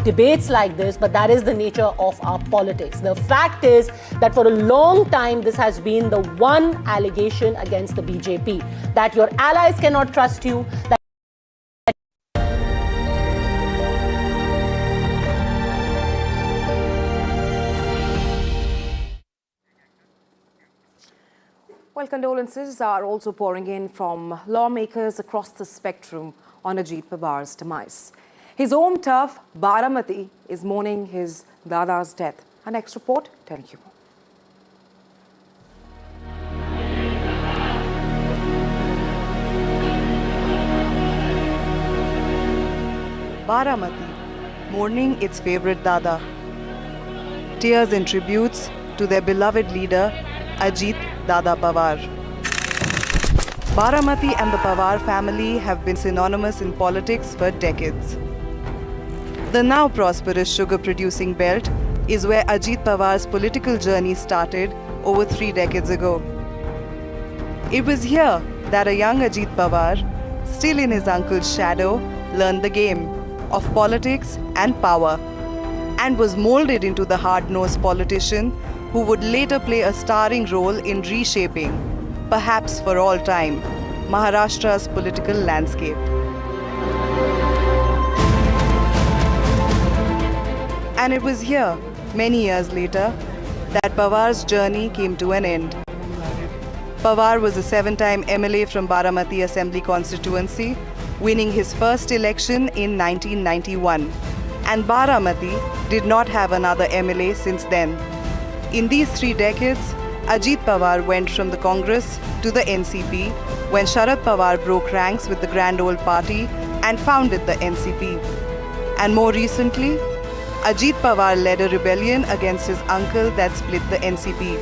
debates like this, but that is the nature of our politics. The fact is that for a long time, this has been the one allegation against the BJP, that your allies cannot trust you, that Well, condolences are also pouring in from lawmakers across the spectrum on Ajit Pawar's demise. His home turf, Baramati, is mourning his Dada's death. Our next report telling you more. Baramati, mourning its favorite Dada. Tears in tributes to their beloved leader, Ajit Dada Pawar. Baramati and the Pawar family have been synonymous in politics for decades. The now prosperous sugar-producing belt is where Ajit Pawar's political journey started over 3 decades ago. It was here that a young Ajit Pawar, still in his uncle's shadow, learned the game of politics and power and was molded into the hard-nosed politician who would later play a starring role in reshaping, perhaps for all time, Maharashtra's political landscape. And it was here, many years later, that Pawar's journey came to an end. Pawar was a 7-time MLA from Baramati Assembly constituency, winning his first election in 1991. And Baramati did not have another MLA since then. In these 3 decades, Ajit Pawar went from the Congress to the NCP when Sharad Pawar broke ranks with the Grand Old Party and founded the NCP. And more recently, Ajit Pawar led a rebellion against his uncle that split the NCP.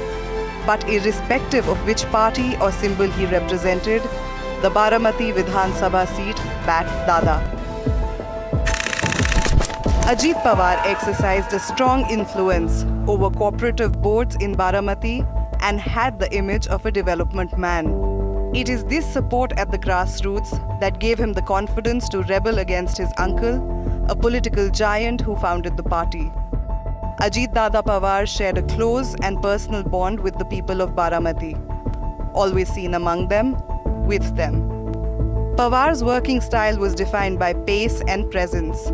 But irrespective of which party or symbol he represented, the Baramati Vidhan Sabha seat backed Dada. Ajit Pawar exercised a strong influence over cooperative boards in Baramati and had the image of a development man. It is this support at the grassroots that gave him the confidence to rebel against his uncle, a political giant who founded the party. Ajit Dada Pawar shared a close and personal bond with the people of Baramati, always seen among them, with them. Pawar's working style was defined by pace and presence,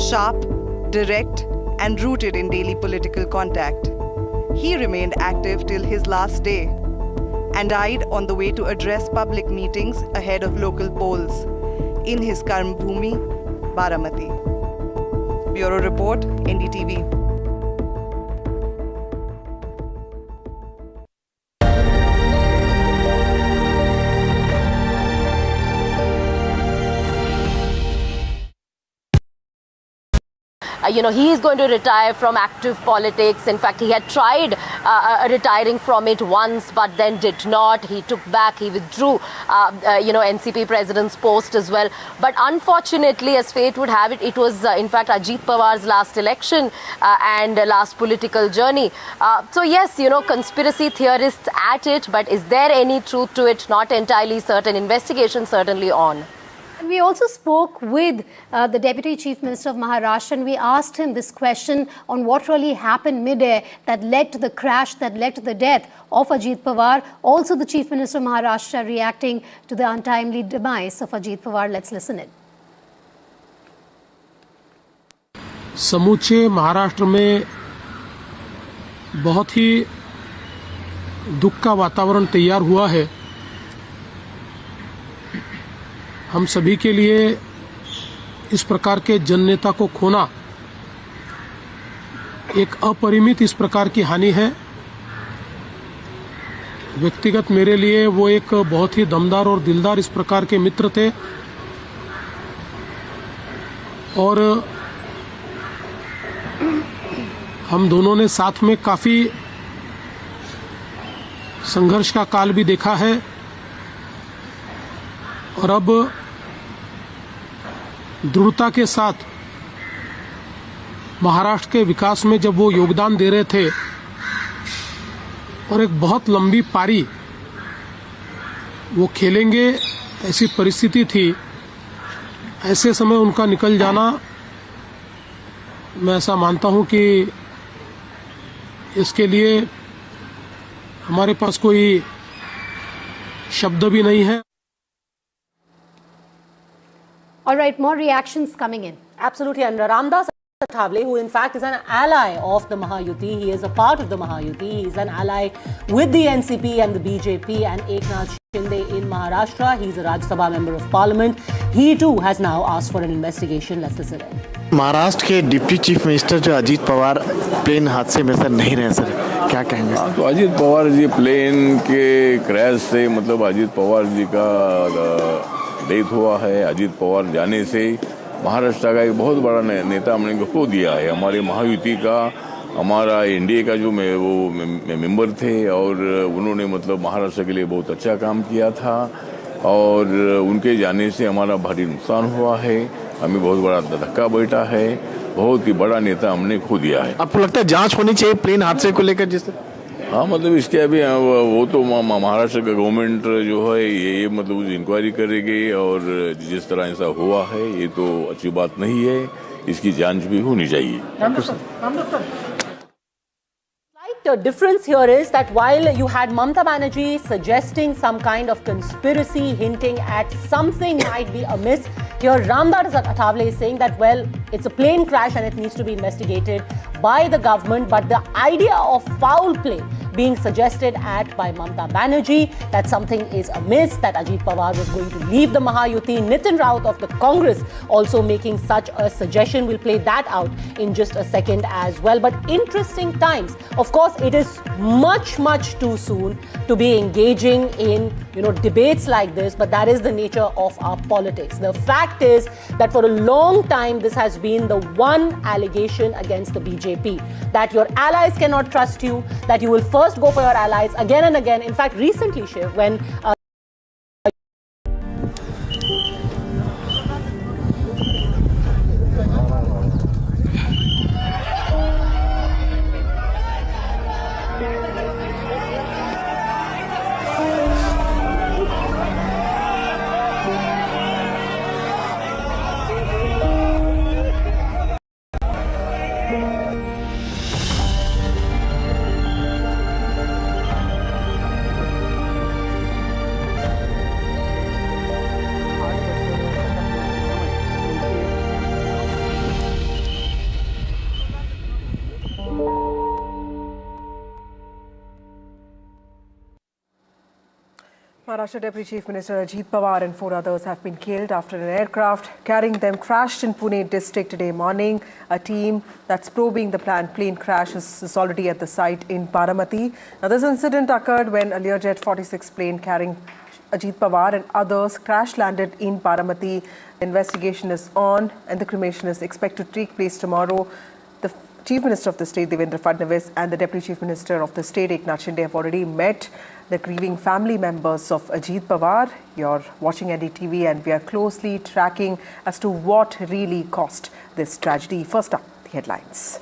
sharp, direct, and rooted in daily political contact. He remained active till his last day and died on the way to address public meetings ahead of local polls in his Karm Bhumi, Baramati. Bureau Report, NDTV. He is going to retire from active politics. In fact, he had tried retiring from it once, but then did not. He took back, he withdrew, NCP president's post as well. But unfortunately, as fate would have it, it was in fact Ajit Pawar's last election and last political journey. So yes, conspiracy theorists at it, but is there any truth to it? Not entirely certain. Investigation certainly on. And we also spoke with the Deputy Chief Minister of Maharashtra, and we asked him this question on what really happened mid-air that led to the crash, that led to the death of Ajit Pawar. Also, the Chief Minister of Maharashtra reacting to the untimely demise of Ajit Pawar. Let's listen in. समूचे महाराष्ट्र में बहुत ही दुख का वातावरण तैयार हुआ है। हम सभी के लिए इस प्रकार के जननेता को खोना एक अपरिमित इस प्रकार की हानि है। व्यक्तिगत मेरे लिए वो एक बहुत ही दमदार और दिलदार इस प्रकार के मित्र थे और हम दोनों ने साथ में काफी संघर्ष का काल भी देखा है और अब दृढ़ता के साथ महाराष्ट्र के विकास में जब वो योगदान दे रहे थे और एक बहुत लंबी पारी वो खेलेंगे ऐसी परिस्थिति थी, ऐसे समय उनका निकल जाना मैं ऐसा मानता हूं कि इसके लिए हमारे पास कोई शब्द भी नहीं है। All right, more reactions coming in. Absolutely, and Ramdas Athavale, who in fact is an ally of the Mahayuti, he is a part of the Mahayuti, he is an ally with the NCP and the BJP and Eknath Shinde in Maharashtra. He is a Rajya Sabha member of Parliament. He too has now asked for an investigation. Let's listen in. Maharashtra के deputy chief minister जो Ajit Pawar plane हादसे में sir नहीं रहे, sir क्या कहेंगे? तो Ajit Pawar ji plane के क्रैश से मतलब अजीत पवार जी का डेथ हुआ है। अजीत पवार जाने से महाराष्ट्र का एक बहुत बड़ा नेता हमने खो दिया है। हमारे महायुति का, हमारा एनडीए का जो वो मेंबर थे और उन्होंने मतलब महाराष्ट्र के लिए बहुत अच्छा काम किया था और उनके जाने से हमारा भारी नुकसान हुआ है। हमें बहुत बड़ा धक्का बैठा है। बहुत ही बड़ा नेता हमने खो दिया है। आपको लगता है जांच होनी चाहिए प्लेन हादसे को लेकर? जिससे हाँ मतलब इसके अभी वो तो महाराष्ट्र का गवर्नमेंट जो है ये मतलब इंक्वायरी करेगी और जिस तरह ऐसा हुआ है ये तो अच्छी बात नहीं है, इसकी जांच भी होनी चाहिए। The difference here is that while you had Mamata Banerjee suggesting some kind of conspiracy, hinting at something might be amiss, here Ramdas Athavale is saying that, well, it's a plane crash and it needs to be investigated by the government, but the idea of foul play being suggested by Mamata Banerjee, that something is amiss, that Ajit Pawar was going to leave the Mahayuti. Nitin Raut of the Congress also making such a suggestion. We'll play that out in just a second as well. But interesting times. Of course, it is much, much too soon to be engaging in, debates like this, but that is the nature of our politics. The fact is that for a long time, this has been the one allegation against the BJP, that your allies cannot trust you, that you will first go for your allies again and again. In fact, recently, Shiv, when Maharashtra Deputy Chief Minister Ajit Pawar and 4 others have been killed after an aircraft carrying them crashed in Pune district today morning. A team that's probing the plane crash is already at the site in Baramati. Now, this incident occurred when a Learjet 46 plane carrying Ajit Pawar and others crash-landed in Baramati. The investigation is on and the cremation is expected to take place tomorrow. The Chief Minister of the state, Devendra Fadnavis, and the Deputy Chief Minister of the state, Eknath Shinde, have already met the grieving family members of Ajit Pawar. You're watching NDTV and we are closely tracking as to what really caused this tragedy. First up, the headlines.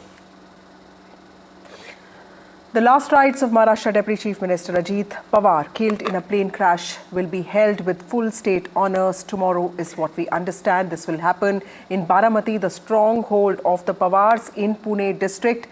The last rites of Maharashtra Deputy Chief Minister Ajit Pawar, killed in a plane crash, will be held with full state honours tomorrow, is what we understand. This will happen in Baramati, the stronghold of the Pawars in Pune district.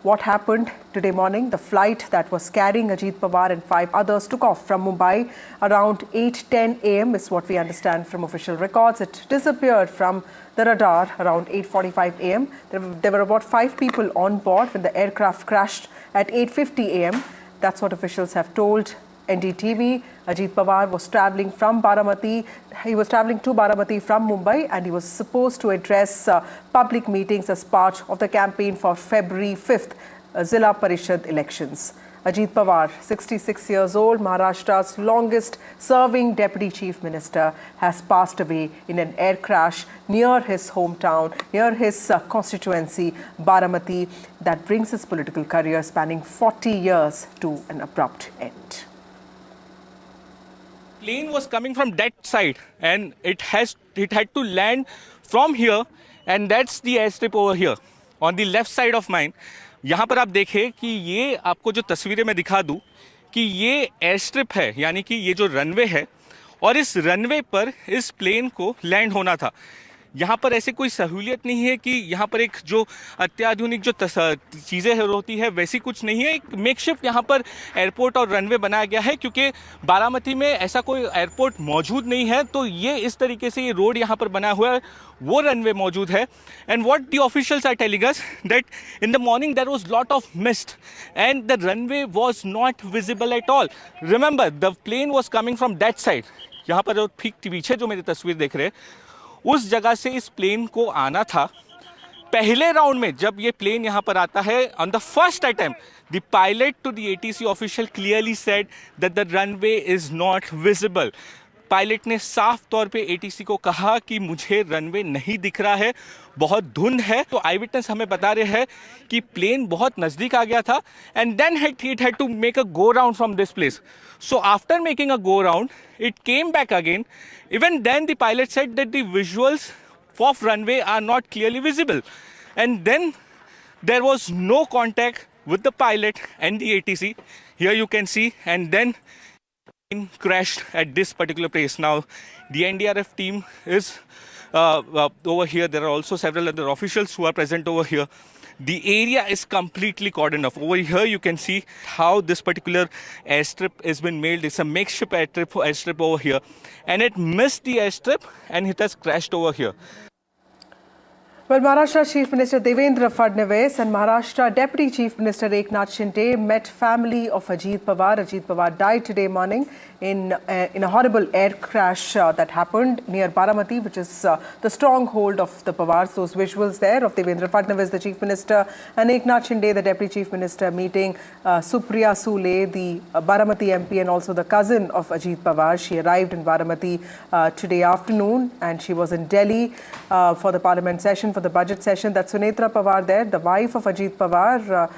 What happened today morning? The flight that was carrying Ajit Pawar and 5 others took off from Mumbai around 8:10 a.m. is what we understand from official records. It disappeared from the radar around 8:45 a.m. There were about 5 people on board when the aircraft crashed at 8:50 a.m. That's what officials have told NDTV. Ajit Pawar was travelling from Baramati. He was travelling to Baramati from Mumbai, and he was supposed to address public meetings as part of the campaign for February 5th Zilla Parishad elections. Ajit Pawar, 66 years old, Maharashtra's longest serving Deputy Chief Minister, has passed away in an air crash near his hometown, near his constituency, Baramati, that brings his political career spanning 40 years to an abrupt end. Plane was coming from that side and it had to land from here, and that's the airstrip over here on the left side of mine. यहाँ पर आप देखें कि ये आपको जो तस्वीरें मैं दिखा दूं कि ये एयरस्ट्रिप है, यानी कि ये जो रनवे है, और इस रनवे पर इस प्लेन को लैंड होना था। यहाँ पर ऐसे कोई सहूलियत नहीं है कि यहाँ पर एक जो अत्याधुनिक जो चीज़ें होती है वैसी कुछ नहीं है। एक मेकशिफ्ट यहाँ पर एयरपोर्ट और रनवे बनाया गया है, क्योंकि बारामती में ऐसा कोई एयरपोर्ट मौजूद नहीं है, तो ये इस तरीके से ये रोड यहाँ पर बना हुआ है, वो रनवे मौजूद है। And what the officials are telling us that in the morning there was lot of mist and the runway was not visible at all. Remember the plane was coming from that side. यहाँ पर जो ठीक पीछे जो मेरी तस्वीर देख रहे हैं, उस जगह से इस प्लेन को आना था। पहले राउंड में जब ये प्लेन यहाँ पर आता है, on the first attempt the pilot to the ATC official clearly said that the runway is not visible. Pilot ने साफ तौर पे एटीसी को कहा कि मुझे रनवे नहीं दिख रहा है, बहुत धुंध है। तो आई विटनेस हमें बता रहे हैं कि प्लेन बहुत नज़दीक आ गया था and then it had to make a go round from this place. So after making a go round it came back again. Even then the pilot said that the visuals of runway are not clearly visible, and then there was no contact with the pilot and the ATC. Here you can see, and then it crashed at this particular place. Now the NDRF team is over here. There are also several other officials who are present over here. The area is completely cordoned off. Over here you can see how this particular airstrip has been made. It's a makeshift airstrip over here, and it missed the airstrip and it has crashed over here. Well, Maharashtra Chief Minister Devendra Fadnavis and Maharashtra Deputy Chief Minister Eknath Shinde met family of Ajit Pawar. Ajit Pawar died today morning in a horrible air crash that happened near Baramati, which is the stronghold of the Pawars. Those visuals there of Devendra Fadnavis, the Chief Minister, and Eknath Shinde, the Deputy Chief Minister, meeting Supriya Sule, the Baramati MP, and also the cousin of Ajit Pawar. She arrived in Baramati today afternoon, and she was in Delhi for the Parliament session, for the budget session. That's Sunetra Pawar there, the wife of Ajit Pawar,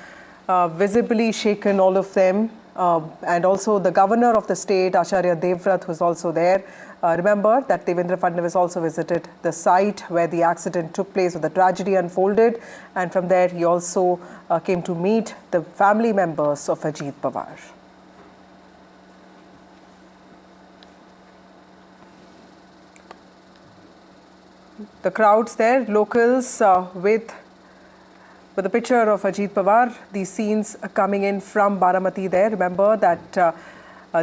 visibly shaken, all of them. And also the governor of the state, Acharya Devvrat, was also there. Remember that Devendra Fadnavis also visited the site where the accident took place, where the tragedy unfolded. And from there, he also came to meet the family members of Ajit Pawar. The crowds there, locals with a picture of Ajit Pawar. These scenes are coming in from Baramati there. Remember that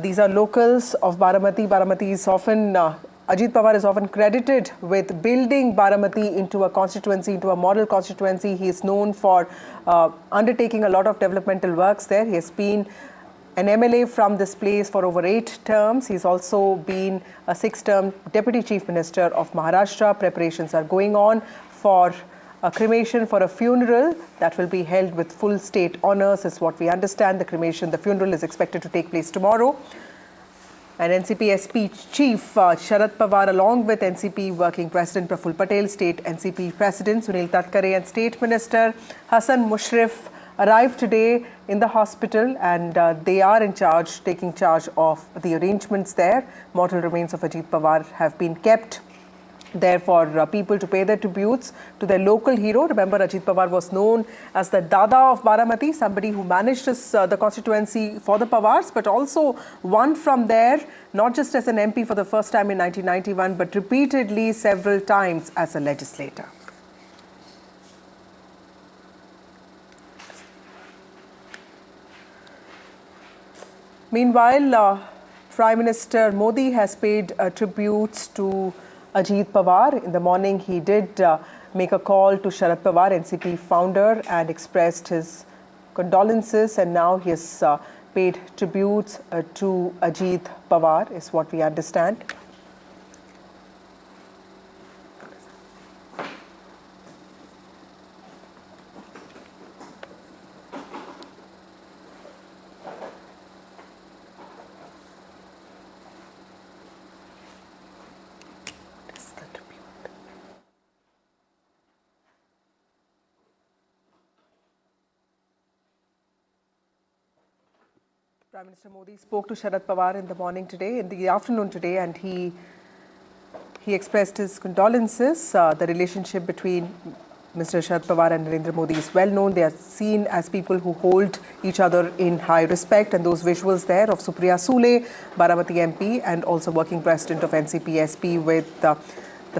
these are locals of Baramati. Baramati is often, Ajit Pawar is often credited with building Baramati into a constituency, into a model constituency. He is known for undertaking a lot of developmental works there. He has been an MLA from this place for over 8 terms. He's also been a 6-term Deputy Chief Minister of Maharashtra. Preparations are going on for a cremation, for a funeral that will be held with full state honours, is what we understand. The funeral is expected to take place tomorrow. And NCP SP Chief Sharad Pawar, along with NCP Working President Praful Patel, State NCP President Sunil Tatkare, and State Minister Hassan Mushrif arrived today in the hospital, and they are in charge, taking charge of the arrangements there. Mortal remains of Ajit Pawar have been kept there for people to pay their tributes to their local hero. Remember, Ajit Pawar was known as the Dada of Baramati, somebody who managed the constituency for the Pawars, but also won from there, not just as an MP for the first time in 1991, but repeatedly several times as a legislator. Meanwhile, Prime Minister Modi has paid tributes to Ajit Pawar. In the morning, he did make a call to Sharad Pawar, NCP founder, and expressed his condolences. And now he has paid tributes to Ajit Pawar, is what we understand. Prime Minister Modi spoke to Sharad Pawar in the afternoon today, and he expressed his condolences. The relationship between Mr. Sharad Pawar and Narendra Modi is well known. They are seen as people who hold each other in high respect, and those visuals there of Supriya Sule, Baramati MP, and also working president of NCP SP with the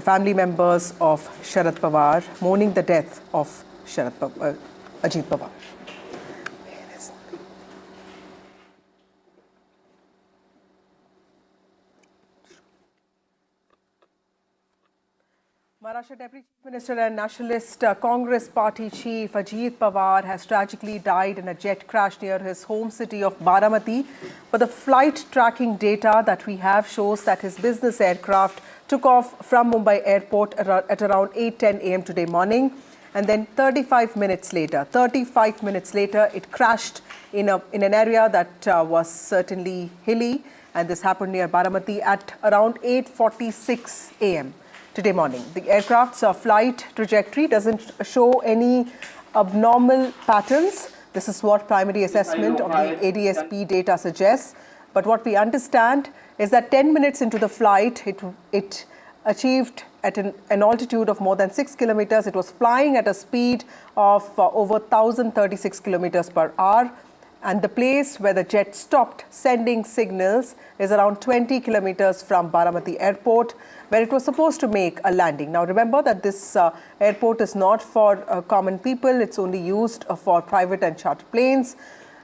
family members of Sharad Pawar mourning the death of Ajit Pawar. Maharashtra Deputy Chief Minister and Nationalist Congress Party Chief Ajit Pawar has tragically died in a jet crash near his home city of Baramati. But the flight tracking data that we have shows that his business aircraft took off from Mumbai airport at around 8:10 a.m. today morning. And then 35 minutes later, it crashed in an area that was certainly hilly. And this happened near Baramati at around 8:46 a.m. today morning. The aircraft's flight trajectory doesn't show any abnormal patterns. This is what primary assessment of the ADSP data suggests. But what we understand is that 10 minutes into the flight, it achieved at an altitude of more than 6 kilometers. It was flying at a speed of over 1,036 kilometers per hour. And the place where the jet stopped sending signals is around 20 kilometers from Baramati airport, where it was supposed to make a landing. Now remember that this airport is not for common people. It's only used for private and charter planes.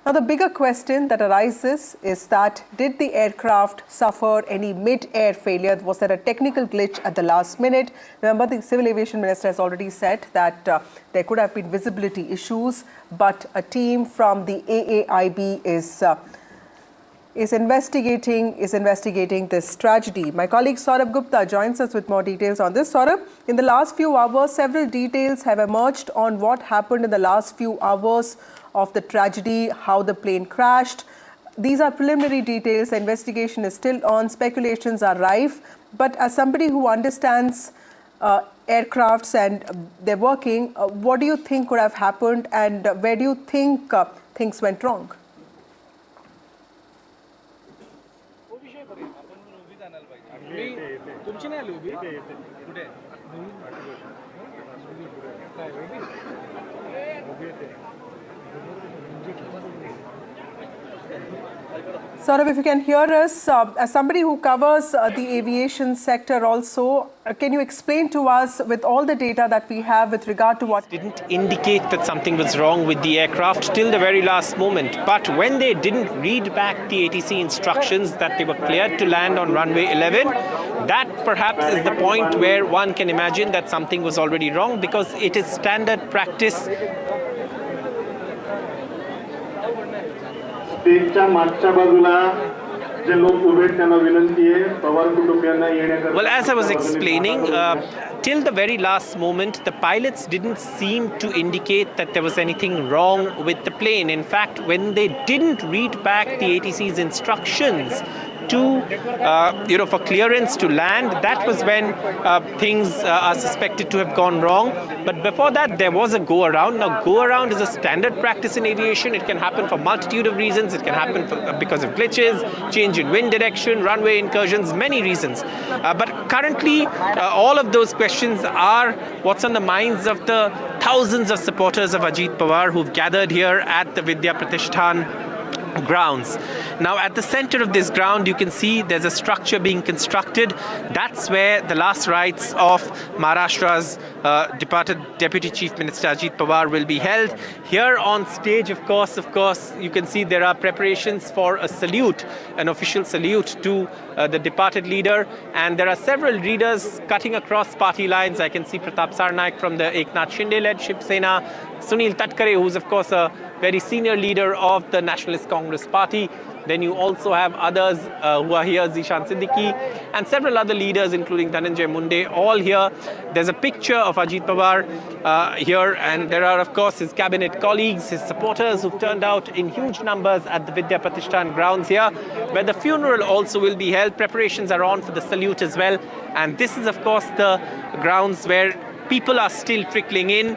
Now the bigger question that arises is that did the aircraft suffer any mid-air failure? Was there a technical glitch at the last minute? Remember, the Civil Aviation Minister has already said that there could have been visibility issues, but a team from the AAIB is investigating this tragedy. My colleague Saurabh Gupta joins us with more details on this. Saurabh, in the last few hours, several details have emerged on what happened in the last few hours of the tragedy, how the plane crashed. These are preliminary details. The investigation is still on. Speculations are rife. But as somebody who understands aircrafts and their working, what do you think could have happened, and where do you think things went wrong? Saurabh, if you can hear us, as somebody who covers the aviation sector also, can you explain to us, with all the data that we have with regard to what didn't indicate that something was wrong with the aircraft till the very last moment. But when they didn't read back the ATC instructions that they were cleared to land on runway 11, that perhaps is the point where one can imagine that something was already wrong, because it is standard practice. Well, as I was explaining, till the very last moment, the pilots didn't seem to indicate that there was anything wrong with the plane. In fact, when they didn't read back the ATC's instructions, for clearance to land. That was when things are suspected to have gone wrong. But before that, there was a go-around. Now, go-around is a standard practice in aviation. It can happen for multitude of reasons. It can happen because of glitches, change in wind direction, runway incursions, many reasons. But currently, all of those questions are what's on the minds of the thousands of supporters of Ajit Pawar who've gathered here at the Vidya Pratishthan grounds. Now, at the center of this ground, you can see there's a structure being constructed. That's where the last rites of Maharashtra's departed Deputy Chief Minister Ajit Pawar will be held. Here on stage, of course, you can see there are preparations for a salute, an official salute to the departed leader. And there are several leaders cutting across party lines. I can see Pratap Sarnaik from the Eknath Shinde-led Shiv Sena, Sunil Tatkare, who's of course a very senior leader of the Nationalist Congress Party. Then you also have others who are here, Zishan Siddiqui, and several other leaders, including Dhananjay Munde, all here. There's a picture of Ajit Pawar here, and there are, of course, his cabinet colleagues, his supporters who've turned out in huge numbers at the Vidya Pratishthan grounds here, where the funeral also will be held. Preparations are on for the salute as well. And this is, of course, the grounds where people are still trickling in.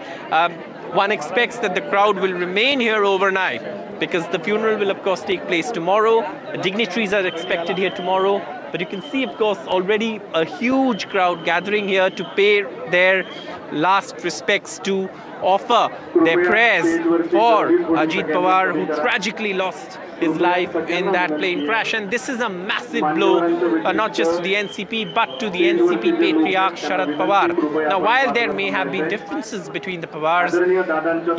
One expects that the crowd will remain here overnight because the funeral will, of course, take place tomorrow. Dignitaries are expected here tomorrow. But you can see, of course, already a huge crowd gathering here to pay their last respects, to offer their prayers for Ajit Pawar, who tragically lost his life in that plane crash. And this is a massive blow, not just to the NCP, but to the NCP patriarch Sharad Pawar. Now, while there may have been differences between the Pawars,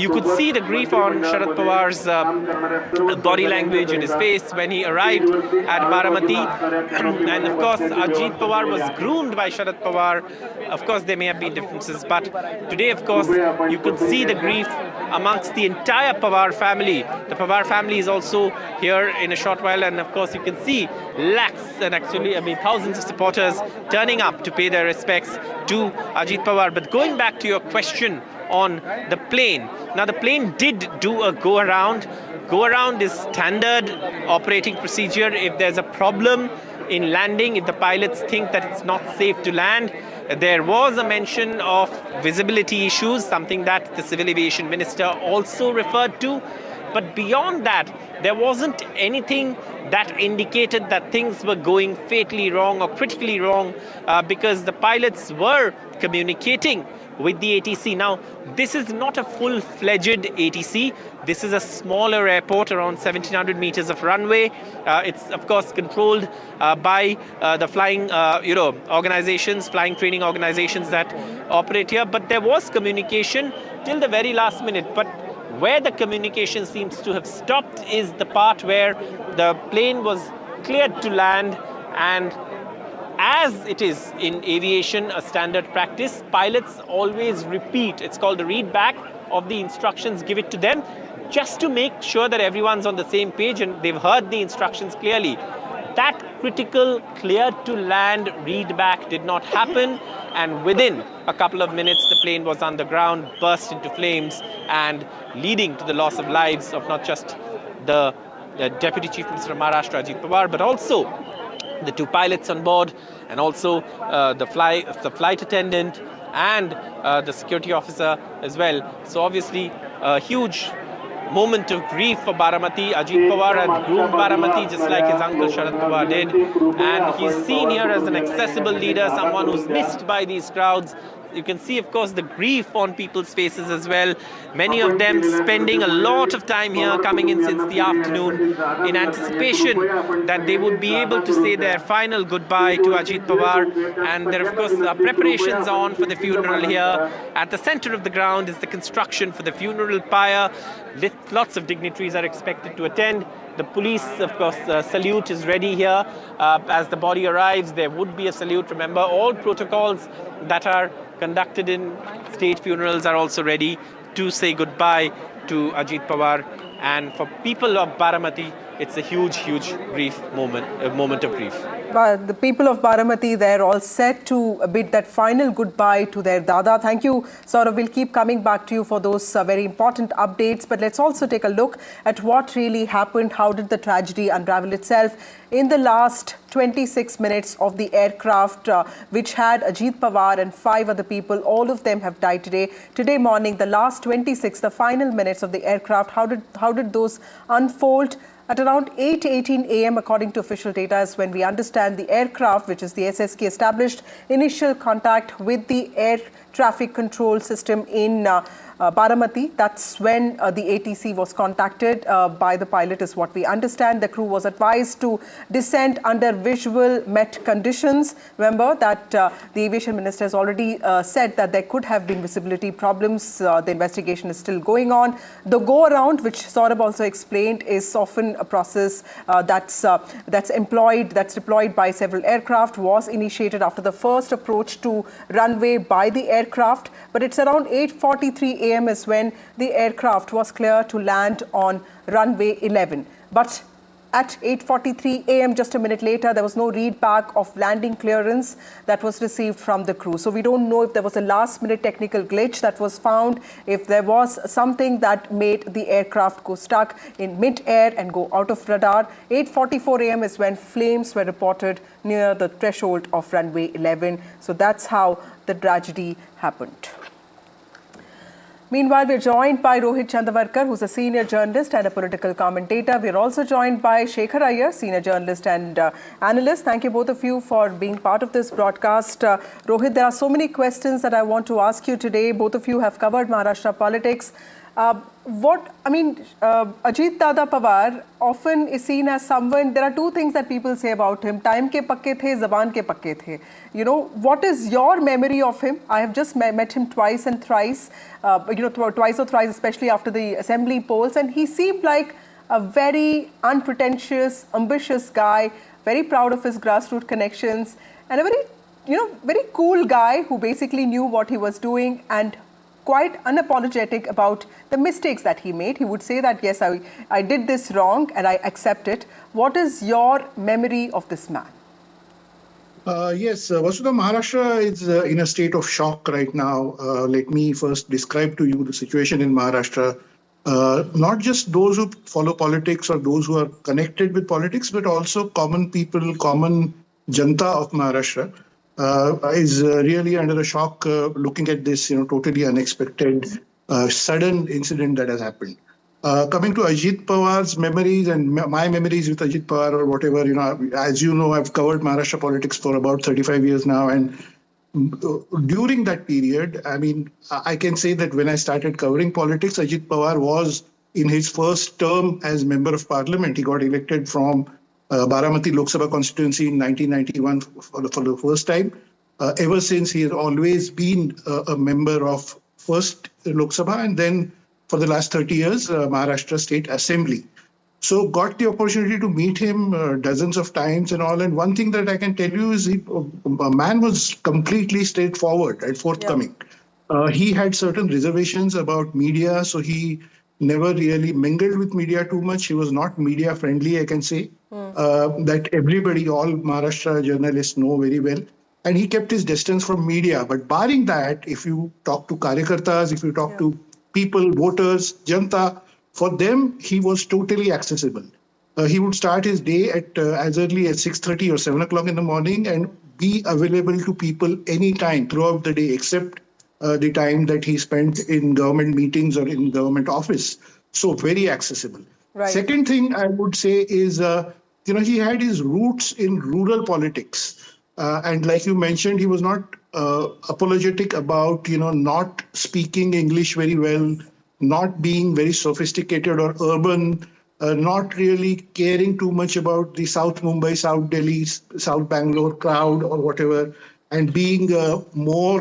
you could see the grief on Sharad Pawar's body language in his face when he arrived at Baramati. And of course, Ajit Pawar was groomed by Sharad Pawar. Of course, there may have been differences, but today, of course, you could see the grief amongst the entire Pawar family. The Pawar family is also here in a short while, and of course you can see lakhs and actually thousands of supporters turning up to pay their respects to Ajit Pawar. But going back to your question on the plane, now the plane did do a go-around. Go-around is standard operating procedure. If there's a problem in landing, if the pilots think that it's not safe to land, there was a mention of visibility issues, something that the Civil Aviation Minister also referred to. But beyond that, there wasn't anything that indicated that things were going fatally wrong or critically wrong because the pilots were communicating with the ATC. Now, this is not a full-fledged ATC. This is a smaller airport, around 1,700 meters of runway. It's, of course, controlled by the flying, organizations, flying training organizations that operate here. But there was communication till the very last minute. But where the communication seems to have stopped is the part where the plane was cleared to land, and as it is in aviation, a standard practice, pilots always repeat. It's called the read back of the instructions, give it to them, just to make sure that everyone's on the same page and they've heard the instructions clearly. That critical clear to land read back did not happen, and within a couple of minutes the plane was on the ground, burst into flames, and leading to the loss of lives of not just the Deputy Chief Minister of Maharashtra, Ajit Pawar, but also the two pilots on board, and also the flight attendant and the security officer as well. So obviously a huge moment of grief for Baramati. Ajit Pawar had groomed Baramati just like his uncle Sharad Pawar did, and he's seen here as an accessible leader, someone who's missed by these crowds. You can see, of course, the grief on people's faces as well. Many of them spending a lot of time here, coming in since the afternoon in anticipation that they would be able to say their final goodbye to Ajit Pawar. And there, of course, are preparations on for the funeral here. At the center of the ground is the construction for the funeral pyre. Lots of dignitaries are expected to attend. The police, of course, salute is ready here. As the body arrives, there would be a salute. Remember, all protocols that are conducted in state funerals are also ready to say goodbye to Ajit Pawar. And for people of Baramati, it's a huge, huge grief moment, a moment of grief. But the people of Baramati, they're all set to bid that final goodbye to their Dada. Thank you, Saurav. We'll keep coming back to you for those very important updates. But let's also take a look at what really happened. How did the tragedy unravel itself? In the last 26 minutes of the aircraft, which had Ajit Pawar and 5 other people, all of them have died today. Today morning, the last 26, the final minutes of the aircraft, how did those unfold? At around 8:18 a.m., according to official data, is when we understand the aircraft, which is the SSK, established initial contact with the air traffic control system in Baramati. That's when the ATC was contacted by the pilot, is what we understand. The crew was advised to descend under visual met conditions. Remember that the Aviation Minister has already said that there could have been visibility problems. The investigation is still going on. The go-around, which Saurabh also explained, is often a process that's deployed by several aircraft, was initiated after the first approach to runway by the aircraft. But it's around 8:43 a.m. is when the aircraft was clear to land on runway 11. But at 8:43 a.m., just a minute later, there was no read back of landing clearance that was received from the crew. So we don't know if there was a last-minute technical glitch that was found, if there was something that made the aircraft go stuck in mid-air and go out of radar. 8:44 a.m. is when flames were reported near the threshold of runway 11. So that's how the tragedy happened. Meanwhile, we're joined by Rohit Chandavarkar, who's a senior journalist and a political commentator. We're also joined by Shekhar Iyer, senior journalist and analyst. Thank you both of you for being part of this broadcast. Rohit, there are so many questions that I want to ask you today. Both of you have covered Maharashtra politics. Ajit Dada Pawar often is seen as someone, there are two things that people say about him. Time ke pakke the, zaban ke pakke the. You know, what is your memory of him? I have just met him twice and thrice, twice or thrice, especially after the assembly polls. And he seemed like a very unpretentious, ambitious guy, very proud of his grassroots connections, and a very cool guy who basically knew what he was doing and quite unapologetic about the mistakes that he made. He would say that, yes, I did this wrong and I accept it. What is your memory of this man? Yes, Vasudha, Maharashtra is in a state of shock right now. Let me first describe to you the situation in Maharashtra. Not just those who follow politics or those who are connected with politics, but also common people, common janta of Maharashtra. Is really under a shock looking at this, totally unexpected, sudden incident that has happened. Coming to Ajit Pawar's memories and my memories with Ajit Pawar or whatever, as you know, I've covered Maharashtra politics for about 35 years now. And during that period, I can say that when I started covering politics, Ajit Pawar was in his first term as member of parliament. He got elected from Baramati Lok Sabha constituency in 1991 for the first time. Ever since, he has always been a member of first Lok Sabha and then for the last 30 years, Maharashtra State Assembly. So got the opportunity to meet him dozens of times and all. And one thing that I can tell you is a man was completely straightforward and forthcoming. Yeah. He had certain reservations about media, so he never really mingled with media too much. He was not media friendly, I can say. That everybody, all Maharashtra journalists know very well. And he kept his distance from media. But barring that, if you talk to Karyakartas, if you talk to people, voters, janta, for them, he was totally accessible. He would start his day at as early as 6:30 or 7 o'clock in the morning and be available to people anytime throughout the day, except the time that he spent in government meetings or in government office. So very accessible. Right. Second thing I would say is, he had his roots in rural politics. And like you mentioned, he was not apologetic about, not speaking English very well, not being very sophisticated or urban, not really caring too much about the South Mumbai, South Delhi, South Bangalore crowd or whatever, and being more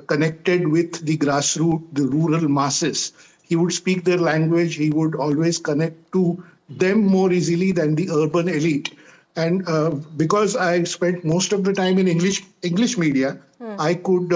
connected with the grassroots, the rural masses. He would speak their language. He would always connect to them more easily than the urban elite. And because I spent most of the time in English media, I could,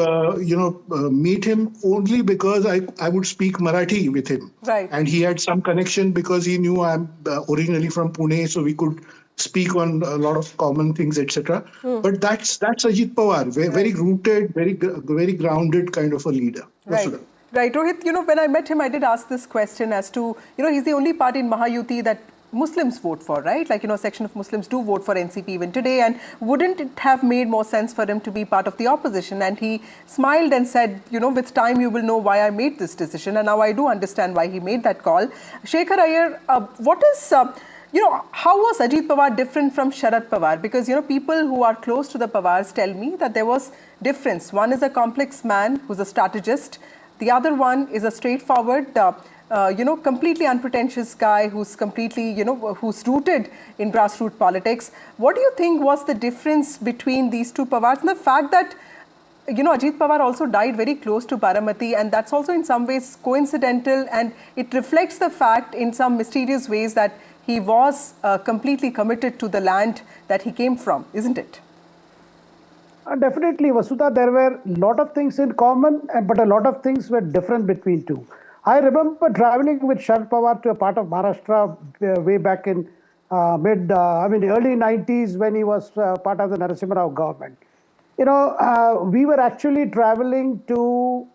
meet him only because I would speak Marathi with him. Right. And he had some connection because he knew I'm originally from Pune, so we could speak on a lot of common things, etc. But that's Ajit Pawar, very rooted, very grounded kind of a leader. Right. Vasudha. Right, Rohit, when I met him, I did ask this question as to, he's the only party in Mahayuti that Muslims vote for, right? Like, a section of Muslims do vote for NCP even today. And wouldn't it have made more sense for him to be part of the opposition? And he smiled and said, with time you will know why I made this decision. And now I do understand why he made that call. Shekhar Iyer, what is... how was Ajit Pawar different from Sharad Pawar? Because, people who are close to the Pawars tell me that there was difference. One is a complex man who's a strategist. The other one is a straightforward, completely unpretentious guy who's completely, who's rooted in grassroots politics. What do you think was the difference between these two Pawars? And the fact that, Ajit Pawar also died very close to Baramati, and that's also in some ways coincidental, and it reflects the fact in some mysterious ways that he was completely committed to the land that he came from, isn't it? Definitely, Vasudha, there were a lot of things in common, but a lot of things were different between two. I remember traveling with Sharad Pawar to a part of Maharashtra way back in early 90s when he was part of the Narasimha Rao government. We were actually traveling to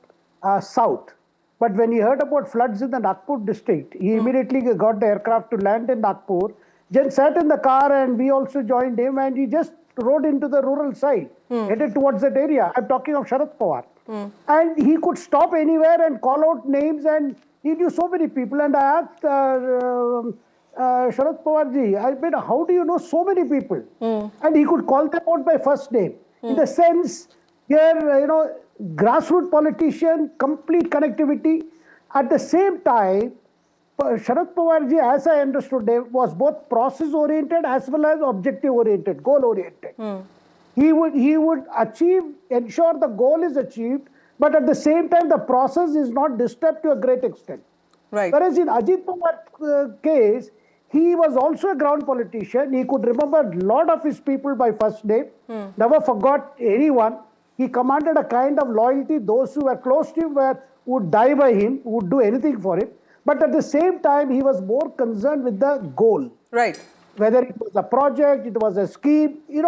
south. But when he heard about floods in the Nagpur district, he immediately got the aircraft to land in Nagpur, then sat in the car and we also joined him, and he just rode into the rural side, headed towards that area. I'm talking of Sharad Pawar. And he could stop anywhere and call out names, and he knew so many people. And I asked Sharad Pawar ji, how do you know so many people? And he could call them out by first name. In the sense, here, grassroots politician, complete connectivity. At the same time, Sharad Pawar ji, as I understood him, was both process-oriented as well as objective-oriented, goal-oriented. He would ensure the goal is achieved, but at the same time, the process is not disturbed to a great extent. Right. Whereas in Ajit Pawar's case, he was also a ground politician. He could remember a lot of his people by first name, never forgot anyone. He commanded a kind of loyalty. Those who were close to him would die by him, would do anything for him. But at the same time, he was more concerned with the goal. Right. Whether it was a project, it was a scheme, he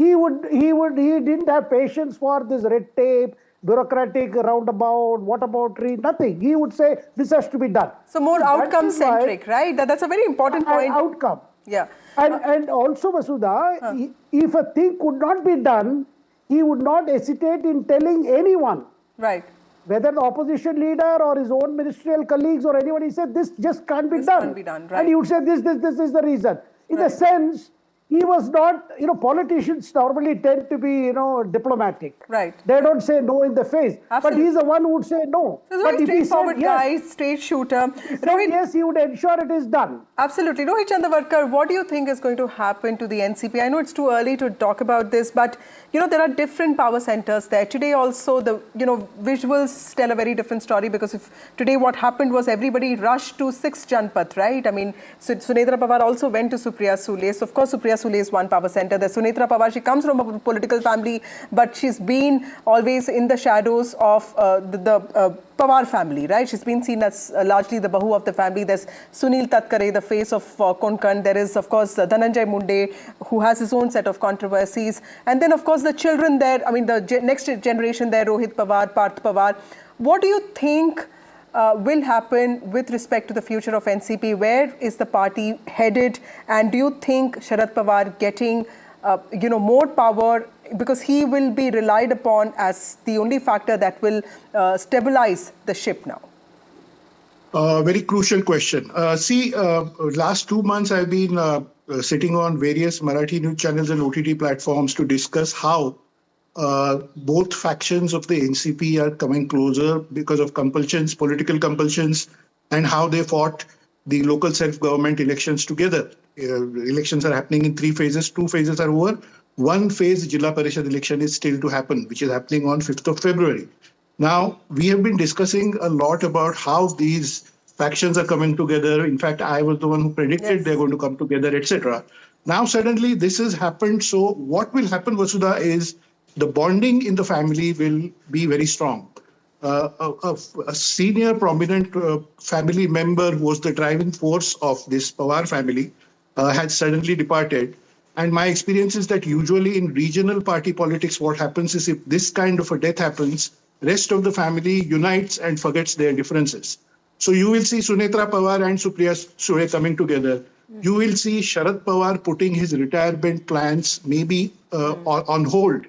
didn't have patience for this red tape, bureaucratic roundabout, whataboutery, nothing. He would say, this has to be done. So more outcome-centric, right? That's a very important point. Outcome. Yeah. And also, Vasudha, if a thing could not be done, he would not hesitate in telling anyone. Right. Whether the opposition leader or his own ministerial colleagues or anyone, he said, this just can't be done. Can't be done, right. And he would say, this is the reason. In a sense, he was not, politicians normally tend to be, diplomatic. Right. They don't say no in the face. Absolutely. But he's the one who would say no. He's a very straightforward guy, straight shooter. Rohit, yes, he would ensure it is done. Absolutely. Rohit Chandavarkar, what do you think is going to happen to the NCP? I know it's too early to talk about this, but, there are different power centers there. Today also, the, visuals tell a very different story, because today what happened was everybody rushed to 6th Janpath, right? I mean, Sunetra Pawar also went to Supriya Sule. So, of course, Supriya Sule is one power center. There's Sunetra Pawar. She comes from a political family, but she's been always in the shadows of the Pawar family, right? She's been seen as largely the Bahu of the family. There's Sunil Tatkare, the face of Konkan. There is, of course, Dhananjay Munde, who has his own set of controversies. And then, of course, the children there, the next generation there, Rohit Pawar, Parth Pawar. What do you think will happen with respect to the future of NCP? Where is the party headed? And do you think Sharad Pawar getting, more power, because he will be relied upon as the only factor that will stabilize the ship now? Very crucial question. Last 2 months I've been sitting on various Marathi news channels and OTT platforms to discuss how both factions of the NCP are coming closer because of compulsions, political compulsions, and how they fought the local self-government elections together. Elections are happening in 3 phases. 2 phases are over. 1 phase, Jilla Parishad election, is still to happen, which is happening on 5th of February. Now, we have been discussing a lot about how these factions are coming together. In fact, I was the one who predicted they're going to come together, etc. Now, suddenly, this has happened. So what will happen, Vasudha, is the bonding in the family will be very strong. A senior prominent family member who was the driving force of this Pawar family had suddenly departed. And my experience is that usually in regional party politics, what happens is if this kind of a death happens, rest of the family unites and forgets their differences. So you will see Sunetra Pawar and Supriya Sule coming together. You will see Sharad Pawar putting his retirement plans maybe on hold.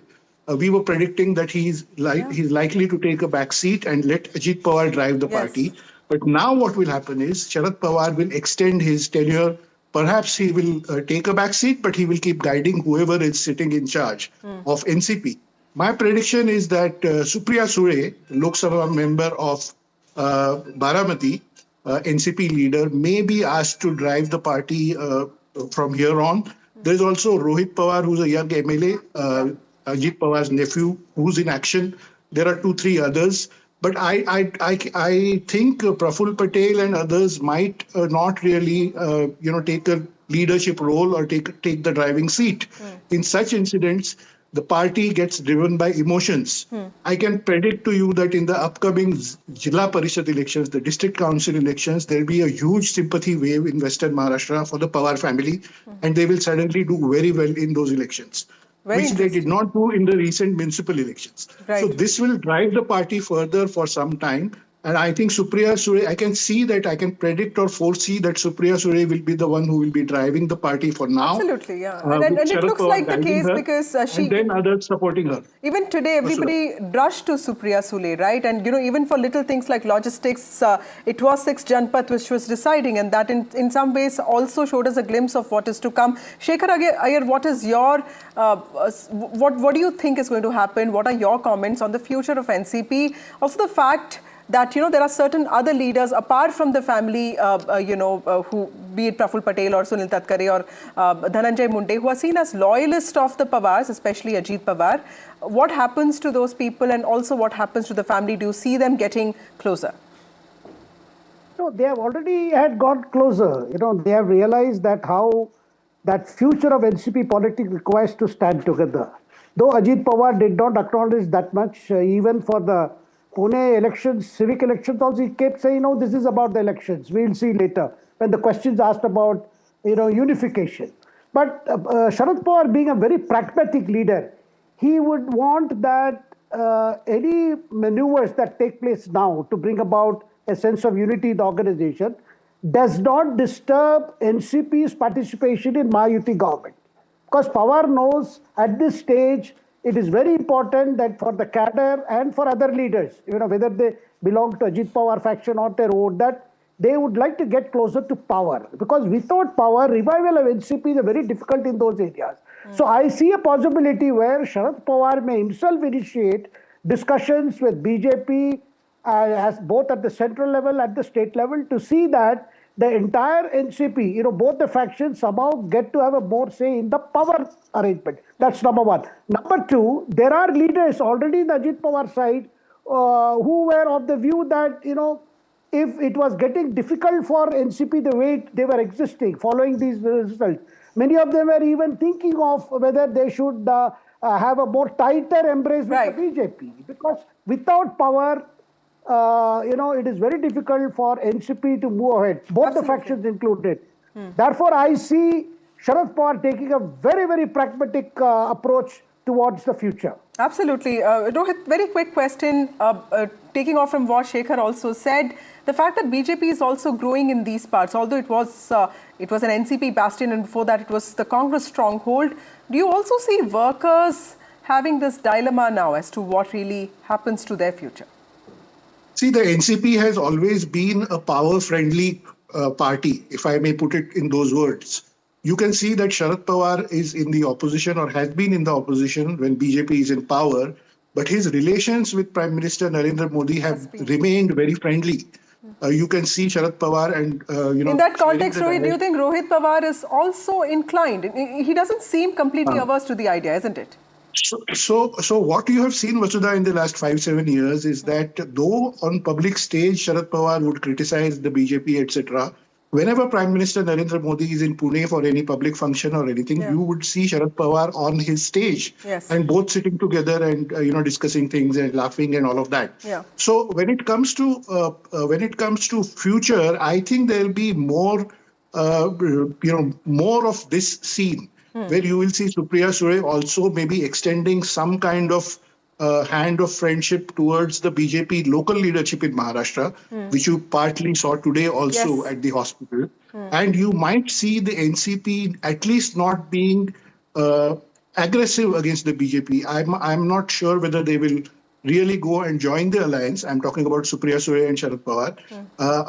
We were predicting that he's likely to take a back seat and let Ajit Pawar drive the party. But now what will happen is Sharad Pawar will extend his tenure. Perhaps he will take a back seat, but he will keep guiding whoever is sitting in charge of NCP. My prediction is that Supriya Sule, Lok Sabha member of Baramati, NCP leader, may be asked to drive the party from here on. There's also Rohit Pawar, who's a young MLA, Ajit Pawar's nephew, who's in action. There are 2-3 others. But I think Praful Patel and others might not really, take a leadership role or take the driving seat. In such incidents, the party gets driven by emotions. I can predict to you that in the upcoming Jilla Parishad elections, the district council elections, there will be a huge sympathy wave in Western Maharashtra for the Pawar family, and they will suddenly do very well in those elections. Which they did not do in the recent municipal elections. So this will drive the party further for some time. And I think Supriya Sule, I can predict or foresee that Supriya Sule will be the one who will be driving the party for now. Absolutely, yeah. And it looks like the case because she... And then others supporting her. Even today, everybody rushed to Supriya Sule, right? And, even for little things like logistics, it was 6 Janpath which was deciding, and that in some ways also showed us a glimpse of what is to come. Shekhar Iyer, what is your... what do you think is going to happen? What are your comments on the future of NCP? Also the fact that, there are certain other leaders apart from the family, who, be it Praful Patel or Sunil Tatkare or Dhananjay Munde, who are seen as loyalists of the Pawars, especially Ajit Pawar. What happens to those people, and also what happens to the family? Do you see them getting closer? No, they have already got closer. They have realized that how that future of NCP politics requires to stand together. Though Ajit Pawar did not acknowledge that much, even for the Pune elections, civic elections also, he kept saying, this is about the elections. We'll see later when the questions asked about, unification. But Sharad Pawar, being a very pragmatic leader, he would want that any maneuvers that take place now to bring about a sense of unity in the organization does not disturb NCP's participation in Mahayuti government. Because Pawar knows at this stage, it is very important that for the cadre and for other leaders, whether they belong to Ajit Pawar faction or their own, that they would like to get closer to power. Because without power, revival of NCP is very difficult in those areas. So I see a possibility where Sharad Pawar may himself initiate discussions with BJP, as both at the central level, at the state level, to see that the entire NCP, both the factions somehow get to have a more say in the power arrangement. That's number one. Number two, there are leaders already in the Ajit Pawar side who were of the view that, if it was getting difficult for NCP the way they were existing following these results, many of them were even thinking of whether they should have a more tighter embrace with the BJP. Because without power, it is very difficult for NCP to move ahead, both the factions included. Therefore, I see Sharad Pawar taking a very, very pragmatic approach towards the future. Absolutely. Rohit, very quick question, taking off from what Shekhar also said. The fact that BJP is also growing in these parts, although it was an NCP bastion and before that it was the Congress stronghold, do you also see workers having this dilemma now as to what really happens to their future? See, the NCP has always been a power-friendly party, if I may put it in those words. You can see that Sharad Pawar is in the opposition or has been in the opposition when BJP is in power, but his relations with Prime Minister Narendra Modi have remained very friendly. You can see Sharad Pawar and, in that context, Rohit, do you think Rohit Pawar is also inclined? He doesn't seem completely averse to the idea, isn't it? So what you have seen, Vasudha, in the last 5-7 years is that though on public stage Sharad Pawar would criticize the BJP, etc., whenever Prime Minister Narendra Modi is in Pune for any public function or anything, you would see Sharad Pawar on his stage, and both sitting together and discussing things and laughing and all of that. So when it comes to future, I think there will be more of this scene where you will see Supriya Sule also maybe extending some kind of hand of friendship towards the BJP local leadership in Maharashtra, which you partly saw today also at the hospital. And you might see the NCP at least not being aggressive against the BJP. I'm not sure whether they will really go and join the alliance. I'm talking about Supriya Sule and Sharad Pawar.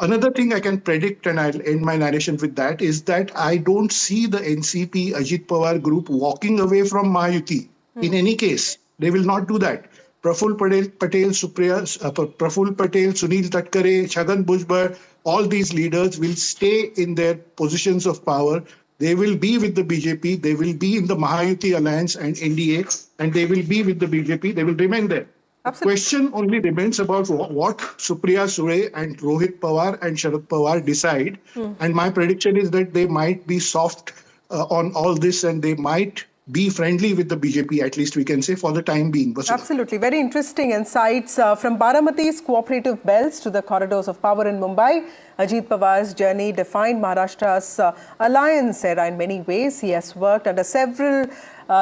Another thing I can predict, and I'll end my narration with that, is that I don't see the NCP Ajit Pawar group walking away from Mahayuti in any case. They will not do that. Praful Patel, Sunil Tatkare, Chhagan Bhujbal, all these leaders will stay in their positions of power. They will be with the BJP. They will be in the Mahayuti Alliance and NDA, and they will be with the BJP. They will remain there. The question only remains about what Supriya Sule and Rohit Pawar and Sharad Pawar decide. And my prediction is that they might be soft on all this, and they might be friendly with the BJP, at least we can say, for the time being. Absolutely. Very interesting insights from Baramati's cooperative belts to the corridors of power in Mumbai. Ajit Pawar's journey defined Maharashtra's alliance era in many ways. He has worked under several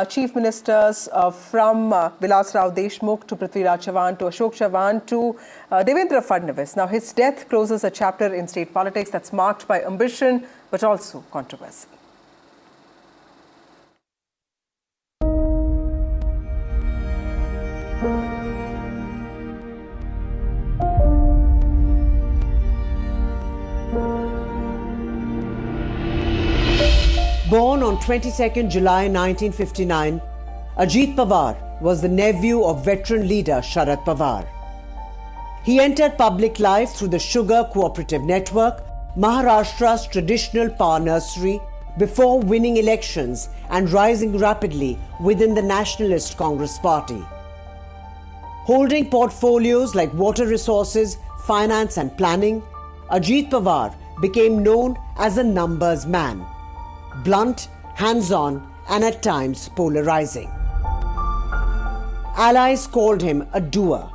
chief ministers from Vilas Rao Deshmukh to Prithviraj Chavan to Ashok Chavan to Devendra Fadnavis. Now his death closes a chapter in state politics that's marked by ambition but also controversy. Born on 22nd July 1959, Ajit Pawar was the nephew of veteran leader Sharad Pawar. He entered public life through the Sugar Cooperative Network, Maharashtra's traditional power nursery, before winning elections and rising rapidly within the Nationalist Congress Party. Holding portfolios like water resources, finance and planning, Ajit Pawar became known as a numbers man. Blunt, hands-on, and at times polarizing. Allies called him a doer.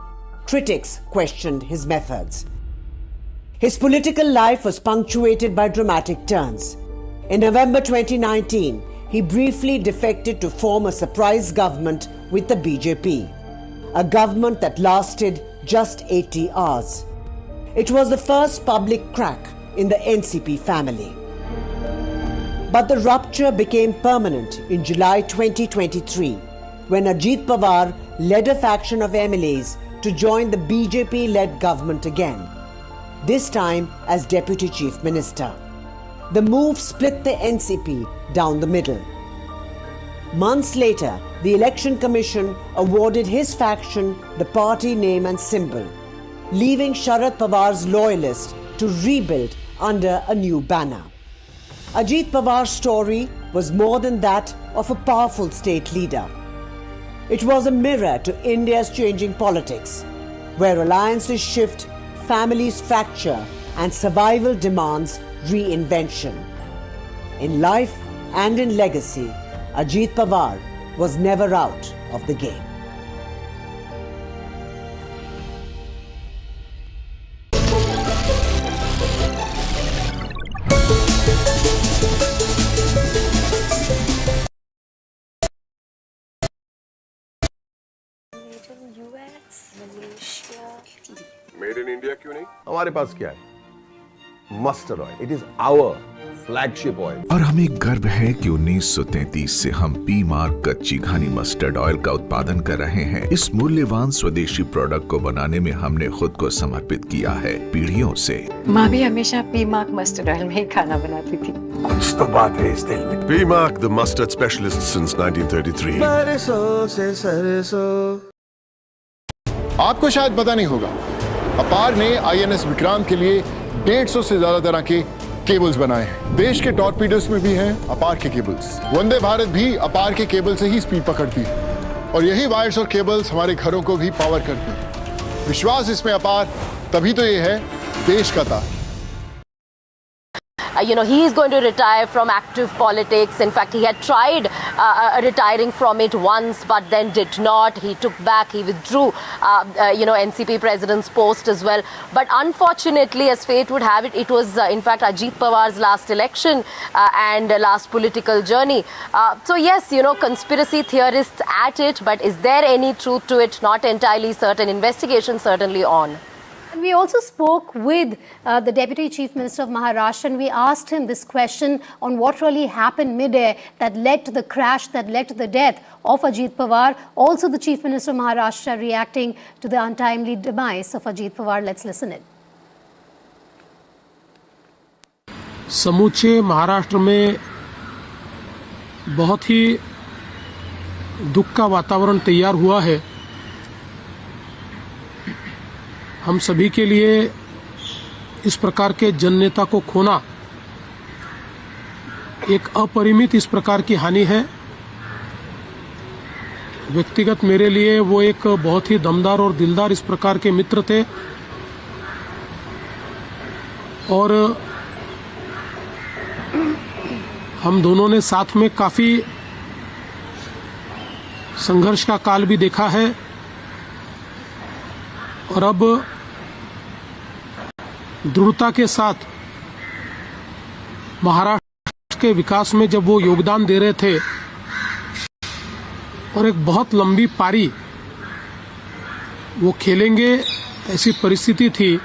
Critics questioned his methods. His political life was punctuated by dramatic turns. In November 2019, he briefly defected to form a surprise government with the BJP, a government that lasted just 80 hours. It was the first public crack in the NCP family. But the rupture became permanent in July 2023 when Ajit Pawar led a faction of MLAs to join the BJP-led government again, this time as Deputy Chief Minister. The move split the NCP down the middle. Months later, the Election Commission awarded his faction the party name and symbol, leaving Sharad Pawar's loyalists to rebuild under a new banner. Ajit Pawar's story was more than that of a powerful state leader. It was a mirror to India's changing politics, where alliances shift, families fracture, and survival demands reinvention. In life and in legacy, Ajit Pawar was never out of the game. Made in India क्यों नहीं? हमारे पास क्या है? Mustard oil. It is our flagship oil. और हमें गर्व है कि 1933 से हम पी मार्क कच्ची घानी मस्टर्ड ऑयल का उत्पादन कर रहे हैं। इस मूल्यवान स्वदेशी प्रोडक्ट को बनाने में हमने खुद को समर्पित किया है पीढ़ियों से। माँ भी हमेशा पी मार्क मस्टर्ड ऑयल में ही खाना बनाती थी। कुछ तो बात है इस दिल में। P Mark, the mustard specialist since 1933. सरसों से सरसों। आपको शायद पता नहीं होगा, अपार ने INS विक्रांत के लिए 150 से ज्यादा तरह के केबल्स बनाए हैं। देश के टॉर्पीडोस में भी हैं अपार के केबल्स। वंदे भारत भी अपार के केबल से ही स्पीड पकड़ती है और यही वायर्स और केबल्स हमारे घरों को भी पावर करती हैं। विश्वास इसमें अपार, तभी तो ये है देश का ताज। he is going to retire from active politics. In fact, he had tried retiring from it once, but then did not. He took back, he withdrew, NCP president's post as well. But unfortunately, as fate would have it, it was in fact Ajit Pawar's last election and last political journey. So yes, conspiracy theorists at it, but is there any truth to it? Not entirely certain. Investigation certainly on. And we also spoke with the Deputy Chief Minister of Maharashtra, and we asked him this question on what really happened mid-air that led to the crash, that led to the death of Ajit Pawar. Also the Chief Minister of Maharashtra reacting to the untimely demise of Ajit Pawar. Let's listen in. समूचे महाराष्ट्र में बहुत ही दुख का वातावरण तैयार हुआ है। हम सभी के लिए इस प्रकार के जननेता को खोना एक अपरिमित इस प्रकार की हानि है। व्यक्तिगत मेरे लिए वो एक बहुत ही दमदार और दिलदार इस प्रकार के मित्र थे और हम दोनों ने साथ में काफी संघर्ष का काल भी देखा है और अब दृढ़ता के साथ महाराष्ट्र के विकास में जब वो योगदान दे रहे थे और एक बहुत लंबी पारी वो खेलेंगे ऐसी परिस्थिति थी,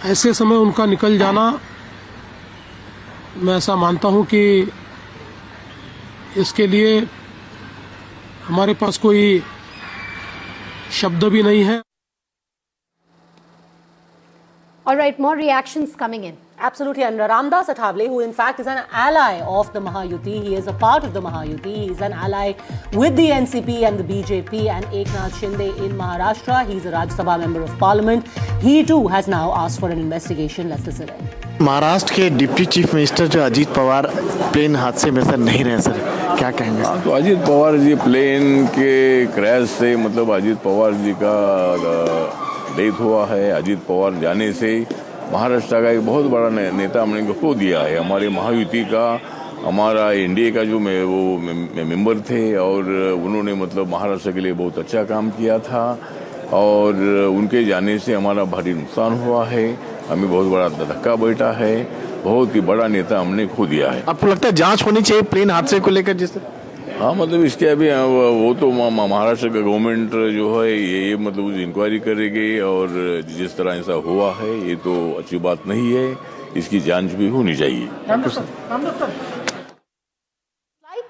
ऐसे समय उनका निकल जाना, मैं ऐसा मानता हूं कि इसके लिए हमारे पास कोई शब्द भी नहीं है। All right, more reactions coming in. Absolutely, and Ramdas Athavale, who in fact is an ally of the Mahayuti, he is a part of the Mahayuti, he is an ally with the NCP and the BJP and Eknath Shinde in Maharashtra. He is a Rajya Sabha member of Parliament. He too has now asked for an investigation. Let's listen in. Maharashtra के deputy chief minister जो Ajit Pawar plane हादसे में sir नहीं रहे sir, क्या कहेंगे? तो Ajit Pawar ji plane के क्रैश से मतलब अजीत पवार जी का डेथ हुआ है। अजीत पवार जाने से महाराष्ट्र का एक बहुत बड़ा नेता हमने खो दिया है। हमारे महायुति का, हमारा एनडीए का जो वो मेंबर थे और उन्होंने मतलब महाराष्ट्र के लिए बहुत अच्छा काम किया था और उनके जाने से हमारा भारी नुकसान हुआ है। हमें बहुत बड़ा धक्का बैठा है, बहुत ही बड़ा नेता हमने खो दिया है। आपको लगता है जांच होनी चाहिए प्लेन हादसे को लेकर? जिस हाँ, मतलब इसके अभी वो तो महाराष्ट्र का गवर्नमेंट जो है ये मतलब इंक्वायरी करेगी और जिस तरह ऐसा हुआ है ये तो अच्छी बात नहीं है, इसकी जांच भी होनी चाहिए।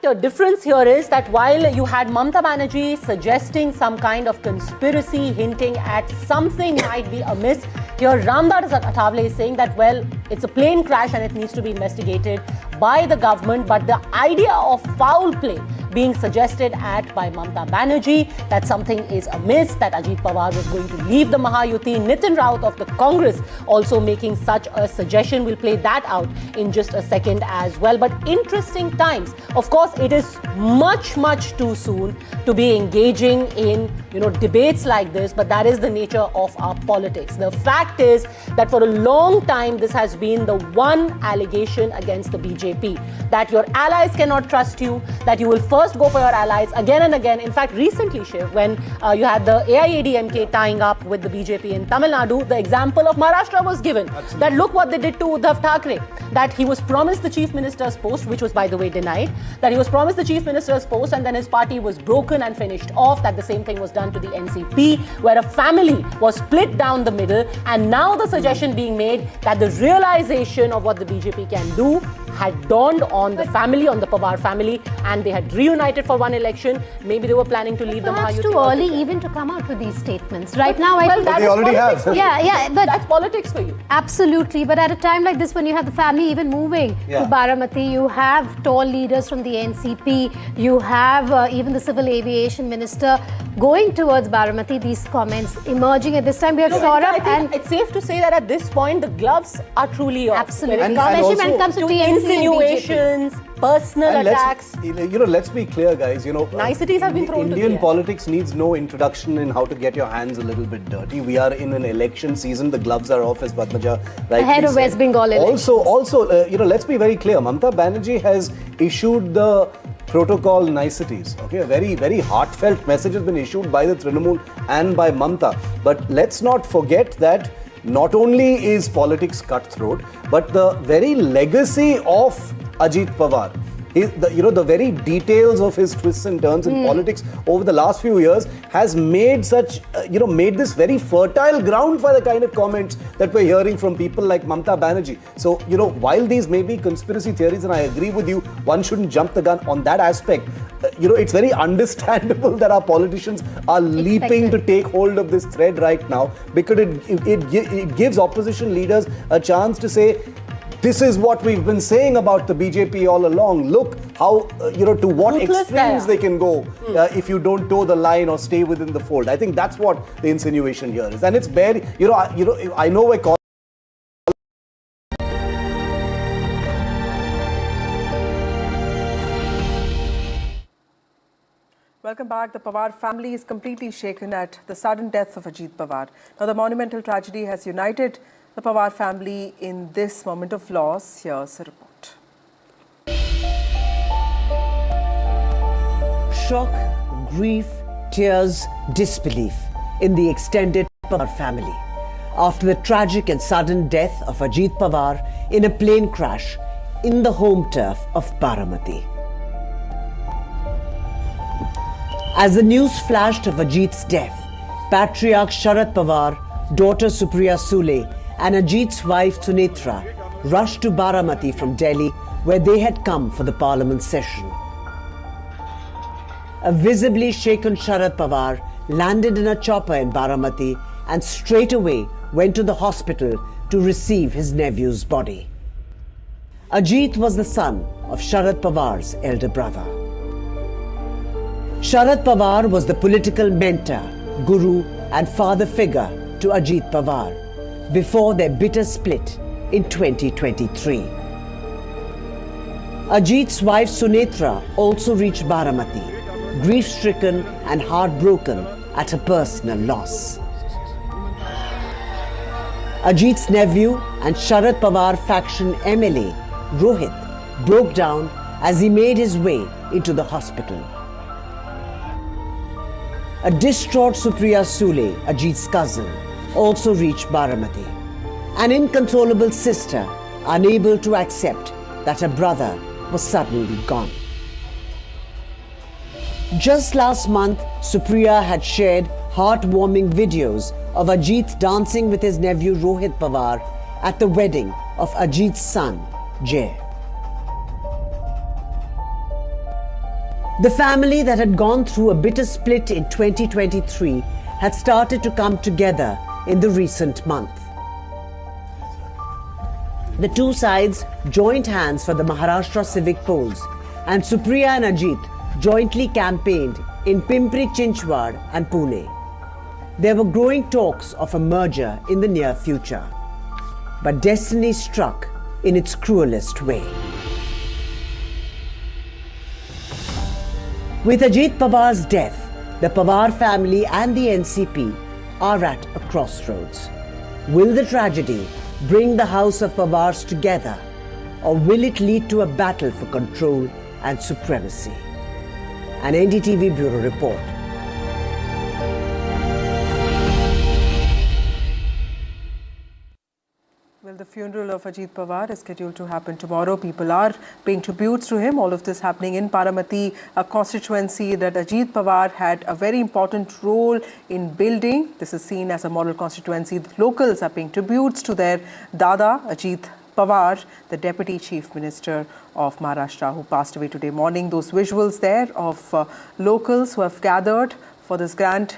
The difference here is that while you had Mamata Banerjee suggesting some kind of conspiracy, hinting at something might be amiss, here Ramdas Athavale is saying that, well, it's a plane crash and it needs to be investigated by the government, but the idea of foul play being suggested at by Mamata Banerjee, that something is amiss, that Ajit Pawar was going to leave the Mahayuti. Nitin Raut of the Congress also making such a suggestion. We'll play that out in just a second as well. But interesting times. Of course, it is much, much too soon to be engaging in, debates like this, but that is the nature of our politics. The fact is that for a long time, this has been the one allegation against the BJP, that your allies cannot trust you, that you will first go for your allies again and again. In fact, recently, Shiv, when you had the AIADMK tying up with the BJP in Tamil Nadu, the example of Maharashtra was given. Absolutely. That look what they did to Uddhav Thackeray, that he was promised the chief minister's post, which was by the way denied, that he was promised the chief minister's post and then his party was broken and finished off, that the same thing was done to the NCP, where a family was split down the middle, and now the suggestion being made that the realization of what the BJP can do had dawned on the family, on the Pawar family, and they had reunited for one election. Maybe they were planning to leave the Mahayuti. It's too early even to come out with these statements. Right now, I think they already have. Yeah, but that's politics for you. Absolutely. But at a time like this, when you have the family even moving to Baramati, you have tall leaders from the NCP, you have even the civil aviation minister going towards Baramati, these comments emerging at this time. We have Saurabh, and it's safe to say that at this point, the gloves are truly off. Absolutely. Especially when it comes to TNC. insinuations, personal And attacks. Let's be clear, guys. Niceties have been thrown to the Indian air. politics needs no introduction in how to get your hands a little bit dirty. We are in an election season. The gloves are off, as Padmaja rightly Ahead of said. West Bengal elections. Also, let's be very clear. Mamata Banerjee has issued the protocol niceties. Okay, a very, very heartfelt message has been issued by the Trinamool and by Mamata. But let's not forget that not only is politics cutthroat, but the very legacy of Ajit Pawar, the very details of his twists and turns in politics over the last few years has made made this very fertile ground for the kind of comments that we're hearing from people like Mamata Banerjee. So, while these may be conspiracy theories, and I agree with you, one shouldn't jump the gun on that aspect. It's very understandable that our politicians are leaping to take hold of this thread right now, because it gives opposition leaders a chance to say, this is what we've been saying about the BJP all along. Look how, to what extremes they can go if you don't toe the line or stay within the fold. I think that's what the insinuation here is. And it's very, I know we're calling. Welcome back. The Pawar family is completely shaken at the sudden death of Ajit Pawar. Now, the monumental tragedy has united the Pawar family in this moment of loss. Here's a report. Shock, grief, tears, disbelief in the extended Pawar family after the tragic and sudden death of Ajit Pawar in a plane crash in the home turf of Baramati. As the news flashed of Ajit's death, Patriarch Sharad Pawar, daughter Supriya Sule, and Ajit's wife Sunetra rushed to Baramati from Delhi, where they had come for the parliament session. A visibly shaken Sharad Pawar landed in a chopper in Baramati and straight away went to the hospital to receive his nephew's body. Ajit was the son of Sharad Pawar's elder brother. Sharad Pawar was the political mentor, guru and father figure to Ajit Pawar before their bitter split in 2023. Ajit's wife Sunetra also reached Baramati, grief-stricken and heartbroken at her personal loss. Ajit's nephew and Sharad Pawar faction MLA, Rohit, broke down as he made his way into the hospital. A distraught Supriya Sule, Ajit's cousin, also reached Baramati. An inconsolable sister, unable to accept that her brother was suddenly gone. Just last month, Supriya had shared heartwarming videos of Ajit dancing with his nephew Rohit Pawar at the wedding of Ajit's son, Jay. The family that had gone through a bitter split in 2023 had started to come together in the recent month. The two sides joined hands for the Maharashtra civic polls, and Supriya and Ajit jointly campaigned in Pimpri Chinchwad and Pune. There were growing talks of a merger in the near future, but destiny struck in its cruelest way. With Ajit Pawar's death, the Pawar family and the NCP are at a crossroads. Will the tragedy bring the house of Pawars together, or will it lead to a battle for control and supremacy? An NDTV Bureau report. Well, the funeral of Ajit Pawar is scheduled to happen tomorrow. People are paying tributes to him. All of this happening in Baramati, a constituency that Ajit Pawar had a very important role in building. This is seen as a model constituency. The locals are paying tributes to their Dada, Ajit Pawar, the Deputy Chief Minister of Maharashtra, who passed away today morning. Those visuals there of locals who have gathered for this grand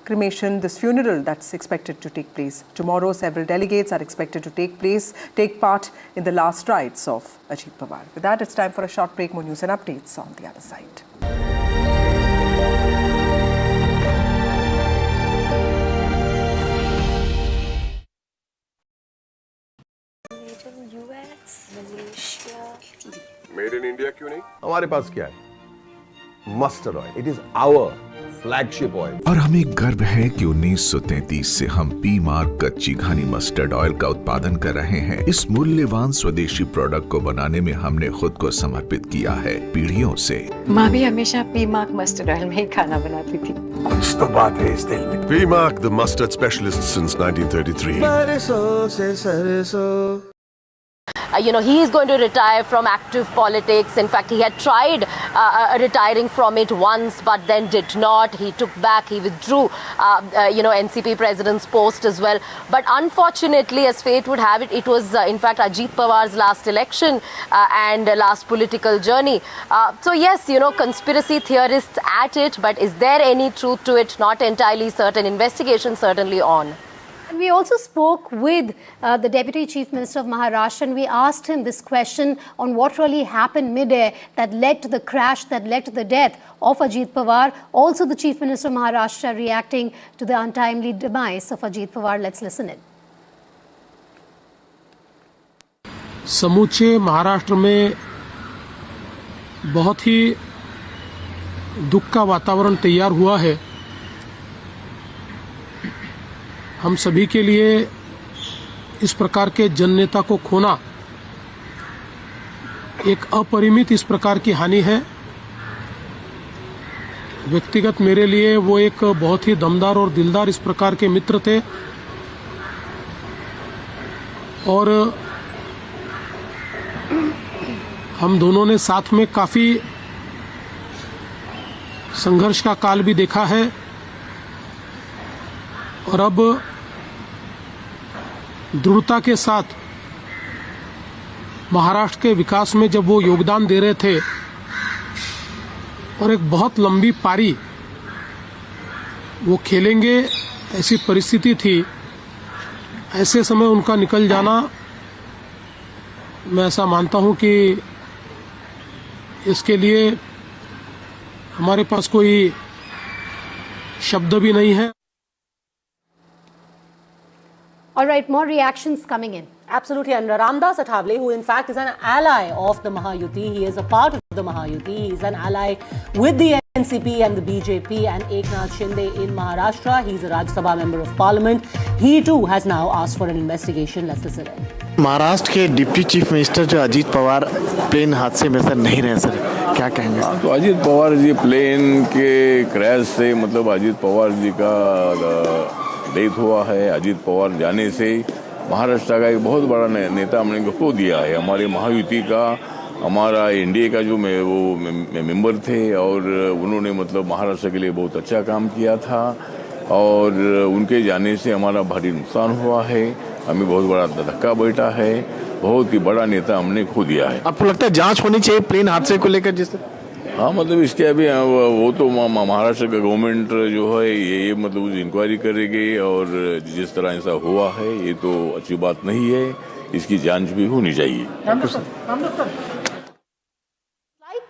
cremation, this funeral that's expected to take place tomorrow. Several delegates are expected to take part in the last rites of Ajit Pawar. With that, it's time for a short break. More news and updates on the other side. US, Malaysia, made in India क्यों नहीं? हमारे पास क्या है? Mustard oil. It is our flagship oil. और हमें गर्व है कि 1933 से हम पी मार्क कच्ची घानी मस्टर्ड ऑयल का उत्पादन कर रहे हैं. इस मूल्यवान स्वदेशी प्रोडक्ट को बनाने में हमने खुद को समर्पित किया है पीढ़ियों से. माँ भी हमेशा पी मार्क मस्टर्ड ऑयल में ही खाना बनाती थी. कुछ तो बात है इस दिल में. P Mark, the mustard specialist since 1933. He is going to retire from active politics. In fact, he had tried retiring from it once, but then did not. He took back, he withdrew, NCP president's post as well. But unfortunately, as fate would have it, it was, in fact, Ajit Pawar's last election and last political journey. So yes, conspiracy theorists at it, but is there any truth to it? Not entirely certain. Investigation certainly on. And we also spoke with the Deputy Chief Minister of Maharashtra, and we asked him this question on what really happened mid-air that led to the crash, that led to the death of Ajit Pawar. Also, the Chief Minister of Maharashtra reacting to the untimely demise of Ajit Pawar. Let's listen in. समूचे महाराष्ट्र में बहुत ही दुख का वातावरण तैयार हुआ है. हम सभी के लिए इस प्रकार के जननेता को खोना एक अपरिमित इस प्रकार की हानि है. व्यक्तिगत मेरे लिए वो एक बहुत ही दमदार और दिलदार इस प्रकार के मित्र थे और हम दोनों ने साथ में काफी संघर्ष का काल भी देखा है और अब दृढ़ता के साथ महाराष्ट्र के विकास में जब वो योगदान दे रहे थे और एक बहुत लंबी पारी वो खेलेंगे ऐसी परिस्थिति थी, ऐसे समय उनका निकल जाना, मैं ऐसा मानता हूं कि इसके लिए हमारे पास कोई शब्द भी नहीं है. All right, more reactions coming in. Absolutely, and Ramdas Athavale, who in fact is an ally of the Mahayuti, he is a part of the Mahayuti, he is an ally with the NCP and the BJP and Eknath Shinde in Maharashtra. He is a Rajya Sabha member of Parliament. He too has now asked for an investigation. Let's listen in. Maharashtra के deputy chief minister जो Ajit Pawar plane हादसे में sir नहीं रहे, sir क्या कहेंगे? तो Ajit Pawar ji plane के क्रैश से मतलब अजीत पवार जी का डेथ हुआ है. अजीत पवार जाने से महाराष्ट्र का एक बहुत बड़ा नेता हमने खो दिया है. हमारे महायुति का, हमारा एनडीए का जो मेंबर थे और उन्होंने मतलब महाराष्ट्र के लिए बहुत अच्छा काम किया था और उनके जाने से हमारा भारी नुकसान हुआ है. हमें बहुत बड़ा धक्का बैठा है. बहुत ही बड़ा नेता हमने खो दिया है. आपको लगता है जांच होनी चाहिए प्लेन हादसे को लेकर? जिससे हाँ, मतलब इसके अभी वो तो महाराष्ट्र का गवर्नमेंट जो है ये मतलब इंक्वायरी करेगी और जिस तरह ऐसा हुआ है ये तो अच्छी बात नहीं है. इसकी जांच भी होनी चाहिए.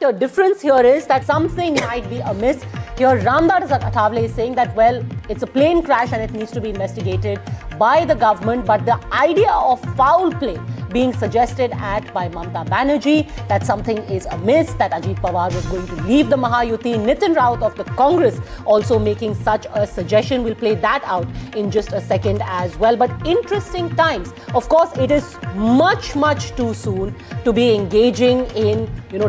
The difference here is that something might be amiss. Here Ramdas Athavale is saying that, well, it's a plane crash and it needs to be investigated by the government, but the idea of foul play being suggested by Mamata Banerjee, that something is amiss, that Ajit Pawar was going to leave the Mahayuti. Nitin Raut of the Congress also making such a suggestion. We'll play that out in just a second as well. But interesting times. Of course, it is much, much too soon to be engaging in,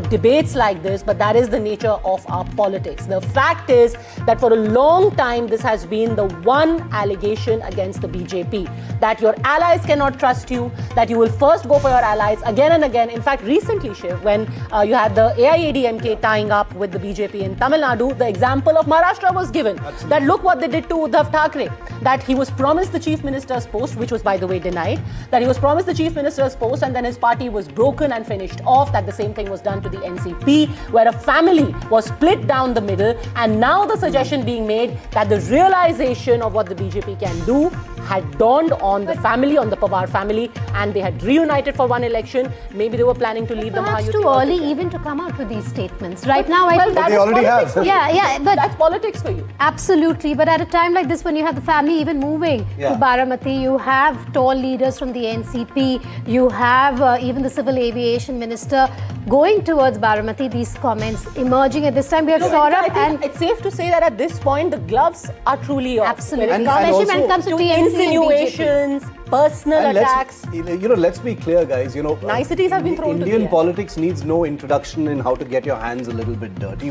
debates like this, but that is the nature of our politics. The fact is that for a long time, this has been the one allegation against the BJP, that your allies cannot trust you, that you will first go for your allies again and again. In fact, recently, Shiv, when you had the AIADMK tying up with the BJP in Tamil Nadu, the example of Maharashtra was given. Absolutely. That look what they did to Uddhav Thackeray, that he was promised the chief minister's post, which was by the way denied, that he was promised the chief minister's post and then his party was broken and finished off, that the same thing was done to the NCP, where a family was split down the middle, and now the suggestion being made that the realization of what the BJP can do had dawned on the family, on the Pawar family, and they had reunited for one election. Maybe they were planning to leave the Mahayuti. It's too early even to come out with these statements. Right now, I think they already have. Yeah, but that's politics for you. Absolutely. But at a time like this, when you have the family even moving to Baramati, you have tall leaders from the NCP, you have even the civil aviation minister going leaning towards Baramati, these comments emerging at this time. We have Saurabh, and it's safe to say that at this point the gloves are truly off. Absolutely. Especially when it comes to TMC insinuations, personal attacks. Let's be clear, guys. Niceties have been thrown to the Indian air. politics needs no introduction in how to get your hands a little bit dirty.